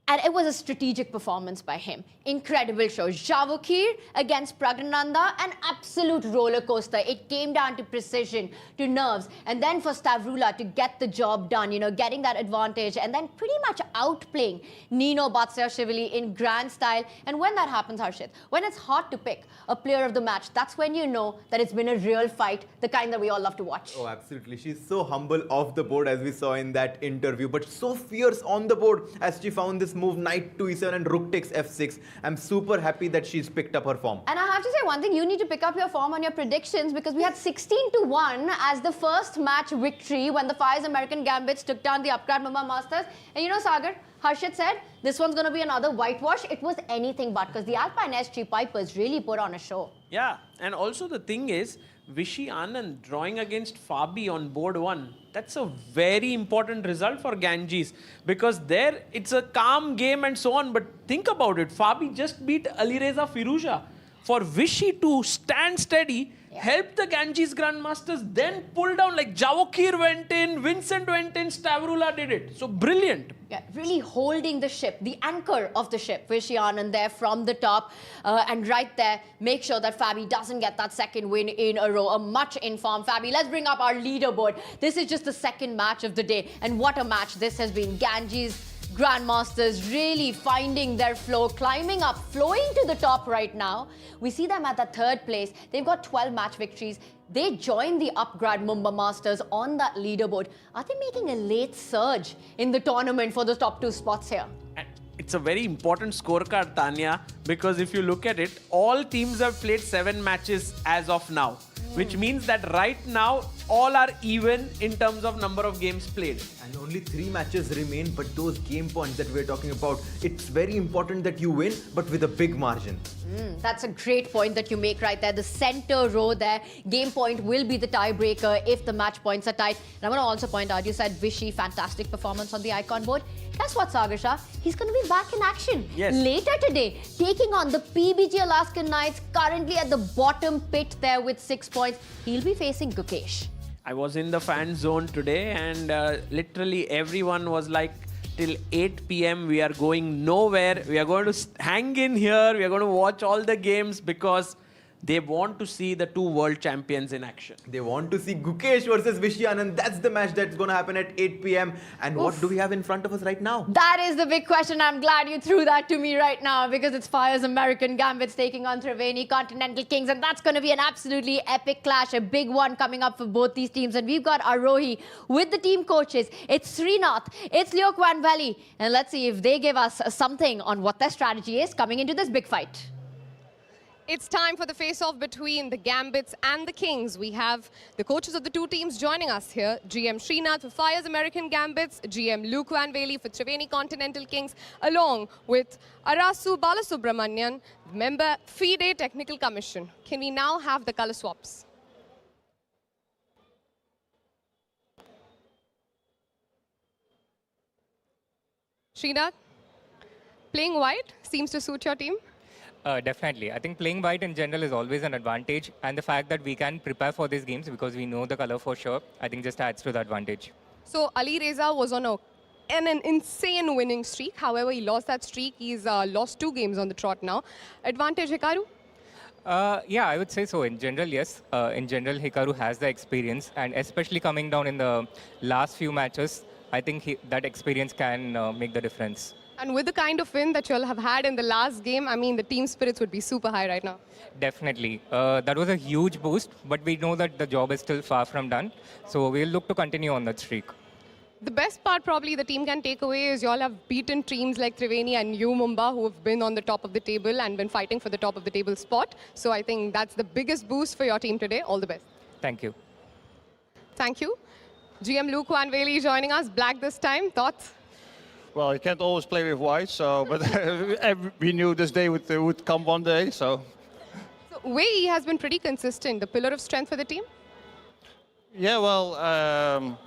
And it was a strategic performance by him. Incredible show. Javokir against Pragnananda, an absolute roller coaster. It came down to precision, to nerves. And then for Stavrola to get the job done, you know, getting that advantage and then pretty much outplaying Nino Batsiashvili in grand style. And when that happens, Harshit, when it's hard to pick a player of the match, that's when you know that it's been a real fight, the kind that we all love to watch. Oh, absolutely. She's so humble off the board, as we saw in that interview, but so fierce on the board as she found this move, knight to e7 and rook takes f6. I'm super happy that she's picked up her form. And I have to say one thing, you need to pick up your form on your predictions, because we had 16-1 as the first match victory when the Fyers American Gambits took down the Upgrad Mumba Masters. And you know, Sagar, Harshit said this one's going to be another whitewash. It was anything but, because the Alpine SG Pipers really put on a show. Yeah, and also the thing is, Vishy Anand drawing against Fabi on board 1. That's a very important result for Ganges, because there it's a calm game and so on. But think about it. Fabi just beat Alireza Firuza. For Vishy to stand steady, help the Ganges Grandmasters, then pull down, like Javokir went in, Vincent went in, Stavrola did it. So brilliant. Yeah, really holding the ship, the anchor of the ship, Vishy Anand there from the top. And right there, make sure that Fabi doesn't get that second win in a row. A much informed Fabi. Let's bring up our leaderboard. This is just the second match of the day. And what a match this has been. Ganges Grandmasters really finding their flow, climbing up, flowing to the top right now. We see them at the 3rd place. They've got 12 match victories. They joined the Upgrad Mumba Masters on that leaderboard. Are they making a late surge in the tournament for the top 2 spots here? it's a very important scorecard, Tanya, because if you look at it, all teams have played 7 matches as of now, which means that right now, all are even in terms of number of games played. And only 3 matches remain, but those game points that we're talking about, it's very important that you win, but with a big margin. That's a great point that you make right there. The center row there, game point will be the tiebreaker if the match points are tight. And I want to also point out, you said Vishy, fantastic performance on the icon board. Guess what, Sagar? He's going to be back in action later today, taking on the PBG Alaskan Knights, currently at the bottom pit there with 6 points. He'll be facing Gukesh. I was in the fan zone today and literally everyone was like, till 8 p.m. we are going nowhere. We are going to hang in here. We are going to watch all the games because they want to see the 2 world champions in action. They want to see Gukesh versus Vishy, and that's the match that's going to happen at 8 p.m. And what do we have in front of us right now? That is the big question. I'm glad you threw that to me right now because it's Fyers American Gambits taking on Triveni Continental Kings, and that's going to be an absolutely epic clash, a big one coming up for both these teams. And we've got Arohi with the team coaches. It's Srinath, it's Leo Kwan Valley, and let's see if they give us something on what their strategy is coming into this big fight. It's time for the face-off between the Gambits and the Kings. We have the coaches of the 2 teams joining us here. GM Srinath for Fyers American Gambits, GM Luke Vanveli for Triveni Continental Kings, along with Arasu Balasubramanian, member FIDE Technical Commission. Can we now have the color swaps? Srinath, playing white seems to suit your team. Definitely. I think playing white in general is always an advantage, and the fact that we can prepare for these games because we know the color for sure, I think just adds to the advantage. So Alireza was on an insane winning streak. However, he lost that streak. He's lost 2 games on the trot now. Advantage, Hikaru? Yeah, I would say so. In general, yes. In general, Hikaru has the experience, and especially coming down in the last few matches, I think that experience can make the difference. And with the kind of win that you all have had in the last game, I mean, the team spirits would be super high right now. Definitely. That was a huge boost, but we know that the job is still far from done. So we'll look to continue on that streak. The best part probably the team can take away is you all have beaten teams like Triveni and Mumba who have been on the top of the table and been fighting for the top of the table spot. So I think that's the biggest boost for your team today. All the best. Thank you. Thank you. GM Luke Vanveli joining us. Black this time. Thoughts? Well, you can't always play with white, so but we knew this day would come one day, so. So Wei has been pretty consistent, the pillar of strength for the team. Yeah, well,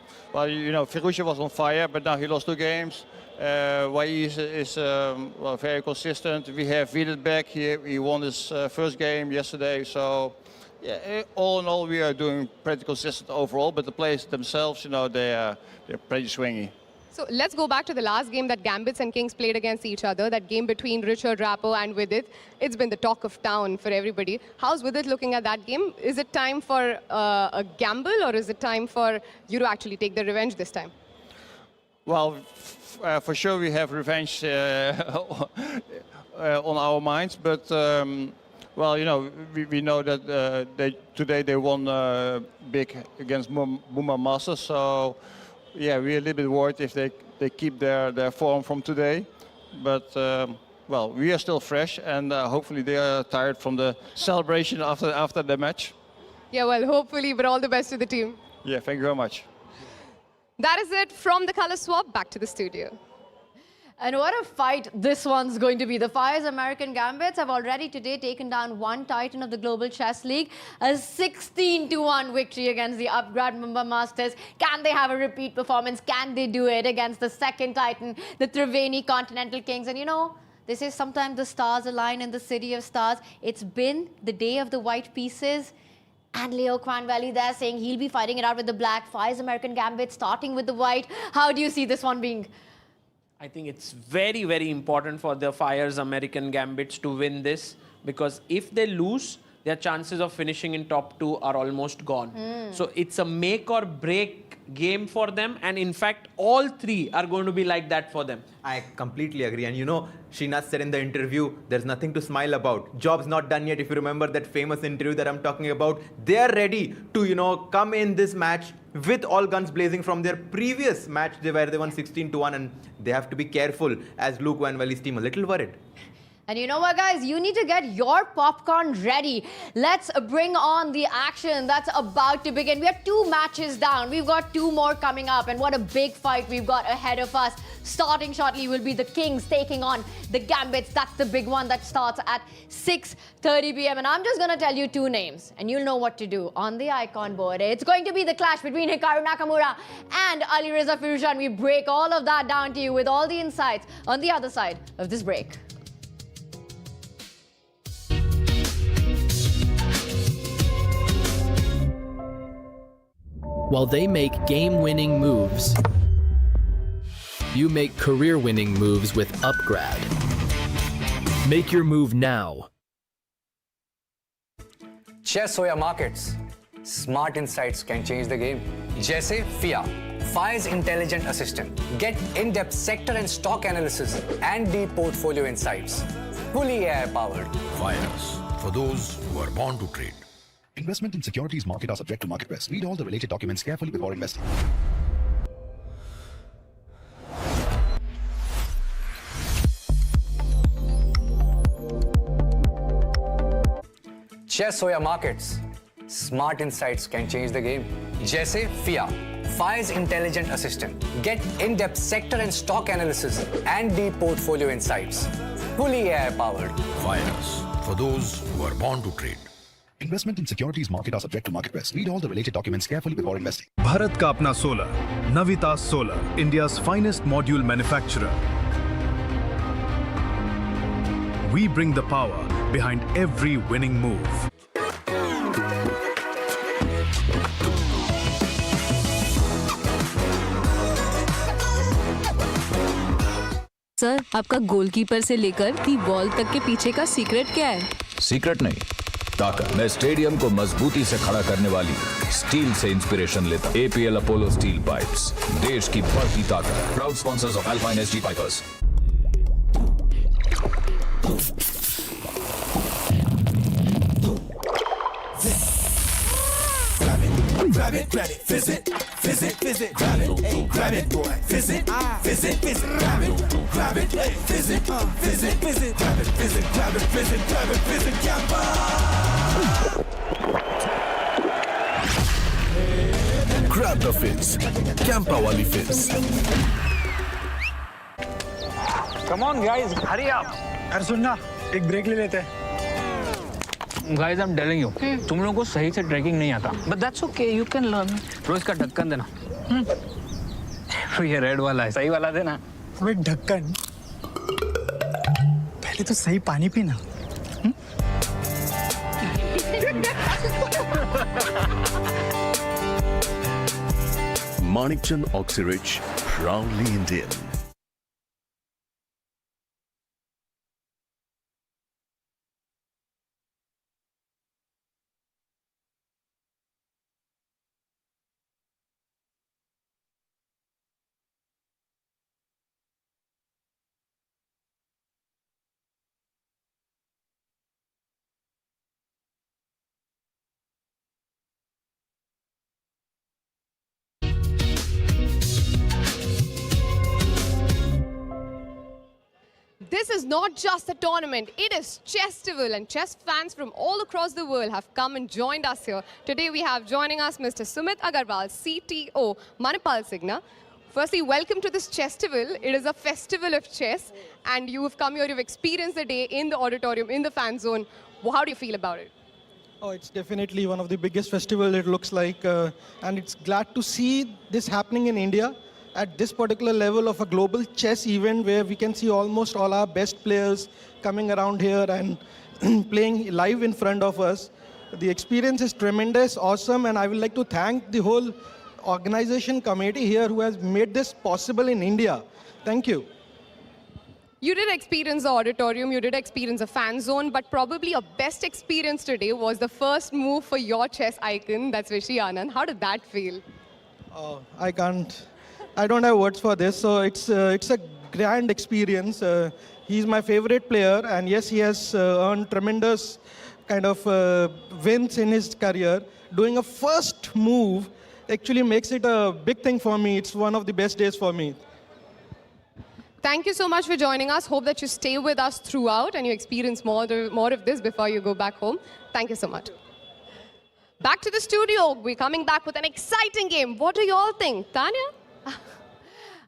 you know, Ferruccio was on fire, but now he lost 2 games. Wei is well, very consistent. We have Vidit back here. He won his first game yesterday, so yeah, all in all, we are doing pretty consistent overall. But the players themselves, you know, they're pretty swingy. So let's go back to the last game that Gambits and Kings played against each other, that game between Richard Rappo and Vidit. It's been the talk of town for everybody. How's Vidit looking at that game? Is it time for a gamble, or is it time for you to actually take the revenge this time? Well, for sure we have revenge on our minds, but well, you know, we know that today they won big against Mumba Masters, so yeah, we're a little bit worried if they keep their form from today. But, well, we are still fresh, and hopefully they are tired from the celebration after the match. Yeah, well, hopefully, but all the best to the team. Yeah, thank you very much. That is it from the color swap. Back to the studio. And what a fight this one's going to be. The Fyers American Gambits have already today taken down 1 Titan of the Global Chess League. A 16-1 victory against the Upgrad Mumba Masters. Can they have a repeat performance? Can they do it against the 2nd Titan, the Triveni Continental Kings? And you know, they say sometimes the stars align in the city of stars. It's been the day of the white pieces. And Leo Kwan Valley there saying he'll be fighting it out with the black. Fyers American Gambit starting with the white. How do you see this one being? I think it's very, very important for the Fyers American Gambits to win this, because if they lose, their chances of finishing in top 2 are almost gone. So it's a make or break game for them, and in fact all 3 are going to be like that for them. I completely agree. And Srinath said in the interview, there's nothing to smile about. Job's not done yet. If you remember that famous interview that I'm talking about, they're ready to, come in this match with all guns blazing from their previous match where they won 16-1, and they have to be careful as Luke Van Valley's team a little worried. And you know what, guys? You need to get your popcorn ready. Let's bring on the action that's about to begin. We are 2 matches down. We've got 2 more coming up. And what a big fight we've got ahead of us. Starting shortly will be the Kings taking on the Gambits. That's the big one that starts at 6:30 p.m. And I'm just going to tell you 2 names. And you'll know what to do on the icon board. It's going to be the clash between Hikaru Nakamura and Alireza. And we break all of that down to you with all the insights on the other side of this break. While they make game-winning moves, you make career-winning moves with Upgrad. Make your move now. Chess or markets, smart insights can change the game. जैसे FIA, Fyers Intelligent Assistant. Get in-depth sector and stock analysis and deep portfolio insights. Fully AI-powered. Fyers, for those who are born to trade. Investment in securities market are subject to market risk. Read all the related documents carefully before investing. Chess or markets, smart insights can change the game. जैसे FIA, Fyers Intelligent Assistant. Get in-depth sector and stock analysis and deep portfolio insights. Fully AI-powered. Fyers, for those who are born to trade. Investment in securities market are subject to market risk. Read all the related documents carefully before investing. Bharat का अपना solar, Navitas Solar, India's finest module manufacturer. We bring the power behind every winning move. Sir, आपका goalkeeper से लेकर the ball तक के पीछे का secret क्या है? सीक्रेट नहीं, ताकत। मैं स्टेडियम को मजबूती से खड़ा करने वाली स्टील से इंस्पिरेशन लेता। APL अपोलो स्टील पाइप्स, देश की बढ़ती ताकत। Proud sponsors of alpine SG pipers. Grab it, fizz it, grab it, grab it, boy, fizz it, grab it, grab it, fizz it, grab it, fizz it, Gamma! Grab the fizz. Campa wali fizz. Come on guys, hurry up. यार सुनना, एक break ले लेते हैं। Guys, I'm telling you, तुम लोगों को सही से ट्रैकिंग नहीं आता। But that's okay, you can learn. रोज का ढक्कन देना। ये रेड वाला है, सही वाला देना। अबे ढक्कन, पहले तो सही पानी पीना। Manikchand Oxyrich, proudly Indian. This is not just a tournament, it is Chestival, and chess fans from all across the world have come and joined us here. Today we have joining us Mr. Sumit Agarwal, CTO, Manipal Signa. Firstly, welcome to this Chestival. It is a festival of chess, and you have come here, you've experienced the day in the auditorium, in the fan zone. How do you feel about it? Oh, it's definitely one of the biggest festivals, it looks like, and it's glad to see this happening in India at this particular level of a global chess event where we can see almost all our best players coming around here and playing live in front of us. The experience is tremendous, awesome, and I would like to thank the whole organization committee here who has made this possible in India. Thank you. You did experience the auditorium, you did experience a fan zone, but probably your best experience today was the first move for your chess icon, that's Vishy Anand. How did that feel? Oh, I don't have words for this. So it's a grand experience. He's my favorite player, and yes, he has earned tremendous kind of wins in his career. Doing a first move actually makes it a big thing for me. It's one of the best days for me. Thank you so much for joining us. Hope that you stay with us throughout and you experience more of this before you go back home. Thank you so much. Back to the studio. We're coming back with an exciting game. What do you all think? Tanya?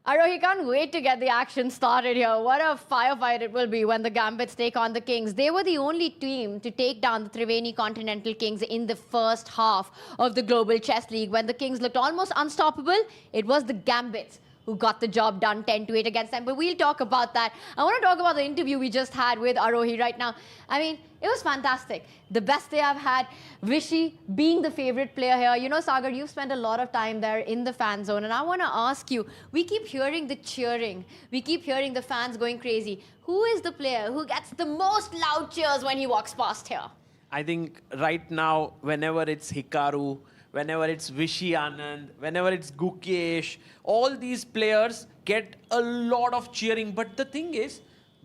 Arohi, can't wait to get the action started here. What a firefight it will be when the Gambits take on the Kings. They were the only team to take down the Triveni Continental Kings in the first half of the Global Chess League. When the Kings looked almost unstoppable, it was the Gambits who got the job done 10-8 against them. But we'll talk about that. I want to talk about the interview we just had with Arohi right now. I mean, it was fantastic. The best day I've had. Vishy being the favorite player here. You know, Sagar, you've spent a lot of time there in the fan zone. And I want to ask you, we keep hearing the cheering. We keep hearing the fans going crazy. Who is the player who gets the most loud cheers when he walks past here? I think right now, whenever it's Hikaru, whenever it's Vishy Anand, whenever it's Gukesh, all these players get a lot of cheering. But the thing is,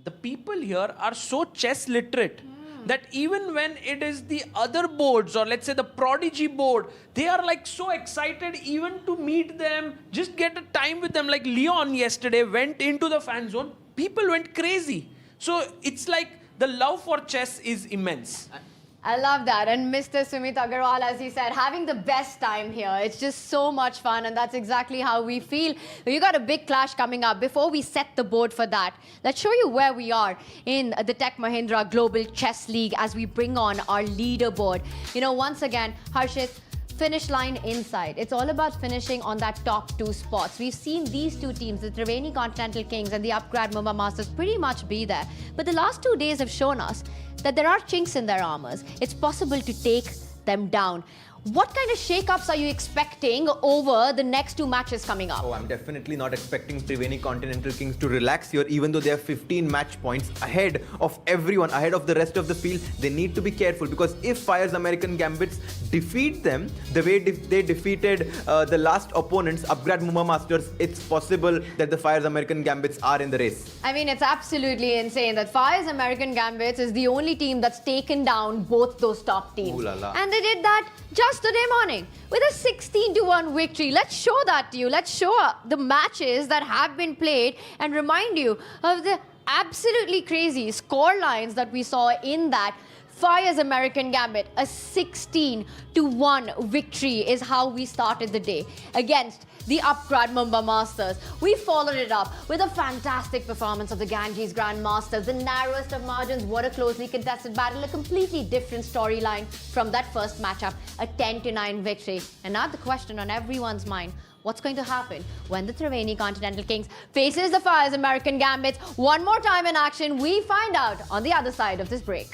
the people here are so chess literate that even when it is the other boards, or let's say the Prodigy board, they are like so excited even to meet them, just get a time with them. Like Leon yesterday went into the fan zone, people went crazy. So it's like the love for chess is immense. I love that. And Mr. Sumit Agarwal, as he said, having the best time here. It's just so much fun, and that's exactly how we feel. We got a big clash coming up. Before we set the board for that, let's show you where we are in the Tech Mahindra Global Chess League as we bring on our leaderboard. You know, once again, Harshit, finish line inside. It's all about finishing on that top two spots. We've seen these two teams, the Triveni Continental Kings and the Upgrad Mumba Masters, pretty much be there. But the last 2 days have shown us that there are chinks in their armors. It's possible to take them down. What kind of shake-ups are you expecting over the next 2 matches coming up? Oh, I'm definitely not expecting Triveni Continental Kings to relax here, even though they are 15 match points ahead of everyone, ahead of the rest of the field. They need to be careful, because if Fyers American Gambits defeat them the way they defeated the last opponents, Upgrad Mumba Masters, it's possible that the Fyers American Gambits are in the race. I mean, it's absolutely insane that Fyers American Gambits is the only team that's taken down both those top teams. Ooh la la. And they did that just today morning with a 16-1 victory. Let's show that to you. Let's show the matches that have been played and remind you of the absolutely crazy score lines that we saw in that. Fyers American Gambit, a 16-1 victory is how we started the day against the Upgrad Mumba Masters. We followed it up with a fantastic performance of the Ganges Grandmasters, the narrowest of margins. What a closely contested battle, a completely different storyline from that first matchup, a 10-9 victory. And now the question on everyone's mind, what's going to happen when the Triveni Continental Kings faces the Fyers American Gambits one more time in action? We find out on the other side of this break.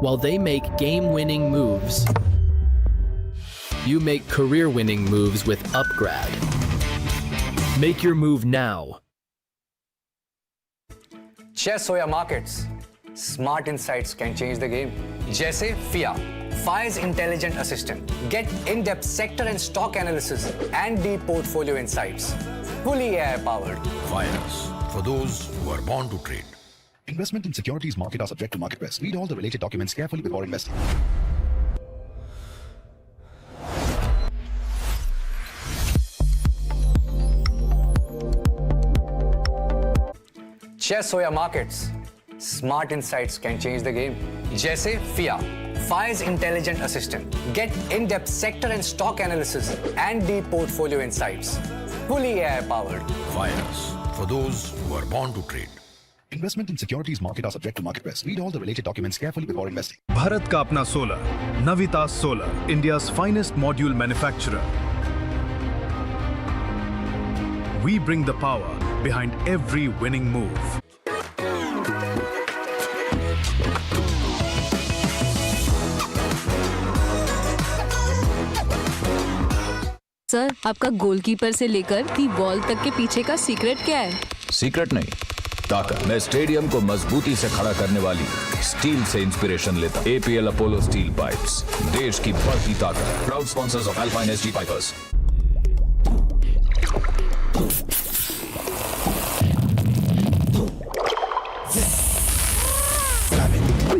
While they make game-winning moves, you make career-winning moves with Upgrad. Make your move now. Chess or markets, smart insights can change the game. जैसे FIA, Fyers Intelligent Assistant. Get in-depth sector and stock analysis and deep portfolio insights. Fully AI-powered. Fyers, for those who are born to trade. Investment in securities market are subject to market risk. Read all the related documents carefully before investing. Chess or markets, smart insights can change the game. जैसे FIA, Fyers Intelligent Assistant. Get in-depth sector and stock analysis and deep portfolio insights. Fully AI-powered. Fyers, for those who are born to trade. Investment in securities market are subject to market risk. Read all the related documents carefully before investing. Bharat का अपना solar, Navitas Solar, India's finest module manufacturer. We bring the power behind every winning move. Sir आपका goalkeeper से लेकर की ball तक के पीछे का सीक्रेट क्या है? सीक्रेट नहीं, ताकत। मैं स्टेडियम को मजबूती से खड़ा करने वाली स्टील से इंस्पिरेशन लेता। APL अपोलो स्टील पाइप्स, देश की बढ़ती ताकत। Proud sponsors of alpine pipers.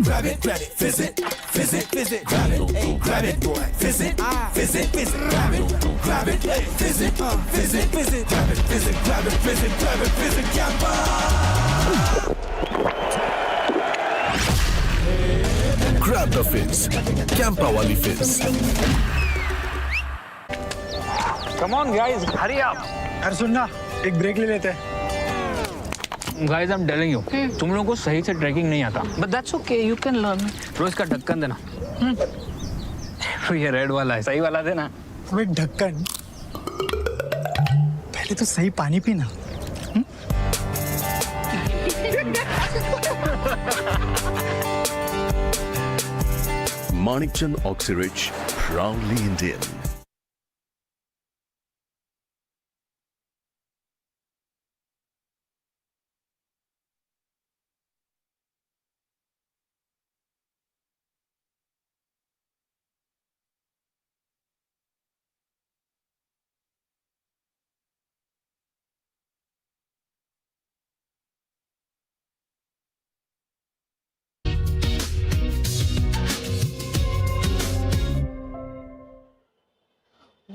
Grab it, fizz it, grab it, grab it, boy, fizz it, grab it, grab it, fizz it, grab it, fizz it, Gamma! Grab the fizz. Campa wali fizz. Come on guys, hurry up. अरे सुनना, एक break ले लेते हैं। Guys, I'm telling you, तुम लोगों को सही से ट्रैकिंग नहीं आता। But that's okay, you can learn. रोज का ढक्कन देना। ये रेड वाला है, सही वाला देना। अबे ढक्कन, पहले तो सही पानी पीना। Manikchand Oxyrich, proudly Indian.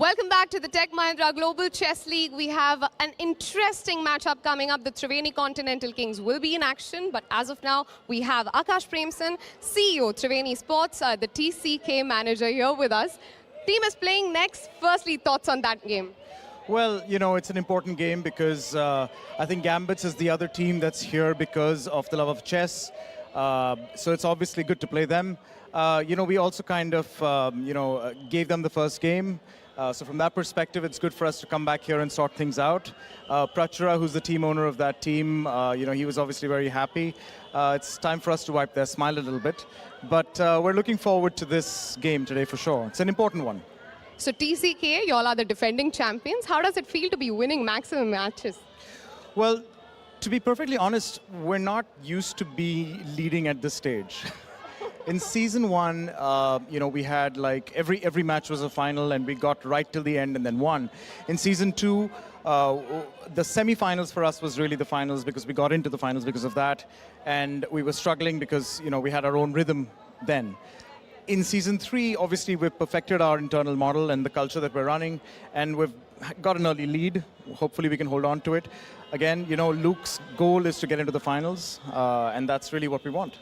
Welcome back to the Tech Mahindra Global Chess League. We have an interesting matchup coming up. The Triveni Continental Kings will be in action, but as of now, we have Akash Premsen, CEO Triveni Sports, the TCK manager here with us. Team is playing next. Firstly, thoughts on that game? Well, you know, it's an important game because I think Gambits is the other team that's here because of the love of chess. So it's obviously good to play them. You know, we also kind of, gave them the first game. So from that perspective, it's good for us to come back here and sort things out. Prachura, who's the team owner of that team, he was obviously very happy. It's time for us to wipe their smile a little bit. But we're looking forward to this game today for sure. It's an important one. So TCK, y'all are the defending champions. How does it feel to be winning maximum matches? Well, to be perfectly honest, we're not used to be leading at this stage. In season 1, we had like every match was a final and we got right till the end and then won. In season 2, the semi-finals for us was really the finals because we got into the finals because of that. And we were struggling because, we had our own rhythm then. In season 3, obviously, we've perfected our internal model and the culture that we're running, and we've got an early lead. Hopefully, we can hold on to it. Again, Luke's goal is to get into the finals, and that's really what we want.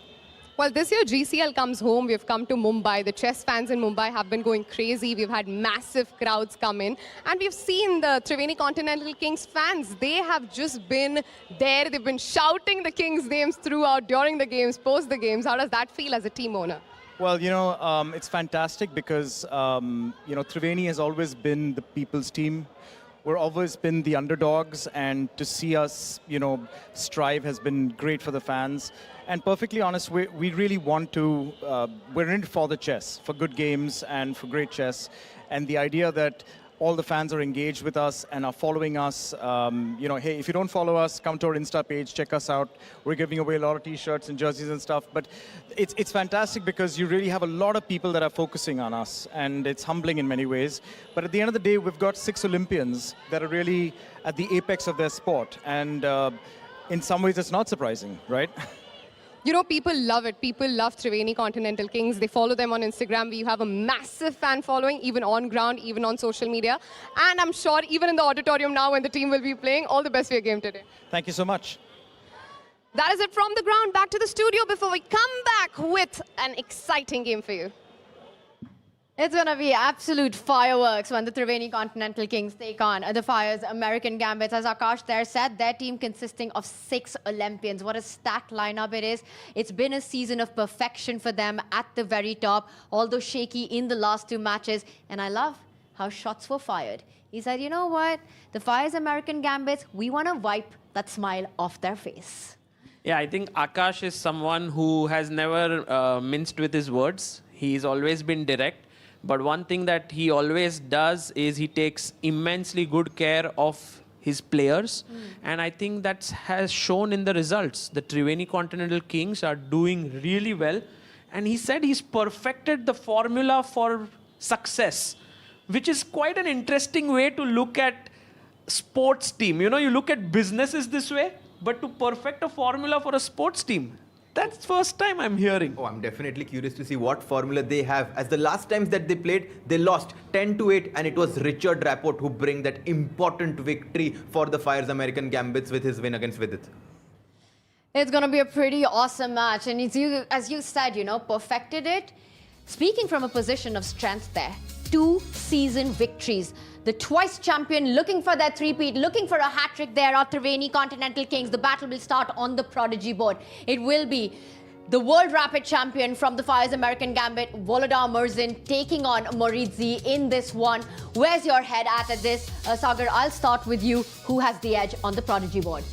Well, this year GCL comes home. We've come to Mumbai. The chess fans in Mumbai have been going crazy. We've had massive crowds come in. And we've seen the Triveni Continental Kings fans. They have just been there. They've been shouting the Kings' names throughout, during the games, post the games. How does that feel as a team owner? Well, it's fantastic because, Triveni has always been the people's team. We've always been the underdogs, and to see us, strive has been great for the fans. And perfectly honest, we really want to, we're in it for the chess, for good games and for great chess. And the idea that all the fans are engaged with us and are following us. Hey, if you don't follow us, come to our Insta page, check us out. We're giving away a lot of T-shirts and jerseys and stuff. But it's fantastic because you really have a lot of people that are focusing on us, and it's humbling in many ways. But at the end of the day, we've got 6 Olympians that are really at the apex of their sport. And in some ways, it's not surprising, right? People love it. People love Triveni Continental Kings. They follow them on Instagram. We have a massive fan following, even on ground, even on social media. And I'm sure even in the auditorium now when the team will be playing, all the best for your game today. Thank you so much. That is it from the ground. Back to the studio before we come back with an exciting game for you. It's going to be absolute fireworks when the Triveni Continental Kings take on the Fyers American Gambits. As Akash there said, their team consisting of 6 Olympians. What a stacked lineup it is. It's been a season of perfection for them at the very top, although shaky in the last 2 matches. And I love how shots were fired. He said, you know what? The Fyers American Gambits, we want to wipe that smile off their face. Yeah, I think Akash is someone who has never minced with his words. He's always been direct. But one thing that he always does is he takes immensely good care of his players. And I think that has shown in the results. The Triveni Continental Kings are doing really well. And he said he's perfected the formula for success, which is quite an interesting way to look at sports team. You know, you look at businesses this way, but to perfect a formula for a sports team, that's the first time I'm hearing. Oh, I'm definitely curious to see what formula they have. As the last times that they played, they lost 10-8, and it was Richard Rapport who bring that important victory for the Fyers American Gambits with his win against Vidit. It's going to be a pretty awesome match. And as you said, you know, perfected it. Speaking from a position of strength there, 2 season victories. The twice champion looking for their three-peat, looking for a hat-trick there are Triveni Continental Kings. The battle will start on the Prodigy board. It will be the World Rapid Champion from the Fyers American Gambit, Volodar Murzin, taking on Moritzi in this one. Where's your head at this? Sagar, I'll start with you. Who has the edge on the Prodigy board?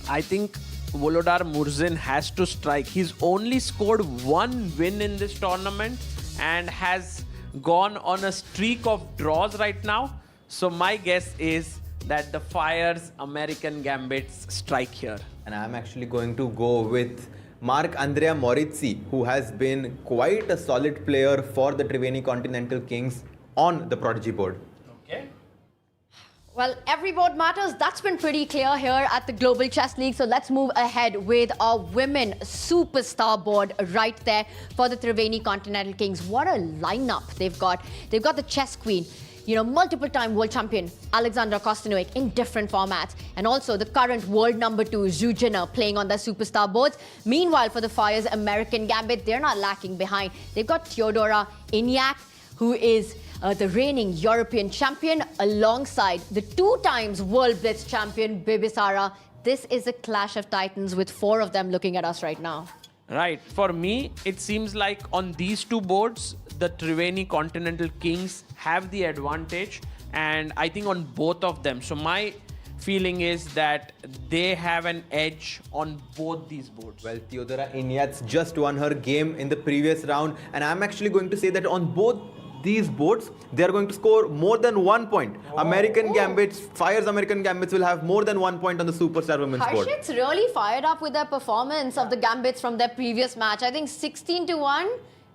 I think Volodar Murzin has to strike. He's only scored 1 win in this tournament and has gone on a streak of draws right now. So my guess is that the Fyers American Gambits strike here. And I'm actually going to go with Marc-Andrea Moritzi, who has been quite a solid player for the Triveni Continental Kings on the Prodigy board. Okay. Well, every board matters. That's been pretty clear here at the Global Chess League. So let's move ahead with our women superstar board right there for the Triveni Continental Kings. What a lineup they've got. They've got the chess queen, you know, multiple-time world champion Alexandra Kostanovic in different formats. And also the current world number 2, Zhu Jiner, playing on their superstar boards. Meanwhile, for the Fyers American Gambit, they're not lacking behind. They've got Theodora Ignac, who is the reigning European champion, alongside the 2 times World Blitz champion, Bibisara. This is a clash of titans with 4 of them looking at us right now. Right. For me, it seems like on these 2 boards, the Triveni Continental Kings have the advantage. And I think on both of them. So my feeling is that they have an edge on both these boards. Well, Theodora Ignac just won her game in the previous round. And I'm actually going to say that on both these boards, they are going to score more than 1 point. American Gambits, Fyers American Gambits will have more than 1 point on the Superstar Women's board. Harshit's really fired up with their performance of the Gambits from their previous match. I think 16-1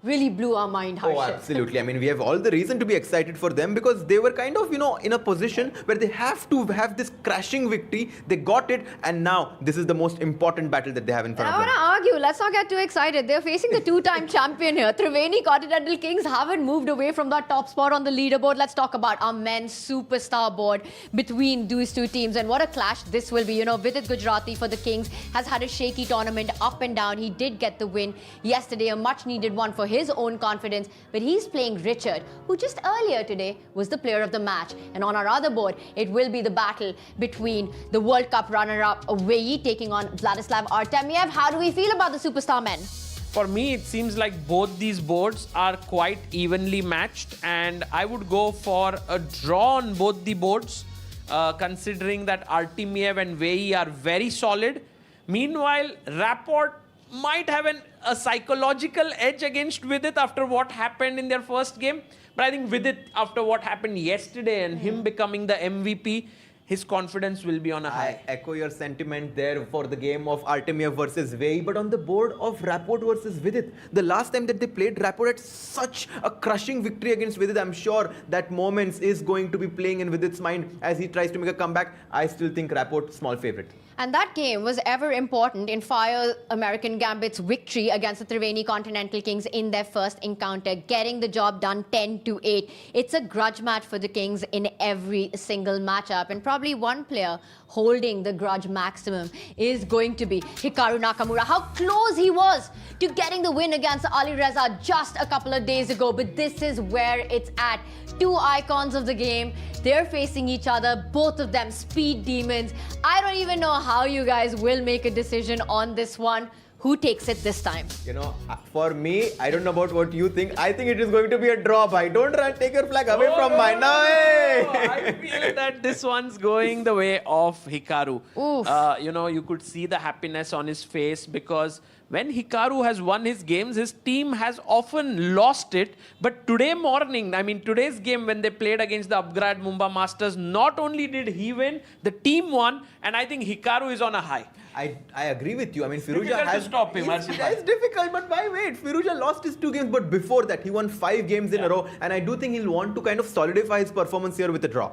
really blew our mind, Harshit. Oh, absolutely. I mean, we have all the reason to be excited for them because they were kind of, you know, in a position where they have to have this crashing victory. They got it, and now this is the most important battle that they have in front of them. I want to argue. Let's not get too excited. They're facing the 2-time champion here. Triveni Continental Kings haven't moved away from that top spot on the leaderboard. Let's talk about our men's superstar board between these 2 teams. And what a clash this will be. You know, Vidit Gujarati for the Kings has had a shaky tournament up and down. He did get the win yesterday, a much-needed one for his own confidence, but he's playing Richard, who just earlier today was the player of the match. And on our other board, it will be the battle between the World Cup runner-up Wei taking on Vladislav Artemiev. How do we feel about the superstar men? For me, it seems like both these boards are quite evenly matched, and I would go for a draw on both the boards, considering that Artemiev and Wei are very solid. Meanwhile, Rapport might have a psychological edge against Vidit after what happened in their first game. But I think Vidit, after what happened yesterday and him becoming the MVP, his confidence will be on a high. I echo your sentiment there for the game of Artemiev versus Wei, but on the board of Rapport versus Vidit, the last time that they played, Rapport had such a crushing victory against Vidit. I'm sure that moments is going to be playing in Vidit's mind as he tries to make a comeback. I still think Rapport small favorite. And that game was ever important in Fyers American Gambit's victory against the Triveni Continental Kings in their first encounter, getting the job done 10-8. It's a grudge match for the Kings in every single matchup, and probably one player holding the grudge maximum is going to be Hikaru Nakamura. How close he was to getting the win against Alireza just a couple of days ago, but this is where it's at. 2 icons of the game, they're facing each other, both of them speed demons. I don't even know how you guys will make a decision on this one. Who takes it this time? For me, I don't know about what you think. I think it is going to be a draw. Bhai. Don't run, take your flag away from mine. No way! I feel that this one's going the way of Hikaru. You could see the happiness on his face because when Hikaru has won his games, his team has often lost it. But today's game when they played against the Upgrad Mumba Masters, not only did he win, the team won, and I think Hikaru is on a high. I agree with you. I mean, Firouzja difficult has to stop him. It's difficult, but why wait? Firouzja lost his 2 games, but before that, he won 5 games in a row, and I do think he'll want to kind of solidify his performance here with a draw.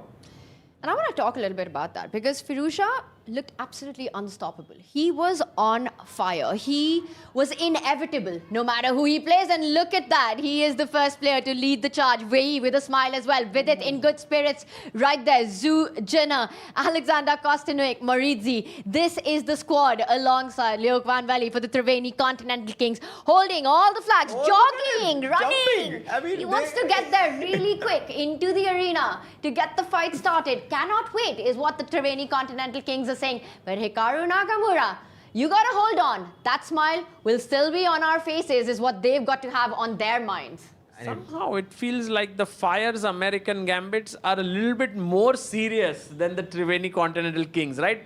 And I want to talk a little bit about that because Firouzja looked absolutely unstoppable. He was on fire. He was inevitable no matter who he plays. And look at that. He is the first player to lead the charge. Vehi with a smile as well. Vidit in good spirits right there. Zhu, Jinnah, Alexander Kostinuik, Maridzi. This is the squad alongside Leok Van Valley for the Triveni Continental Kings. Holding all the flags, jogging, running. He wants to get there really quick into the arena to get the fight started. Cannot wait is what the Triveni Continental Kings are saying. But Hikaru Nakamura, you got to hold on. That smile will still be on our faces is what they've got to have on their minds. Somehow it feels like the Fyers American Gambits are a little bit more serious than the Triveni Continental Kings, right?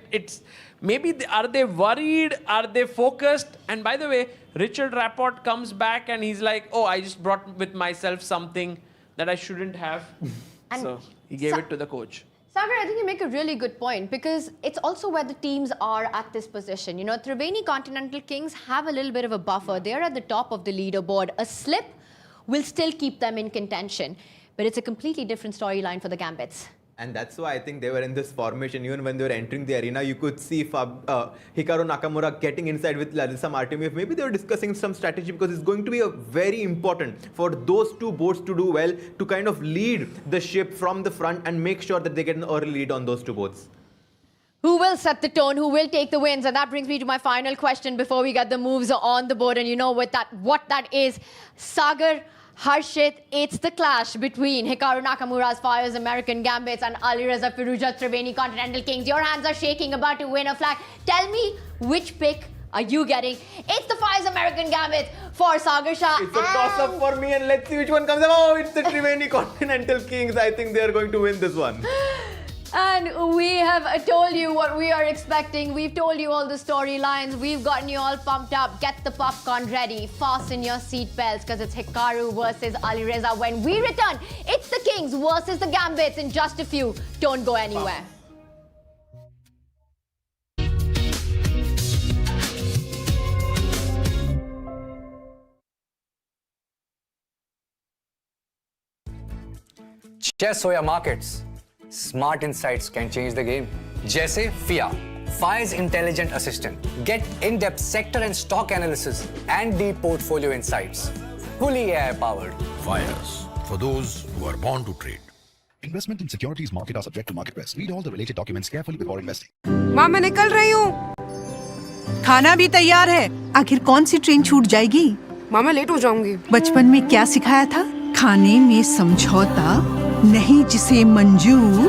Are they worried? Are they focused? And by the way, Richard Rapport comes back and he's like, oh, I just brought with myself something that I shouldn't have. So he gave it to the coach. Sagar, I think you make a really good point because it's also where the teams are at this position. Triveni Continental Kings have a little bit of a buffer. They're at the top of the leaderboard. A slip will still keep them in contention. But it's a completely different storyline for the Gambits. And that's why I think they were in this formation. Even when they were entering the arena, you could see Hikaru Nakamura getting inside with Larissa Martinoff. Maybe they were discussing some strategy because it's going to be very important for those 2 boats to do well, to kind of lead the ship from the front and make sure that they get an early lead on those 2 boats. Who will set the tone? Who will take the wins? And that brings me to my final question before we get the moves on the board. And you know what that is. Sagar, Harshit, it's the clash between Hikaru Nakamura's Fyers American Gambits and Alireza Firouzja's Triveni Continental Kings. Your hands are shaking, about to win a flag. Tell me, which pick are you getting? It's the Fyers American Gambits for Sagar Shah. It's a toss-up for me, and let's see which one comes up. Oh, it's the Triveni Continental Kings. I think they are going to win this one. And we have told you what we are expecting. We've told you all the storylines. We've gotten you all pumped up. Get the popcorn ready. Fasten your seatbelts because it's Hikaru versus Alireza. When we return, it's the Kings versus the Gambits in just a few. Don't go anywhere. Chess or your markets, smart insights can change the game. जैसे FIA, Fyers Intelligent Assistant. Get in-depth sector and stock analysis and deep portfolio insights. Fully AI-powered. Fyers, for those who are born to trade. Investment in securities market are subject to market risk. Read all the related documents carefully before investing. माँ मैं निकल रही हूँ। खाना भी तैयार है। आखिर कौन सी ट्रेन छूट जाएगी? माँ मैं लेट हो जाऊंगी। बचपन में क्या सिखाया था? खाने में समझौता नहीं, जिसे मंजूर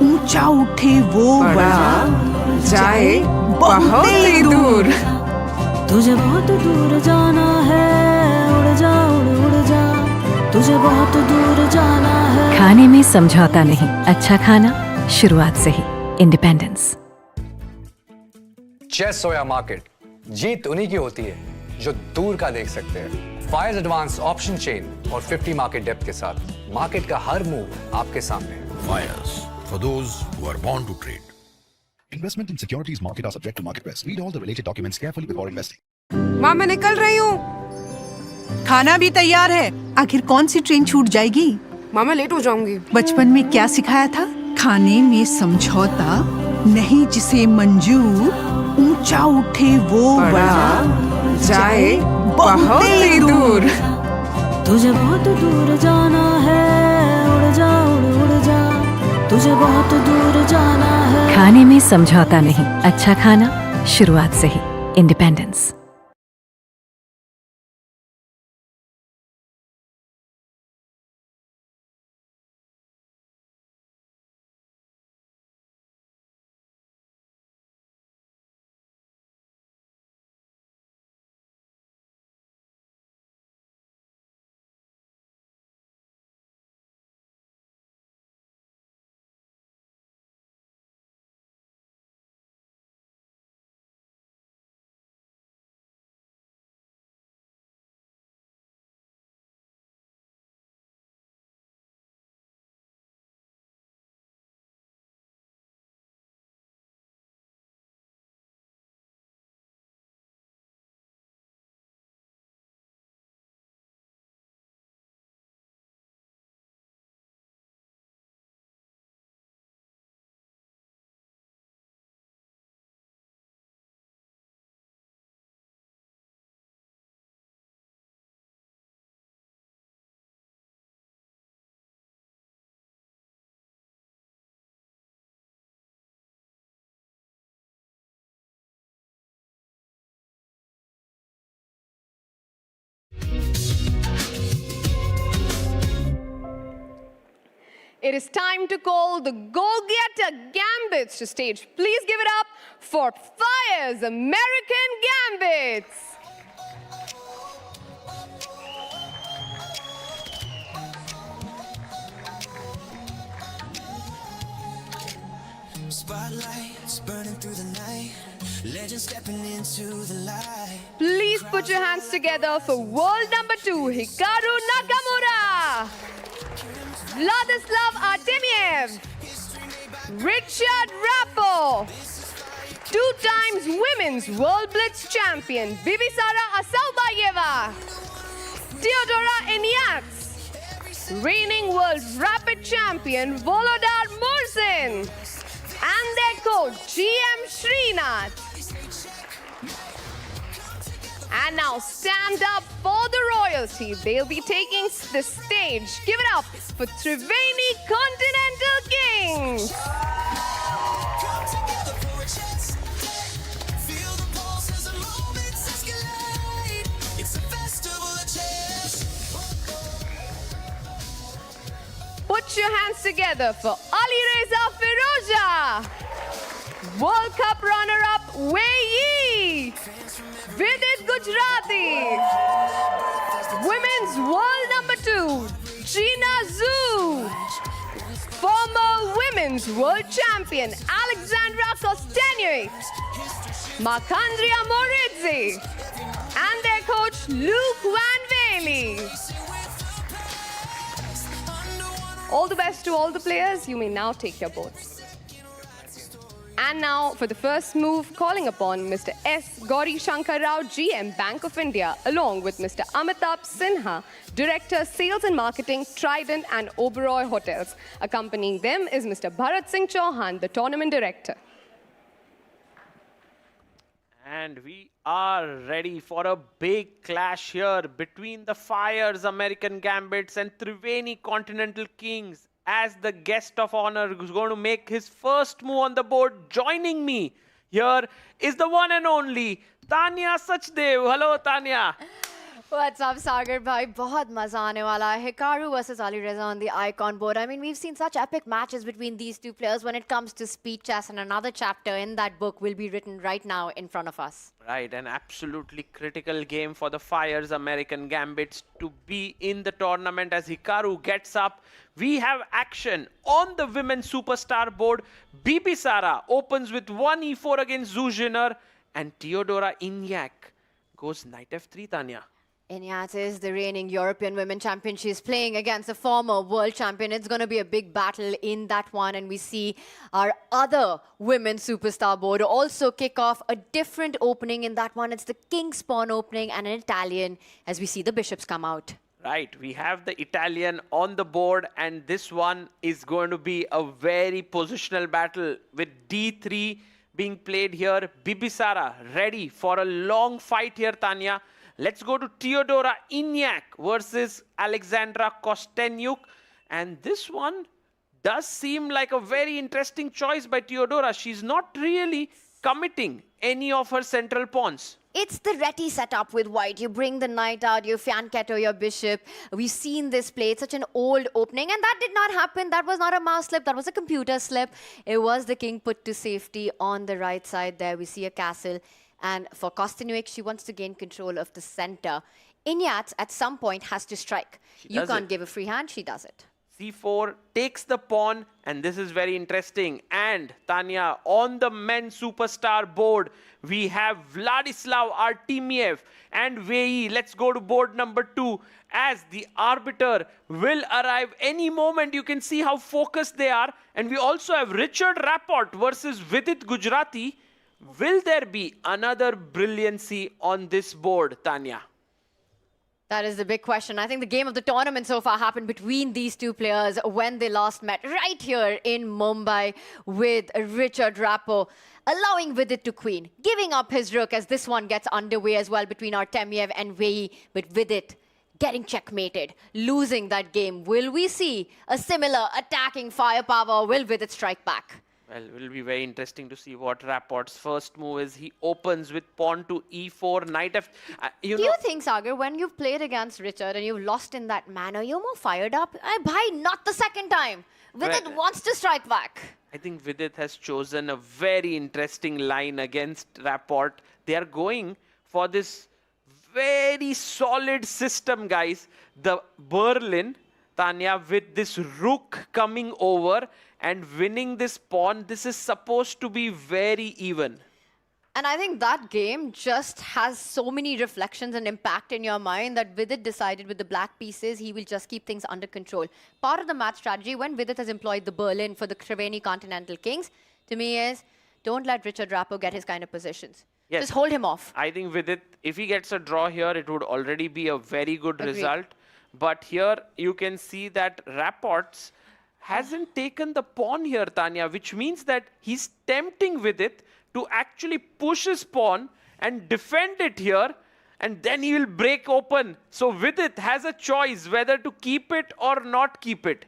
ऊंचा उठे वो बड़ा जाए बहुत ही दूर। तुझे बहुत दूर जाना है, उड़ जा उड़ जा, तुझे बहुत दूर जाना है। खाने में समझौता नहीं, अच्छा खाना शुरुआत से ही। इंडिपेंडेंस। चेस हो या मार्केट, जीत उन्हीं की होती है जो दूर का देख सकते हैं। फायर्स एडवांस ऑप्शन चेन और 50 मार्केट डेप्थ के साथ मार्केट का हर मूव आपके सामने। Fyers, for those who are born to trade. Investment in securities market are subject to market risk. Read all the related documents carefully before investing. माँ मैं निकल रही हूँ। खाना भी तैयार है। आखिर कौन सी ट्रेन छूट जाएगी? माँ मैं लेट हो जाऊंगी। बचपन में क्या सिखाया था? खाने में समझौता नहीं, जिसे मंजूर ऊंचा उठे वो बड़ा जाए बहुत ही दूर। तुझे बहुत दूर जाना है, उड़ जा उड़ जा, तुझे बहुत दूर जाना है। खाने में समझौता नहीं, अच्छा खाना शुरुआत से ही। Independence. it is time to call the go-getter Gambits to stage. Please give it up for Fyers American Gambits. Spotlights burning through the night, legends stepping into the light. Please put your hands together for world number 2, Hikaru Nakamura, Vladislav Artemiev, Richard Rappo, 2 times Women's World Blitz Champion, Bibisara Asalbayeva, Teodora Inyats, reigning World Rapid Champion, Volodar Murzin, and their coach, GM Srinath. And now stand up for the royalty. They'll be taking the stage. Give it up for Triveni Continental Kings. Put your hands together for Alireza Firoja, World Cup runner-up Wei, Vidit Gujarati, Women's World number 2, Gina Zhu, former Women's World Champion Alexandra Kostenyi, Markandria Moridze, and their coach Luke Van Bailey. All the best to all the players. You may now take your boards. And now for the first move, calling upon Mr. S. Gauri Shankar Rao, GM, Bank of India, along with Mr. Amitabh Sinha, Director, Sales and Marketing, Trident and Oberoi Hotels. Accompanying them is Mr. Bharat Singh Chauhan, the Tournament Director. And we are ready for a big clash here between the Fyers American Gambits and Triveni Continental Kings. As the guest of honor who's going to make his first move on the board, joining me here is the one and only Tanya Sachdev. Hello, Tanya. What's up, Sagar bhai? बहुत मजा आने वाला है. Hikaru versus Alireza on the icon board. I mean, we've seen such epic matches between these two players when it comes to speed chess, and another chapter in that book will be written right now in front of us. Right, an absolutely critical game for the Fyers American Gambits to be in the tournament as Hikaru gets up. We have action on the women's superstar board. Bibisara opens with 1 e4 against Zhu Jinner, and Teodora Inyat goes knight f3, Tanya. Inyat is the reigning European Women Champion. She's playing against a former world champion. It's going to be a big battle in that one. And we see our other women's superstar board also kick off a different opening in that one. It's the King's Pawn opening and an Italian as we see the bishops come out. Right, we have the Italian on the board, and this one is going to be a very positional battle with d3 being played here. Bibisara ready for a long fight here, Tanya. Let's go to Teodora Inyat versus Alexandra Kostenyi. And this one does seem like a very interesting choice by Teodora. She's not really committing any of her central pawns. It's the Reti setup with white. You bring the knight out, you Fianchetto your bishop. We've seen this play. It's such an old opening, and that did not happen. That was not a mouse slip. That was a computer slip. It was the king put to safety on the right side there. We see a castle. And for Kostenyi, she wants to gain control of the center. Inyat, at some point, has to strike. You can't give a free hand. She does it. c4 takes the pawn, and this is very interesting. And Tanya, on the men's superstar board, we have Vladislav Artemiev and Wei. Let's go to board number 2 as the arbiter will arrive any moment. You can see how focused they are. And we also have Richard Rapport versus Vidit Gujarati. Will there be another brilliancy on this board, Tanya? That is the big question. I think the game of the tournament so far happened between these two players when they last met right here in Mumbai with Richard Rapport, allowing Vidit to queen, giving up his rook as this one gets underway as well between Artemiev and Wei, but Vidit getting checkmated, losing that game. Will we see a similar attacking firepower? Will Vidit strike back? Well, it will be very interesting to see what Rapport's first move is. He opens with pawn to e4, knight f... Do you think, Sagar, when you've played against Richard and you've lost in that manner, you're more fired up? Bhai, not the second time. Vidit wants to strike back. I think Vidit has chosen a very interesting line against Rapport. They are going for this very solid system, guys. The Berlin, Tanya, with this rook coming over and winning this pawn, this is supposed to be very even. And I think that game just has so many reflections and impact in your mind that Vidit decided with the black pieces, he will just keep things under control. Part of the match strategy when Vidit has employed the Berlin for the Triveni Continental Kings, to me is, don't let Richard Rapport get his kind of positions. Yes. Just hold him off. I think Vidit, if he gets a draw here, it would already be a very good result. But here you can see that Rapport's hasn't taken the pawn here, Tanya, which means that he's tempting Vidit to actually push his pawn and defend it here, and then he will break open. So Vidit has a choice whether to keep it or not keep it.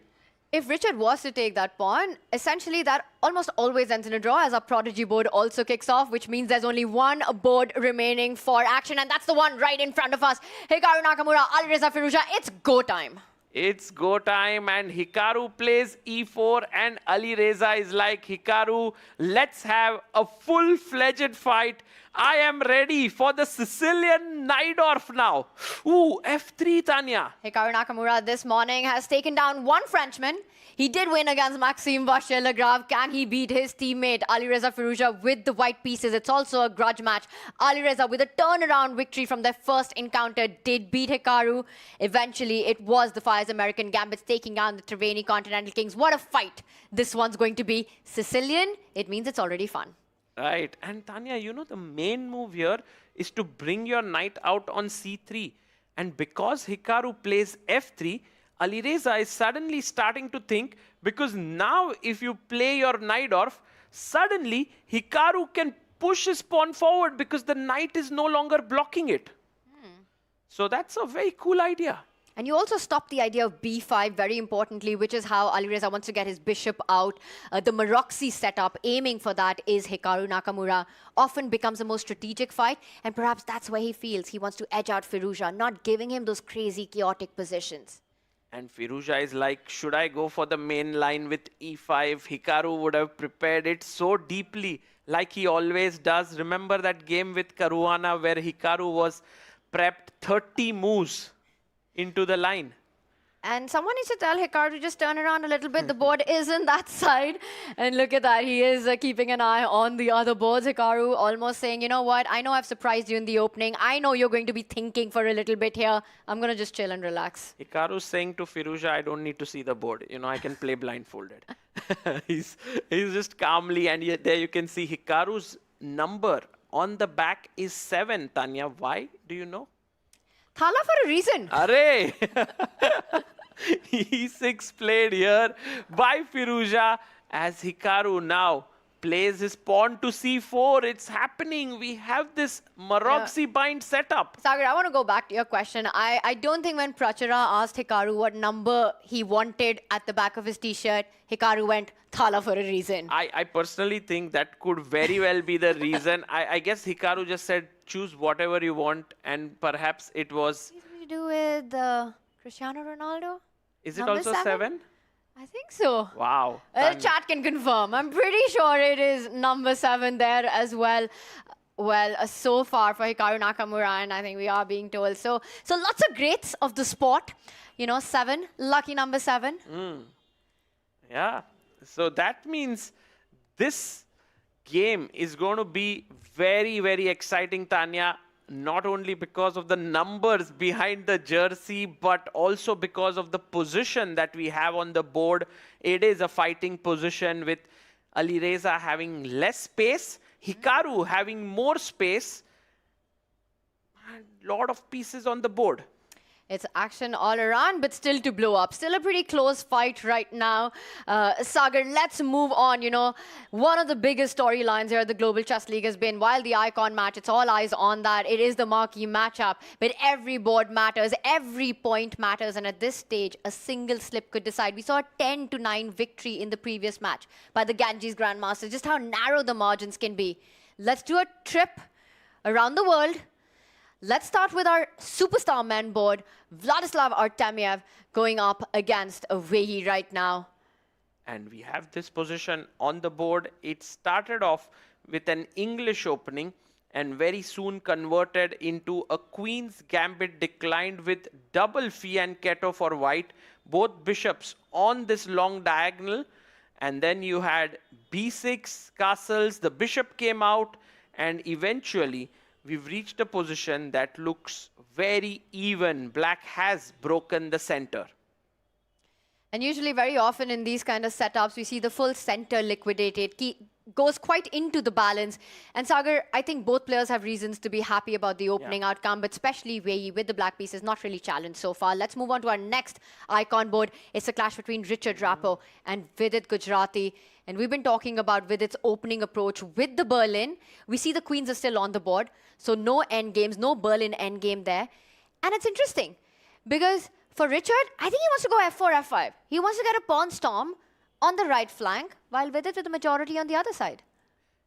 If Richard was to take that pawn, essentially that almost always ends in a draw as our prodigy board also kicks off, which means there's only one board remaining for action, and that's the one right in front of us. Hikaru Nakamura, Alireza Firouzja, it's go time. It's go time, and Hikaru plays e4 and Alireza is like, Hikaru, let's have a full-fledged fight. I am ready for the Sicilian Najdorf now. Ooh, f3, Tanya. Hikaru Nakamura this morning has taken down one Frenchman. He did win against Maxime Vachier-Lagrave. Can he beat his teammate Alireza Firouzja with the white pieces? It's also a grudge match. Alireza, with a turnaround victory from their first encounter, did beat Hikaru. Eventually, it was the Fyers American Gambits taking down the Triveni Continental Kings. What a fight this one's going to be. Sicilian, it means it's already fun. Right. And Tanya, you know, the main move here is to bring your knight out on c3. And because Hikaru plays f3, Alireza is suddenly starting to think, because now if you play your Najdorf, suddenly Hikaru can push his pawn forward because the knight is no longer blocking it. So that's a very cool idea. And you also stop the idea of b5 very importantly, which is how Alireza wants to get his bishop out. The Maroczy setup, aiming for that, is Hikaru Nakamura. Often becomes a more strategic fight, and perhaps that's where he feels he wants to edge out Firouzja, not giving him those crazy, chaotic positions. And Firouzja is like, should I go for the main line with e5? Hikaru would have prepared it so deeply, like he always does. Remember that game with Caruana where Hikaru was prepped 30 moves into the line. And someone needs to tell Hikaru to just turn around a little bit. The board isn't that side. And look at that. He is keeping an eye on the other boards. Hikaru almost saying, you know what? I know I've surprised you in the opening. I know you're going to be thinking for a little bit here. I'm going to just chill and relax. Hikaru saying to Firouzja, I don't need to see the board. You know, I can play blindfolded. he's just calmly. And yet there you can see Hikaru's number on the back is 7. Tanya, why? Do you know? Thala for a reason. Array! E6 played here by Firouzja as Hikaru now plays his pawn to c4. It's happening. We have this Maroczy bind setup. Sagar, I want to go back to your question. I don't think when Prachara asked Hikaru what number he wanted at the back of his t-shirt, Hikaru went Thala for a reason. I personally think that could very well be the reason. I guess Hikaru just said, choose whatever you want, and perhaps it was... Something to do with Cristiano Ronaldo? Is it also 7? I think so. Wow. Chat can confirm. I'm pretty sure it is number 7 there as well. Well, so far for Hikaru Nakamura, and I think we are being told. So lots of greats of the sport. You know, 7, lucky number 7. Yeah. So that means this game is going to be very, very exciting, Tanya. Not only because of the numbers behind the jersey, but also because of the position that we have on the board. It is a fighting position with Alireza having less space, Hikaru having more space, and a lot of pieces on the board. It's action all around, but still to blow up. Still a pretty close fight right now. Sagar, let's move on. You know, one of the biggest storylines here at the Global Chess League has been, while the icon match, it's all eyes on that. It is the marquee matchup, but every board matters, every point matters, and at this stage, a single slip could decide. We saw a 10-9 victory in the previous match by the Ganges Grandmasters, just how narrow the margins can be. Let's do a trip around the world. Let's start with our superstar men board, Vladislav Artemiev going up against Vishy right now. And we have this position on the board. It started off with an English opening and very soon converted into a Queen's Gambit, declined with double fianchetto for white, both bishops on this long diagonal. And then you had b6 castles, the bishop came out, and eventually we've reached a position that looks very even. Black has broken the center. And usually very often in these kind of setups, we see the full center liquidated. Goes quite into the balance. And Sagar, I think both players have reasons to be happy about the opening outcome, but especially Vishy with the black pieces not really challenged so far. Let's move on to our next icon board. It's a clash between Richard Rappo and Vidit Gujarati. And we've been talking about Vidit's opening approach with the Berlin. We see the queens are still on the board, so no endgames, no Berlin endgame there. And it's interesting because for Richard, I think he wants to go f4, f5. He wants to get a pawn storm on the right flank, while Vidit with the majority on the other side.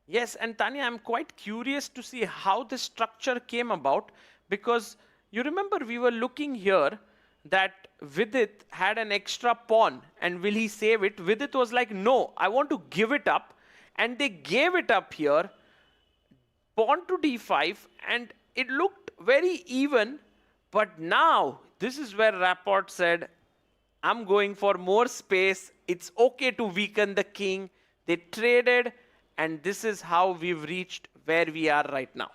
Yes, and Tanya, I'm quite curious to see how this structure came about, because you remember we were looking here that Vidit had an extra pawn, and will he save it? Vidit was like, no, I want to give it up, and they gave it up here, pawn to d5, and it looked very even, but now this is where Rapport said, I'm going for more space. It's okay to weaken the king. They traded, and this is how we've reached where we are right now.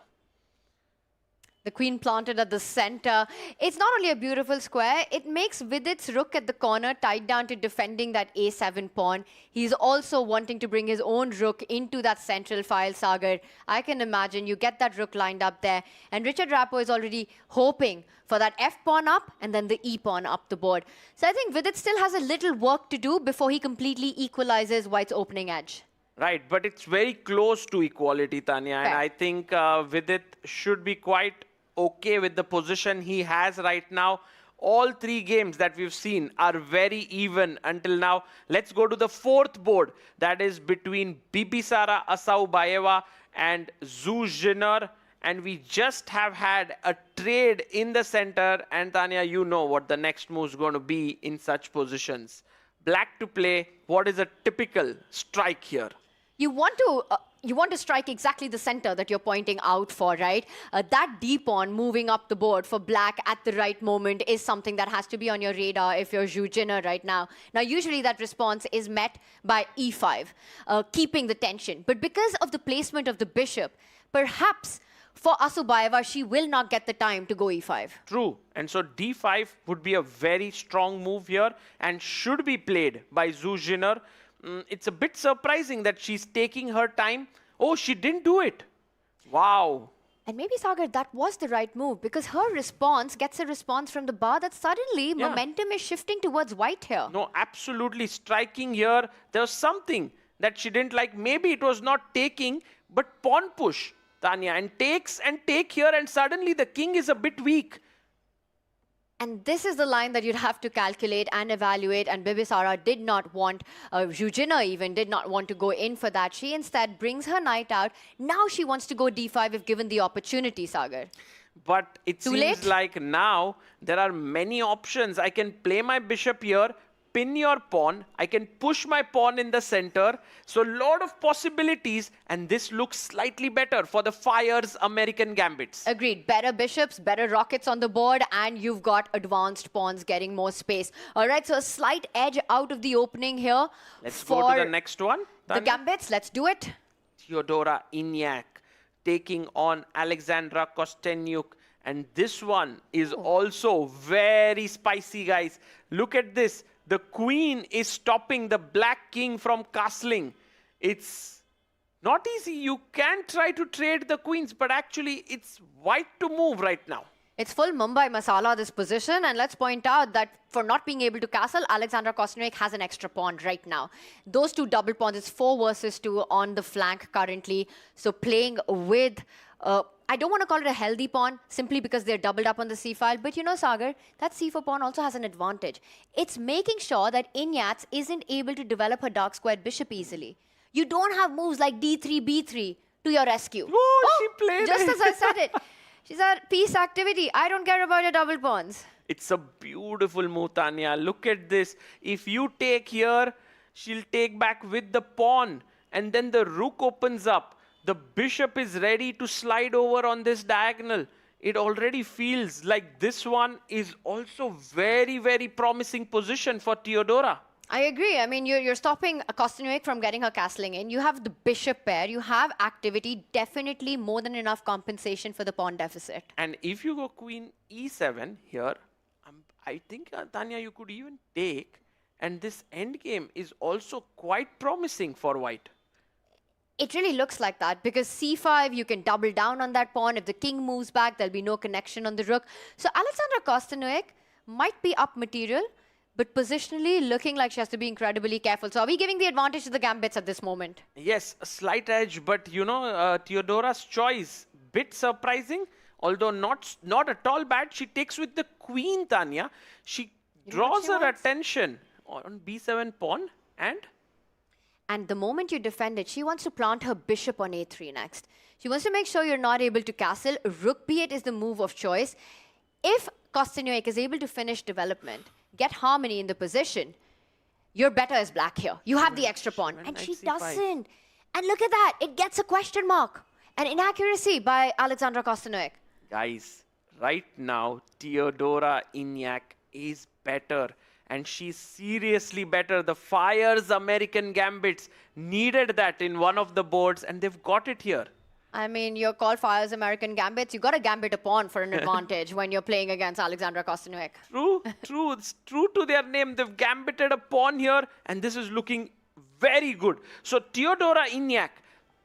The queen planted at the center. It's not only a beautiful square, it makes Vidit's rook at the corner tied down to defending that a7 pawn. He's also wanting to bring his own rook into that central file, Sagar. I can imagine you get that rook lined up there. And Richard Rappo is already hoping for that f pawn up and then the e pawn up the board. So I think Vidit still has a little work to do before he completely equalizes White's opening edge. Right, but it's very close to equality, Tanya. And I think Vidit should be quite okay with the position he has right now. All three games that we've seen are very even until now. Let's go to the fourth board. That is between Bibisara Asaubayeva and Zhu Jinner. And we just have had a trade in the center. And Tanya, you know what the next move is going to be in such positions. Black to play. What is a typical strike here? You want to strike exactly the center that you're pointing out for, right? That d-pawn moving up the board for black at the right moment is something that has to be on your radar if you're Zhu Jinner right now. Now, usually that response is met by e5, keeping the tension. But because of the placement of the bishop, perhaps for Asaubayeva, she will not get the time to go e5. True. And so d5 would be a very strong move here and should be played by Zhu Jinner. It's a bit surprising that she's taking her time. Oh, she didn't do it. Wow. And maybe, Sagar, that was the right move because her response gets a response from the bar that suddenly momentum is shifting towards white here. No, absolutely. Striking here, there was something that she didn't like. Maybe it was not taking, but pawn push, Tanya, and takes and take here, and suddenly the king is a bit weak. And this is the line that you'd have to calculate and evaluate. And Bibisara did not want, Zhu Jinner even did not want to go in for that. She instead brings her knight out. Now she wants to go d5 if given the opportunity, Sagar. But it seems like now there are many options. I can play my bishop here, pin your pawn. I can push my pawn in the center. So a lot of possibilities. And this looks slightly better for the Fyers American Gambits. Agreed. Better bishops, better rockets on the board, and you've got advanced pawns getting more space. All right, so a slight edge out of the opening here. Let's go to the next one. The Gambits, let's do it. Theodora Inyak taking on Alexandra Kostenyuk. And this one is also very spicy, guys. Look at this. The queen is stopping the black king from castling. It's not easy. You can try to trade the queens, but actually it's white to move right now. It's full Mumbai masala, this position. And let's point out that for not being able to castle, Alexandra Kostanovic has an extra pawn right now. Those two double pawns, it's 4 versus 2 on the flank currently. So playing with, I don't want to call it a healthy pawn, simply because they're doubled up on the c-file. But you know, Sagar, that c4 pawn also has an advantage. It's making sure that Inyats isn't able to develop her dark squared bishop easily. You don't have moves like d3, b3 to your rescue. She played just it. as I said it. She said, peace activity. I don't care about your double pawns. It's a beautiful move, Tanya. Look at this. If you take here, she'll take back with the pawn. And then the rook opens up. The bishop is ready to slide over on this diagonal. It already feels like this one is also very, very promising position for Theodora. I agree. I mean, you're stopping Kostanovic from getting her castling in. You have the bishop pair. You have activity. Definitely more than enough compensation for the pawn deficit. And if you go queen e7 here, I think, Tanya, you could even take. And this endgame is also quite promising for white. It really looks like that because c5, you can double down on that pawn. If the king moves back, there'll be no connection on the rook. So Alexandra Kostanovic might be up material, but positionally looking like she has to be incredibly careful. So are we giving the advantage to the Gambits at this moment? Yes, a slight edge, but you know, Theodora's choice, bit surprising, although not at all bad. She takes with the queen, Tanya. She draws her attention on b7 pawn And the moment you defend it, she wants to plant her bishop on a3 next. She wants to make sure you're not able to castle. Rook b8 is the move of choice. If Kostanovic is able to finish development, get harmony in the position, you're better as black here. You have the extra pawn. And she doesn't. And look at that. It gets a question mark. An inaccuracy by Alexandra Kostanovic. Guys, right now, Theodora Inyak is better. And she's seriously better. The Fyers American Gambits needed that in one of the boards, and they've got it here. I mean, you're called Fyers American Gambits. You got to gambit a pawn for an advantage when you're playing against Alexandra Kostanovic. True, true. It's true to their name. They've gambited a pawn here, and this is looking very good. So Theodora Inyak,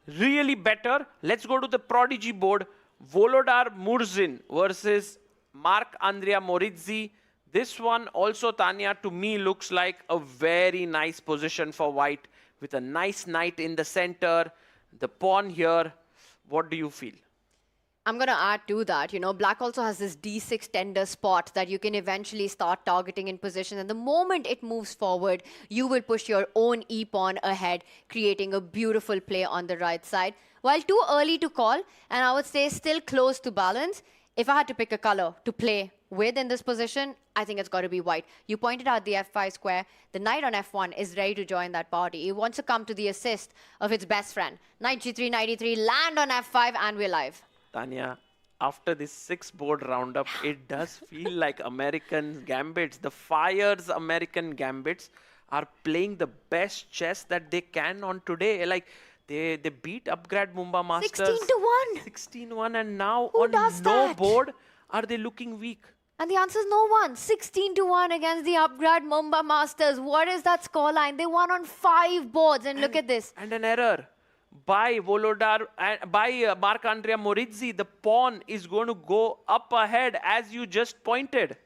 really better. Let's go to the prodigy board. Volodar Murzin versus Marc-Andrea Morizzi. This one also, Tanya, to me looks like a very nice position for white with a nice knight in the center. The pawn here. What do you feel? I'm going to add to that. You know, black also has this d6 tender spot that you can eventually start targeting in position. And the moment it moves forward, you will push your own e-pawn ahead, creating a beautiful play on the right side. While too early to call, and I would say still close to balance, if I had to pick a color to play with in this position, I think it's got to be white. You pointed out the f5 square. The knight on f1 is ready to join that party. It wants to come to the assist of its best friend. Knight g3, knight e3, land on f5, and we're live. Tanya, after this 6-board roundup, it does feel like American Gambits, the Fyers American Gambits, are playing the best chess that they can on today. Like, they beat Upgrad Mumba Masters 16-1. 16-1, and now Who on does no that? board are they looking weak. And the answer is no one. 16-1 against the Upgrad Mumba Masters. What is that scoreline? They won on 5 boards, and look at this. And an error by Volodar, by Marc-Andrea Morizzi. The pawn is going to go up ahead, as you just pointed.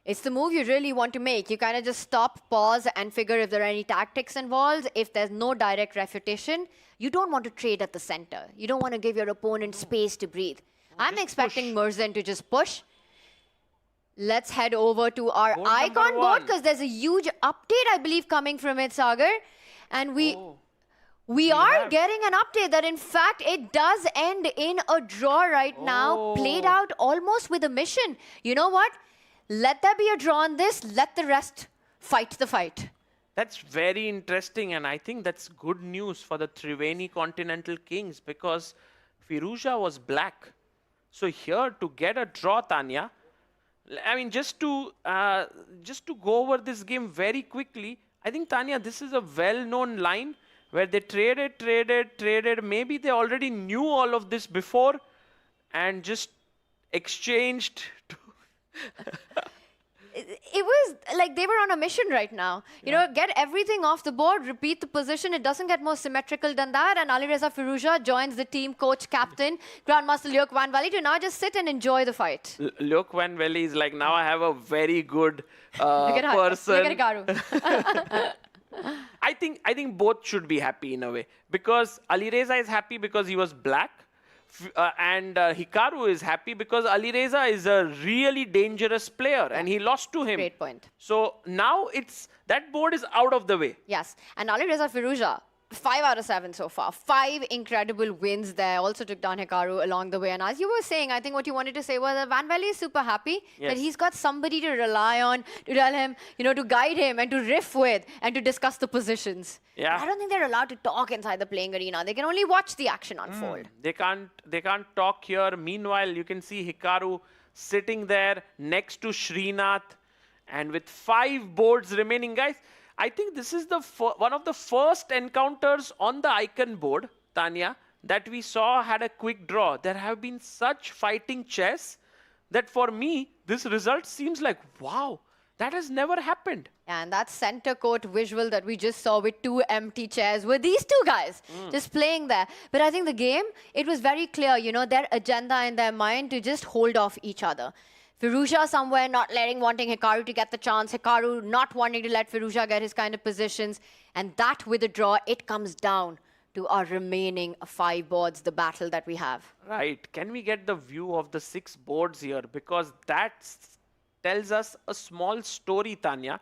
It's the move you really want to make. You kind of just stop, pause, and figure if there are any tactics involved. If there's no direct refutation, you don't want to trade at the center. You don't want to give your opponent space to breathe. I'm expecting Murzin to just push. Let's head over to our icon board because there's a huge update, I believe, coming from it, Sagar. And we are getting an update that, in fact, it does end in a draw right now, played out almost with a mission. You know what? Let there be a draw on this. Let the rest fight the fight. That's very interesting, and I think that's good news for the Triveni Continental Kings because Firouzja was black. So here, to get a draw, Tanya, I mean, just to go over this game very quickly, I think, Tanya, this is a well-known line where they traded. Maybe they already knew all of this before and just exchanged. it was like they were on a mission right now. You know, get everything off the board, repeat the position. It doesn't get more symmetrical than that. And Alireza Firouzja joins the team coach, captain, Grandmaster Luke Van Valley to now just sit and enjoy the fight. Luke Van Valley is like, now I have a very good Look at person. Look at Hikaru. I think both should be happy in a way, because Alireza is happy because he was black, and Hikaru is happy because Alireza is a really dangerous player and he lost to him. Great point. So now that board is out of the way. Yes, and Alireza Firouzja, 5 out of 7 so far. 5 incredible wins there. Also took down Hikaru along the way. And as you were saying, I think what you wanted to say was that Van Valley is super happy that he's got somebody to rely on, to tell him, you know, to guide him and to riff with and to discuss the positions. Yeah. I don't think they're allowed to talk inside the playing arena. They can only watch the action unfold. They can't talk here. Meanwhile, you can see Hikaru sitting there next to Srinath, and with 5 boards remaining, guys. I think this is one of the first encounters on the icon board, Tanya, that we saw had a quick draw. There have been such fighting chess that for me, this result seems like, wow, that has never happened. And that center court visual that we just saw with 2 empty chairs were these 2 guys just playing there. But I think the game, it was very clear, you know, their agenda in their mind to just hold off each other. Firouzja somewhere not wanting Hikaru to get the chance. Hikaru not wanting to let Firouzja get his kind of positions. And that with a draw, it comes down to our remaining 5 boards, the battle that we have. Right. Can we get the view of the 6 boards here? Because that tells us a small story, Tanya.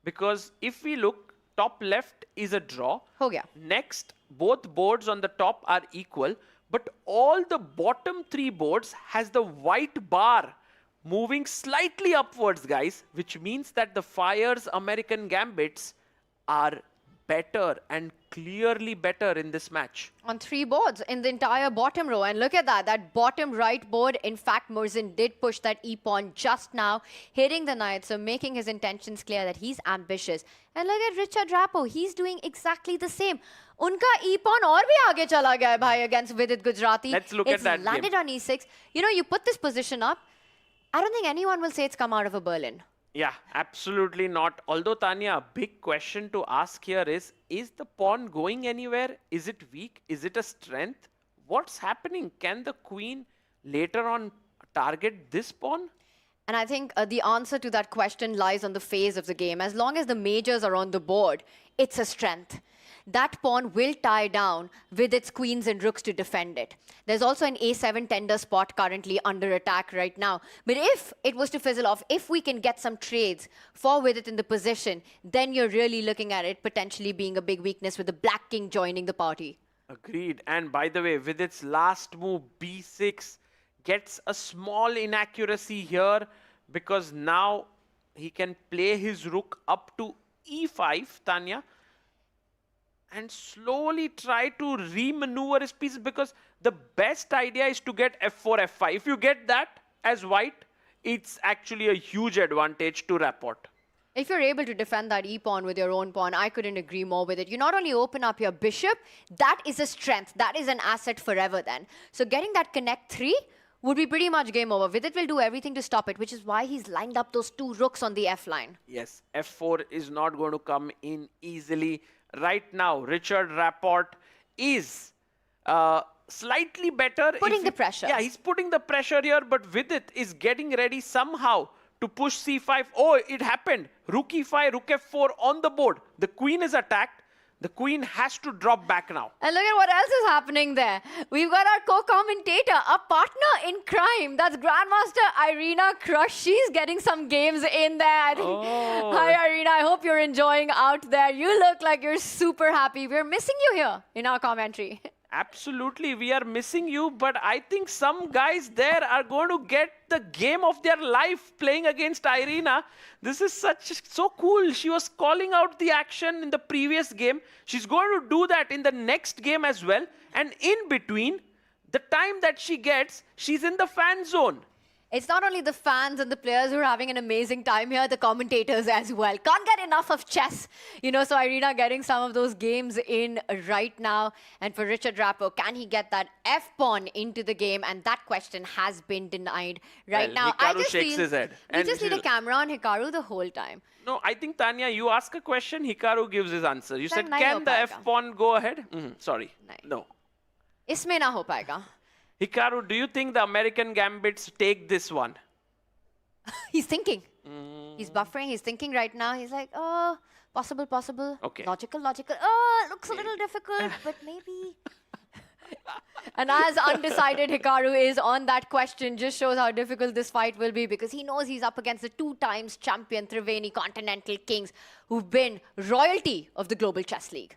Because if we look, top left is a draw. Oh, yeah. Next, both boards on the top are equal. But all the bottom 3 boards has the white bar moving slightly upwards, guys, which means that the Fyers American Gambits are better and clearly better in this match. On 3 boards in the entire bottom row. And look at that bottom right board. In fact, Murzin did push that E-pawn just now, hitting the knight, so making his intentions clear that he's ambitious. And look at Richard Rappo. He's doing exactly the same. Unka E-pawn aur bhi aage chala gaya bhai against Vidit Gujarati. Let's look at that It's landed game on E6. You know, you put this position up, I don't think anyone will say it's come out of a Berlin. Yeah, absolutely not. Although, Tanya, a big question to ask here is the pawn going anywhere? Is it weak? Is it a strength? What's happening? Can the queen later on target this pawn? And I think the answer to that question lies on the phase of the game. As long as the majors are on the board, it's a strength. That pawn will tie down with its queens and rooks to defend it. There's also an A7 tender spot currently under attack right now. But if it was to fizzle off, if we can get some trades for Vidit in the position, then you're really looking at it potentially being a big weakness with the Black King joining the party. Agreed. And by the way, with its last move, B6 gets a small inaccuracy here because now he can play his rook up to E5, Tanya, and slowly try to re-maneuver his pieces, because the best idea is to get F4, F5. If you get that as white, it's actually a huge advantage to Rapport. If you're able to defend that e-pawn with your own pawn, I couldn't agree more with it. You not only open up your bishop, that is a strength. That is an asset forever then. So getting that connect 3 would be pretty much game over. Vidit will do everything to stop it, which is why he's lined up those 2 rooks on the F line. Yes, F4 is not going to come in easily. Right now, Richard Rapport is slightly better. Putting the pressure. Yeah, he's putting the pressure here, but Vidit is getting ready somehow to push C5. Oh, it happened. Rook E5, Rook F4 on the board. The queen is attacked. The queen has to drop back now. And look at what else is happening there. We've got our co-commentator, a partner in crime. That's Grandmaster Irina Crush. She's getting some games in there, I think. Oh. Hi, Irina. I hope you're enjoying out there. You look like you're super happy. We're missing you here in our commentary. Absolutely, we are missing you, but I think some guys there are going to get the game of their life playing against Irina. This is so cool. She was calling out the action in the previous game. She's going to do that in the next game as well. And in between, the time that she gets, she's in the fan zone. It's not only the fans and the players who are having an amazing time here, the commentators as well. Can't get enough of chess. You know, so Irina getting some of those games in right now. And for Richard Rappo, can he get that F-pawn into the game? And that question has been denied right now. Hikaru I just shakes feel his head. we just need a camera on Hikaru the whole time. No, I think, Tanya, you ask a question, Hikaru gives his answer. You said, नहीं can हो the पाएगा." F-pawn go ahead? Sorry. No. इसमें ना हो पाएगा. Hikaru, do you think the American Gambits take this one? He's thinking. He's buffering. He's thinking right now. He's like, oh, possible. Okay. Logical. Oh, it looks a little difficult, but maybe. And as undecided Hikaru is on that question, just shows how difficult this fight will be, because he knows he's up against the 2-times champion Triveni Continental Kings, who've been royalty of the Global Chess League.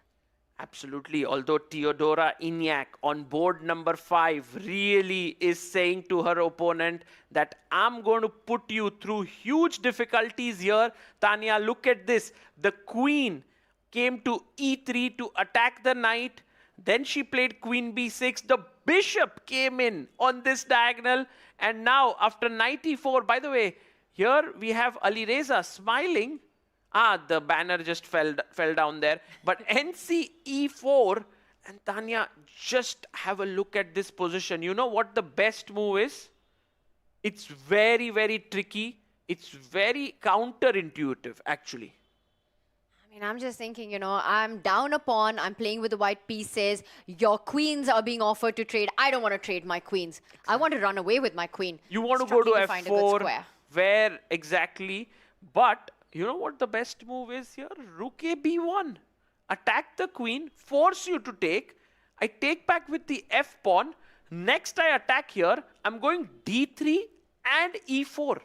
Absolutely. Although Teodora Ignac on board number 5 really is saying to her opponent that I'm going to put you through huge difficulties here. Tanya, look at this. The queen came to e3 to attack the knight. Then she played queen b6. The bishop came in on this diagonal. And now after knight e4, by the way, here we have Alireza smiling. The banner just fell down there. But NC e4, and Tanya, just have a look at this position. You know what the best move is? It's very, very tricky. It's very counterintuitive, actually. I mean, I'm just thinking, you know, I'm down a pawn. I'm playing with the white pieces. Your queens are being offered to trade. I don't want to trade my queens. I want to run away with my queen. You want to go to find a good f4. square. Where exactly? But you know what the best move is here? Rook a b1. Attack the queen, force you to take. I take back with the f-pawn. Next I attack here. I'm going d3 and e4.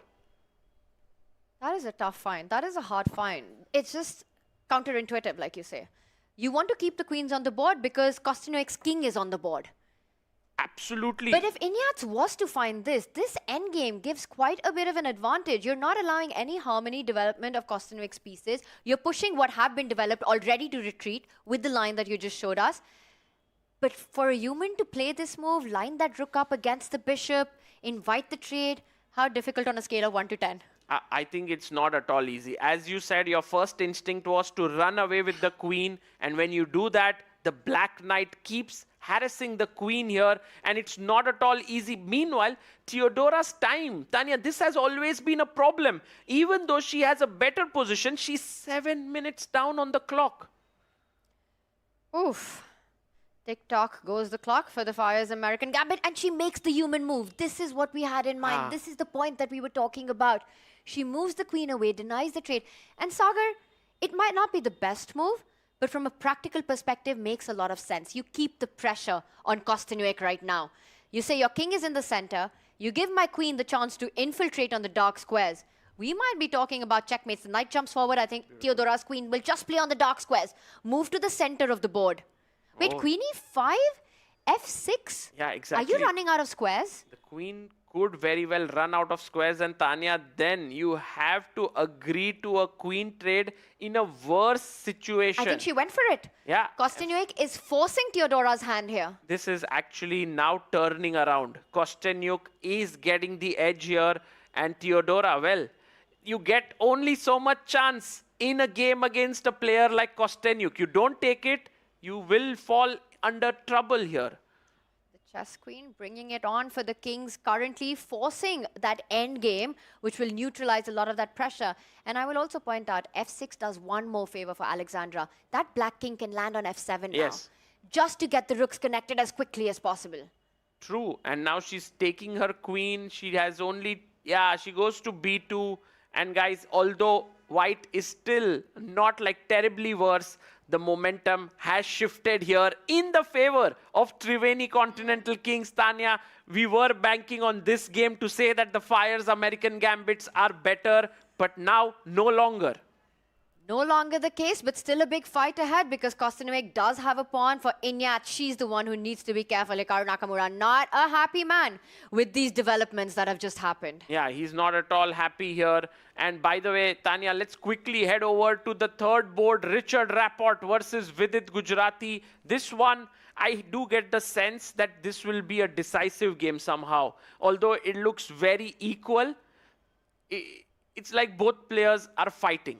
That is a tough find. That is a hard find. It's just counterintuitive, like you say. You want to keep the queens on the board because Kostyanoik's king is on the board. Absolutely. But if Inyats was to find this endgame gives quite a bit of an advantage. You're not allowing any harmony development of Kostyanoik's pieces. You're pushing what have been developed already to retreat with the line that you just showed us. But for a human to play this move, line that rook up against the bishop, invite the trade, how difficult on a scale of 1 to 10? I think it's not at all easy. As you said, your first instinct was to run away with the queen. And when you do that, the black knight keeps harassing the queen here, and it's not at all easy. Meanwhile, Teodora's time, Tanya, this has always been a problem. Even though she has a better position, she's 7 minutes down on the clock. Oof. Tick-tock goes the clock for the Fyers American Gambit, and she makes the human move. This is what we had in mind. This is the point that we were talking about. She moves the queen away, denies the trade. And Sagar, it might not be the best move, but from a practical perspective, makes a lot of sense. You keep the pressure on Kostyanoik right now. You say your king is in the center. You give my queen the chance to infiltrate on the dark squares. We might be talking about checkmates. The knight jumps forward. I think Teodora's queen will just play on the dark squares. Move to the center of the board. Wait, queen e5? f6? Yeah, exactly. Are you running out of squares? The queen could very well run out of squares, and Tanya, then you have to agree to a queen trade in a worse situation. I think she went for it. Yeah. Kostyanoik is forcing Teodora's hand here. This is actually now turning around. Kostyanoik is getting the edge here, and Teodora, well, you get only so much chance in a game against a player like Kostyanoik. You don't take it, you will fall under trouble here. The chess queen bringing it on for the kings, currently forcing that end game, which will neutralize a lot of that pressure. And I will also point out, f6 does one more favor for Alexandra. That black king can land on f7 now, just to get the rooks connected as quickly as possible. True, and now she's taking her queen. She has only, she goes to b2. And guys, although white is still not like terribly worse, the momentum has shifted here in the favor of Triveni Continental Kings. Tanya, we were banking on this game to say that the Fyers American Gambits are better, but now no longer. No longer the case, but still a big fight ahead because Kostyanoik does have a pawn. For Inyat, she's the one who needs to be careful. Hikaru Nakamura, not a happy man with these developments that have just happened. Yeah, he's not at all happy here. And by the way, Tanya, let's quickly head over to the third board. Richard Rapport versus Vidit Gujarati. This one, I do get the sense that this will be a decisive game somehow. Although it looks very equal, it's like both players are fighting.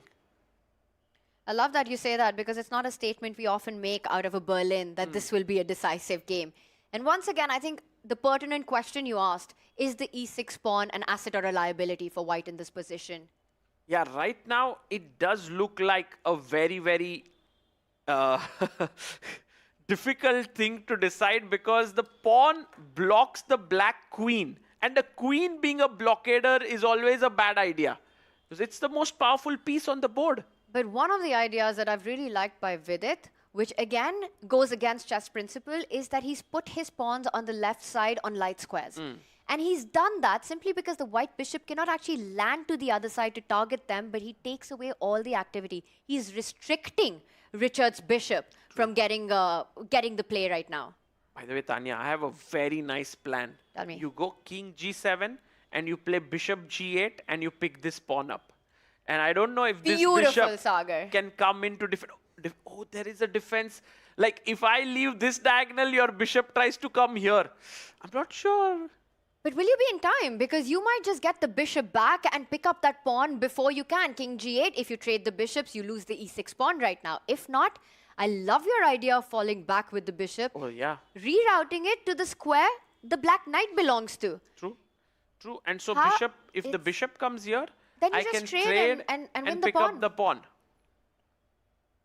I love that you say that because it's not a statement we often make out of a Berlin that this will be a decisive game. And once again, I think the pertinent question you asked, is the e6 pawn an asset or a liability for white in this position? Yeah, right now it does look like a very, very difficult thing to decide because the pawn blocks the black queen. And the queen being a blockader is always a bad idea because it's the most powerful piece on the board. But one of the ideas that I've really liked by Vidit, which again goes against chess principle, is that he's put his pawns on the left side on light squares. And he's done that simply because the white bishop cannot actually land to the other side to target them, but he takes away all the activity. He's restricting Richard's bishop from getting the play right now. By the way, Tanya, I have a very nice plan. Tell me. You go king g7 and you play bishop g8 and you pick this pawn up. And I don't know if this bishop can come into defense. Oh, there is a defense. Like, if I leave this diagonal, your bishop tries to come here. I'm not sure. But will you be in time? Because you might just get the bishop back and pick up that pawn before you can. King g8, if you trade the bishops, you lose the e6 pawn right now. If not, I love your idea of falling back with the bishop. Oh, yeah. Rerouting it to the square the black knight belongs to. True. True. And so bishop, if the bishop comes here, then you I just can trade and win the pick pawn. up the pawn.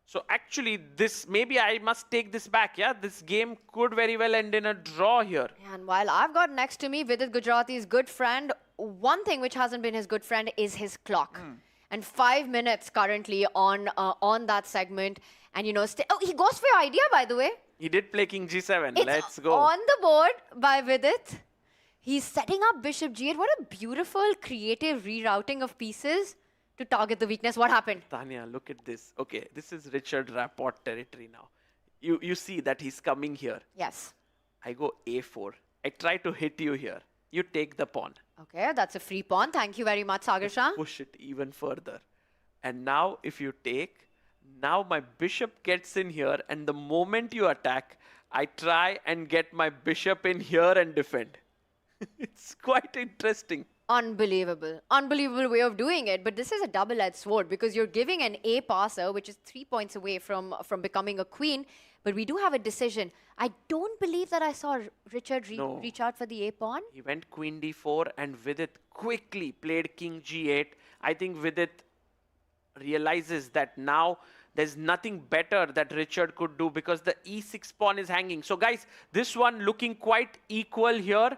So actually, this, maybe I must take this back, yeah? This game could very well end in a draw here. And while I've got next to me Vidit Gujarati's good friend, one thing which hasn't been his good friend is his clock. And 5 minutes currently on that segment. And you know, oh, he goes for your idea, by the way. He did play king g7. It's Let's go. on the board by Vidit. He's setting up bishop g8. What a beautiful, creative rerouting of pieces to target the weakness. What happened? Tanya, look at this. Okay, this is Richard Rapport territory now. You see that he's coming here. Yes. I go a4. I try to hit you here. You take the pawn. Okay, that's a free pawn. Thank you very much, Sagar Shah. Push it even further. And now if you take, now my bishop gets in here, and the moment you attack, I try and get my bishop in here and defend. It's quite interesting. Unbelievable. Unbelievable way of doing it. But this is a double-edged sword because you're giving an A passer, which is 3 points away from becoming a queen. But we do have a decision. I don't believe that I saw Richard reach out for the A pawn. He went queen d4 and Vidit quickly played king g8. I think Vidit realizes that now there's nothing better that Richard could do because the e6 pawn is hanging. So guys, this one looking quite equal here.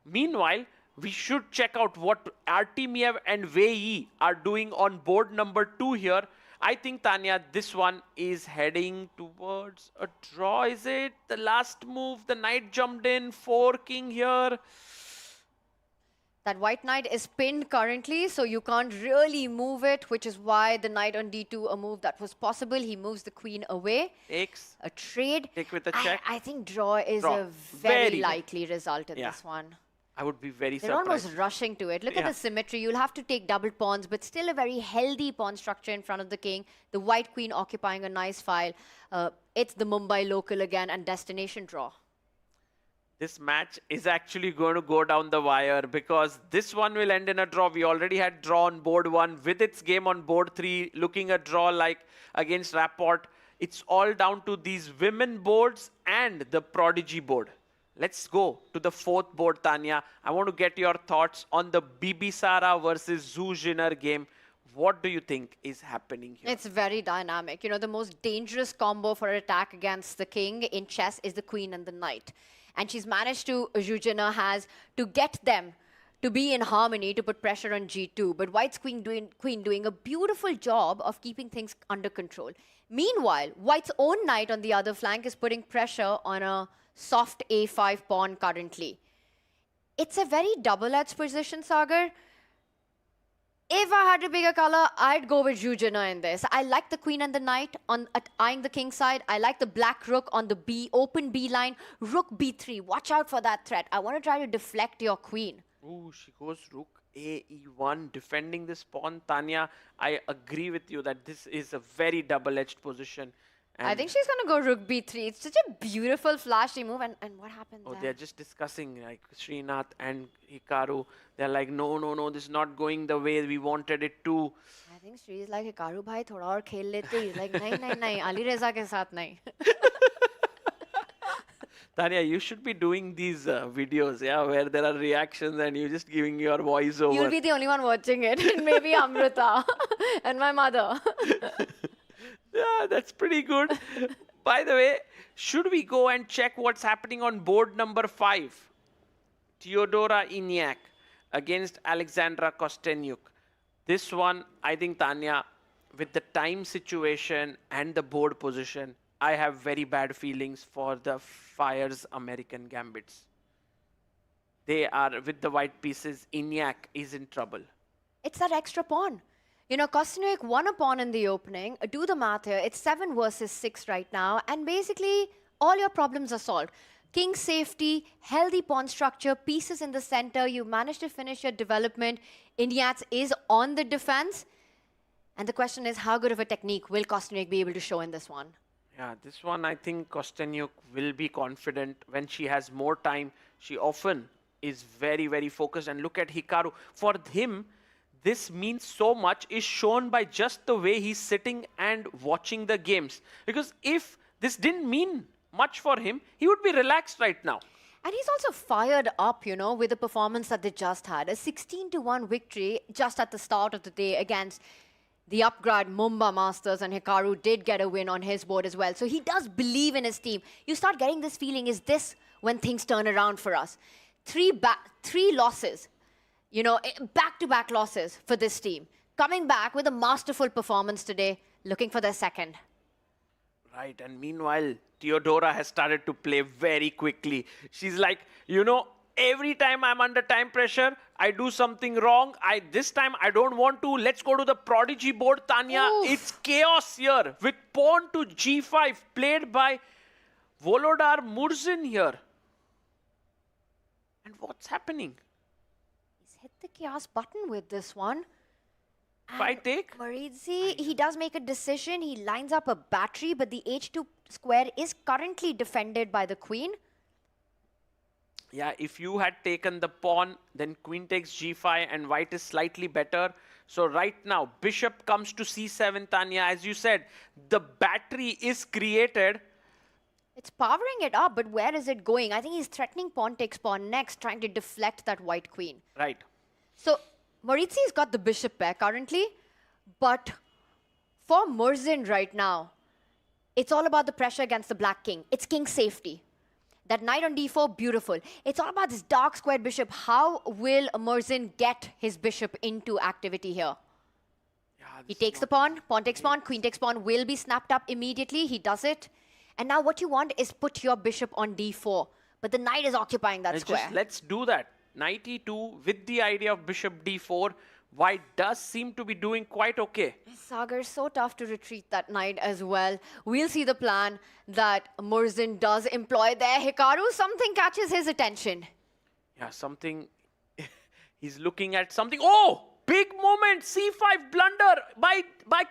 Meanwhile, we should check out what Artemiev and Wei Yi are doing on board number 2 here. I think, Tanya, this one is heading towards a draw, is it? The last move, the knight jumped in, 4 king here. That white knight is pinned currently, so you can't really move it, which is why the knight on d2, a move that was possible. He moves the queen away. Takes. A trade. Take with a check. I think draw is a very likely result in this one. I would be very They're surprised. almost rushing to it. Look at the symmetry. You'll have to take double pawns, but still a very healthy pawn structure in front of the king. The white queen occupying a nice file. It's the Mumbai local again and destination draw. This match is actually going to go down the wire because this one will end in a draw. We already had draw on board 1 with its game on board 3, looking a draw like against Rapport. It's all down to these women boards and the prodigy board. Let's go to the 4th board, Tanya. I want to get your thoughts on the Bibisara versus Zhu Jinner game. What do you think is happening here? It's very dynamic. You know, the most dangerous combo for attack against the king in chess is the queen and the knight. And she's managed to, Zhu Jinner has, to get them to be in harmony, to put pressure on g2. But white's queen doing a beautiful job of keeping things under control. Meanwhile, white's own knight on the other flank is putting pressure on a soft a5 pawn currently. It's a very double-edged position, Sagar. If I had to pick a color, I'd go with Zhu Jinner in this. I like the queen and the knight eyeing the king side. I like the black rook on the open B line. Rook b3. Watch out for that threat. I want to try to deflect your queen. Ooh, she goes rook a e1, defending this pawn. Tanya, I agree with you that this is a very double-edged position. I think she's going to go rook b3. It's such a beautiful flashy move. And what happened there? They're just discussing, like Srinath and Hikaru. They're like, no, this is not going the way we wanted it to. I think Sri's like, Hikaru bhai, thoda aur khel lete. He's like, nahi, Alireza ke saath nahi. Tanya, you should be doing these videos, yeah, where there are reactions and you're just giving your voice over. You'll be the only one watching it. Maybe Amrita and my mother. Yeah, that's pretty good. By the way, should we go and check what's happening on board number 5? Teodora Iniak against Alexandra Kostenyuk. This one, I think, Tanya, with the time situation and the board position, I have very bad feelings for the Fyers American Gambits. They are, with the white pieces, Iniak is in trouble. It's that extra pawn. You know, Kostenyuk won a pawn in the opening. Do the math here. It's 7 versus 6 right now. And basically, all your problems are solved. King safety, healthy pawn structure, pieces in the center. You managed to finish your development. Iniak is on the defense. And the question is, how good of a technique will Kostenyuk be able to show in this one? Yeah, this one, I think Kostenyuk will be confident. When she has more time, she often is very, very focused. And look at Hikaru. For him, this means so much is shown by just the way he's sitting and watching the games. Because if this didn't mean much for him, he would be relaxed right now. And he's also fired up, you know, with the performance that they just had. A 16-1 victory just at the start of the day against the Upgrad Mumba Masters, and Hikaru did get a win on his board as well. So he does believe in his team. You start getting this feeling, is this when things turn around for us? Three losses. You know, back-to-back losses for this team. Coming back with a masterful performance today, looking for their second. Right, and meanwhile, Teodora has started to play very quickly. She's like, you know, every time I'm under time pressure, I do something wrong. This time, I don't want to. Let's go to the Prodigy board, Tanya. Oof. It's chaos here with pawn to g5 played by Volodar Murzin here. And what's happening? Hit the chaos button with this one. If I take? Maridzi, he does make a decision. He lines up a battery, but the h2 square is currently defended by the queen. Yeah, if you had taken the pawn, then queen takes g5 and white is slightly better. So right now, bishop comes to c7, Tanya. As you said, the battery is created. It's powering it up, but where is it going? I think he's threatening pawn takes pawn next, trying to deflect that white queen. Right. So Maurizi's got the bishop pair currently, but for Murzin right now, it's all about the pressure against the black king. It's king safety. That knight on d4, beautiful. It's all about this dark squared bishop. How will Murzin get his bishop into activity here? Yeah, he takes the pawn takes pawn, queen takes pawn will be snapped up immediately. He does it. And now what you want is put your bishop on d4. But the knight is occupying that square. Just let's do that. Knight e2 with the idea of bishop d4. White does seem to be doing quite okay. Sagar, so tough to retreat that knight as well. We'll see the plan that Murzin does employ there. Hikaru, something catches his attention. Yeah, something. He's looking at something. Oh! Big moment! C5 blunder by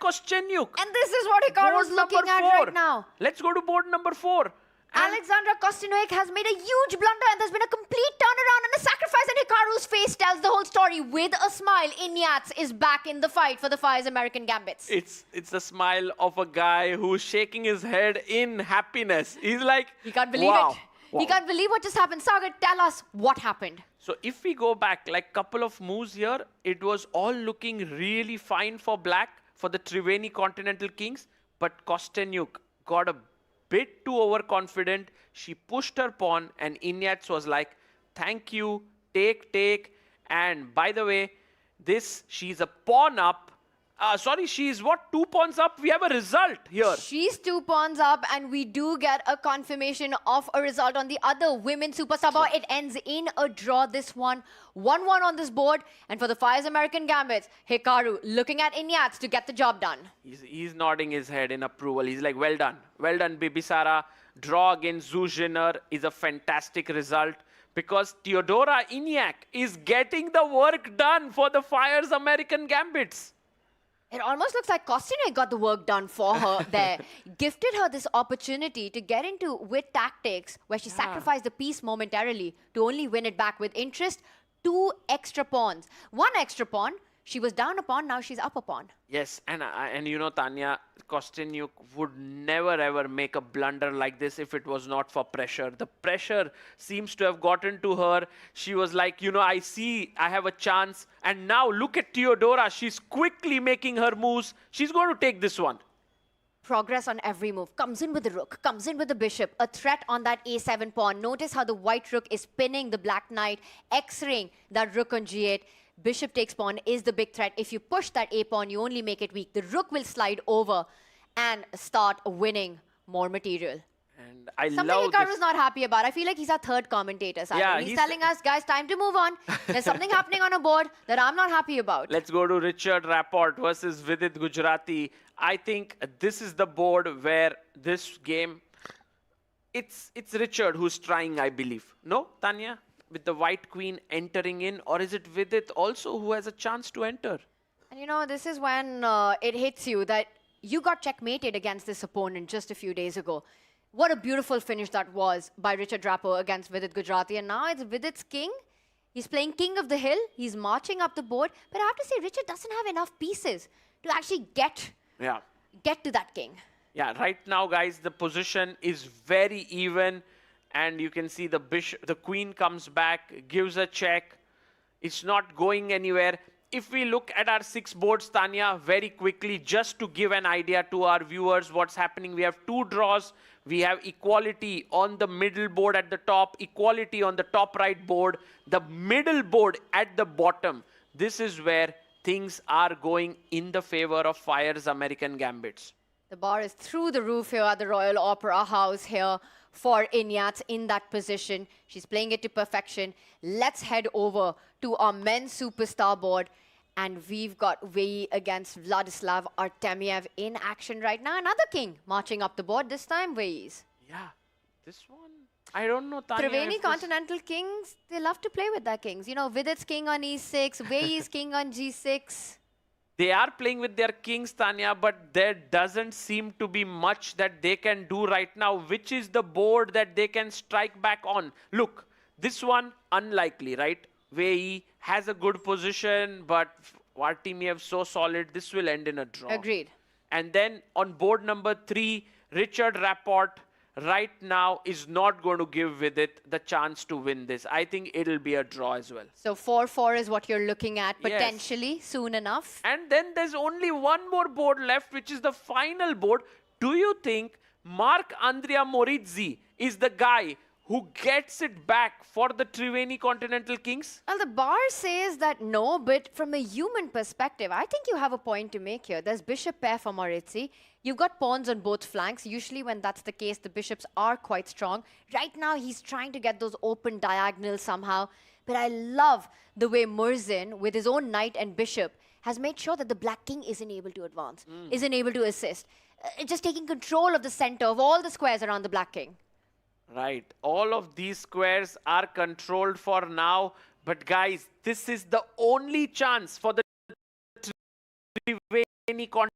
Kostenyuk. And this is what Hikaru's looking at right now. Let's go to board number 4. Alexandra Kostenyuk has made a huge blunder, and there's been a complete turnaround and a sacrifice, and Hikaru's face tells the whole story. With a smile, Iniak is back in the fight for the Fyers American Gambits. It's the smile of a guy who's shaking his head in happiness. He's like, he can't believe it. Wow. He can't believe what just happened. Sagar, tell us what happened. So if we go back like couple of moves here, it was all looking really fine for black, for the Triveni Continental Kings, but Kostenyuk got a bit too overconfident. She pushed her pawn and Iniak was like, thank you, take. And by the way, she's a pawn up. She's what, 2 pawns up? We have a result here. She's 2 pawns up, and we do get a confirmation of a result on the other women Super Sub. It ends in a draw, this one. 1-1 on this board. And for the Fyers American Gambits, Hikaru looking at Iniak to get the job done. He's nodding his head in approval. He's like, well done, Bibisara. Draw against Zuzhiner is a fantastic result, because Teodora Iniak is getting the work done for the Fyers American Gambits. It almost looks like Kostine got the work done for her there. Gifted her this opportunity to get into with tactics where she sacrificed the piece momentarily to only win it back with interest. 2 extra pawns. 1 extra pawn. She was down a pawn, now she's up a pawn. Yes, and you know, Tanya, Kostyniuk would never ever make a blunder like this if it was not for pressure. The pressure seems to have gotten to her. She was like, you know, I see I have a chance. And now look at Theodora. She's quickly making her moves. She's going to take this one. Progress on every move. Comes in with the rook, comes in with the bishop. A threat on that a7 pawn. Notice how the white rook is pinning the black knight, X-raying that rook on g8. Bishop takes pawn is the big threat. If you push that a pawn, you only make it weak. The rook will slide over and start winning more material. And I Something love Hikaru's not happy about. I feel like he's our third commentator. Yeah, he's telling us, guys, time to move on. There's something happening on a board that I'm not happy about. Let's go to Richard Rapport versus Vidit Gujarati. I think this is the board where this game, it's Richard who's trying, I believe. No, Tanya? With the white queen entering in, or is it Vidit also who has a chance to enter? And you know, this is when it hits you that you got checkmated against this opponent just a few days ago. What a beautiful finish that was by Richard Rapport against Vidit Gujarati. And now it's Vidit's king. He's playing king of the hill. He's marching up the board. But I have to say, Richard doesn't have enough pieces to actually get to that king. Yeah, right now, guys, the position is very even. And you can see the bishop, the queen comes back, gives a check. It's not going anywhere. If we look at our 6 boards, Tanya, very quickly, just to give an idea to our viewers what's happening. We have 2 draws. We have equality on the middle board at the top, equality on the top right board, the middle board at the bottom. This is where things are going in the favor of Fyers American Gambits. The bar is through the roof here at the Royal Opera House here for Inyats in that position. She's playing it to perfection. Let's head over to our men's superstar board. And we've got Vishy against Vladislav Artemiev in action right now. Another king marching up the board, this time Vishy's. Yeah, this one, I don't know, Tanya. Triveni Continental Kings, they love to play with their kings. You know, Vidit's king on e6, Vishy's king on g6. They are playing with their kings, Tanya, but there doesn't seem to be much that they can do right now, which is the board that they can strike back on. Look, this one, unlikely, right? Vishy has a good position, but Artemiev so solid, this will end in a draw. Agreed. And then on board number 3, Richard Rapport right now is not going to give Vidit the chance to win this. I think it'll be a draw as well. So 4-4 is what you're looking at Yes. potentially soon enough. And then there's only one more board left, which is the final board. Do you think Marc-Andrea Morizzi is the guy who gets it back for the Triveni Continental Kings? Well, the bar says that no, but from a human perspective, I think you have a point to make here. There's bishop pair for Morizzi. You've got pawns on both flanks. Usually when that's the case, the bishops are quite strong. Right now, he's trying to get those open diagonals somehow. But I love the way Murzin, with his own knight and bishop, has made sure that the black king isn't able to advance, isn't able to assist. Just taking control of the center of all the squares around the black king. Right. All of these squares are controlled for now. But guys, this is the only chance for the Triveni Continental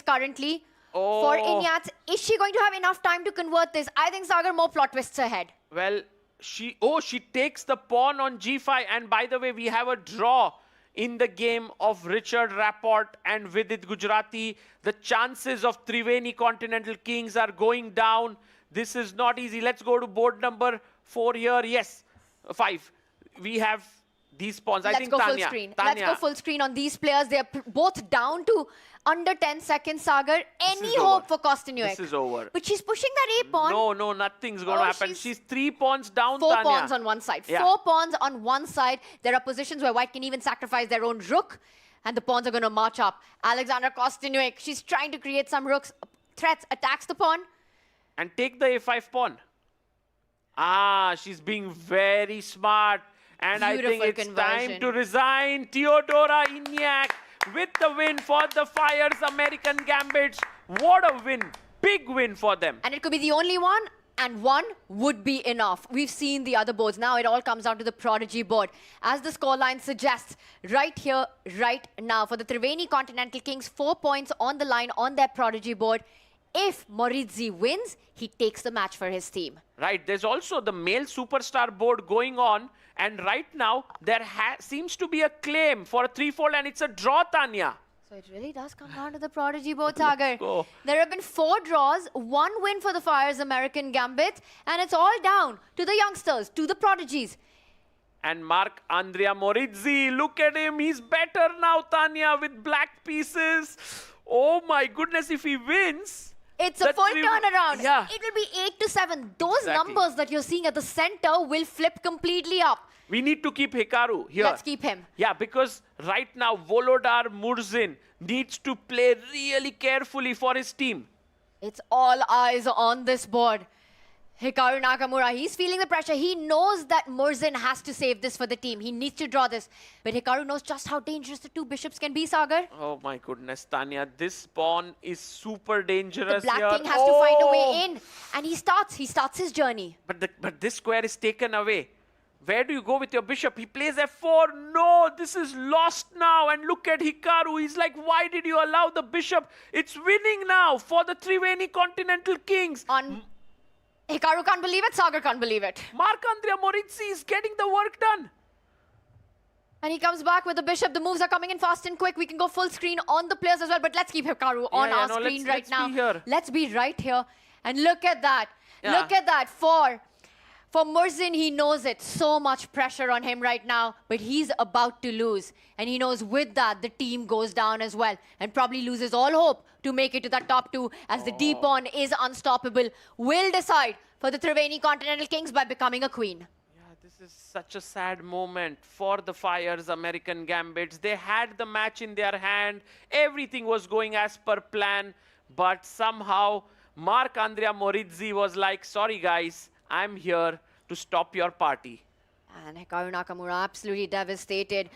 currently for Inyats. Is she going to have enough time to convert this? I think Sagar, more plot twists ahead. Well, she takes the pawn on g5. And by the way, we have a draw in the game of Richard Rapport and Vidit Gujarati. The chances of Triveni Continental Kings are going down. This is not easy. Let's go to board number 4 here. Yes, 5. We have these pawns. Let's go full screen. Let's go full screen on these players. They're both down to under 10 seconds, Sagar. Any hope for Kostyniuk? This is over. But she's pushing that a-pawn. No, nothing's going to happen. She's 3 pawns down, 4 Tanya. pawns on one side. Yeah. 4 pawns on one side. There are positions where white can even sacrifice their own rook. And the pawns are going to march up. Alexandra Kostyniuk, she's trying to create some rooks. Threats, attacks the pawn. And take the a5 pawn. Ah, she's being very smart. And I think it's time to resign. Theodora Inyat with the win for the Fyers American Gambits. What a win. Big win for them. And it could be the only one. and one would be enough. We've seen the other boards. Now it all comes down to the Prodigy board. As the scoreline suggests, right here, right now, for the Triveni Continental Kings, 4 points on the line on their Prodigy board. If Maurizzi wins, he takes the match for his team. Right, there's also the male superstar board going on, and right now there seems to be a claim for a 3-fold, and it's a draw, Tanya. So it really does come down to the Prodigy board, Sagar. There have been 4 draws, 1 win for the Fyers American Gambits, and it's all down to the youngsters, to the Prodigies. And Marc-Andrea Maurizzi, look at him, he's better now, Tanya, with black pieces. Oh my goodness, if he wins... It's a full turnaround. Yeah. It will be 8-7. Those numbers that you're seeing at the center will flip completely up. We need to keep Hikaru here. Let's keep him. Yeah, because right now Volodar Murzin needs to play really carefully for his team. It's all eyes on this board. Hikaru Nakamura, he's feeling the pressure. He knows that Murzin has to save this for the team. He needs to draw this. But Hikaru knows just how dangerous the 2 bishops can be, Sagar. Oh my goodness, Tanya. This pawn is super dangerous The black here. king has to find a way in. And he starts his journey. But this square is taken away. Where do you go with your bishop? He plays f4. No, this is lost now. And look at Hikaru. He's like, why did you allow the bishop? It's winning now for the Triveni Continental Kings. Hikaru can't believe it. Sagar can't believe it. Marc-Andrea Maurizzi is getting the work done. And he comes back with the bishop. The moves are coming in fast and quick. We can go full screen on the players as well. But let's keep Hikaru on our screen right now. Let's be right here. And look at that. Yeah. Look at that. For Murzin, he knows it. So much pressure on him right now. But he's about to lose. And he knows with that, the team goes down as well. And probably loses all hope to make it to that top 2 as the D pawn is unstoppable. Will decide for the Triveni Continental Kings by becoming a queen. This is such a sad moment for the Fyers American Gambits. They had the match in their hand. Everything was going as per plan. But somehow, Marc-Andrea Maurizzi was like, sorry guys, I'm here to stop your party. And Hikaru Nakamura absolutely devastated.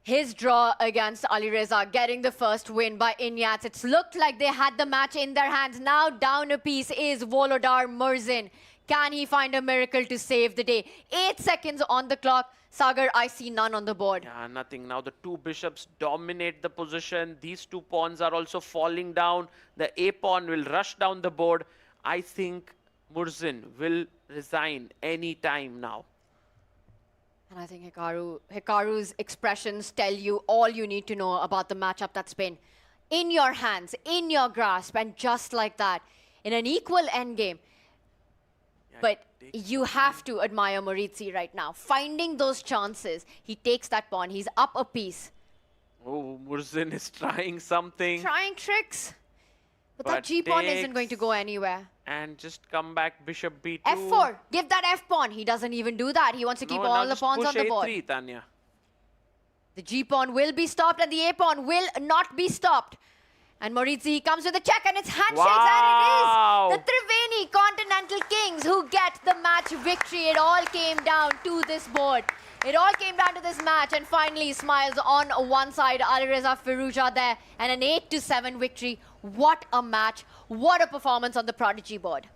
His draw against Alireza, getting the first win by Inyats. It's looked like they had the match in their hands. Now down a piece is Volodar Murzin. Can he find a miracle to save the day? 8 seconds on the clock. Sagar, I see none on the board. Yeah, nothing. Now the 2 bishops dominate the position. These 2 pawns are also falling down. The A pawn will rush down the board. I think Murzin will resign any time now. And I think Hikaru's expressions tell you all you need to know about the matchup that's been in your hands, in your grasp, and just like that, in an equal endgame. But you have to admire Maurizzi right now. Finding those chances, he takes that pawn, he's up a piece. Oh, Murzin is trying something. Trying tricks. But that G pawn isn't going to go anywhere. And just come back, bishop b2. F4, give that F pawn. He doesn't even do that. He wants to keep all the pawns on the board. A3, Tanya. The G pawn will be stopped and the A pawn will not be stopped. And Maurizzi comes with a check and it's handshakes and it is the Triveni Continental Kings who get the match victory. It all came down to this board. It all came down to this match and finally smiles on one side. Alireza Firouzja there and an 8-7 victory. What a match. What a performance on the Prodigy board.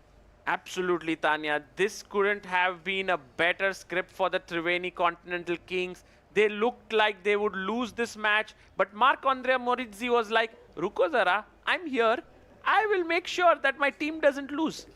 Absolutely, Tanya. This couldn't have been a better script for the Triveni Continental Kings. They looked like they would lose this match, but Marc-Andrea Maurizzi was like, Ruko zara, I'm here. I will make sure that my team doesn't lose.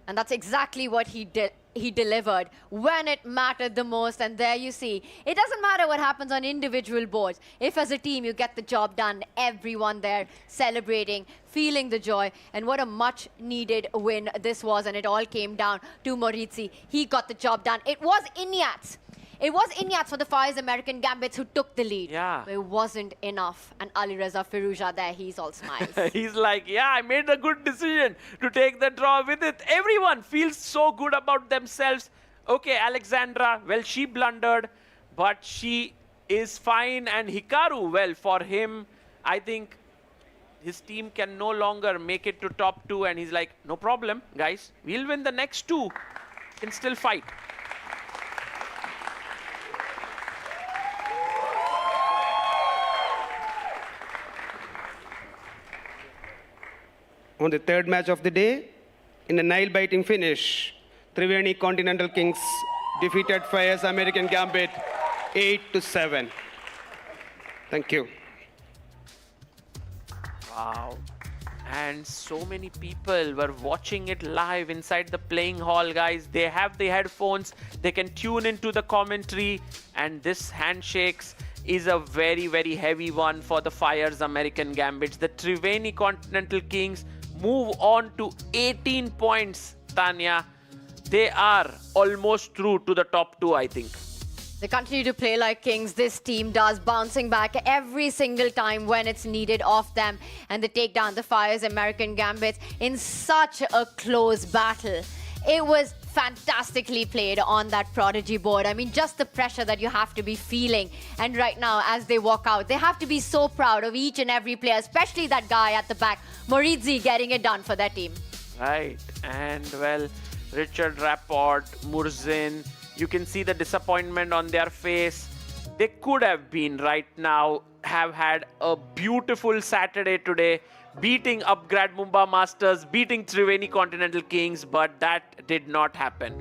And that's exactly what he did. He delivered when it mattered the most. And there you see, it doesn't matter what happens on individual boards. If as a team you get the job done, everyone there celebrating, feeling the joy. And what a much needed win this was. And it all came down to Maurizzi. He got the job done. It was Inyats. It was Inyats for the Fyers American Gambits who took the lead. Yeah. But it wasn't enough. And Alireza Firouzja there, he's all smiles. He's like, yeah, I made a good decision to take the draw with it. Everyone feels so good about themselves. Okay, Alexandra, well, she blundered, but she is fine. And Hikaru, well, for him, I think his team can no longer make it to top 2. And he's like, no problem, guys. We'll win the next 2. Can still fight. On the third match of the day, In a nail-biting finish, Triveni Continental Kings defeated Fyers American Gambit 8-7. Thank you. Wow. And so many people were watching it live inside the playing hall, guys. They have the headphones, they can tune into the commentary, and this handshakes is a very, very heavy one for the Fyers American Gambits. The Triveni Continental Kings move on to 18 points, Tanya. They are almost through to the top two, I think. They continue to play like kings. This team does, bouncing back every single time when it's needed off them. And they take down the Fyers American Gambits in such a close battle. It was fantastically played on that Prodigy board. I mean, just the pressure that you have to be feeling. And right now, as they walk out, they have to be so proud of each and every player, especially that guy at the back, Morizzi, getting it done for their team. Right. And, well, Richard Rapport, Murzin, you can see the disappointment on their face. They could have been right now, have had a beautiful Saturday today, beating Upgrad Mumba Masters, beating Triveni Continental Kings, but that did not happen.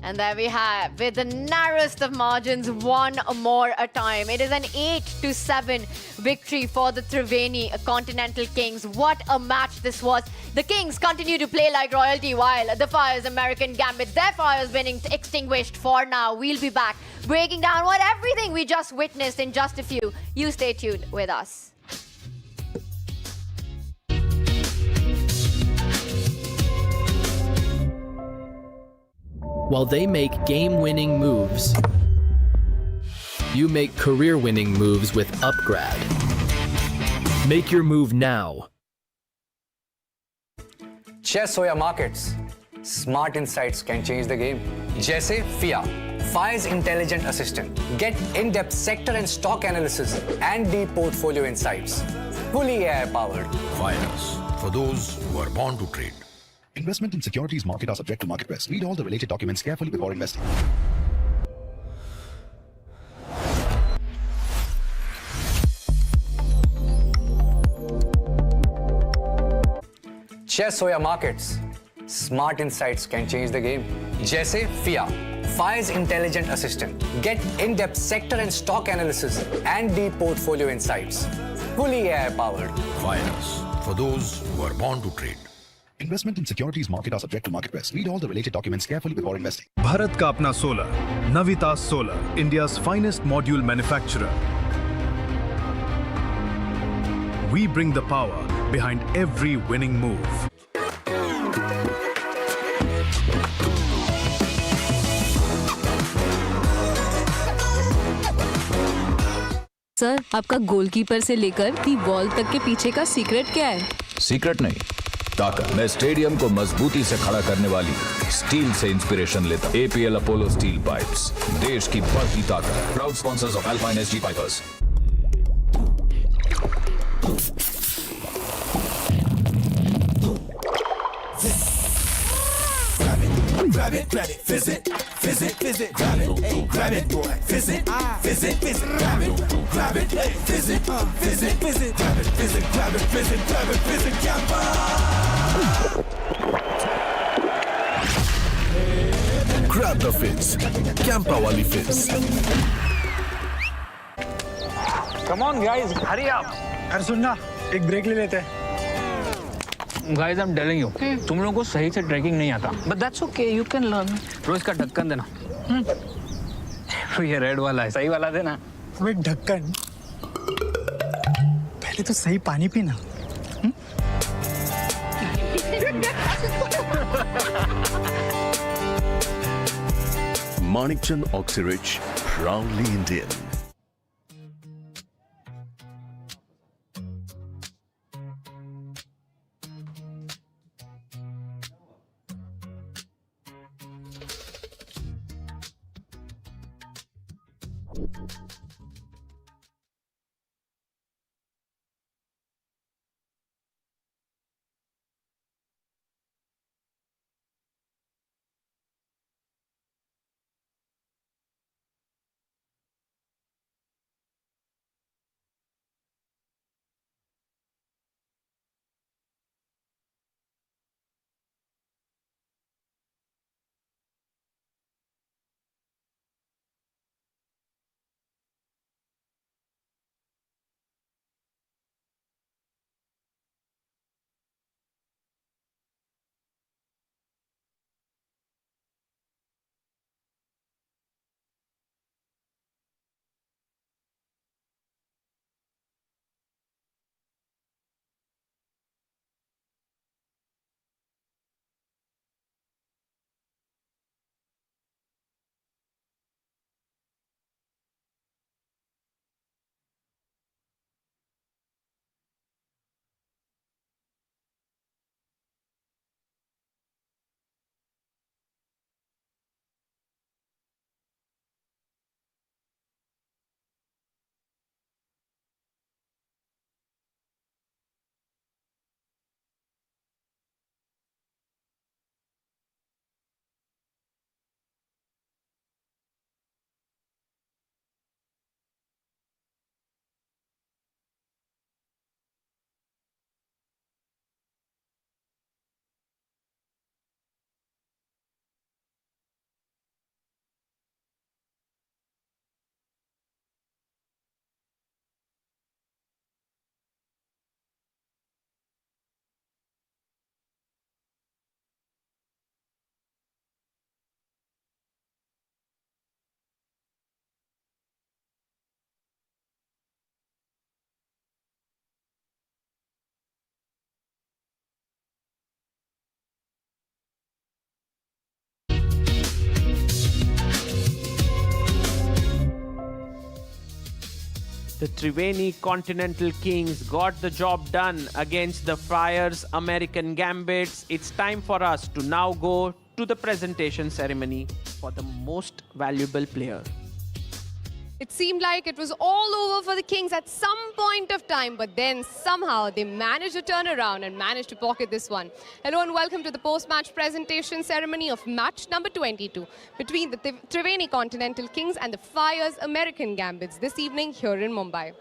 And there we have, with the narrowest of margins, one more a time. It is an 8-7 victory for the Triveni Continental Kings. What a match this was. The Kings continue to play like royalty while the Fyers American Gambits, their fires being extinguished for now. We'll be back breaking down what everything we just witnessed in just a few. You stay tuned with us. While they make game-winning moves, you make career-winning moves with Upgrad. Make your move now. Chess or markets, smart insights can change the game. जैसे FIA, Fyers Intelligent Assistant. Get in-depth sector and stock analysis and deep portfolio insights. Fully AI-powered. Fyers, for those who are born to trade. Investment in securities market are subject to market risk. Read all the related documents carefully before investing. Chess or markets, smart insights can change the game. जैसे FIA, Fyers Intelligent Assistant. Get in-depth sector and stock analysis and deep portfolio insights. Fully AI-powered. Fyers, for those who are born to trade. Investment in securities market are subject to market risk. Read all the related documents carefully before investing. Bharat का अपना solar, Navita solar, India's finest module manufacturer. We bring the power behind every winning move. Sir, आपका goalkeeper से लेकर the ball तक के पीछे का secret क्या है? सीक्रेट नहीं, ताकत। मैं स्टेडियम को मजबूती से खड़ा करने वाली स्टील से इंस्पिरेशन लेता। APL अपोलो स्टील पाइप्स, देश की बढ़ती ताकत। Proud sponsors of Alpine Pipers. Grab it, fizz it, grab it, boy, fizz it, grab it, fizz it, grab it, fizz it, Gamma! Grab the fizz. Campa wali fizz. Come on guys, hurry up. अरे सुन ना, एक break ले लेते हैं। Guys, I'm telling you, तुम लोगों को सही से ट्रैकिंग नहीं आता। But that's okay, you can learn. रोज का ढक्कन देना। ये रेड वाला है, सही वाला देना। वो एक ढक्कन। पहले तो सही पानी पीना। Manikchand Oxyrich, proudly Indian. The Triveni Continental Kings got the job done against the Fyers American Gambits. It's time for us to now go to the presentation ceremony for the most valuable player. It seemed like it was all over for the Kings at some point of time, but then somehow they managed to turn around and managed to pocket this one. Hello and welcome to the post-match presentation ceremony of match number 22 between the Triveni Continental Kings and the Fyers American Gambits this evening here in Mumbai.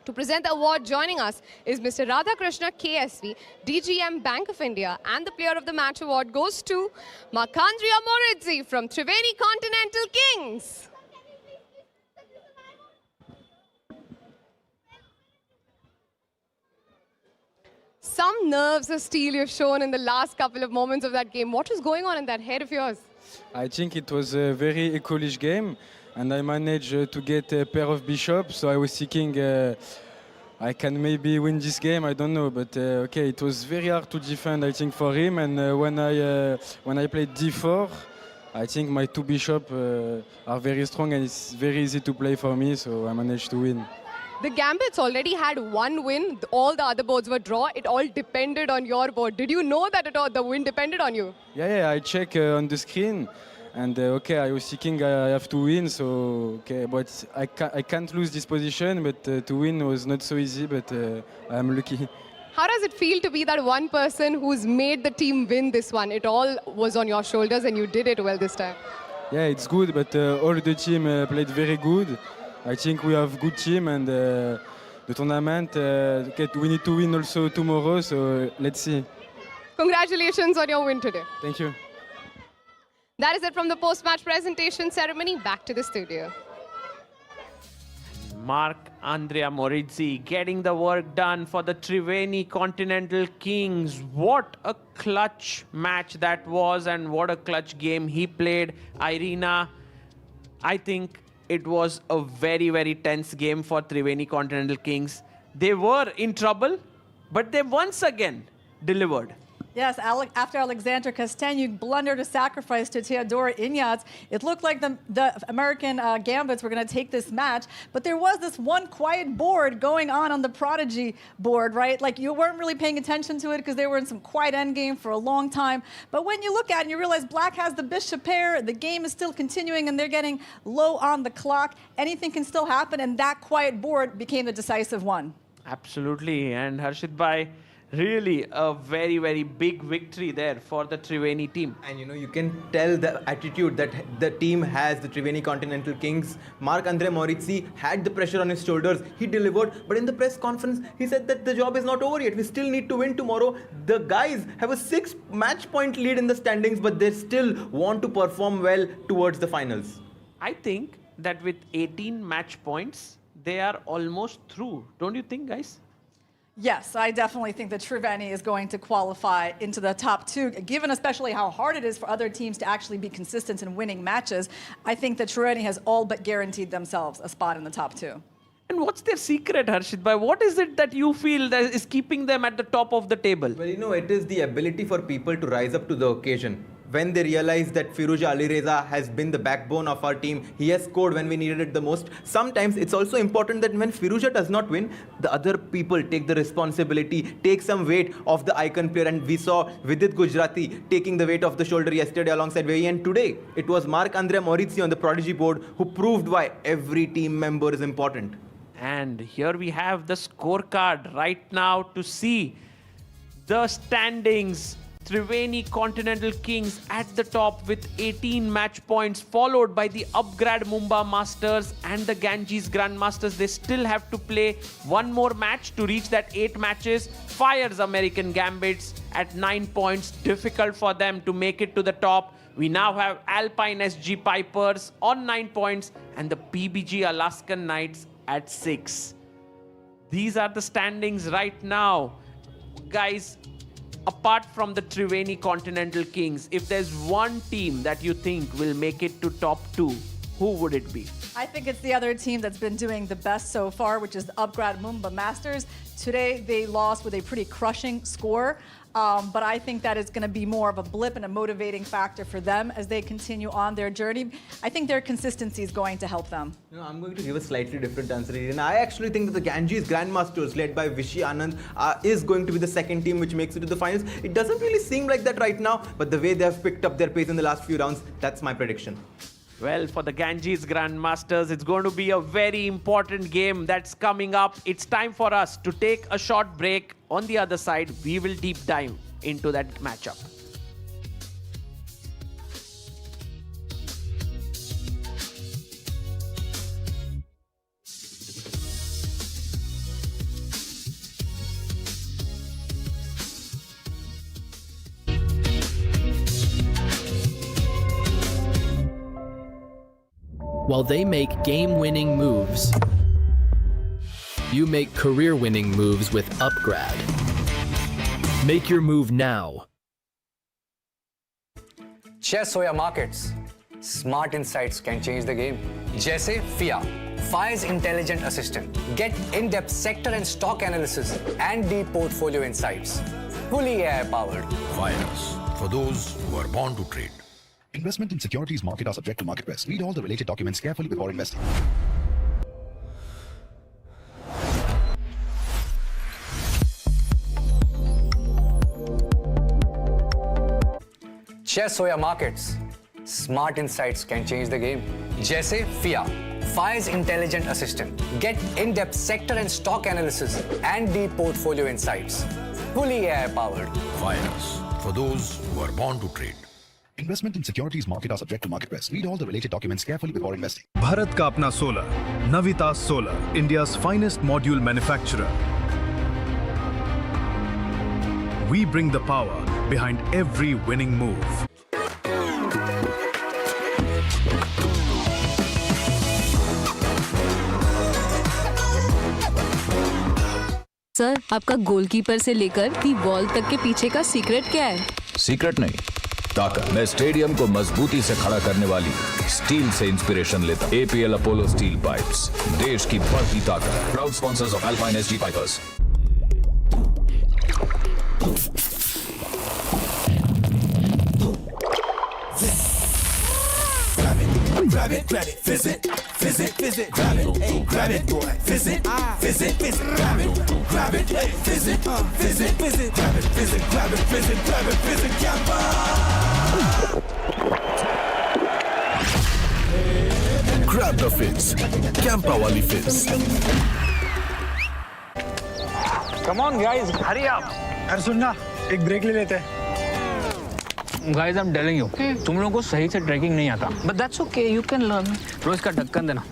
To present the award, joining us is Mr. Radhakrishna KSV, DGM Bank of India, and the Player of the Match award goes to Mahindra Moridzi from Triveni Continental Kings. Some nerves of steel you've shown in the last couple of moments of that game. What was going on in that head of yours? I think it was a very equalish game, and I managed to get a pair of bishops, so I was thinking I can maybe win this game, I don't know, but okay, it was very hard to defend, I think, for him, and when I played d4, I think my two bishops are very strong, and it's very easy to play for me, so I managed to win. The Gambits already had one win. All the other boards were draw. It all depended on your board. Did you know that the win depended on you? Yeah, I check on the screen. And okay, I was thinking I have to win, so okay, but I can't lose this position, but to win was not so easy, but I'm lucky. How does it feel to be that one person who's made the team win this one? It all was on your shoulders and you did it well this time. Yeah, it's good, but all the team played very good. I think we have good team, and the tournament, we need to win also tomorrow, so let's see. Congratulations on your win today. Thank you. That is it from the post-match presentation ceremony. Back to the studio. Mahindra Moridzi getting the work done for the Triveni Continental Kings. What a clutch match that was, and what a clutch game he played. Irina, I think it was a very, very tense game for Triveni Continental Kings. They were in trouble, but they once again delivered. Yes, after Alexander Castagnu blundered a sacrifice to Theodora Ignaz, it looked like the American Gambits were going to take this match, but there was this one quiet board going on the Prodigy board, right? Like, you weren't really paying attention to it because they were in some quiet endgame for a long time. But when you look at it and you realize Black has the bishop pair, the game is still continuing, and they're getting low on the clock, anything can still happen, and that quiet board became the decisive one. Absolutely, and Harshit Bhai, really a very, very big victory there for the Triveni team. And you can tell the attitude that the team has, the Triveni Continental Kings. Mahindra Moridzi had the pressure on his shoulders. He delivered, but in the press conference, he said that the job is not over yet. We still need to win tomorrow. The guys have a 6 match point lead in the standings, but they still want to perform well towards the finals. I think that with 18 match points, they are almost through. Don't you think, guys? Yes, I definitely think that Triveni is going to qualify into the top 2, given especially how hard it is for other teams to actually be consistent in winning matches. I think that Triveni has all but guaranteed themselves a spot in the top 2. And what's their secret, Harshit Bhai? What is it that you feel that is keeping them at the top of the table? Well, it is the ability for people to rise up to the occasion. When they realize that Firuza Alireza has been the backbone of our team, he has scored when we needed it the most. Sometimes it's also important that when Firuza does not win, the other people take the responsibility, take some weight of the icon player. And we saw Vidit Gujarati taking the weight off the shoulder yesterday alongside Vishy. And today, it was Mahindra Moridzi on the Prodigy board who proved why every team member is important. And here we have the scorecard right now to see the standings. Triveni Continental Kings at the top with 18 match points, followed by the Upgrad Mumba Masters and the Ganges Grandmasters. They still have to play one more match to reach that 8 matches. Fyers American Gambits at 9 points. Difficult for them to make it to the top. We now have Alpine Pipers on 9 points and the PBG Alaskan Knights at 6. These are the standings right now. Guys, apart from the Triveni Continental Kings, if there's one team that you think will make it to top 2, who would it be? I think it's the other team that's been doing the best so far, which is the Upgrad Mumba Masters. Today, they lost with a pretty crushing score. but I think that is going to be more of a blip and a motivating factor for them as they continue on their journey. I think their consistency is going to help them. You know, I'm going to give a slightly different answer here. And I actually think that the Ganges Grandmasters, led by Vishy is going to be the second team which makes it to the finals. It doesn't really seem like that right now, but the way they have picked up their pace in the last few rounds, that's my prediction. Well, for the Ganges Grandmasters, it's going to be a very important game that's coming up. It's time for us to take a short break. On the other side, we will deep dive into that matchup. While they make game-winning moves, you make career-winning moves with Upgrad. Make your move now. Chess or markets, smart insights can change the game. जैसे FIA, Fyers Intelligent Assistant. Get in-depth sector and stock analysis and deep portfolio insights. Fully AI-powered. Fyers, for those who are born to trade. Investment in securities market are subject to market risk. Read all the related documents carefully before investing. Chess or markets, smart insights can change the game. जैसे FIA, Fyers Intelligent Assistant. Get in-depth sector and stock analysis and deep portfolio insights. Fully AI-powered. Fyers, for those who are born to trade. Investment in securities market are subject to market risk. Read all the related documents carefully before investing. Bharat का अपना solar, Navita solar, India's finest module manufacturer. We bring the power behind every winning move. Sir, आपका goalkeeper से लेकर the ball तक के पीछे का secret क्या है? सीक्रेट नहीं, ताकत। मैं स्टेडियम को मजबूती से खड़ा करने वाली स्टील से इंस्पिरेशन लेता। APL अपोलो स्टील पाइप्स, देश की बढ़ती ताकत। Proud sponsors of alpine pipers. Grab it, fizz it, grab it, hey, grab it, boy, fizz it, grab it, hey, fizz it, grab it, fizz it, Kappa! Grab the fizz. Campa wali fizz. Come on guys, hurry up. अरे सुनना, एक break ले लेते हैं। Guys, I'm telling you, तुम लोगों को सही से ट्रैकिंग नहीं आता। But that's okay, you can learn. रोज का ढक्कन देना।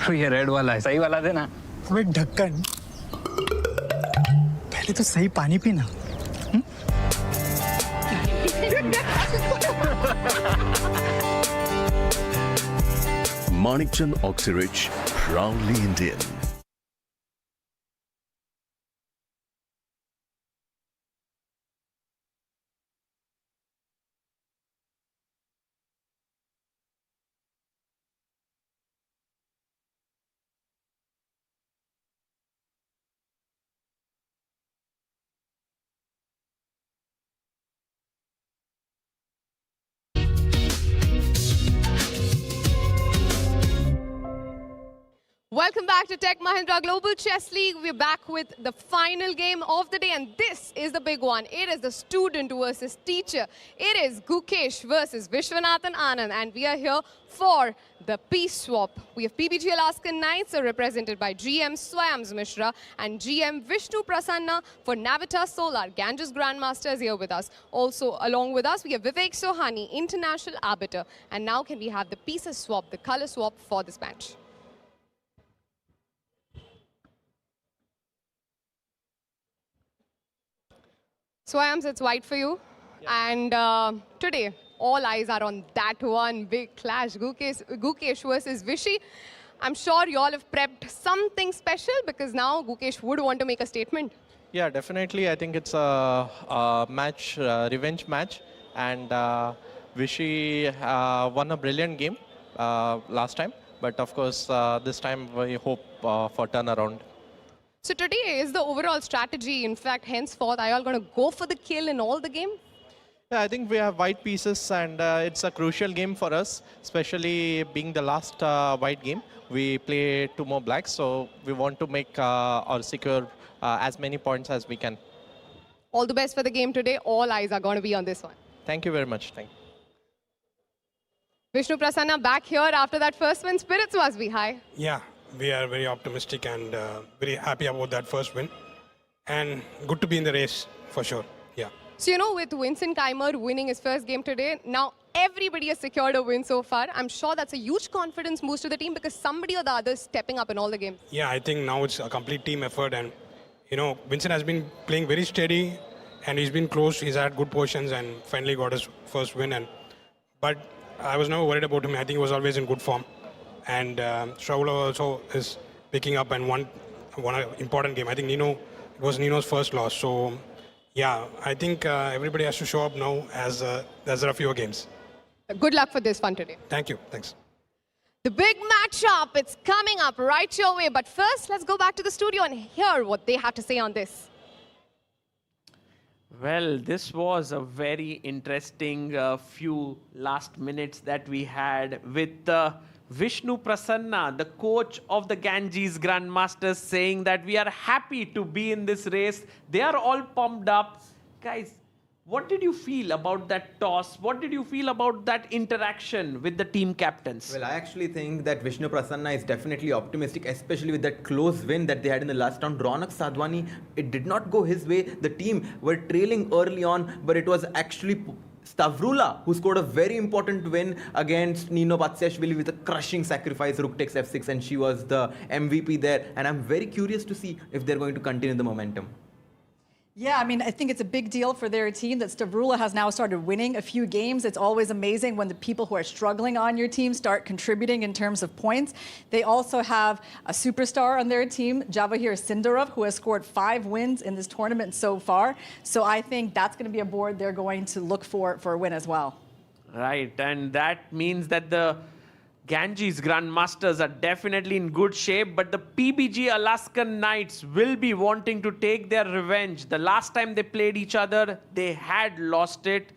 तो ये रेड वाला है, सही वाला देना। अबे ढक्कन, पहले तो सही पानी पीना। Manikchand Oxyrich, proudly Indian. Welcome back to Tech Mahindra Global Chess League. We're back with the final game of the day, and this is the big one. It is the student versus teacher. It is Gukesh versus Vishwanathan Anand, and we are here for the peace swap. We have PBG Alaskan Knights represented by GM Swayams Mishra and GM Vishnu Prasanna for Navita Solar. Ganges Grandmasters here with us. Also along with us, we have Vivek Sohani, International Arbiter. And now can we have the pieces swap, the color swap for this match? Swayams, it's white for you. Yeah. And today, all eyes are on that one big clash, Gukesh versus Vishy. I'm sure you all have prepped something special because now Gukesh would want to make a statement. Yeah, definitely. I think it's a match, revenge match. And Vishy won a brilliant game last time. But of course, this time we hope for turnaround. So today is the overall strategy. In fact, henceforth, are you all going to go for the kill in all the game? Yeah, I think we have white pieces and it's a crucial game for us, especially being the last white game. We play 2 more blacks, so we want to make or secure as many points as we can. All the best for the game today. All eyes are going to be on this one. Thank you very much. Thank you. Vishnu Prasanna back here after that first win. Spirits must be high. Yeah, we are very optimistic and very happy about that first win. And good to be in the race, for sure. Yeah. So, you know, with Vincent Keimer winning his first game today, now everybody has secured a win so far. I'm sure that's a huge confidence boost to the team because somebody or the other is stepping up in all the games. Yeah, I think now it's a complete team effort. And, you know, Vincent has been playing very steady and he's been close. He's had good positions and finally got his first win. But I was never worried about him. I think he was always in good form. And Shravula also is picking up and won an important game. I think it was Nino's first loss. So, yeah, I think everybody has to show up now as there are fewer games. Good luck for this one today. Thank you. Thanks. The big matchup, it's coming up right your way. But first, let's go back to the studio and hear what they have to say on this. Well, this was a very interesting few last minutes that we had with Vishnu Prasanna, the coach of the Ganges Grandmasters, saying that we are happy to be in this race. They are all pumped up. Guys, what did you feel about that toss? What did you feel about that interaction with the team captains? Well, I actually think that Vishnu Prasanna is definitely optimistic, especially with that close win that they had in the last round. Ronak Sadhwani, it did not go his way. The team were trailing early on, but it was actually Stavrula who scored a very important win against Nino Batsiashvili with a crushing sacrifice. Rook takes f6 and she was the MVP there. And I'm very curious to see if they're going to continue the momentum. Yeah, I mean, I think it's a big deal for their team that Stavrula has now started winning a few games. It's always amazing when the people who are struggling on your team start contributing in terms of points. They also have a superstar on their team, Javahir Sindarov, who has scored 5 wins in this tournament so far. So I think that's going to be a board they're going to look for a win as well. Right, and that means that the Ganges Grandmasters are definitely in good shape, but the PBG Alaskan Knights will be wanting to take their revenge. The last time they played each other, they had lost it.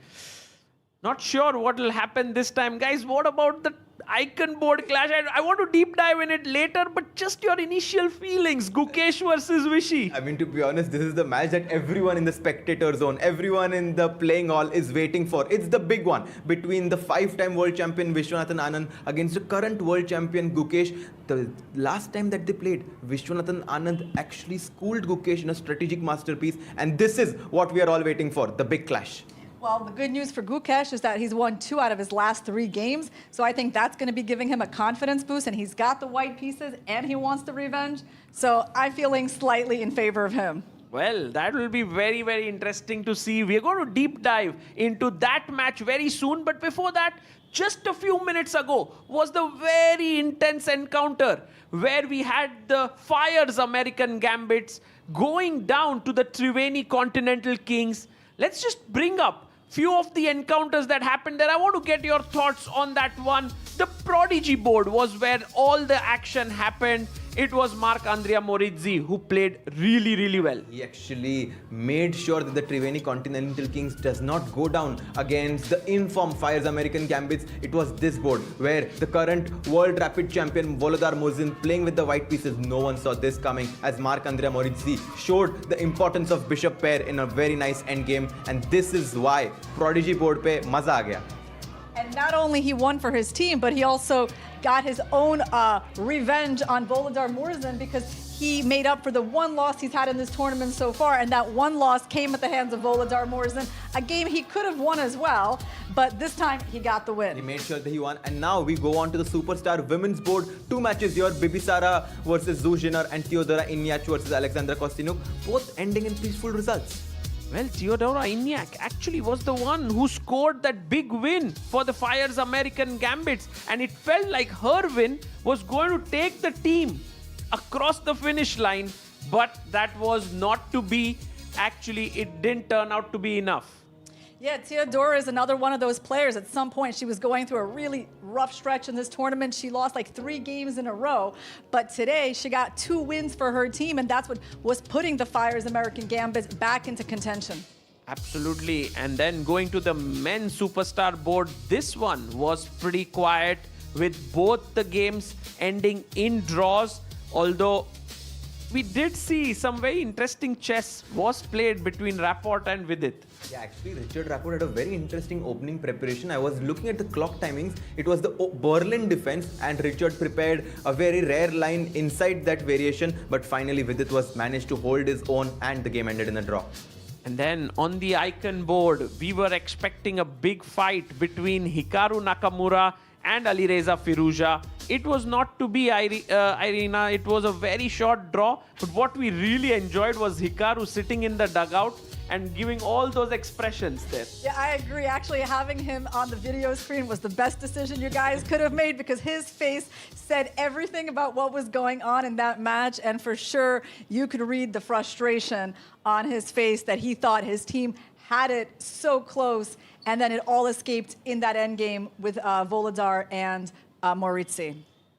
Not sure what will happen this time. Guys, what about the icon board clash? I want to deep dive in it later, but just your initial feelings. Gukesh versus Vishy. I mean, to be honest, this is the match that everyone in the spectator zone, everyone in the playing hall is waiting for. It's the big one between the 5-time world champion Vishwanathan Anand against the current world champion Gukesh. The last time that they played, Vishwanathan Anand actually schooled Gukesh in a strategic masterpiece, and this is what we are all waiting for, the big clash. Well, the good news for Gukesh is that he's won 2 out of his last 3 games. So I think that's going to be giving him a confidence boost. And he's got the white pieces and he wants the revenge. So I'm feeling slightly in favor of him. Well, that will be very, very interesting to see. We're going to deep dive into that match very soon. But before that, just a few minutes ago was the very intense encounter where we had the Fyers American Gambits going down to the Triveni Continental Kings. Let's just bring up few of the encounters that happened there. I want to get your thoughts on that one. The Prodigy board was where all the action happened. It was Marc-Andrea Morizzi who played really, really well. He actually made sure that the Triveni Continental Kings does not go down against the informed Fyers American Gambits. It was this board where the current world rapid champion Volodar Mozin playing with the white pieces. No one saw this coming as Marc-Andrea Morizzi showed the importance of bishop pair in a very nice endgame. And this is why Prodigy board pe maza aa gaya. And not only he won for his team, but he also got his own revenge on Volodar Murzin because he made up for the 1 loss he's had in this tournament so far. And that 1 loss came at the hands of Volodar Murzin, a game he could have won as well. But this time he got the win. He made sure that he won. And now we go on to the Superstar Women's Board. 2 matches here. Bibisara versus Zuzhiner and Theodora Inyach versus Alexandra Kostinuk. Both ending in peaceful results. Well, Theodora Inyach actually was the one who scored that big win for the Fyers American Gambits. And it felt like her win was going to take the team across the finish line. But that was not to be. Actually, it didn't turn out to be enough. Yeah, Theodora is another one of those players. At some point, she was going through a really rough stretch in this tournament. She lost like 3 games in a row. But today, she got 2 wins for her team, and that's what was putting the Fyers American Gambits back into contention. Absolutely. And then going to the men's superstar board, this one was pretty quiet with both the games ending in draws. Although we did see some very interesting chess was played between Rapport and Vidit. Yeah, actually, Richard Rapport had a very interesting opening preparation. I was looking at the clock timings. It was the Berlin defense, and Richard prepared a very rare line inside that variation. But finally, Vidit was managed to hold his own, and the game ended in a draw. And then on the icon board, we were expecting a big fight between Hikaru Nakamura and Alireza Firuza. It was not to be, Irina. It was a very short draw. But what we really enjoyed was Hikaru sitting in the dugout and giving all those expressions there. Yeah, I agree. Actually, having him on the video screen was the best decision you guys could have made, because his face said everything about what was going on in that match. And for sure, you could read the frustration on his face that he thought his team had it so close, and then it all escaped in that endgame with Volodar and Maurizi.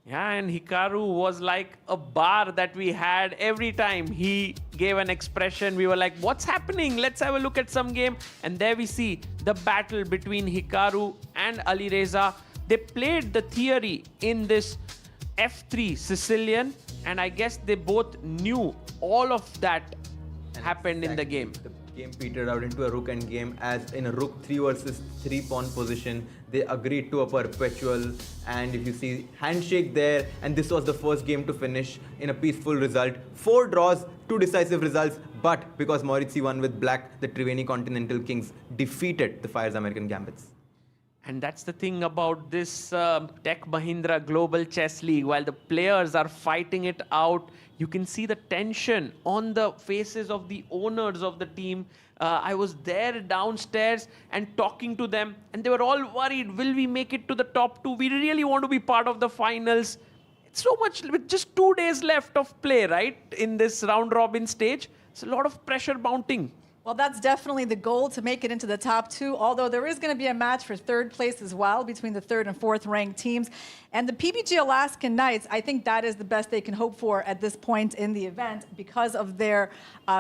Yeah, and Hikaru was like a bar that we had every time he gave an expression. We were like, what's happening? Let's have a look at some game. And there we see the battle between Hikaru and Alireza. They played the theory in this F3 Sicilian, and I guess they both knew all of that happened in the game. The game petered out into a rook end game, as in a rook 3 versus 3 pawn position. They agreed to a perpetual, and if you see handshake there, and this was the first game to finish in a peaceful result. 4 draws, 2 decisive results, but because Maurizi won with black, the Triveni Continental Kings defeated the Fyers American Gambits. And that's the thing about this Tech Mahindra Global Chess League. While the players are fighting it out, you can see the tension on the faces of the owners of the team. I was there downstairs and talking to them, and they were all worried, will we make it to the top 2? We really want to be part of the finals. It's so much, with just 2 days left of play, right? In this round robin stage, it's a lot of pressure mounting. Well, that's definitely the goal, to make it into the top 2, although there is going to be a match for 3rd place as well between the 3rd and 4th ranked teams. And the PBG Alaskan Knights, I think that is the best they can hope for at this point in the event because of their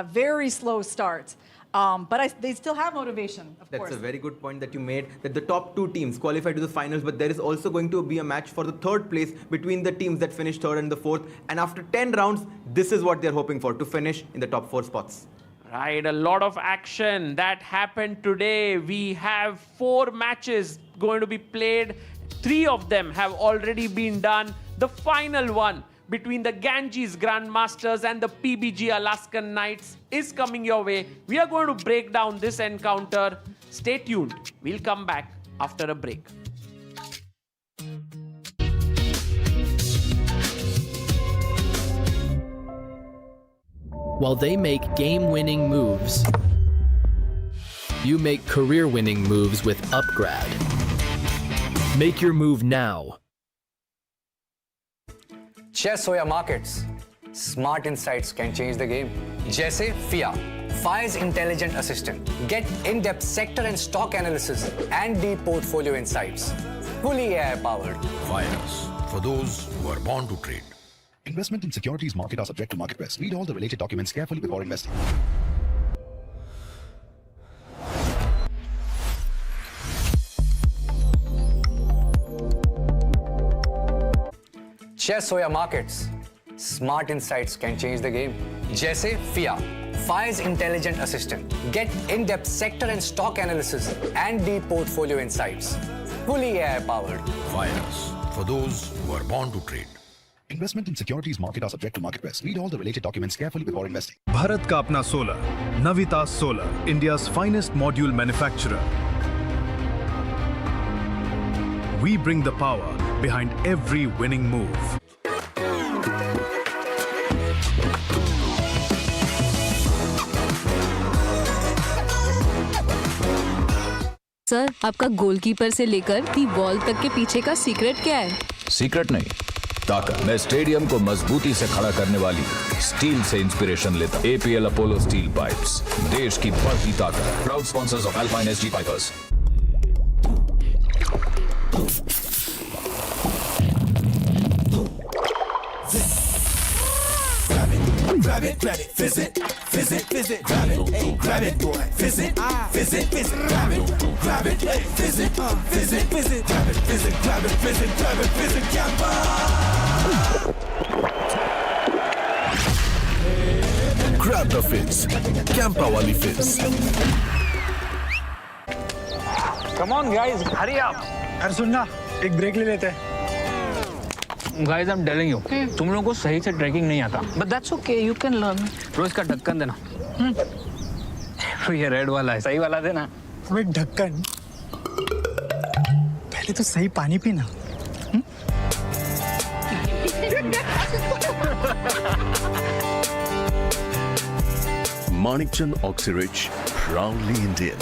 very slow start. But they still have motivation, of course. That's a very good point that you made, that the top 2 teams qualify to the finals, but there is also going to be a match for the 3rd place between the teams that finished 3rd and the 4th. And after 10 rounds, this is what they're hoping for, to finish in the top 4 spots. Right, a lot of action that happened today. We have 4 matches going to be played. 3 of them have already been done. The final one between the Ganges Grandmasters and the PBG Alaskan Knights is coming your way. We are going to break down this encounter. Stay tuned. We'll come back after a break. While they make game-winning moves, you make career-winning moves with Upgrad. Make your move now. Chess or markets, smart insights can change the game. जैसे FIA, Fyers Intelligent Assistant. Get in-depth sector and stock analysis and deep portfolio insights. Fully AI-powered. Fyers, for those who are born to trade. Investment in securities market are subject to market risk. Read all the related documents carefully before investing. Chess or markets, smart insights can change the game. जैसे FIA, Fyers Intelligent Assistant. Get in-depth sector and stock analysis and deep portfolio insights. Fully AI-powered. Fyers, for those who are born to trade. Investment in securities market are subject to market risk. Read all the related documents carefully before investing. Bharat का अपना solar, Navita solar, India's finest module manufacturer. We bring the power behind every winning move. Sir, आपका goalkeeper से लेकर the ball तक के पीछे का secret क्या है? सीक्रेट नहीं, ताकत मैं स्टेडियम को मजबूती से खड़ा करने वाली स्टील से इंस्पिरेशन लेता हूं। APL अपोलो स्टील पाइप्स, देश की बढ़ती ताकत। Proud sponsors of Alpine Pipers। Grab it, fizz it, grab it, grab it, boy, fizz it, grab it, grab it, fizz it, grab it, grab it, fizz it, Gamma! Grab the fizz. Campa wali fizz. Come on guys, hurry up. अरे सुनना, एक break ले लेते हैं। Guys, I'm telling you, तुम लोगों को सही से ट्रैकिंग नहीं आता। But that's okay, you can learn. रोज का ढक्कन देना। ये रेड वाला है, सही वाला देना। वो एक ढक्कन। पहले तो सही पानी पीना। Manikchand Oxyrich, proudly Indian.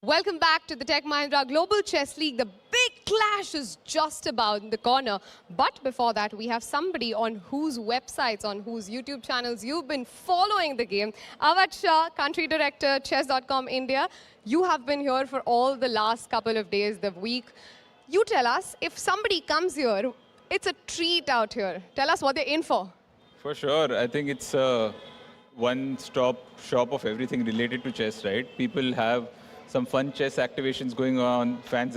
Welcome back to the Tech Mahindra Global Chess League. The big clash is just about the corner. But before that, we have somebody on whose websites, on whose YouTube channels you've been following the game. Avat Shah, Country Director, Chess.com India. You have been here for all the last couple of days, the week. You tell us, if somebody comes here, it's a treat out here. Tell us what they're in for. For sure. I think it's a one-stop shop of everything related to chess, right? People have some fun chess activations going on. Fans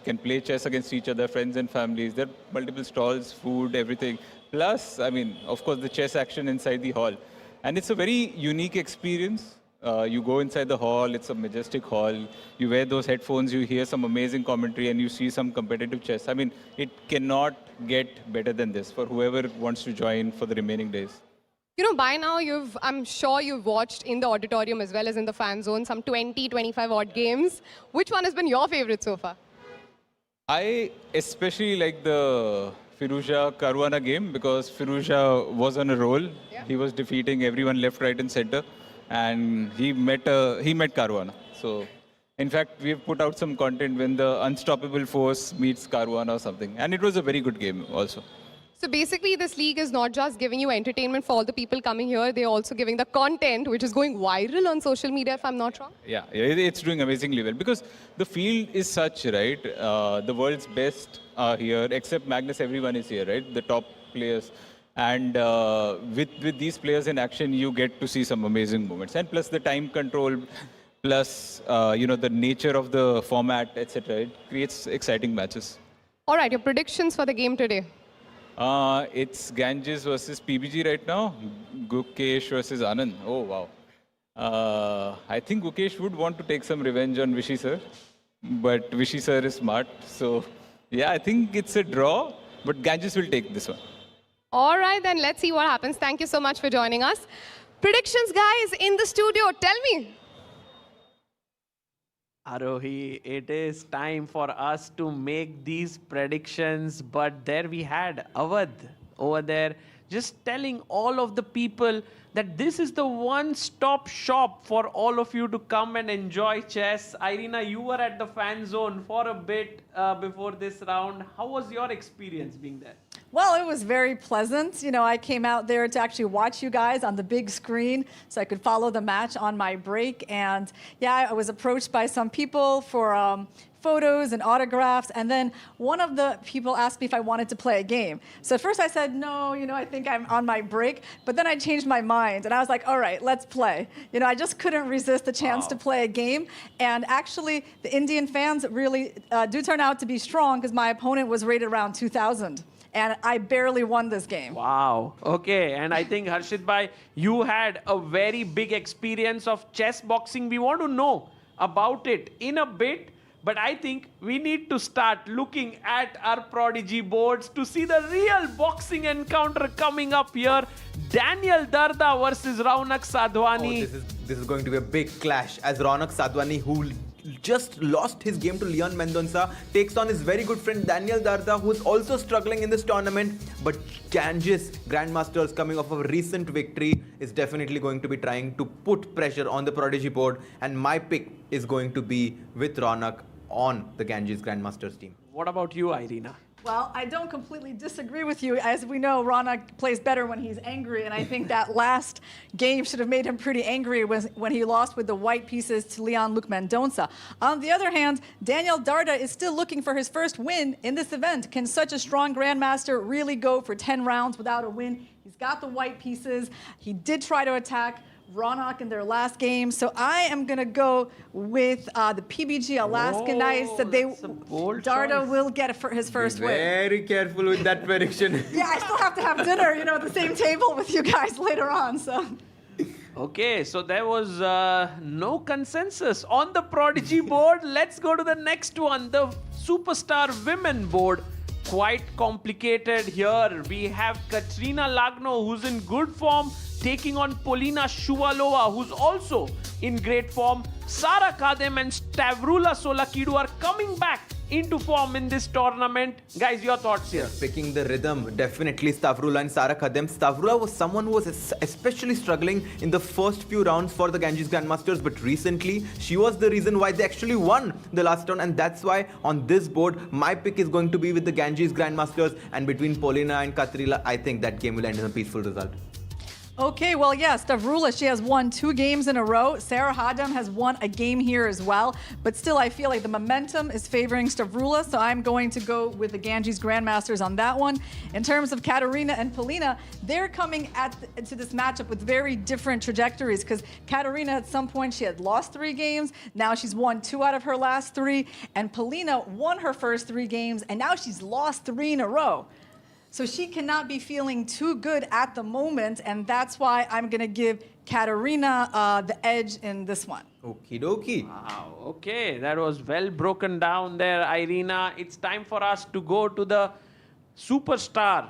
can play chess against each other, friends and families. There are multiple stalls, food, everything. Plus, I mean, of course, the chess action inside the hall. And it's a very unique experience. You go inside the hall, it's a majestic hall. You wear those headphones, you hear some amazing commentary, and you see some competitive chess. I mean, it cannot get better than this for whoever wants to join for the remaining days. You know, by now, I'm sure you've watched in the auditorium as well as in the fan zone some 20, 25 odd games. Which one has been your favorite so far? I especially like the Firouzja Caruana game because Firouzja was on a roll. Yeah. He was defeating everyone left, right, and center, and he met Caruana. So, in fact, we've put out some content when the unstoppable force meets Caruana or something, and it was a very good game also. So basically, this league is not just giving you entertainment for all the people coming here, they're also giving the content, which is going viral on social media, if I'm not wrong. Yeah, it's doing amazingly well because the field is such, right? The world's best are here, except Magnus, everyone is here, right? The top players. And with these players in action, you get to see some amazing moments. And plus the time control, plus the nature of the format, etc. It creates exciting matches. All right, your predictions for the game today? It's Ganges versus PBG right now. Gukesh versus Anand. Oh, wow. I think Gukesh would want to take some revenge on Vishy sir. But Vishy sir is smart. So, yeah, I think it's a draw. But Ganges will take this one. All right, then let's see what happens. Thank you so much for joining us. Predictions, guys, in the studio. Tell me. Arohi, it is time for us to make these predictions, but there we had Awadh over there just telling all of the people that this is the one-stop shop for all of you to come and enjoy chess. Irina, you were at the fan zone for a bit before this round. How was your experience being there? Well, it was very pleasant. You know, I came out there to actually watch you guys on the big screen so I could follow the match on my break. And yeah, I was approached by some people for photos and autographs. And then one of the people asked me if I wanted to play a game. So at first I said, no, I think I'm on my break. But then I changed my mind and I was like, all right, let's play. I just couldn't resist the chance to play a game. And actually, the Indian fans really do turn out to be strong because my opponent was rated around 2,000. And I barely won this game. Wow. Okay. And I think, Harshit Bhai, you had a very big experience of chess boxing. We want to know about it in a bit. But I think we need to start looking at our prodigy boards to see the real boxing encounter coming up here. Daniel Darda versus Raunak Sadhwani. This is going to be a big clash as Raunak Sadhwani, who just lost his game to Leon Mendonça, takes on his very good friend Daniel Darda, who's also struggling in this tournament. But Ganges Grandmasters, coming off a recent victory, is definitely going to be trying to put pressure on the prodigy board. And my pick is going to be with Raunak on the Ganges Grandmasters team. What about you, Irina? Well, I don't completely disagree with you. As we know, Raunak plays better when he's angry, and I think that last game should have made him pretty angry when he lost with the white pieces to Leon Luc Mendonça. On the other hand, Daniel Darda is still looking for his first win in this event. Can such a strong Grandmaster really go for 10 rounds without a win? He's got the white pieces. He did try to attack Raunak in their last game. So I am going to go with the PBG Alaskan Knights. That Darda will get his first win. Very careful with that prediction. Yeah, I still have to have dinner, at the same table with you guys later on. So. Okay, so there was no consensus on the prodigy board. Let's go to the next one, the superstar women board. Quite complicated here. We have Katrina Lagno, who's in good form, taking on Polina Shuvalova, who's also in great form. Sara Kadem and Stavrula Solakidu are coming back into form in this tournament. Guys, your thoughts here? Picking the rhythm, definitely Stavrula and Sara Kadem. Stavrula was someone who was especially struggling in the first few rounds for the Ganges Grandmasters, but recently she was the reason why they actually won the last round, and that's why on this board, my pick is going to be with the Ganges Grandmasters, and between Polina and Katrina, I think that game will end in a peaceful result. Okay, well, yeah, Stavrula, she has won 2 games in a row. Sarah Hadam has won a game here as well. But still, I feel like the momentum is favoring Stavrula, so I'm going to go with the Ganges Grandmasters on that one. In terms of Katarina and Polina, they're coming to this matchup with very different trajectories, because Katarina, at some point, she had lost 3 games. Now she's won 2 out of her last 3. And Polina won her first 3 games, and now she's lost 3 in a row. So she cannot be feeling too good at the moment, and that's why I'm going to give Katarina the edge in this one. Okie dokie. Wow, okay, that was well broken down there, Irina. It's time for us to go to the superstar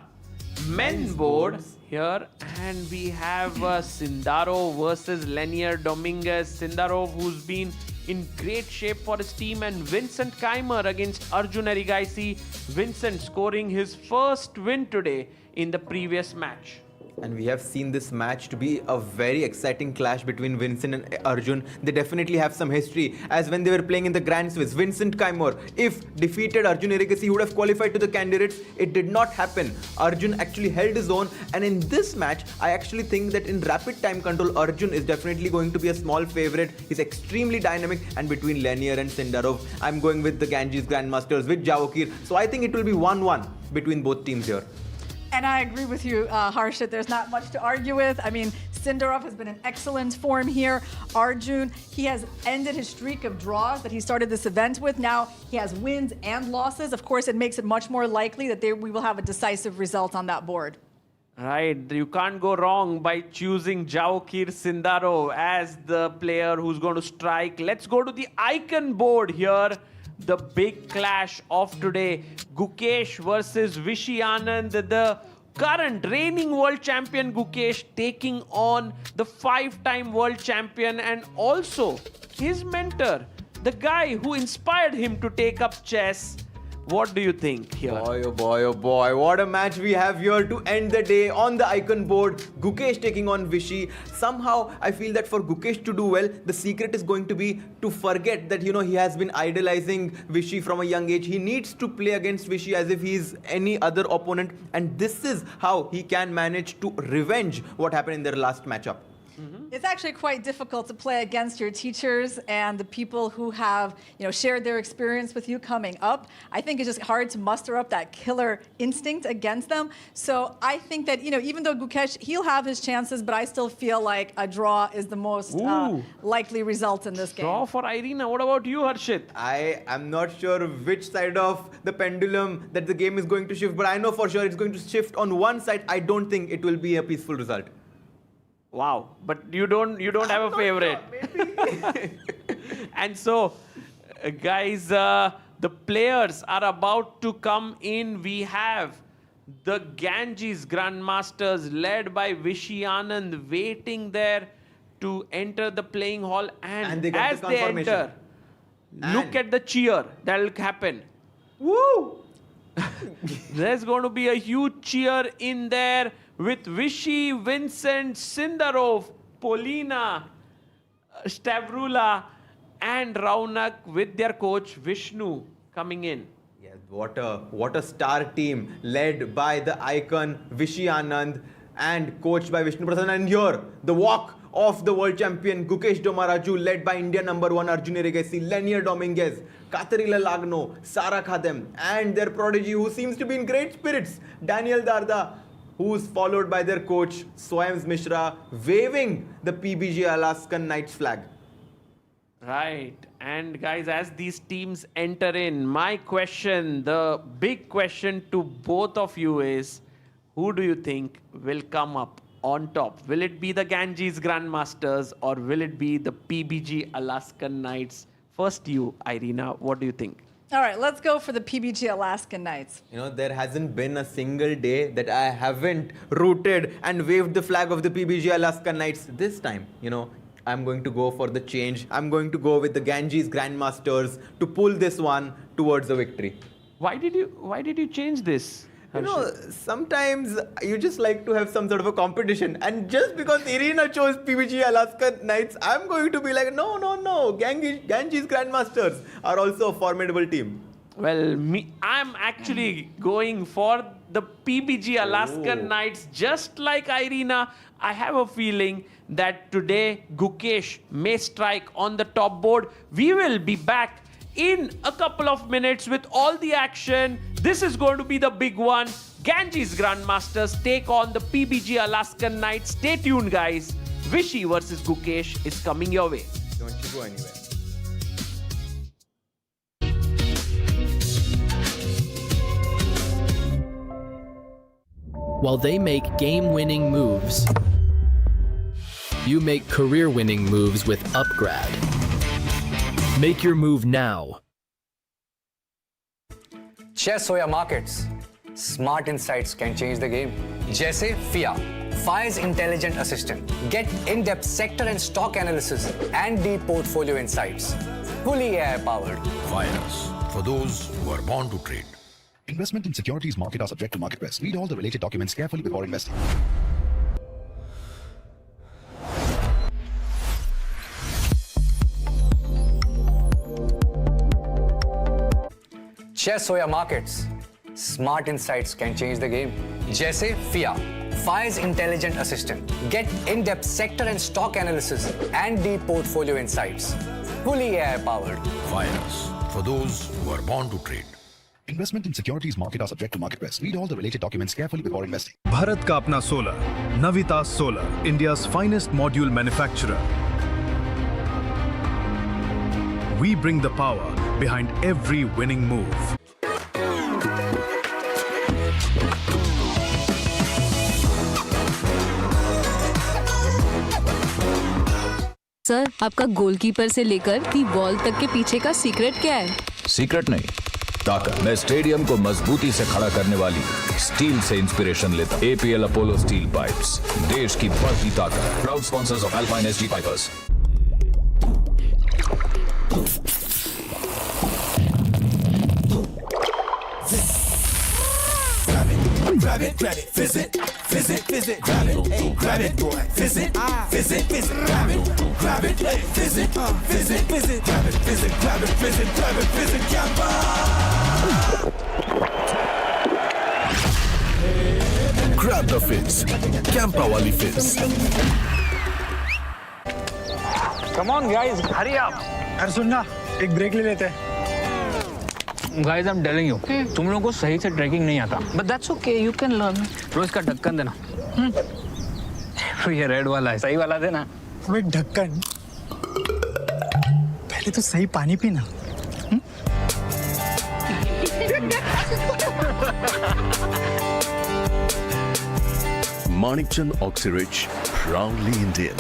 men board here, and we have Sindarov versus Lenier Dominguez. Sindarov, who's been in great shape for his team, and Vincent Keimer against Arjun Erigaisi. Vincent scoring his first win today in the previous match. And we have seen this match to be a very exciting clash between Vincent and Arjun. They definitely have some history, as when they were playing in the Grand Swiss, Vincent Keimer, if defeated Arjun Erigaisi, he would have qualified to the candidates. It did not happen. Arjun actually held his own, and in this match, I actually think that in rapid time control, Arjun is definitely going to be a small favorite. He's extremely dynamic, and between Lenier and Sindarov, I'm going with the Ganges Grandmasters with Javokir. So I think it will be 1-1 between both teams here. And I agree with you, Harshit. There's not much to argue with. I mean, Sindarov has been in excellent form here. Arjun, he has ended his streak of draws that he started this event with. Now he has wins and losses. Of course, it makes it much more likely that we will have a decisive result on that board. Right, you can't go wrong by choosing Javokir Sindarov as the player who's going to strike. Let's go to the icon board here. The big clash of today, Gukesh versus Vishy Anand, the current reigning world champion Gukesh taking on the 5-time world champion and also his mentor, the guy who inspired him to take up chess. What do you think here? Boy, oh boy, oh boy. What a match we have here to end the day on the icon board. Gukesh taking on Vishy. Somehow, I feel that for Gukesh to do well, the secret is going to be to forget that, he has been idolizing Vishy from a young age. He needs to play against Vishy as if he's any other opponent. And this is how he can manage to revenge what happened in their last matchup. It's actually quite difficult to play against your teachers and the people who have, shared their experience with you coming up. I think it's just hard to muster up that killer instinct against them. So I think that, even though Gukesh, he'll have his chances, but I still feel like a draw is the most likely result in this game. Draw for Irina. What about you, Harshit? I am not sure which side of the pendulum that the game is going to shift, but I know for sure it's going to shift on one side. I don't think it will be a peaceful result. Wow, but you don't have a favorite. And so Guys, the players are about to come in. We have the Ganges Grandmasters led by Vishy waiting there to enter the playing hall. And they got as the they confirmation. enter, look at the cheer that will happen. Woo! There's going to be a huge cheer in there with Vishy, Vincent, Sindarov, Polina, Stavrula, and Raunak with their coach Vishnu coming in. Yes, what a star team led by the icon Vishy Anand and coached by Vishnu Prasanna. And here, the walk of the world champion Gukesh Domaraju led by India #1 Arjun Erigesi, Lenier Dominguez, Katarina Lagno, Sara Khadem, and their prodigy who seems to be in great spirits, Daniel Darda, who's followed by their coach Swayams Mishra, waving the PBG Alaskan Knights flag. Right. And guys, as these teams enter in, my question, the big question to both of you is, who do you think will come up on top? Will it be the Ganges Grandmasters or will it be the PBG Alaskan Knights? First you, Irina, what do you think? All right, let's go for the PBG Alaskan Knights. You know, there hasn't been a single day that I haven't rooted and waved the flag of the PBG Alaskan Knights. This time, you know, I'm going to go for the change. I'm going to go with the Ganges Grandmasters to pull this one towards a victory. Why did you change this? You know, sometimes you just like to have some sort of a competition. And just because Irina chose PBG Alaskan Knights, I'm going to be like, no. Ganges Grandmasters are also a formidable team. Well, I'm actually going for the PBG Alaskan Knights. Just like Irina, I have a feeling that today Gukesh may strike on the top board. We will be back in a couple of minutes with all the action. This is going to be the big one. Ganges Grandmasters take on the PBG Alaskan Knights. Stay tuned, guys. Vishy versus Gukesh is coming your way. Don't you go anywhere. While they make game-winning moves, you make career-winning moves with Upgrad. Make your move now. Chess or markets, smart insights can change the game. जैसे FIA, Fyers intelligent assistant. Get in-depth sector and stock analysis and deep portfolio insights. Fully AI-powered. Fyers, for those who are born to trade. Investment in securities market are subject to market risk. Read all the related documents carefully before investing. Chess or markets, smart insights can change the game. जैसे FIA, Fyers intelligent assistant. Get in-depth sector and stock analysis and deep portfolio insights. Fully AI-powered. Fyers, for those who are born to trade. Investment in securities market are subject to market risk. Read all the related documents carefully before investing. Bharat का अपना solar, Navita solar, India's finest module manufacturer. We bring the power behind every winning move. Sir, आपका goalkeeper से लेकर the ball तक के पीछे का secret क्या है? सीक्रेट नहीं, ताकत। मैं स्टेडियम को मजबूती से खड़ा करने वाली स्टील से इंस्पिरेशन लेता हूं। APL अपोलो स्टील पाइप्स, देश की बढ़ती ताकत। Proud sponsors of Alpine Pipers. Grab it, fizz it, grab it, hey, grab it, boy, fizz it, grab it, hey, fizz it, grab it, fizz it, Gamma! Grab the fizz. Campa wali fizz. Come on, guys, hurry up. अरे सुन ना, एक break ले लेते हैं. Guys, I'm telling you, तुम लोगों को सही से ट्रैकिंग नहीं आता. But that's okay, you can learn. रोज का ढक्कन देना. ये रेड वाला है, सही वाला देना. वो ढक्कन. पहले तो सही पानी पीना. Manikchand Oxyrich, proudly Indian.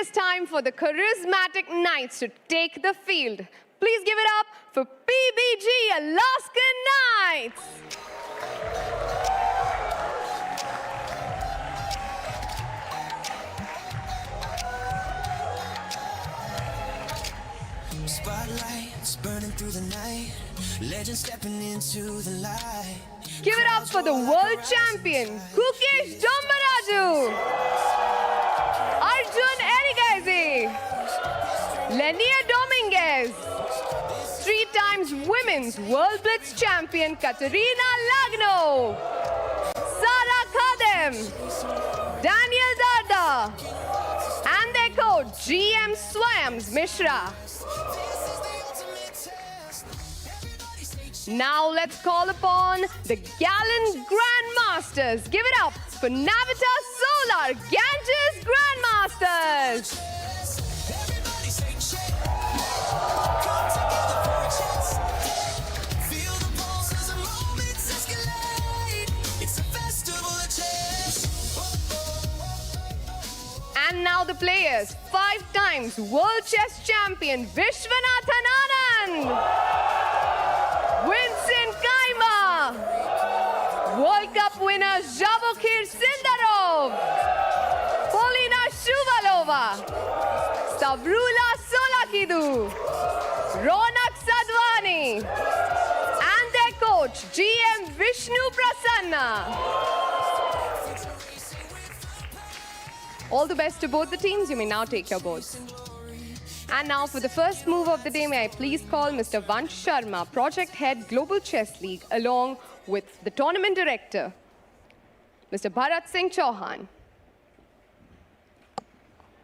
is time for the charismatic Knights to take the field. Please give it up for PBG Alaskan Knights. Spotlights burning through the night, legends stepping into the light. Give it up for the world champion, Gukesh Dombaraju, Arjun Erigaizi, Lenia Dominguez, 3 times Women's World Blitz champion, Katerina Lagno, Sara Khadem, Daniel Darda, and their coach, GM Swayams Mishra. Now let's call upon the gallant Grandmasters. Give it up for Navita Solar, Ganges Grandmasters. And now the players, 5 times World Chess Champion Vishwanathan Anand, Vincent Kaima, World Cup winner Javokir Sindarov, Polina Shuvalova, Stavrula Solakidu, Ronak Sadwani, and their coach GM Vishnu Prasanna. All the best to both the teams. You may now take your boards. And now for the first move of the day, may I please call Mr. Vansh Sharma, Project Head Global Chess League, along with the Tournament Director, Mr. Bharat Singh Chauhan.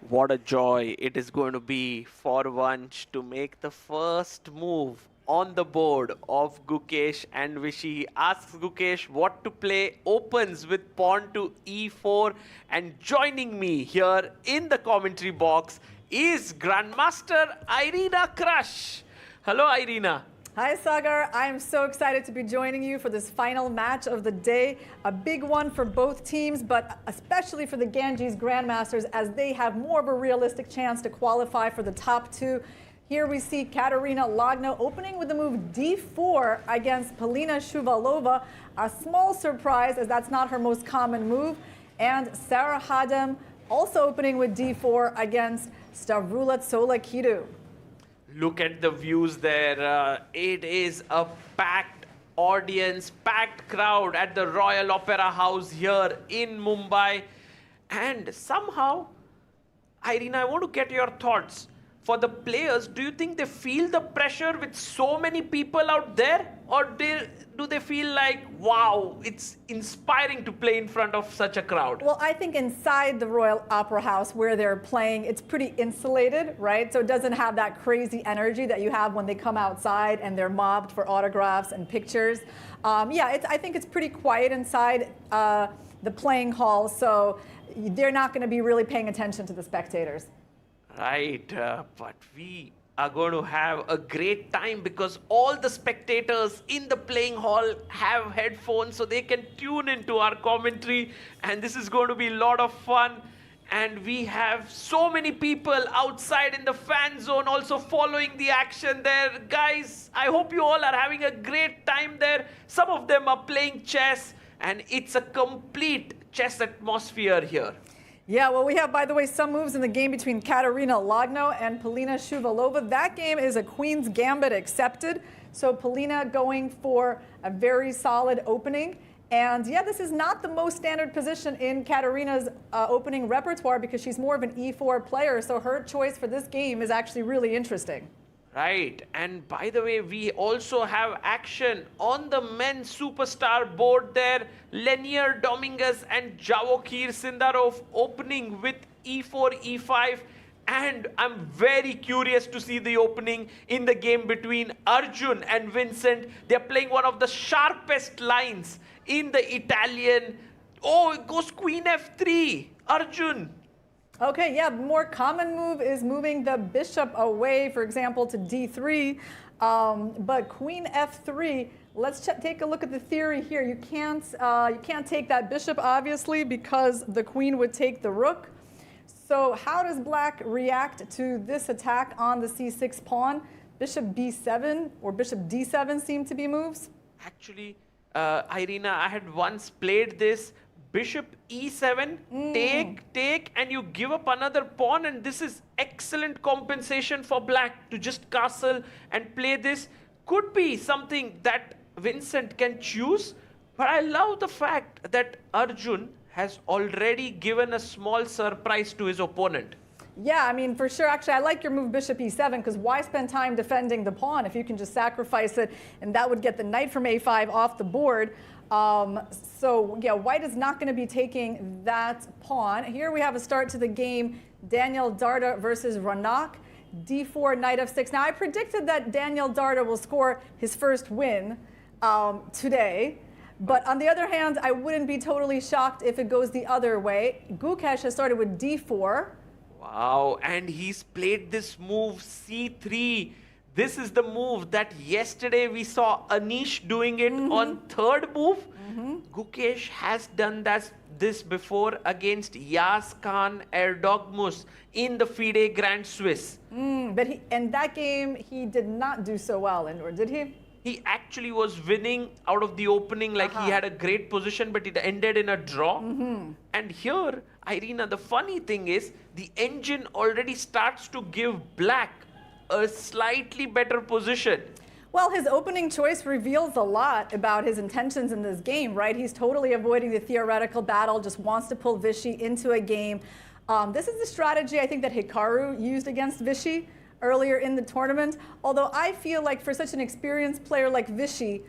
What a joy it is going to be for Vansh to make the first move on the board of Gukesh and Vishy. He asks Gukesh what to play, opens with pawn to e4, and joining me here in the commentary box is Grandmaster Irina Crush. Hello, Irina. Hi, Sagar. I am so excited to be joining you for this final match of the day. A big one for both teams, but especially for the Ganges Grandmasters, as they have more of a realistic chance to qualify for the top 2. Here we see Katerina Lagno opening with the move d4 against Polina Shuvalova. A small surprise, as that's not her most common move. And Sara Khadem also opening with d4 against Stavrula Solakidu. Look at the views there. It is a packed audience, packed crowd at the Royal Opera House here in Mumbai. And somehow, Irina, I want to get your thoughts. For the players, do you think they feel the pressure with so many people out there? Or do they feel like, wow, it's inspiring to play in front of such a crowd? Well, I think inside the Royal Opera House where they're playing, it's pretty insulated, right? So it doesn't have that crazy energy that you have when they come outside and they're mobbed for autographs and pictures. I think it's pretty quiet inside the playing hall, so they're not going to be really paying attention to the spectators. Right, but we are going to have a great time because all the spectators in the playing hall have headphones so they can tune into our commentary, and this is going to be a lot of fun. And we have so many people outside in the fan zone also following the action there. Guys, I hope you all are having a great time there. Some of them are playing chess, and it's a complete chess atmosphere here. Yeah, well, we have, by the way, some moves in the game between Katerina Lagno and Polina Shuvalova. That game is a Queen's Gambit accepted. So Polina going for a very solid opening. And yeah, this is not the most standard position in Katerina's opening repertoire because she's more of an e4 player. So her choice for this game is actually really interesting. Right, and by the way, we also have action on the men's superstar board there. Lenier Dominguez and Javokir Sindarov opening with e4, e5. And I'm very curious to see the opening in the game between Arjun and Vincent. They're playing one of the sharpest lines in the Italian. Oh, it goes queen f3, Arjun. Okay, yeah, more common move is moving the bishop away, for example, to d3. But queen f3, let's take a look at the theory here. You can't take that bishop, obviously, because the queen would take the rook. So how does black react to this attack on the c6 pawn? Bishop b7 or bishop d7 seem to be moves. Actually, Irina, I had once played this bishop e7, take, and you give up another pawn, and this is excellent compensation for black to just castle and play this. Could be something that Vincent can choose, but I love the fact that Arjun has already given a small surprise to his opponent. Yeah, I mean, for sure. Actually, I like your move bishop e7, because why spend time defending the pawn if you can just sacrifice it, and that would get the knight from a5 off the board. So, yeah, white is not going to be taking that pawn. Here we have a start to the game, Daniel Darda versus Ranak, d4, knight f6. Now, I predicted that Daniel Darda will score his first win today. But on the other hand, I wouldn't be totally shocked if it goes the other way. Gukesh has started with d4. Wow, and he's played this move c3. This is the move that yesterday we saw Anish doing it on third move. Gukesh has done this before against Yas Khan Erdogmus in the FIDE Grand Swiss. But in that game, he did not do so well, or did he? He actually was winning out of the opening, like he had a great position, but it ended in a draw. And here, Irina, the funny thing is, the engine already starts to give black a slightly better position. Well, his opening choice reveals a lot about his intentions in this game, right? He's totally avoiding the theoretical battle, just wants to pull Vishy into a game. This is the strategy I think that Hikaru used against Vishy earlier in the tournament. Although I feel like for such an experienced player like Vishy,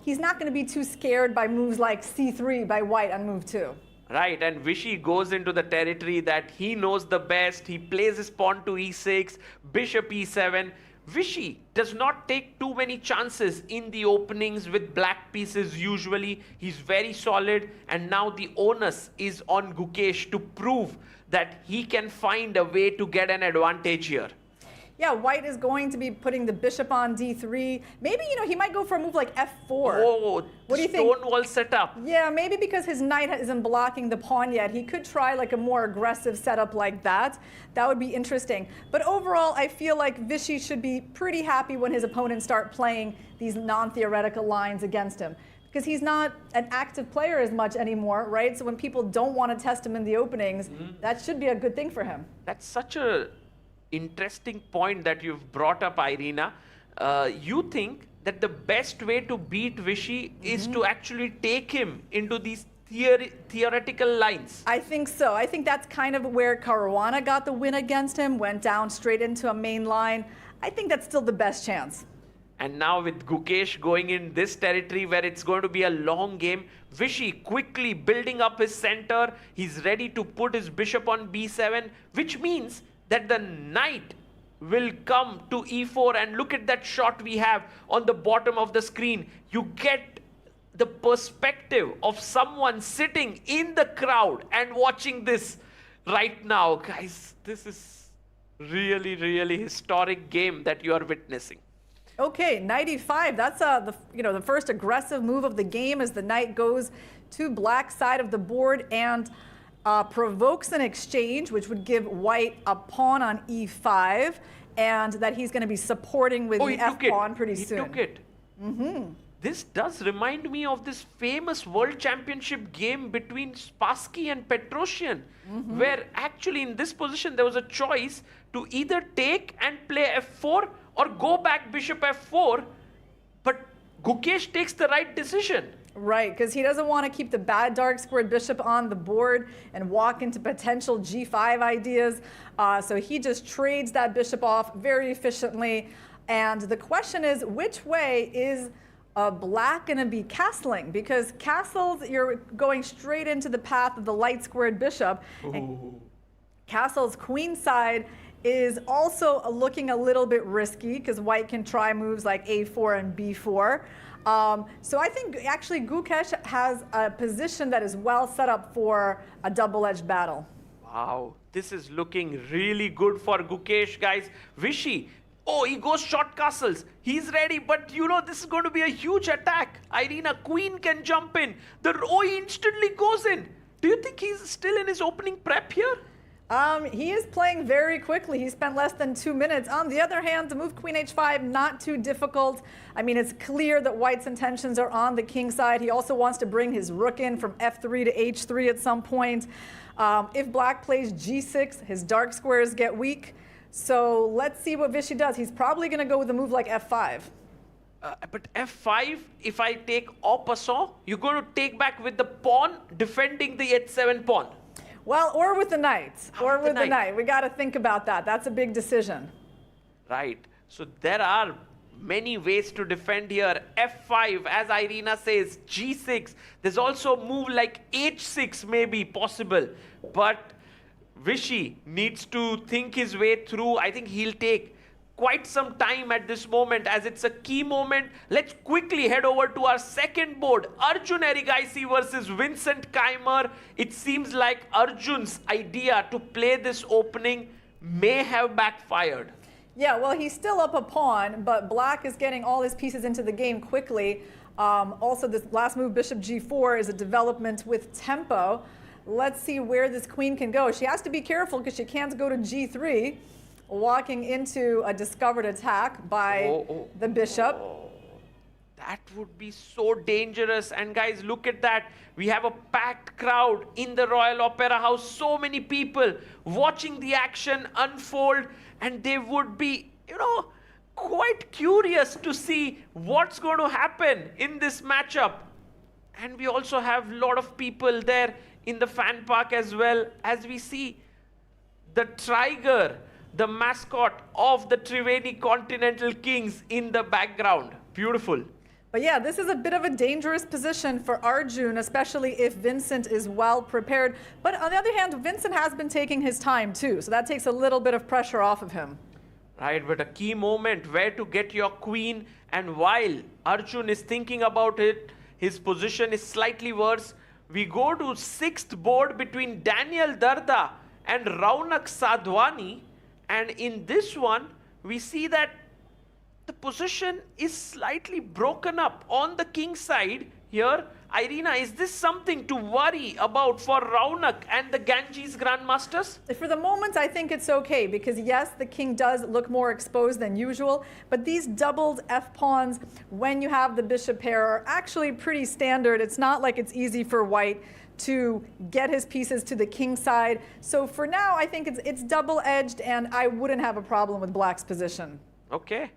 he's not going to be too scared by moves like c3 by white on move 2. Right, and Vishy goes into the territory that he knows the best. He plays his pawn to e6, bishop e7. Vishy does not take too many chances in the openings with black pieces usually. He's very solid, and now the onus is on Gukesh to prove that he can find a way to get an advantage here. Yeah, white is going to be putting the bishop on d3. Maybe, he might go for a move like f4. Oh, what do you think? Stonewall setup. Yeah, maybe because his knight isn't blocking the pawn yet, he could try like a more aggressive setup like that. That would be interesting. But overall, I feel like Vishy should be pretty happy when his opponents start playing these non-theoretical lines against him, because he's not an active player as much anymore, right? So when people don't want to test him in the openings, that should be a good thing for him. That's such a interesting point that you've brought up, Irina. You think that the best way to beat Vishy is to actually take him into these theoretical lines? I think so. I think that's kind of where Caruana got the win against him, went down straight into a main line. I think that's still the best chance. And now with Gukesh going in this territory where it's going to be a long game, Vishy quickly building up his center. He's ready to put his bishop on b7, which means that the knight will come to e4, and look at that shot we have on the bottom of the screen. You get the perspective of someone sitting in the crowd and watching this right now. Guys, this is really, really historic game that you are witnessing. Okay, knight e5. That's the first aggressive move of the game as the knight goes to black side of the board and provokes an exchange, which would give white a pawn on e5, and that he's going to be supporting with the f-pawn pretty soon. He took it. This does remind me of this famous World Championship game between Spassky and Petrosyan, where actually in this position there was a choice to either take and play f4 or go back bishop f4, but Gukesh takes the right decision. Right, because he doesn't want to keep the bad dark squared bishop on the board and walk into potential g5 ideas. So he just trades that bishop off very efficiently. And the question is, which way is black going to be castling? Because castles, you're going straight into the path of the light squared bishop. And castle's queen side is also looking a little bit risky because white can try moves like a4 and b4. So I think actually Gukesh has a position that is well set up for a double-edged battle. Wow, this is looking really good for Gukesh, guys. Vishy, oh, he goes short castles. He's ready, but this is going to be a huge attack. Irina, queen can jump in. He instantly goes in. Do you think he's still in his opening prep here? He is playing very quickly. He spent less than 2 minutes. On the other hand, the move Queen H5, not too difficult. I mean, it's clear that White's intentions are on the king side. He also wants to bring his rook in from F3 to H3 at some point. If Black plays G6, his dark squares get weak. So let's see what Vishy does. He's probably going to go with a move like F5. But F5, if I take en passant, you're going to take back with the pawn, defending the H7 pawn. Well, or with the knight. Or with the knight. We got to think about that. That's a big decision. Right. So there are many ways to defend here. F5, as Irina says, G6. There's also a move like H6 may be possible. But Vishy needs to think his way through. I think he'll take quite some time at this moment, as it's a key moment. Let's quickly head over to our second board. Arjun Erigaisi versus Vincent Keimer. It seems like Arjun's idea to play this opening may have backfired. Yeah, well, he's still up a pawn, but Black is getting all his pieces into the game quickly. Also, this last move, Bishop G4, is a development with tempo. Let's see where this queen can go. She has to be careful because she can't go to G3. Walking into a discovered attack by the bishop. That would be so dangerous. And guys, look at that. We have a packed crowd in the Royal Opera House. So many people watching the action unfold. And they would be, quite curious to see what's going to happen in this matchup. And we also have a lot of people there in the fan park as well, as we see the Tiger, the mascot of the Triveni Continental Kings, in the background. Beautiful. But yeah, this is a bit of a dangerous position for Arjun, especially if Vincent is well prepared. But on the other hand, Vincent has been taking his time too, so that takes a little bit of pressure off of him. Right, but a key moment where to get your queen, and while Arjun is thinking about it, his position is slightly worse. We go to 6th board between Daniel Darda and Raunak Sadhwani. And in this one, we see that the position is slightly broken up on the king side here. Irina, is this something to worry about for Raunak and the Ganges Grandmasters? For the moment, I think it's okay because yes, the king does look more exposed than usual, but these doubled F-pawns when you have the bishop pair are actually pretty standard. It's not like it's easy for White to get his pieces to the king side. So for now, I think it's double-edged, and I wouldn't have a problem with Black's position. Okay.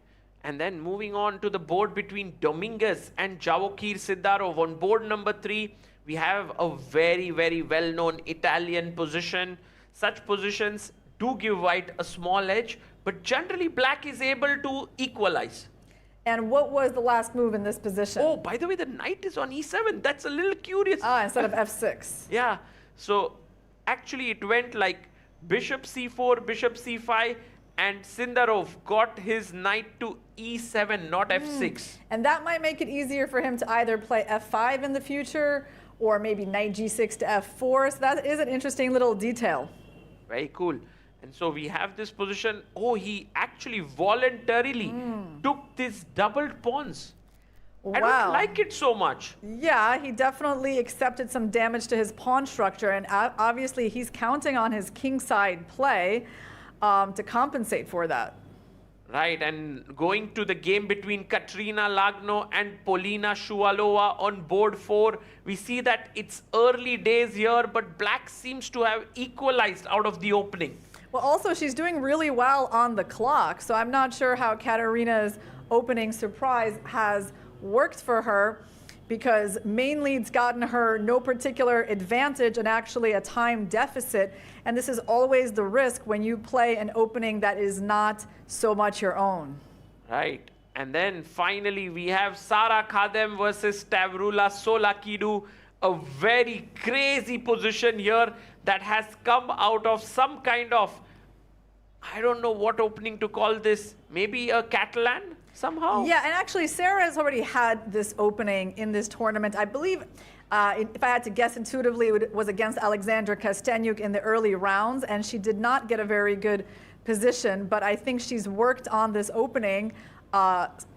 And then moving on to the board between Dominguez and Javokir Sidarov. On board number 3, we have a very, very well-known Italian position. Such positions do give White a small edge, but generally Black is able to equalize. And what was the last move in this position? Oh, by the way, the knight is on E7. That's a little curious. Ah, instead of F6. Yeah. So actually it went like bishop C4, bishop C5, and Sindarov got his knight to E7, not F6. And that might make it easier for him to either play F5 in the future or maybe knight G6 to F4. So that is an interesting little detail. Very cool. And so we have this position. Oh, he actually voluntarily took these doubled pawns. Wow. I don't like it so much. Yeah, he definitely accepted some damage to his pawn structure. And obviously, he's counting on his kingside play to compensate for that. Right, and going to the game between Katrina Lagno and Polina Shuvalova on board 4, we see that it's early days here, but Black seems to have equalized out of the opening. Well, also, she's doing really well on the clock, so I'm not sure how Katarina's opening surprise has worked for her, because main lead's gotten her no particular advantage and actually a time deficit, and this is always the risk when you play an opening that is not so much your own. Right, and then finally we have Sara Khadem versus Stavrula Solakidu, a very crazy position here that has come out of some kind of, I don't know what opening to call this, maybe a Catalan somehow? Yeah, and actually Sarah has already had this opening in this tournament. I believe, if I had to guess intuitively, it was against Alexandra Kasteniuk in the early rounds, and she did not get a very good position, but I think she's worked on this opening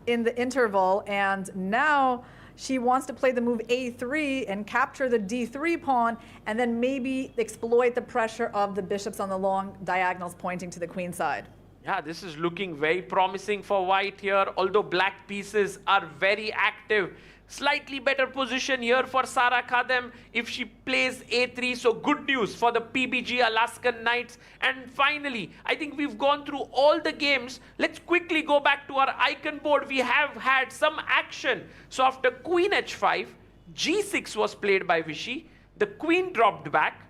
in the interval, and now she wants to play the move a3 and capture the d3 pawn, and then maybe exploit the pressure of the bishops on the long diagonals pointing to the queen side. Yeah, this is looking very promising for white here, although black pieces are very active. Slightly better position here for Sara Khadem if she plays a3. So good news for the PBG Alaskan Knights. And finally, I think we've gone through all the games. Let's quickly go back to our icon board. We have had some action. So after queen h5, g6 was played by Vishy. The queen dropped back,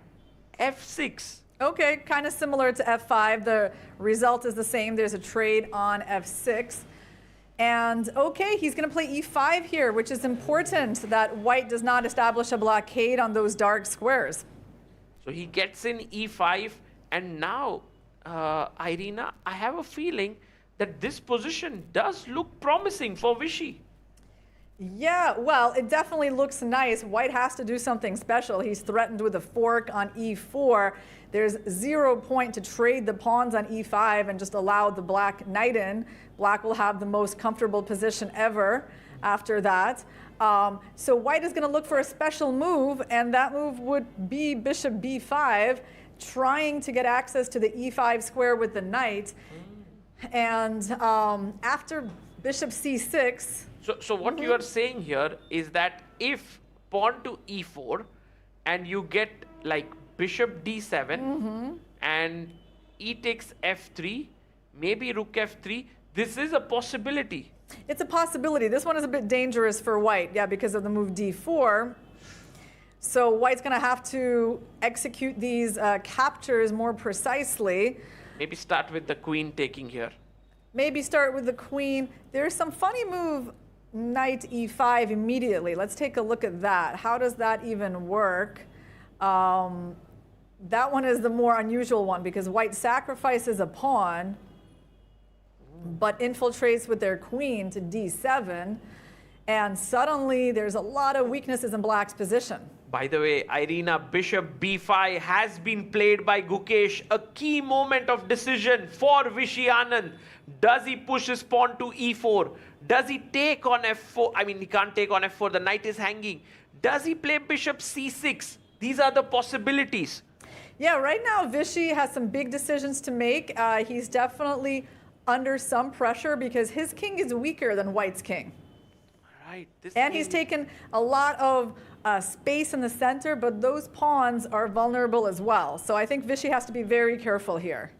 f6. Okay, kind of similar to f5. The result is the same. There's a trade on f6. And okay, he's going to play e5 here, which is important that white does not establish a blockade on those dark squares. So he gets in e5, and now, Irina, I have a feeling that this position does look promising for Vishy. Yeah, well, it definitely looks nice. White has to do something special. He's threatened with a fork on e4. There's 0 point to trade the pawns on e5 and just allow the black knight in. Black will have the most comfortable position ever after that. So white is going to look for a special move, and that move would be bishop b5, trying to get access to the e5 square with the knight. And after bishop c6... So what you are saying here is that if pawn to e4 and you get like bishop d7 and e takes f3, maybe rook f3, this is a possibility. It's a possibility. This one is a bit dangerous for white, yeah, because of the move d4. So white's going to have to execute these captures more precisely. Maybe start with the queen taking here. Maybe start with the queen. There's some funny move, knight e5 immediately. Let's take a look at that. How does that even work? That one is the more unusual one because white sacrifices a pawn, but infiltrates with their queen to d7, and suddenly there's a lot of weaknesses in black's position. By the way, Irina, bishop b5 has been played by Gukesh, a key moment of decision for Vishy Anand. Does he push his pawn to e4? Does he take on f4? I mean, he can't take on f4. The knight is hanging. Does he play bishop c6? These are the possibilities. Yeah, right now Vishy has some big decisions to make. He's definitely under some pressure because his king is weaker than white's king. Right. And he's taken a lot of space in the center, but those pawns are vulnerable as well. So I think Vishy has to be very careful here.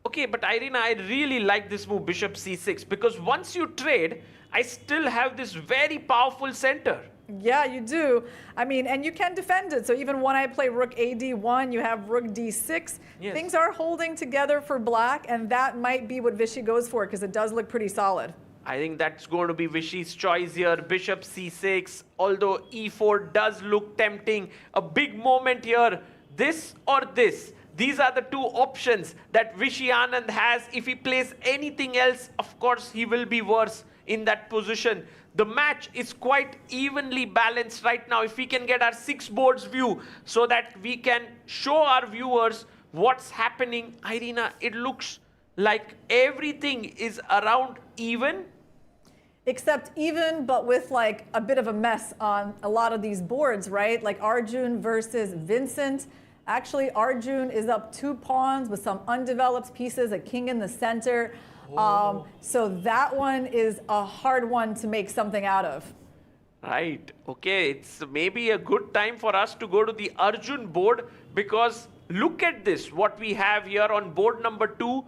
Okay, but Irina, I really like this move, bishop c6, because once you trade, I still have this very powerful center. Yeah, you do. I mean, and you can defend it. So even when I play rook ad1, you have rook d6. Yes. Things are holding together for black, and that might be what Vishy goes for because it does look pretty solid. I think that's going to be Vishy's choice here, bishop c6, although e4 does look tempting. A big moment here, this or this. These are the two options that Vishy Anand has. If he plays anything else, of course, he will be worse in that position. The match is quite evenly balanced right now. If we can get our 6 boards view so that we can show our viewers what's happening, Irina, it looks like everything is around even. Except even, but with like a bit of a mess on a lot of these boards, right? Like Arjun versus Vincent. Actually, Arjun is up 2 pawns with some undeveloped pieces, a king in the center. So that one is a hard one to make something out of. Right. Okay, it's maybe a good time for us to go to the Arjun board because look at this, what we have here on board number 2.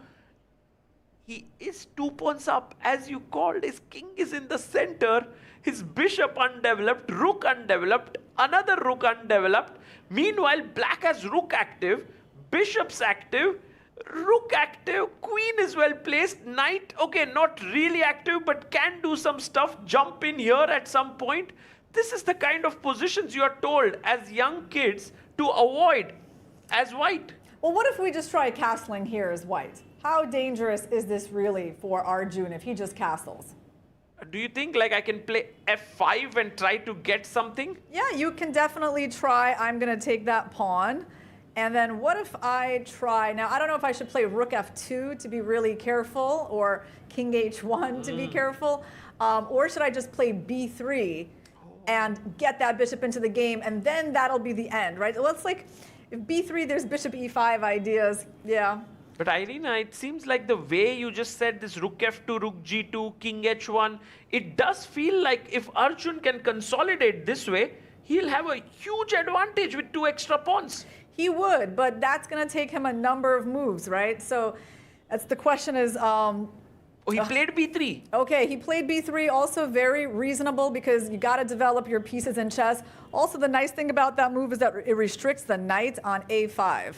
He is 2 pawns up, as you called. His king is in the center. His bishop undeveloped, rook undeveloped, another rook undeveloped. Meanwhile, black has rook active, bishop's active, rook active, queen is well placed, knight, okay, not really active, but can do some stuff, jump in here at some point. This is the kind of positions you are told as young kids to avoid as white. Well, what if we just try castling here as white? How dangerous is this really for Arjun if he just castles? Do you think like I can play f5 and try to get something? Yeah, you can definitely try. I'm going to take that pawn. And then what if I try, now I don't know if I should play rook f2 to be really careful or king h1 to be careful, or should I just play b3 and get that bishop into the game, and then that'll be the end, right? Well, it's like if b3, there's bishop e5 ideas. Yeah. But Irina, it seems like the way you just said this rook f2, rook g2, king h1, it does feel like if Arjun can consolidate this way, he'll have a huge advantage with 2 extra pawns. He would, but that's going to take him a number of moves, right? So that's the question is... oh, he played b3. Okay, he played b3, also very reasonable because you got to develop your pieces in chess. Also, the nice thing about that move is that it restricts the knight on a5.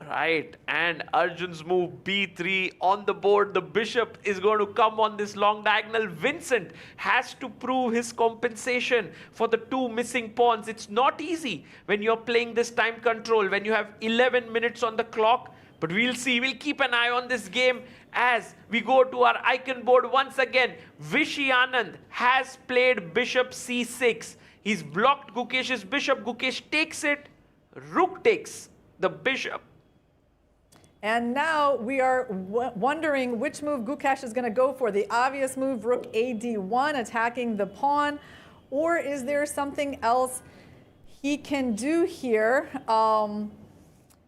Right, and Arjun's move b3 on the board. The bishop is going to come on this long diagonal. Vincent has to prove his compensation for the 2 missing pawns. It's not easy when you're playing this time control, when you have 11 minutes on the clock. But we'll see, we'll keep an eye on this game as we go to our icon board once again. Vishy Anand has played bishop c6. He's blocked Gukesh's bishop. Gukesh takes it. Rook takes the bishop. And now we are wondering which move Gukesh is going to go for. The obvious move, rook ad1, attacking the pawn. Or is there something else he can do here?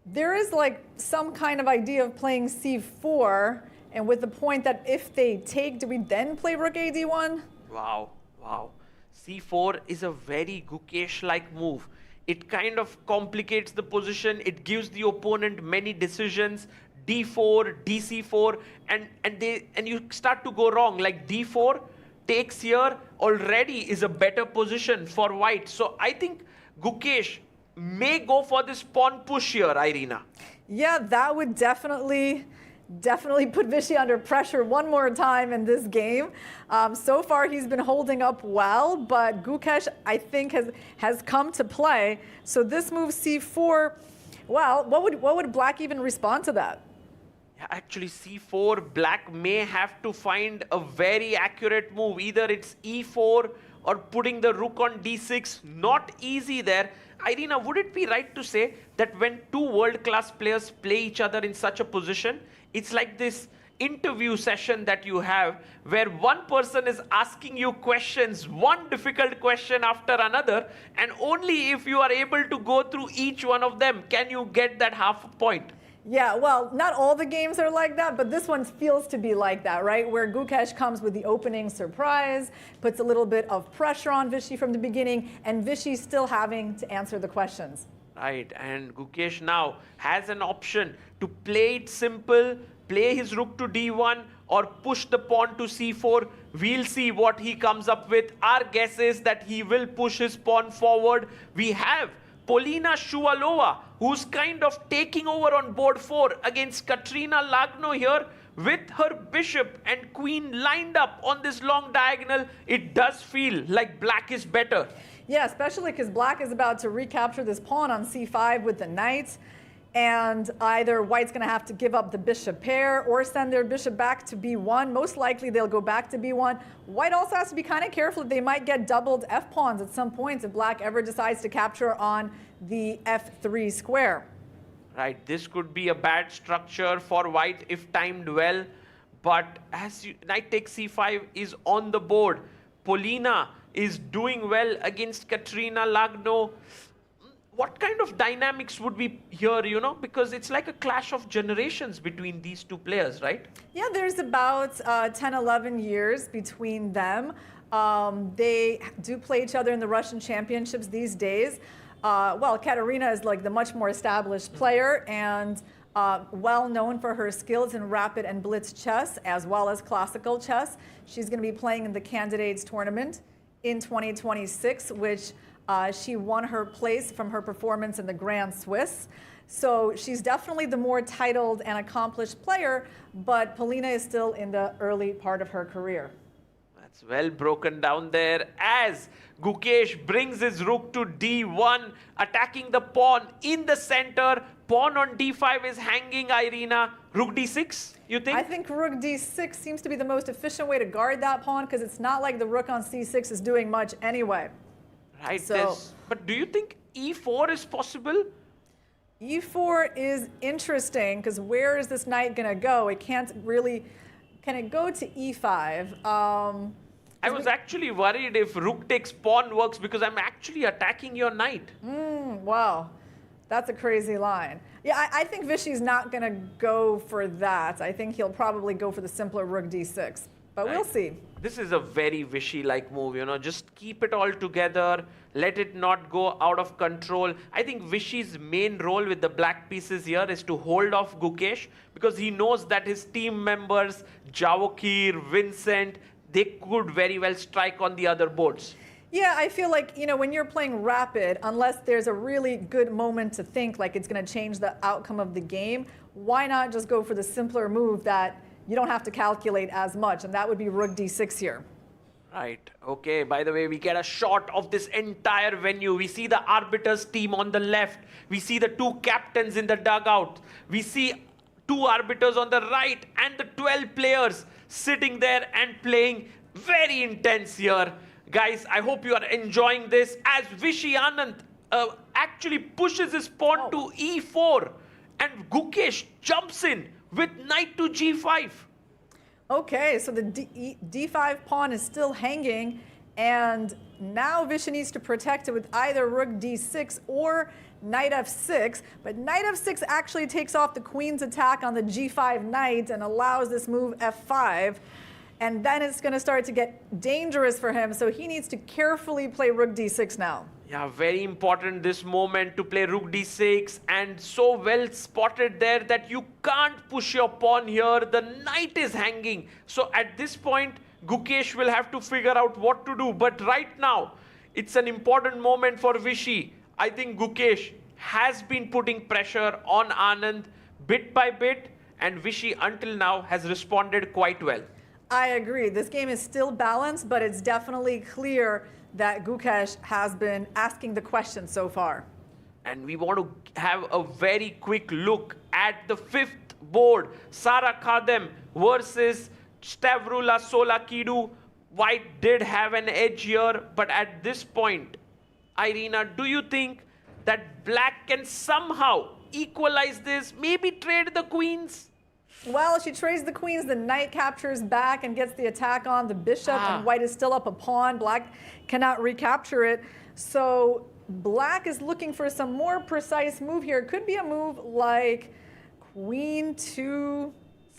There is like some kind of idea of playing c4, and with the point that if they take, do we then play rook ad1? Wow, wow. c4 is a very Gukesh-like move. It kind of complicates the position. It gives the opponent many decisions. d4, dc4, and you start to go wrong. Like d4 takes here already is a better position for white. So I think Gukesh may go for this pawn push here, Irina. Yeah, that would definitely put Vishy under pressure one more time in this game. So far, he's been holding up well, but Gukesh, I think, has come to play. So this move, c4, well, what would Black even respond to that? Yeah, actually, c4, Black may have to find a very accurate move. Either it's e4 or putting the rook on d6. Not easy there. Irina, would it be right to say that when 2 world-class players play each other in such a position, it's like this interview session that you have where one person is asking you questions, one difficult question after another, and only if you are able to go through each one of them can you get that half a point? Yeah, well, not all the games are like that, but this one feels to be like that, right? Where Gukesh comes with the opening surprise, puts a little bit of pressure on Vishy from the beginning, and Vishy still having to answer the questions. Right, and Gukesh now has an option to play it simple, play his rook to d1, or push the pawn to c4. We'll see what he comes up with. Our guess is that he will push his pawn forward. We have Polina Shuvalova, who's kind of taking over on board 4 against Katrina Lagno here with her bishop and queen lined up on this long diagonal. It does feel like Black is better. Yeah, especially because Black is about to recapture this pawn on c5 with the knight. And either White's going to have to give up the bishop pair or send their bishop back to b1. Most likely they'll go back to b1. White also has to be kind of careful that they might get doubled f-pawns at some point if Black ever decides to capture on the f3 square. Right, this could be a bad structure for White if timed well. But as knight takes c5 is on the board. Polina is doing well against Katrina Lagno. What kind of dynamics would be here, you know? Because it's like a clash of generations between these 2 players, right? Yeah, there's about 10, 11 years between them. They do play each other in the Russian championships these days. Well, Katerina is like the much more established player and well known for her skills in rapid and blitz chess as well as classical chess. She's going to be playing in the Candidates Tournament in 2026, which she won her place from her performance in the Grand Swiss. So she's definitely the more titled and accomplished player, but Polina is still in the early part of her career. That's well broken down there as Gukesh brings his rook to d1, attacking the pawn in the center. Pawn on d5 is hanging, Irina. Rook d6, you think? I think rook d6 seems to be the most efficient way to guard that pawn because it's not like the rook on c6 is doing much anyway. Right, so, but do you think e4 is possible? e4 is interesting because where is this knight going to go? It can't really, can it go to e5? I was actually worried if rook takes pawn works because I'm actually attacking your knight. Wow. That's a crazy line. Yeah, I think Vishy's not going to go for that. I think he'll probably go for the simpler rook d6. But we'll see. This is a very Vishy-like move, you know. Just keep it all together. Let it not go out of control. I think Vishy's main role with the black pieces here is to hold off Gukesh because he knows that his team members, Jawokir, Vincent, they could very well strike on the other boards. Yeah, I feel like, you know, when you're playing rapid, unless there's a really good moment to think like it's going to change the outcome of the game, why not just go for the simpler move that you don't have to calculate as much, and that would be rook d6 here. Right. Okay, by the way, we get a shot of this entire venue. We see the arbiters team on the left. We see the two captains in the dugout. We see two arbiters on the right and the 12 players sitting there and playing very intense here. Guys, I hope you are enjoying this as Vishy Anand actually pushes his pawn to e4 and Gukesh jumps in with knight to g5. Okay, so the d5 pawn is still hanging, and now Vishy needs to protect it with either rook d6 or knight f6, but knight f6 actually takes off the queen's attack on the g5 knight and allows this move f5, and then it's going to start to get dangerous for him, so he needs to carefully play rook d6 now. Yeah, very important this moment to play rook d6, and so well spotted there that you can't push your pawn here. The knight is hanging. So at this point, Gukesh will have to figure out what to do. But right now, it's an important moment for Vishy. I think Gukesh has been putting pressure on Anand bit by bit, and Vishy until now has responded quite well. I agree. This game is still balanced, but it's definitely clear that Gukesh has been asking the question so far. And we want to have a very quick look at the fifth board. Sara Khadem versus Stavrula Solakidu. White did have an edge here, but at this point, Irina, do you think that black can somehow equalize this? Maybe trade the queens? Well, she trades the queens, the knight captures back and gets the attack on the bishop, and white is still up a pawn. Black cannot recapture it. So black is looking for some more precise move here. It could be a move like queen to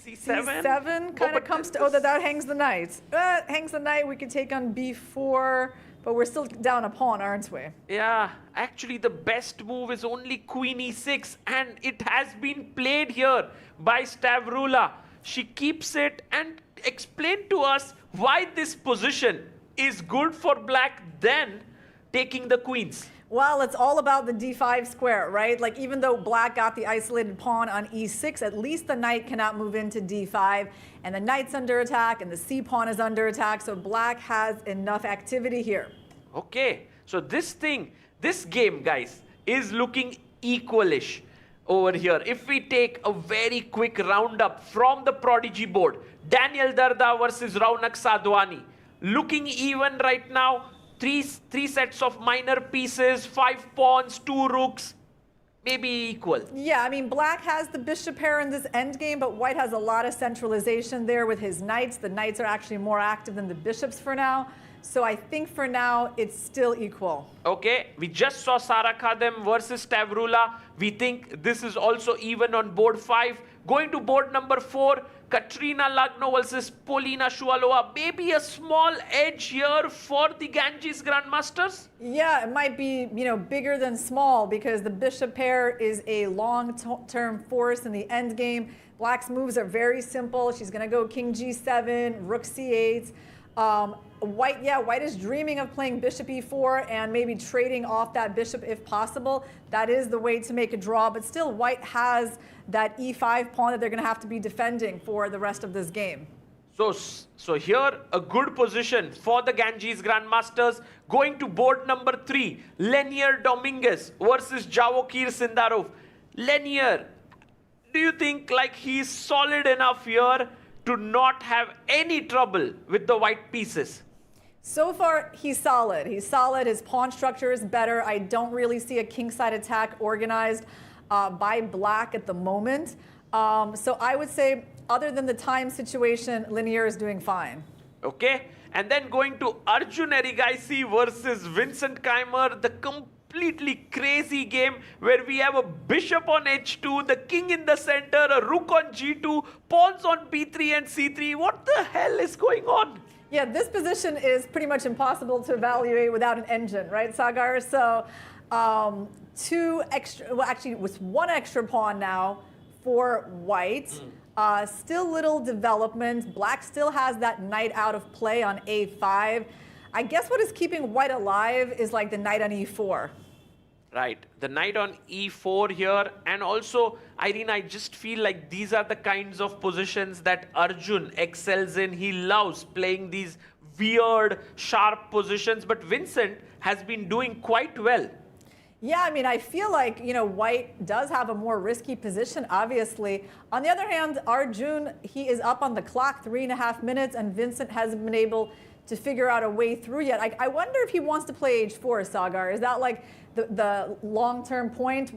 c7 kind of comes to, that hangs the knight. Hangs the knight, we could take on b4, but we're still down a pawn, aren't we? Yeah, actually the best move is only queen e6, and it has been played here by Stavrula. She keeps it and explain to us why this position is good for black than taking the queens. Well, it's all about the d5 square, right? Like, even though black got the isolated pawn on e6, at least the knight cannot move into d5, and the knight's under attack, and the c pawn is under attack, so black has enough activity here. Okay, so this game, guys, is looking equalish over here. If we take a very quick roundup from the Prodigy board, Daniel Darda versus Raunak Sadhwani, looking even right now. Three sets of minor pieces, 5 pawns, 2 rooks, maybe equal. Yeah, I mean, black has the bishop pair in this endgame, but white has a lot of centralization there with his knights. The knights are actually more active than the bishops for now. So I think for now, it's still equal. Okay, we just saw Sara Khadem versus Stavrula. We think this is also even on board 5. Going to board number 4, Katrina Lagno versus Polina Shuvalova. Maybe a small edge here for the Ganges Grandmasters? Yeah, it might be, you know, bigger than small because the bishop pair is a long-term force in the end game. Black's moves are very simple. She's going to go king g7, rook c8. White is dreaming of playing bishop e4 and maybe trading off that bishop if possible. That is the way to make a draw, but still white has that e5 pawn that they're going to have to be defending for the rest of this game. So here, a good position for the Ganges Grandmasters. Going to board number 3, Lenier Dominguez versus Jawokir Sindarov. Lenier, do you think like he's solid enough here to not have any trouble with the white pieces? So far, he's solid. He's solid. His pawn structure is better. I don't really see a kingside attack organized by black at the moment. So I would say, other than the time situation, Lenier is doing fine. Okay. And then going to Arjun Erigaisi versus Vincent Keimer, the completely crazy game where we have a bishop on h2, the king in the center, a rook on g2, pawns on b3 and c3. What the hell is going on? Yeah, this position is pretty much impossible to evaluate without an engine, right, Sagar? So actually with one extra pawn now for white. Still little development. Black still has that knight out of play on a5. I guess what is keeping white alive is like the knight on e4. Right, the knight on e4 here, and also, Irene, I just feel like these are the kinds of positions that Arjun excels in. He loves playing these weird, sharp positions, but Vincent has been doing quite well. Yeah, I mean, I feel like, you know, white does have a more risky position, obviously. On the other hand, Arjun, he is up on the clock 3.5 minutes, and Vincent hasn't been able to figure out a way through yet. I wonder if he wants to play h4, Sagar. Is that like the long-term point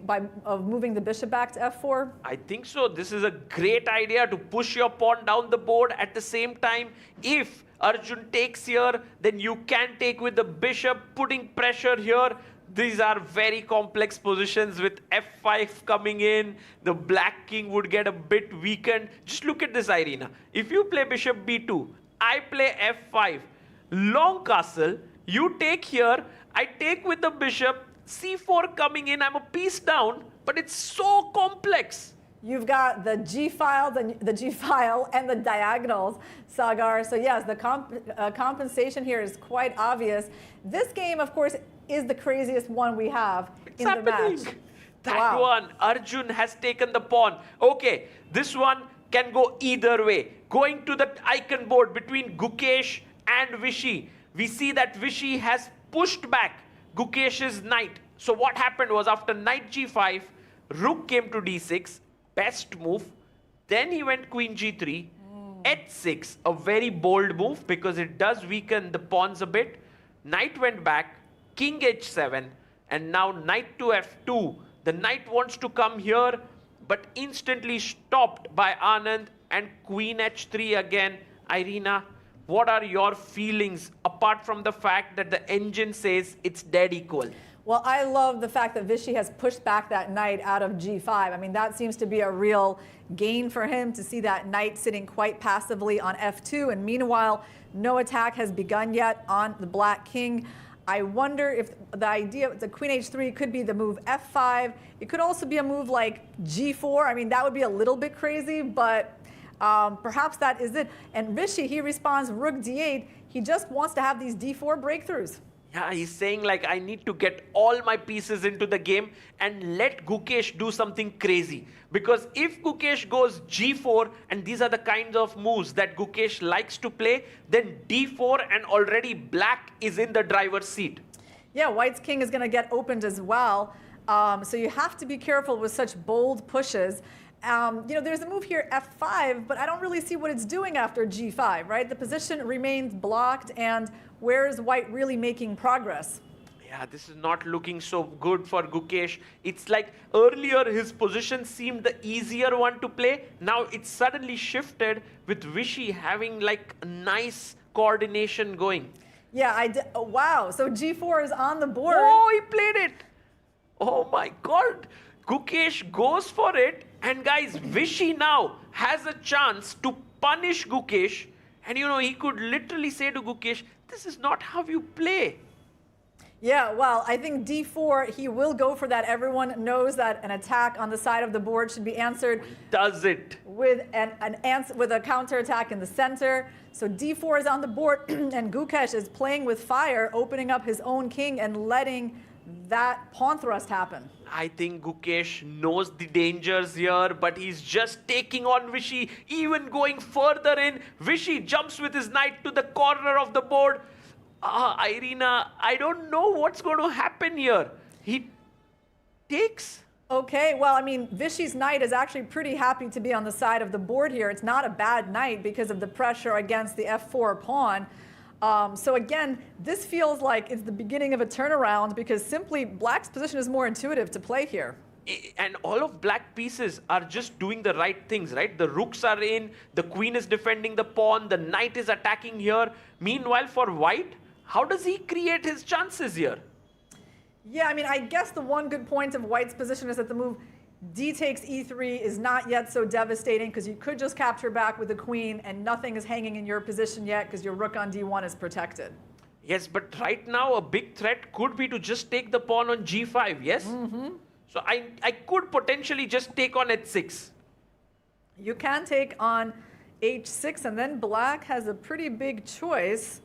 of moving the bishop back to f4? I think so. This is a great idea to push your pawn down the board. At the same time, if Arjun takes here, then you can take with the bishop, putting pressure here. These are very complex positions with f5 coming in. The black king would get a bit weakened. Just look at this, Irina. If you play bishop b2, I play f5. Long castle, you take here, I take with the bishop, c4 coming in, I'm a piece down, but it's so complex. You've got the g-file, the g-file, and the diagonals, Sagar. So yes, the compensation here is quite obvious. This game, of course, is the craziest one we have in the match. That one, Arjun has taken the pawn. Okay, this one can go either way. Going to the icon board between Gukesh and Vishy, we see that Vishy has pushed back Gukesh's knight. So what happened was, after knight g5, rook came to d6, best move. Then he went queen g3, h6, a very bold move because it does weaken the pawns a bit. Knight went back, king h7, and now knight to f2. The knight wants to come here, but instantly stopped by Anand, and queen h3 again. Irina, what are your feelings apart from the fact that the engine says it's dead equal? Well, I love the fact that Vishy has pushed back that knight out of g5. I mean, that seems to be a real gain for him to see that knight sitting quite passively on f2. And meanwhile, no attack has begun yet on the black king. I wonder if the idea, the queen h3 could be the move f5. It could also be a move like g4. I mean, that would be a little bit crazy, but perhaps that is it. And Vishy, he responds rook d8. He just wants to have these d4 breakthroughs. Yeah, he's saying like, I need to get all my pieces into the game and let Gukesh do something crazy. Because if Gukesh goes g4, and these are the kinds of moves that Gukesh likes to play, then d4, and already black is in the driver's seat. Yeah, white's king is going to get opened as well. So you have to be careful with such bold pushes. You know, there's a move here, f5, but I don't really see what it's doing after g5, right? The position remains blocked, and where is white really making progress? Yeah, this is not looking so good for Gukesh. It's like earlier his position seemed the easier one to play. Now it's suddenly shifted with Vishy having like a nice coordination going. Yeah, oh, wow, so g4 is on the board. Oh, he played it. Oh my God. Gukesh goes for it. And guys, Vishy now has a chance to punish Gukesh. And you know, he could literally say to Gukesh, this is not how you play. Yeah, well, I think d4, he will go for that. Everyone knows that an attack on the side of the board should be answered. Does it? With with a counterattack in the center. So d4 is on the board, and Gukesh is playing with fire, opening up his own king and letting that pawn thrust happen. I think Gukesh knows the dangers here, but he's just taking on Vishy, even going further in. Vishy jumps with his knight to the corner of the board. Irina, I don't know what's going to happen here. He takes. Okay, well, I mean, Vishy's knight is actually pretty happy to be on the side of the board here. It's not a bad knight because of the pressure against the f4 pawn. So again, this feels like it's the beginning of a turnaround because simply black's position is more intuitive to play here. And all of black pieces are just doing the right things, right? The rooks are in, the queen is defending the pawn, the knight is attacking here. Meanwhile, for white, how does he create his chances here? Yeah, I mean, I guess the one good point of white's position is that the move d takes e3 is not yet so devastating because you could just capture back with the queen and nothing is hanging in your position yet because your rook on d1 is protected. Yes, but right now a big threat could be to just take the pawn on g5, yes? So I could potentially just take on h6. You can take on h6 and then black has a pretty big choice.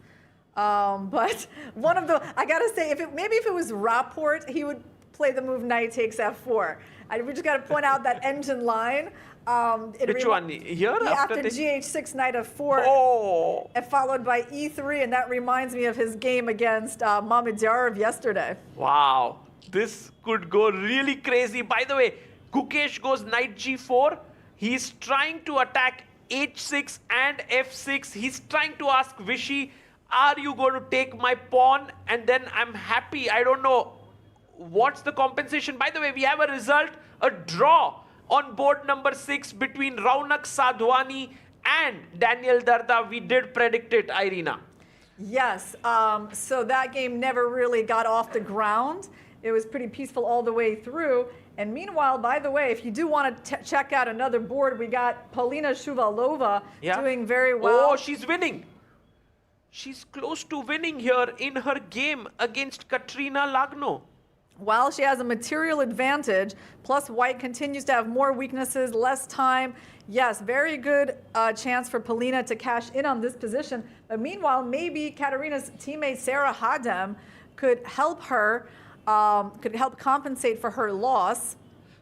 But one of the, I gotta say, maybe if it was Rapport, he would play the move knight takes f4. We just gotta point out that engine line. Which one? Here? Yeah, after gh6, knight f4, and followed by e3, and that reminds me of his game against Mahindra yesterday. Wow, this could go really crazy. By the way, Gukesh goes knight g4. He's trying to attack h6 and f6. He's trying to ask Vishy, are you going to take my pawn? And then I'm happy. I don't know what's the compensation. By the way, we have a result, a draw on board number 6 between Raunak Sadhwani and Daniel Darda. We did predict it, Irina. Yes, so that game never really got off the ground. It was pretty peaceful all the way through. And meanwhile, by the way, if you do want to check out another board, we got Polina Shuvalova doing very well. Oh, she's winning. She's close to winning here in her game against Katrina Lagno. While she has a material advantage, plus white continues to have more weaknesses, less time. Yes, very good chance for Polina to cash in on this position. But meanwhile, maybe Katerina's teammate Sarah Hadem could help her, could help compensate for her loss.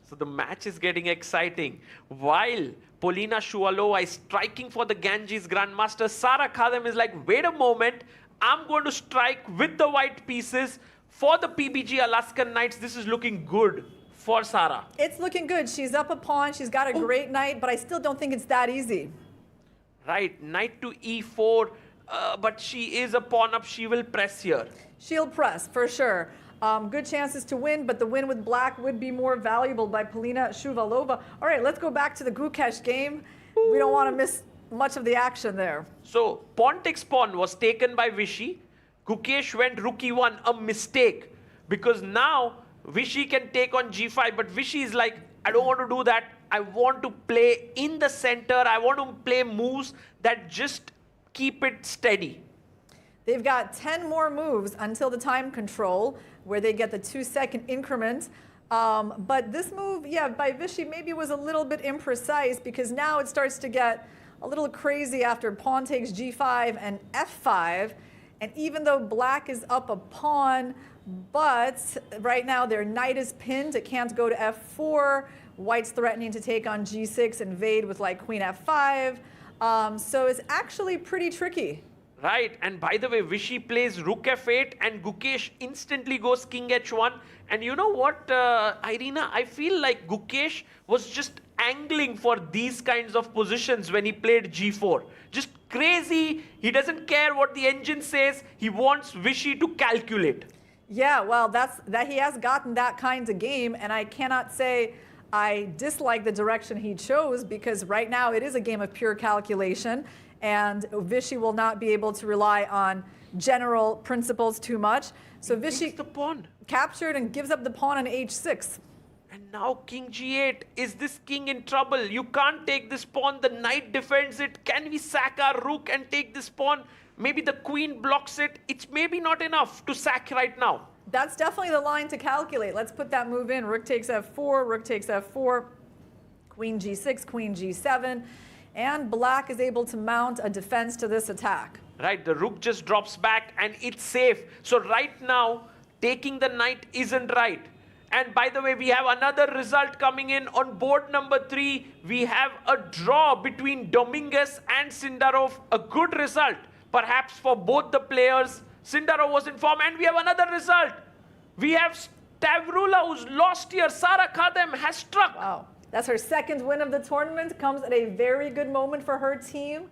So the match is getting exciting. While Polina Shuvalova is striking for the Ganges Grandmasters, Sarah Khadem is like, wait a moment, I'm going to strike with the white pieces for the PBG Alaskan Knights. This is looking good for Sarah. It's looking good. She's up a pawn. She's got a great knight, but I still don't think it's that easy. Right, knight to e4, but she is a pawn up. She will press here. She'll press, for sure. Good chances to win, but the win with black would be more valuable by Polina Shuvalova. All right, let's go back to the Gukesh game. We don't want to miss much of the action there. So, pawn takes pawn was taken by Vishy. Gukesh went rook e1, a mistake. Because now, Vishy can take on g5, but Vishy is like, I don't want to do that. I want to play in the center. I want to play moves that just keep it steady. They've got 10 more moves until the time control, where they get the 2-second increment. But this move, yeah, by Vishy maybe was a little bit imprecise because now it starts to get a little crazy after pawn takes g5 and f5. And even though black is up a pawn, but right now their knight is pinned, it can't go to f4. White's threatening to take on g6, invade with like queen f5. So it's actually pretty tricky. Right, and by the way, Vishy plays rook f8 and Gukesh instantly goes king h1. And you know what, Irina, I feel like Gukesh was just angling for these kinds of positions when he played g4. Just crazy, he doesn't care what the engine says, he wants Vishy to calculate. Yeah, well, that he has gotten that kind of game, and I cannot say I dislike the direction he chose because right now it is a game of pure calculation. And Vishy will not be able to rely on general principles too much. So Vishy the pawn. Captured and gives up the pawn on h6. And now king g8. Is this king in trouble? You can't take this pawn. The knight defends it. Can we sack our rook and take this pawn? Maybe the queen blocks it. It's maybe not enough to sack right now. That's definitely the line to calculate. Let's put that move in. Rook takes f4, rook takes f4, queen g6, queen g7. And black is able to mount a defense to this attack. Right, the rook just drops back and it's safe. So right now, taking the knight isn't right. And by the way, we have another result coming in on board number 3. We have a draw between Dominguez and Sindarov. A good result, perhaps for both the players. Sindarov was in form and we have another result. We have Stavrula who's lost here. Sarah Khadem has struck. Wow. That's her second win of the tournament. Comes at a very good moment for her team,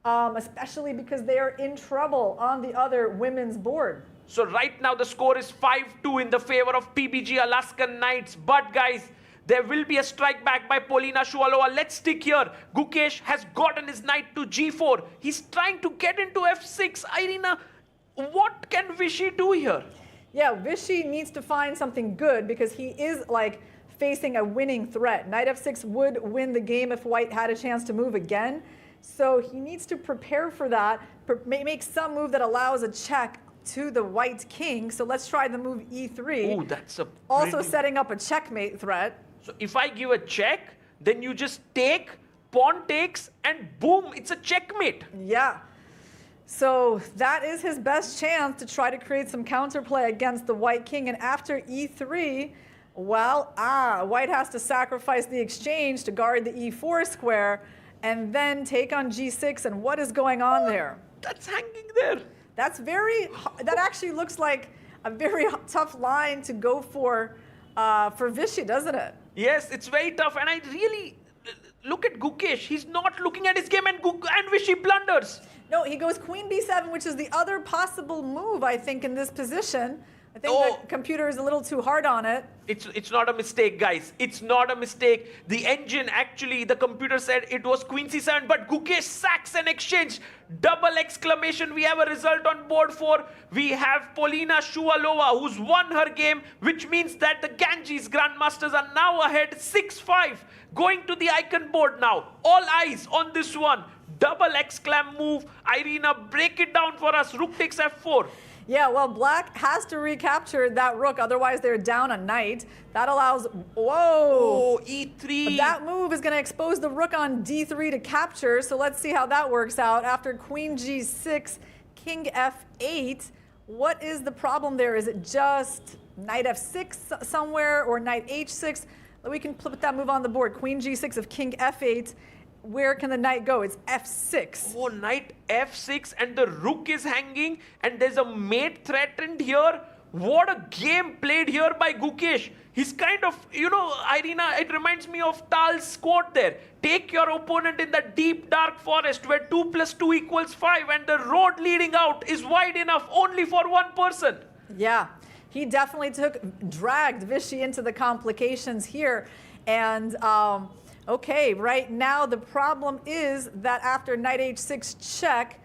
especially because they are in trouble on the other women's board. So right now the score is 5-2 in the favor of PBG Alaskan Knights. But guys, There will be a strike back by Polina Shuvalova. Let's stick here. Gukesh has gotten his knight to g4. He's trying to get into f6. Irina, what can Vishy do here? Yeah, Vishy needs to find something good because he is like facing a winning threat. Knight f6 would win the game if white had a chance to move again. So he needs to prepare for that, make some move that allows a check to the white king. So let's try the move e3. Oh, that's a also setting up a checkmate threat. So if I give a check, then you just take, pawn takes, and boom, it's a checkmate. Yeah. So that is his best chance to try to create some counterplay against the white king. And after e3, well, white has to sacrifice the exchange to guard the e4 square and then take on g6. And what is going on there? That's hanging there. That actually looks like a very tough line to go for Vishy, doesn't it? Yes, it's very tough. And I really look at Gukesh. He's not looking at his game, and Vishy blunders. No, he goes queen b7, which is the other possible move, I think, in this position. I think the computer is a little too hard on it. It's not a mistake, guys. It's not a mistake. The engine, actually, the computer said it was queen c7, but Gukesh sacks an exchange. Double exclamation. We have a result on board 4. We have Polina Shuvalova, who's won her game, which means that the Ganges Grandmasters are now ahead 6-5. Going to the icon board now. All eyes on this one. Double exclam move. Irina, break it down for us. Rook takes f4. Yeah, well, black has to recapture that rook, otherwise they're down a knight. That allows, whoa! Oh, e3. That move is going to expose the rook on d3 to capture, so let's see how that works out. After queen g6, king f8, what is the problem there? Is it just knight f6 somewhere or knight h6? We can put that move on the board. Queen g6 of king f8. Where can the knight go? It's f6. Oh, knight f6 and the rook is hanging and there's a mate threatened here. What a game played here by Gukesh. He's kind of, Irina, it reminds me of Tal's quote there. Take your opponent in the deep dark forest where 2 + 2 = 5 and the road leading out is wide enough only for one person. Yeah, he definitely dragged Vishy into the complications here. And okay, right now the problem is that after knight h6 check,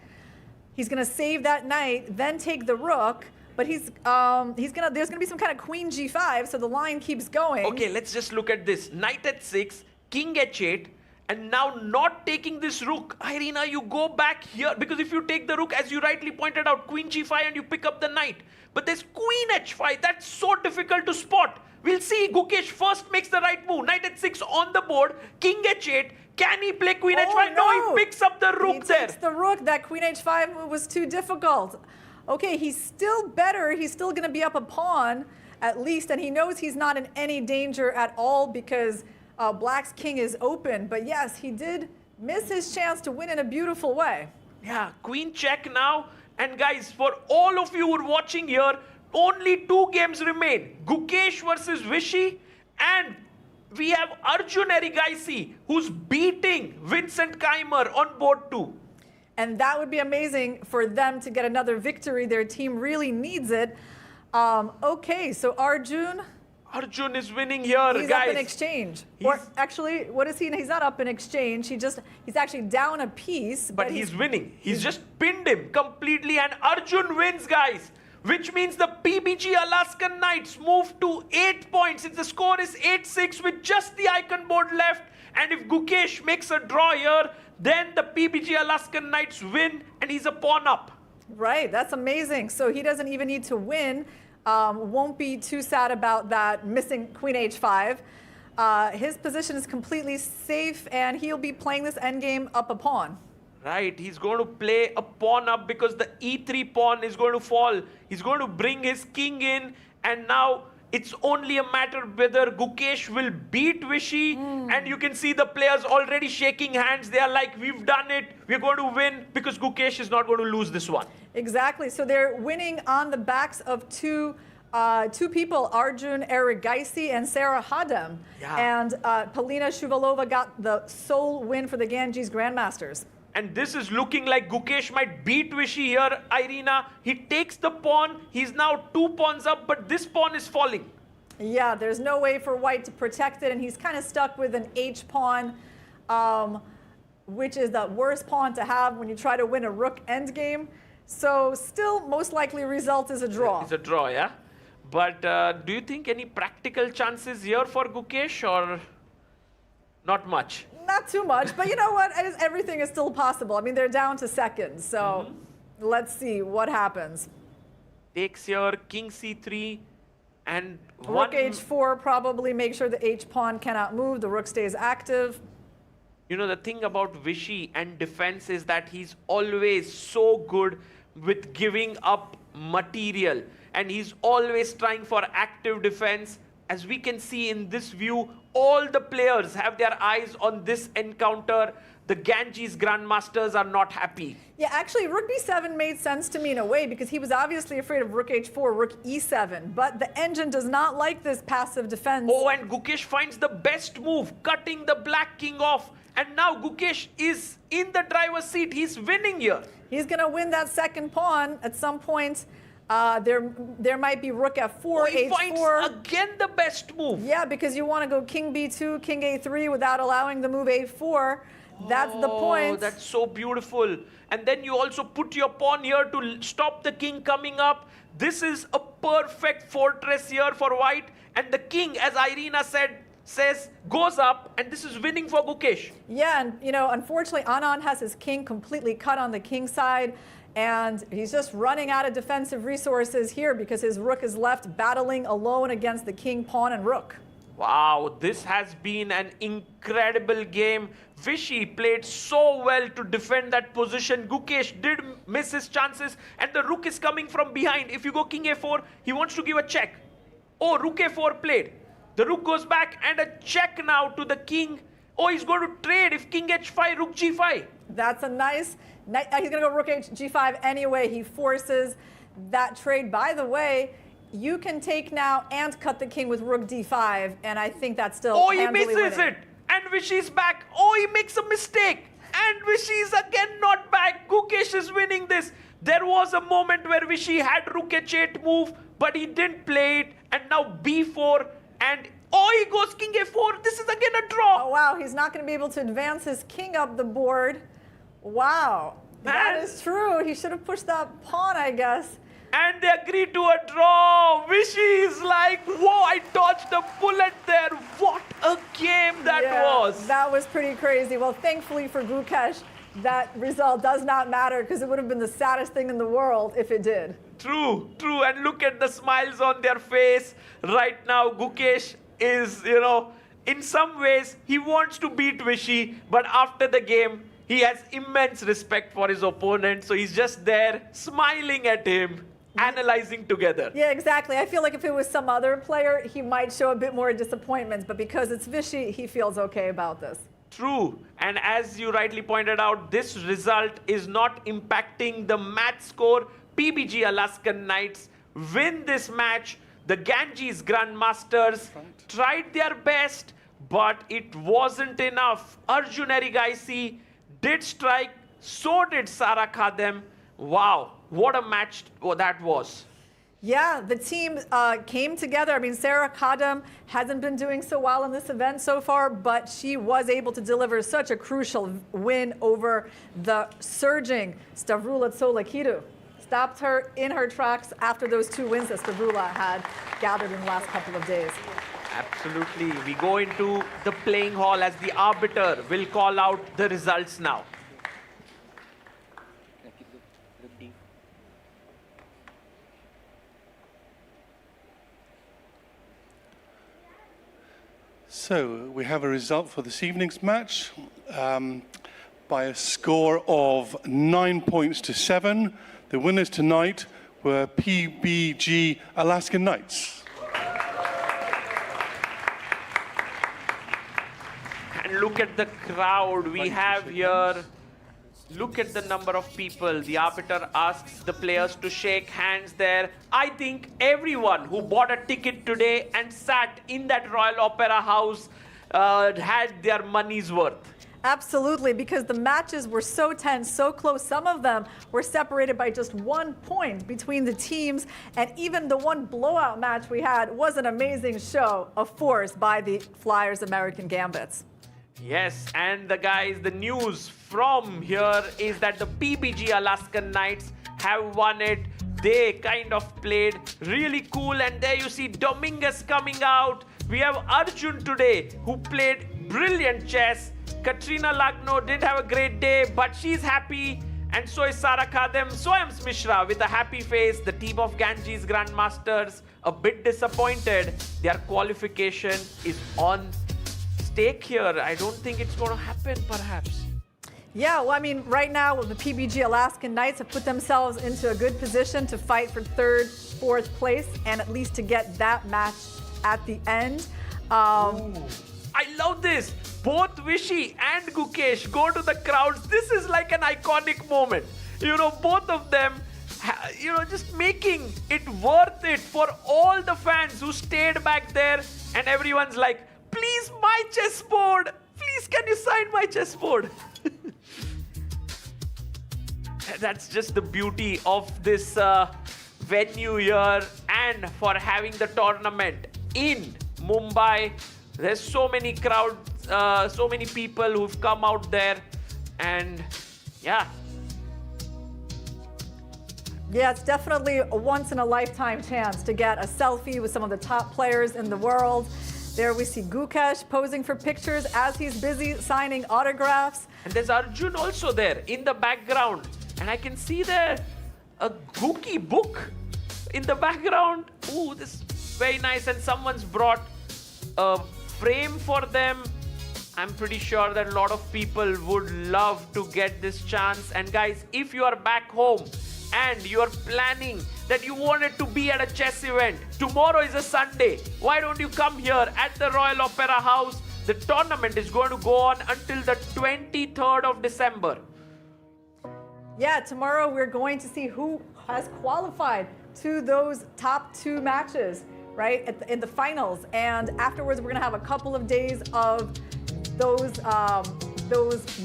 he's going to save that knight, then take the rook, but there's going to be some kind of queen g5, so the line keeps going. Okay, let's just look at this. Knight h6, king h8, and now not taking this rook. Irina, you go back here, because if you take the rook, as you rightly pointed out, queen g5 and you pick up the knight. But there's queen h5, that's so difficult to spot. We'll see. Gukesh first makes the right move. Knight h6 on the board. King h8. Can he play queen h5? No, he picks up the rook there. He takes the rook. That queen h5 move was too difficult. Okay, he's still better. He's still going to be up a pawn, at least. And he knows he's not in any danger at all because black's king is open. But yes, he did miss his chance to win in a beautiful way. Yeah, queen check now. And guys, for all of you who are watching here, only 2 games remain. Gukesh versus Vishy, and we have Arjun Erigaisi, who's beating Vincent Keimer on board 2. And that would be amazing for them to get another victory. Their team really needs it. Okay, so Arjun is winning here, he's guys. Up in exchange. Or actually, what is he? He's not up in exchange. He's actually down a piece. But he's winning. He's just pinned him completely, and Arjun wins, guys. Which means the PBG Alaskan Knights move to 8 points. If the score is 8-6 with just the icon board left, and if Gukesh makes a draw here, then the PBG Alaskan Knights win, and he's a pawn up. Right, that's amazing. So he doesn't even need to win. Won't be too sad about that missing queen h5. His position is completely safe, and he'll be playing this endgame up a pawn. Right, he's going to play a pawn up because the e3 pawn is going to fall. He's going to bring his king in, and now it's only a matter whether Gukesh will beat Vishy. And you can see the players already shaking hands. They are like, we've done it. We're going to win because Gukesh is not going to lose this one. Exactly. So they're winning on the backs of two people, Arjun Erigaisi and Sarah Hadem. Yeah. And Polina Shuvalova got the sole win for the Ganges Grandmasters. And this is looking like Gukesh might beat Vishy here, Irina. He takes the pawn. He's now 2 pawns up, but this pawn is falling. Yeah, there's no way for white to protect it, and he's kind of stuck with an H pawn, which is the worst pawn to have when you try to win a rook endgame. So still, most likely result is a draw. It's a draw, yeah? But do you think any practical chances here for Gukesh, or not much? Not too much, but you know what? Everything is still possible. I mean, they're down to seconds, so let's see what happens. Takes here, king c3, and Rook h4, probably make sure the h-pawn cannot move, the rook stays active. You know, the thing about Vishy and defense is that he's always so good with giving up material. And he's always trying for active defense. As we can see in this view, all the players have their eyes on this encounter. The Ganges Grandmasters are not happy. Yeah, actually, rook b7 made sense to me in a way because he was obviously afraid of rook h4, rook e7. But the engine does not like this passive defense. Oh, and Gukesh finds the best move, cutting the black king off. And now Gukesh is in the driver's seat. He's winning here. He's going to win that second pawn at some point. There might be rook f4, oh, he h4. finds again the best move. Yeah, because you want to go king b2, king a3 without allowing the move a4. That's the point. That's so beautiful. And then you also put your pawn here to stop the king coming up. This is a perfect fortress here for white. And the king, as Irina says, goes up. And this is winning for Gukesh. Yeah, and you know, unfortunately, Anand has his king completely cut on the king side. And he's just running out of defensive resources here because his rook is left battling alone against the king, pawn, and rook. Wow, this has been an incredible game. Vishy played so well to defend that position. Gukesh did miss his chances, and the rook is coming from behind. If you go king a4, he wants to give a check. Oh, rook a4 played. The rook goes back, and a check now to the king. Oh, he's going to trade if king h5, rook g5. That's a nice... He's going to go rook g5 anyway. He forces that trade. By the way, you can take now and cut the king with rook d5, and I think that's still oh, he misses it. And Vishy's back. Oh, he makes a mistake. And Vishy's again not back. Gukesh is winning this. There was a moment where Vishy had rook h8 move, but he didn't play it. And now b4, and oh, he goes king a4. This is again a draw. Oh, wow. He's not going to be able to advance his king up the board. Wow. That is true. He should have pushed that pawn, I guess. And they agreed to a draw. Vishy is like, whoa, I dodged a bullet there. What a game that was. That was pretty crazy. Well, thankfully for Gukesh, that result does not matter because it would have been the saddest thing in the world if it did. True, true. And look at the smiles on their face. Right now, Gukesh is, you know, in some ways, he wants to beat Vishy, but after the game, he has immense respect for his opponent, so he's just there smiling at him, analyzing together. Yeah, exactly. I feel like if it was some other player, he might show a bit more disappointment, but because it's Vishy, he feels okay about this. True. And as you rightly pointed out, this result is not impacting the match score. PBG Alaskan Knights win this match. The Ganges Grandmasters tried their best, but it wasn't enough. Arjun did strike, so did Sara Khadem. Wow, what a match that was. Yeah, the team came together. I mean, Sara Khadem hasn't been doing so well in this event so far, but she was able to deliver such a crucial win over the surging Stavrula Tsolakidu. Stopped her in her tracks after those two wins that Stavrula had gathered in the last couple of days. Absolutely. We go into the playing hall as the arbiter will call out the results now. So we have a result for this evening's match by a score of 9 points to 7. The winners tonight were PBG Alaskan Knights. And look at the crowd we have here. Look at the number of people. The arbiter asks the players to shake hands there. I think everyone who bought a ticket today and sat in that Royal Opera House had their money's worth. Absolutely, because the matches were so tense, so close. Some of them were separated by just 1 point between the teams, and even the one blowout match we had was an amazing show of force by the Flyers American Gambits. Yes, and the news from here is that the PBG Alaskan Knights have won it. They kind of played really cool, and there you see Dominguez coming out. We have Arjun today, who played brilliant chess. Katrina Lagno didn't have a great day, but she's happy. And so is Sara Khadem. So am Mishra with a happy face. The team of Ganges Grandmasters a bit disappointed. Their qualification is on stake here. I don't think it's going to happen, perhaps. Yeah, well, I mean, right now, the PBG Alaskan Knights have put themselves into a good position to fight for 3rd, 4th place, and at least to get that match at the end. I love this. Both Vishy and Gukesh go to the crowds. This is like an iconic moment. You know, both of them, you know, just making it worth it for all the fans who stayed back there. And everyone's like, please, my chessboard. Please, can you sign my chessboard? That's just the beauty of this venue here, and for having the tournament in Mumbai. There's so many crowds, so many people who've come out there, and yeah. Yeah, it's definitely a once-in-a-lifetime chance to get a selfie with some of the top players in the world. There we see Gukesh posing for pictures as he's busy signing autographs. And there's Arjun also there in the background. And I can see there a Gookie book in the background. Ooh, this is very nice. And someone's brought a frame for them. I'm pretty sure that a lot of people would love to get this chance. And guys, if you are back home and you're planning that you wanted to be at a chess event, tomorrow is a Sunday. Why don't you come here at the Royal Opera House? The tournament is going to go on until the 23rd of December. Yeah, tomorrow we're going to see who has qualified to those top 2 matches, right, in the finals. And afterwards, we're going to have a couple of days of those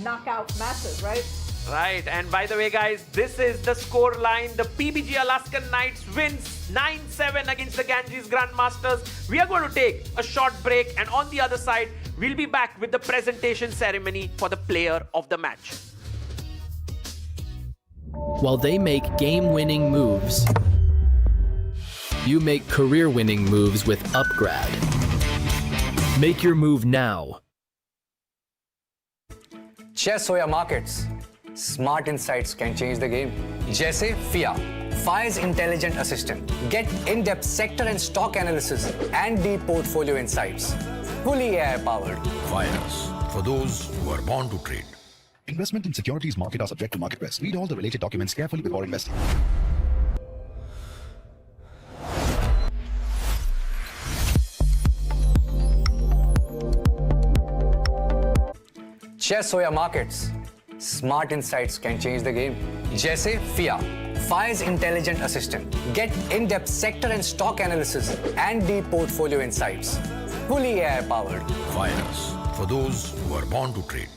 knockout matches, right? Right, and by the way, guys, this is the score line. The PBG Alaskan Knights wins 9-7 against the Ganges Grandmasters. We are going to take a short break, and on the other side, we'll be back with the presentation ceremony for the player of the match. While they make game-winning moves, you make career-winning moves with Upgrad. Make your move now. Chess or markets, smart insights can change the game. Jaise FIA, Fyers Intelligent Assistant. Get in-depth sector and stock analysis and deep portfolio insights. Fully AI-powered. Fyers, for those who are born to trade. Investment in securities market are subject to market risk. Read all the related documents carefully before investing. Chess or markets, smart insights can change the game. Jaise FIA, Fyers Intelligent Assistant. Get in-depth sector and stock analysis and deep portfolio insights. Fully AI-powered. Fyers, for those who are born to trade.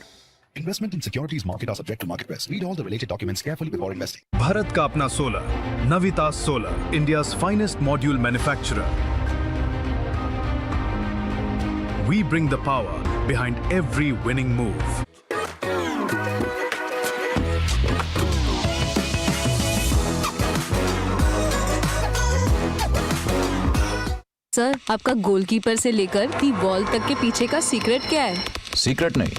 Investment in securities market are subject to market risk. Read all the related documents carefully before investing. Bharat का अपना solar, Navita solar, India's finest module manufacturer. We bring the power behind every winning move. Sir, आपका goalkeeper से लेकर the ball तक के पीछे का secret क्या है? सीक्रेट नहीं,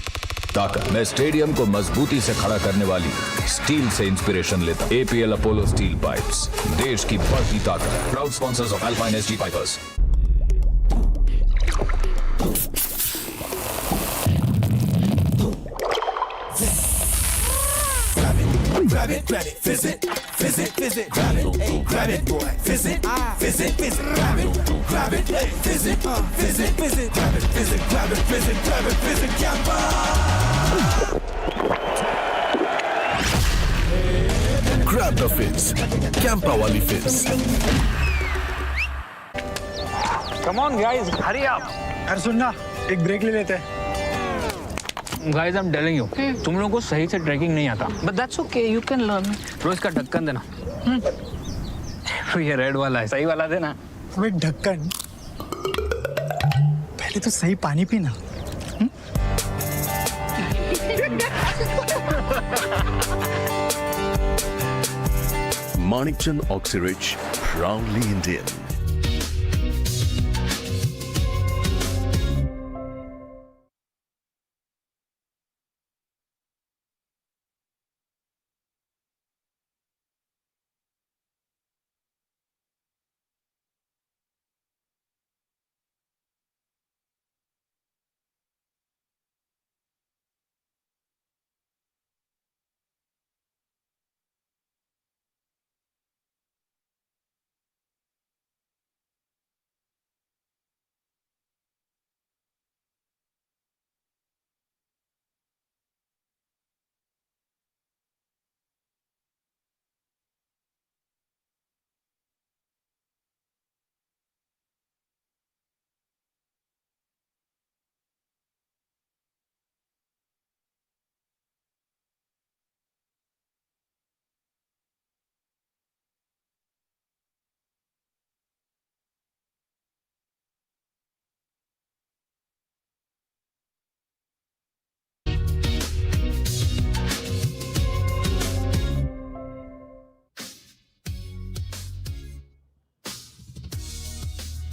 ताकत। मैं स्टेडियम को मजबूती से खड़ा करने वाली स्टील से इंस्पिरेशन लेता। APL अपोलो स्टील पाइप्स, देश की बढ़ती ताकत। Proud sponsors of Alpine Pipers. Grab it, fizz it, grab it, hey, grab it, boy, fizz it, grab it, hey, fizz it, grab it, fizz it, Gamma. Grab the fizz. Campa wali fizz. Come on, guys, hurry up. अरे सुन ना, एक break ले लेते हैं. Guys, I'm telling you, तुम लोगों को सही से ट्रैकिंग नहीं आता. But that's okay, you can learn. रोज का ढक्कन देना. ये रेड वाला है, सही वाला देना. अबे ढक्कन, पहले तो सही पानी पीना. Manikchand Oxyrich, proudly Indian.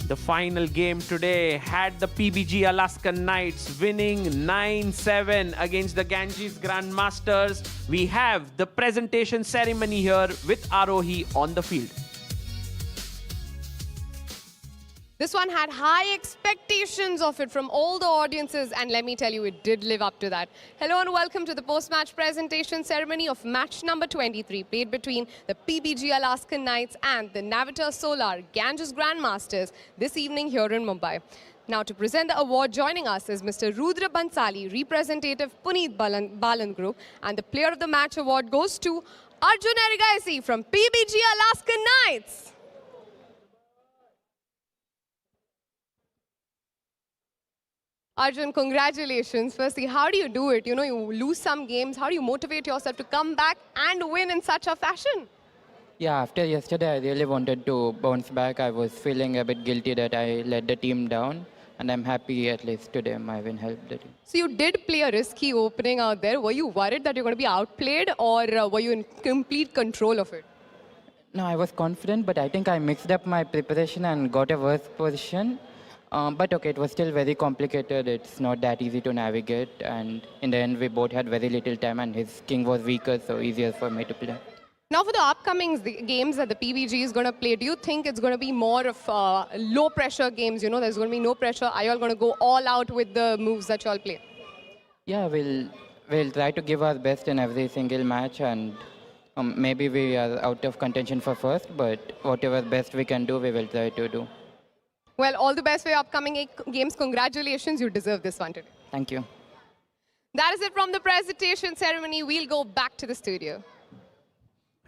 The final game today had the PBG Alaskan Knights winning 9-7 against the Ganges Grandmasters. We have the presentation ceremony here with Arohi on the field. This one had high expectations of it from all the audiences, and let me tell you, it did live up to that. Hello and welcome to the post-match presentation ceremony of match number 23, played between the PBG Alaskan Knights and the Navitor Solar Ganges Grandmasters this evening here in Mumbai. Now, to present the award, joining us is Mr. Rudra Bansali, representative Puneet Balan Group, and the Player of the Match award goes to Arjun from PBG Alaskan Knights. Arjun, congratulations. Firstly, how do you do it? You know, you lose some games. How do you motivate yourself to come back and win in such a fashion? Yeah, after yesterday, I really wanted to bounce back. I was feeling a bit guilty that I let the team down. And I'm happy at least today my win helped the team. So you did play a risky opening out there. Were you worried that you're going to be outplayed, or were you in complete control of it? No, I was confident, but I think I mixed up my preparation and got a worse position. But okay, it was still very complicated. It's not that easy to navigate. And in the end, we both had very little time, and his king was weaker, so easier for me to play. Now, for the upcoming games that the PBG is going to play, do you think it's going to be more of low-pressure games? You know, there's going to be no pressure. Are you all going to go all out with the moves that you all play? Yeah, we'll try to give our best in every single match, and maybe we are out of contention for first, but whatever best we can do, we will try to do. Well, all the best for your upcoming games. Congratulations, you deserve this one today. Thank you. That is it from the presentation ceremony. We'll go back to the studio.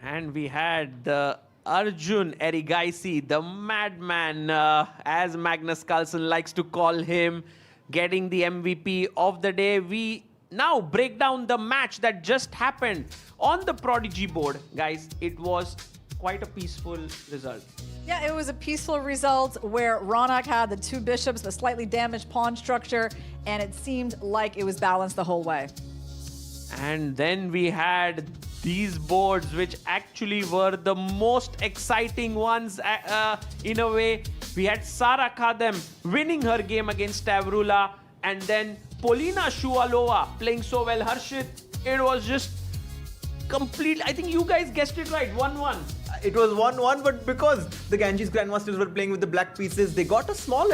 And we had the Arjun Erigaisi, the madman, as Magnus Carlsen likes to call him, getting the MVP of the day. We now break down the match that just happened on the Prodigy board. Guys, it was quite a peaceful result. Yeah, it was a peaceful result where Ronak had the two bishops, but slightly damaged pawn structure, and it seemed like it was balanced the whole way. And then we had these boards, which actually were the most exciting ones in a way. We had Sara Kadem winning her game against Tavrula, and then Polina Shuvalova playing so well. Harshit, it was just complete. I think you guys guessed it right, 1-1. It was 1-1, but because the Ganges Grandmasters were playing with the black pieces, they got a small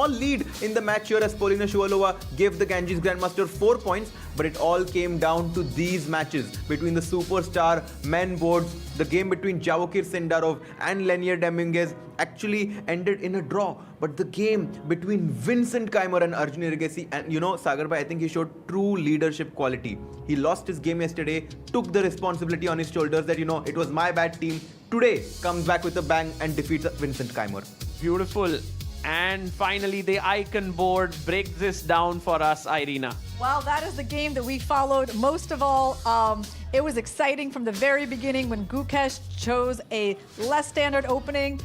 lead in the match here as Polina Shuvalova gave the Ganges Grandmaster 4 points. But it all came down to these matches between the superstar men boards. The game between Javokir Sindarov and Lenier Dominguez actually ended in a draw. But the game between Vincent Keimer and Arjun Erigaisi, and you know, Sagar Bhai, I think he showed true leadership quality. He lost his game yesterday, took the responsibility on his shoulders that, you know, it was my bad team. Today comes back with a bang and defeats Vincent Keimer. Beautiful. And finally, the icon board breaks this down for us, Irina. Well, that is the game that we followed most of all. It was exciting from the very beginning when Gukesh chose a less standard opening,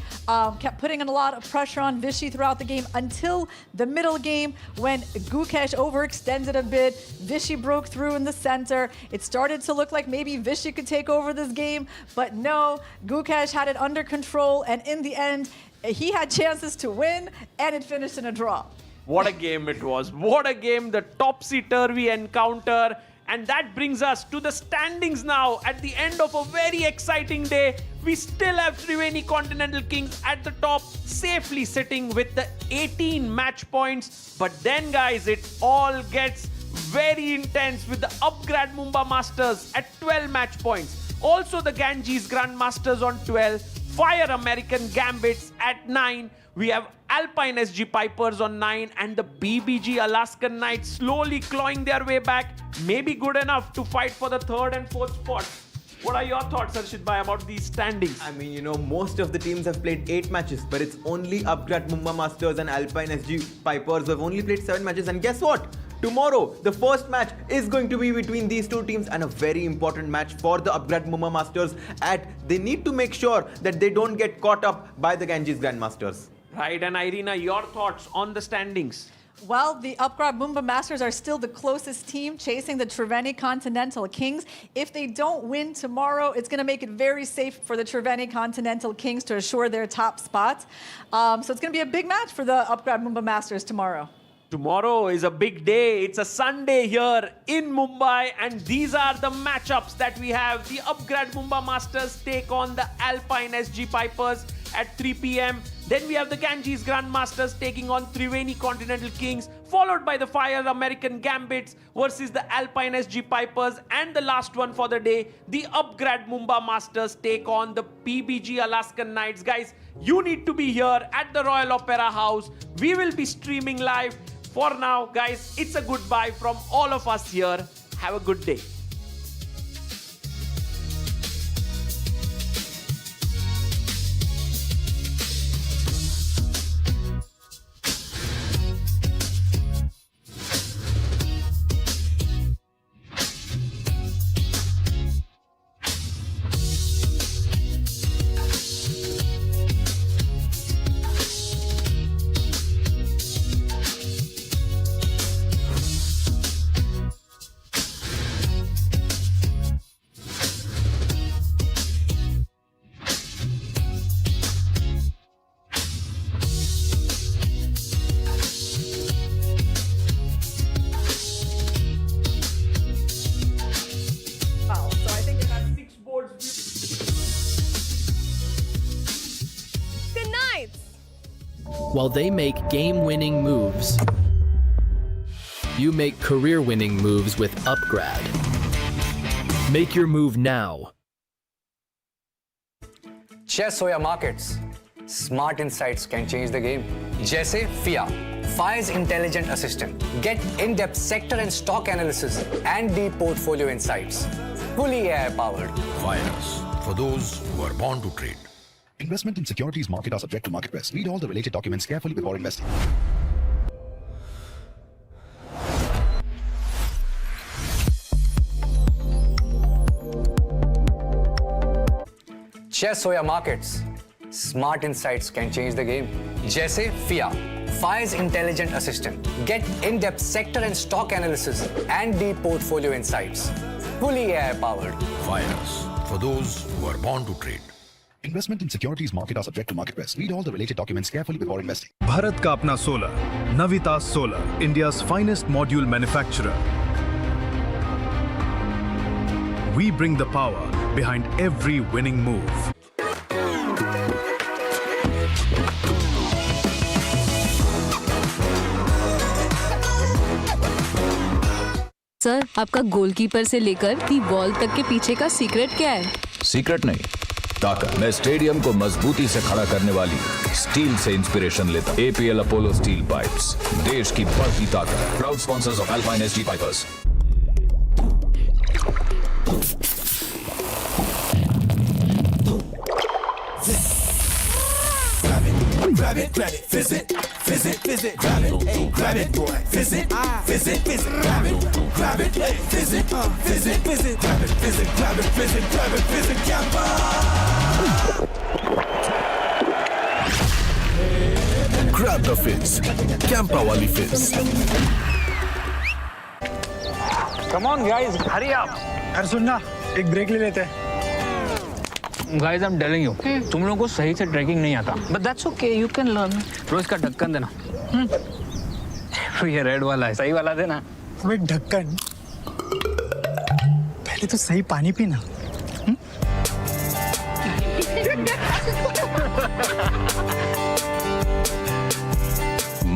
kept putting in a lot of pressure on Vishy throughout the game until the middle game when Gukesh overextended a bit. Vishy broke through in the center. It started to look like maybe Vishy could take over this game, but no, Gukesh had it under control, and in the end, he had chances to win, and it finished in a draw. What a game it was. What a game, the topsy-turvy encounter. And that brings us to the standings now. At the end of a very exciting day, we still have Triveni Continental Kings at the top, safely sitting with the 18 match points. But then, guys, it all gets very intense with the Upgrad Mumba Masters at 12 match points. Also the Ganges Grandmasters on 12. Fyers American Gambits at 9. We have Alpine Pipers on 9 and the PBG Alaskan Knights slowly clawing their way back. Maybe good enough to fight for the 3rd and 4th spot. What are your thoughts, Arshit Bhai, about these standings? I mean, you know, most of the teams have played 8 matches, but it's only Upgrad Mumba Masters and Alpine Pipers who have only played 7 matches. And guess what? Tomorrow, the first match is going to be between these two teams, and a very important match for the Upgrad Mumba Masters. They need to make sure that they don't get caught up by the Ganges Grandmasters. Right, and Irina, your thoughts on the standings? Well, the Upgrad Mumba Masters are still the closest team, chasing the Triveni Continental Kings. If they don't win tomorrow, it's going to make it very safe for the Triveni Continental Kings to assure their top spots. So it's going to be a big match for the Upgrad Mumba Masters tomorrow. Tomorrow is a big day. It's a Sunday here in Mumbai, and these are the matchups that we have. The Upgrad Mumba Masters take on the Alpine Pipers at 3 p.m. Then we have the Ganges Grandmasters taking on Triveni Continental Kings, followed by the Fyers American Gambits versus the Alpine Pipers, and the last one for the day, the Upgrad Mumba Masters take on the PBG Alaskan Knights. Guys, you need to be here at the Royal Opera House. We will be streaming live. For now, guys, it's a goodbye from all of us here. Have a good day. While they make game-winning moves, you make career-winning moves with Upgrad. Make your move now. Chess or markets, smart insights can change the game. जैसे FIA, Fyers Intelligent Assistant. Get in-depth sector and stock analysis and deep portfolio insights. Fully AI-powered. Fyers, for those who are born to trade. Investment in securities market are subject to market risk. Read all the related documents carefully before investing. Chess or markets, smart insights can change the game. जैसे FIA, Fyers Intelligent Assistant. Get in-depth sector and stock analysis and deep portfolio insights. Fully AI-powered. Fyers, for those who are born to trade. Investment in securities market are subject to market risk. Read all the related documents carefully before investing. Bharat का अपना solar, Navitas Solar, India's finest module manufacturer. We bring the power behind every winning move. Sir, आपका goalkeeper से लेकर the ball तक के पीछे का secret क्या है? सीक्रेट नहीं, ताकत। मैं स्टेडियम को मजबूती से खड़ा करने वाली स्टील से इंस्पिरेशन लेता। APL अपोलो स्टील पाइप्स, देश की बढ़ती ताकत। Proud sponsors of alpine pipers. Grab grab it, fizz it, grab it, hey, grab it, boy, fizz it, grab it, hey, fizz it, grab it, fizz it, Gamma. Grab the fizz. Campa wali fizz. Come on guys, hurry up. यार सुन ना, एक break ले लेते हैं. Guys, I'm telling you, तुम लोगों को सही से ट्रैकिंग नहीं आता. But that's okay, you can learn. रोज का ढक्कन देना. ये रेड वाला है, सही वाला देना. अबे ढक्कन. पहले तो सही पानी पीना.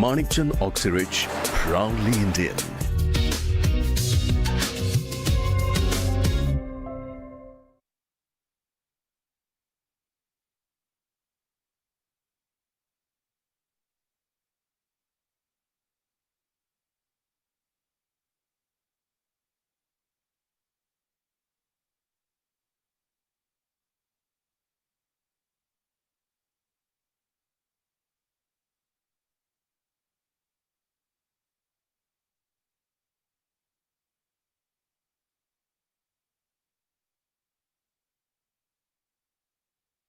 Manikchand Oxyrich, proudly Indian.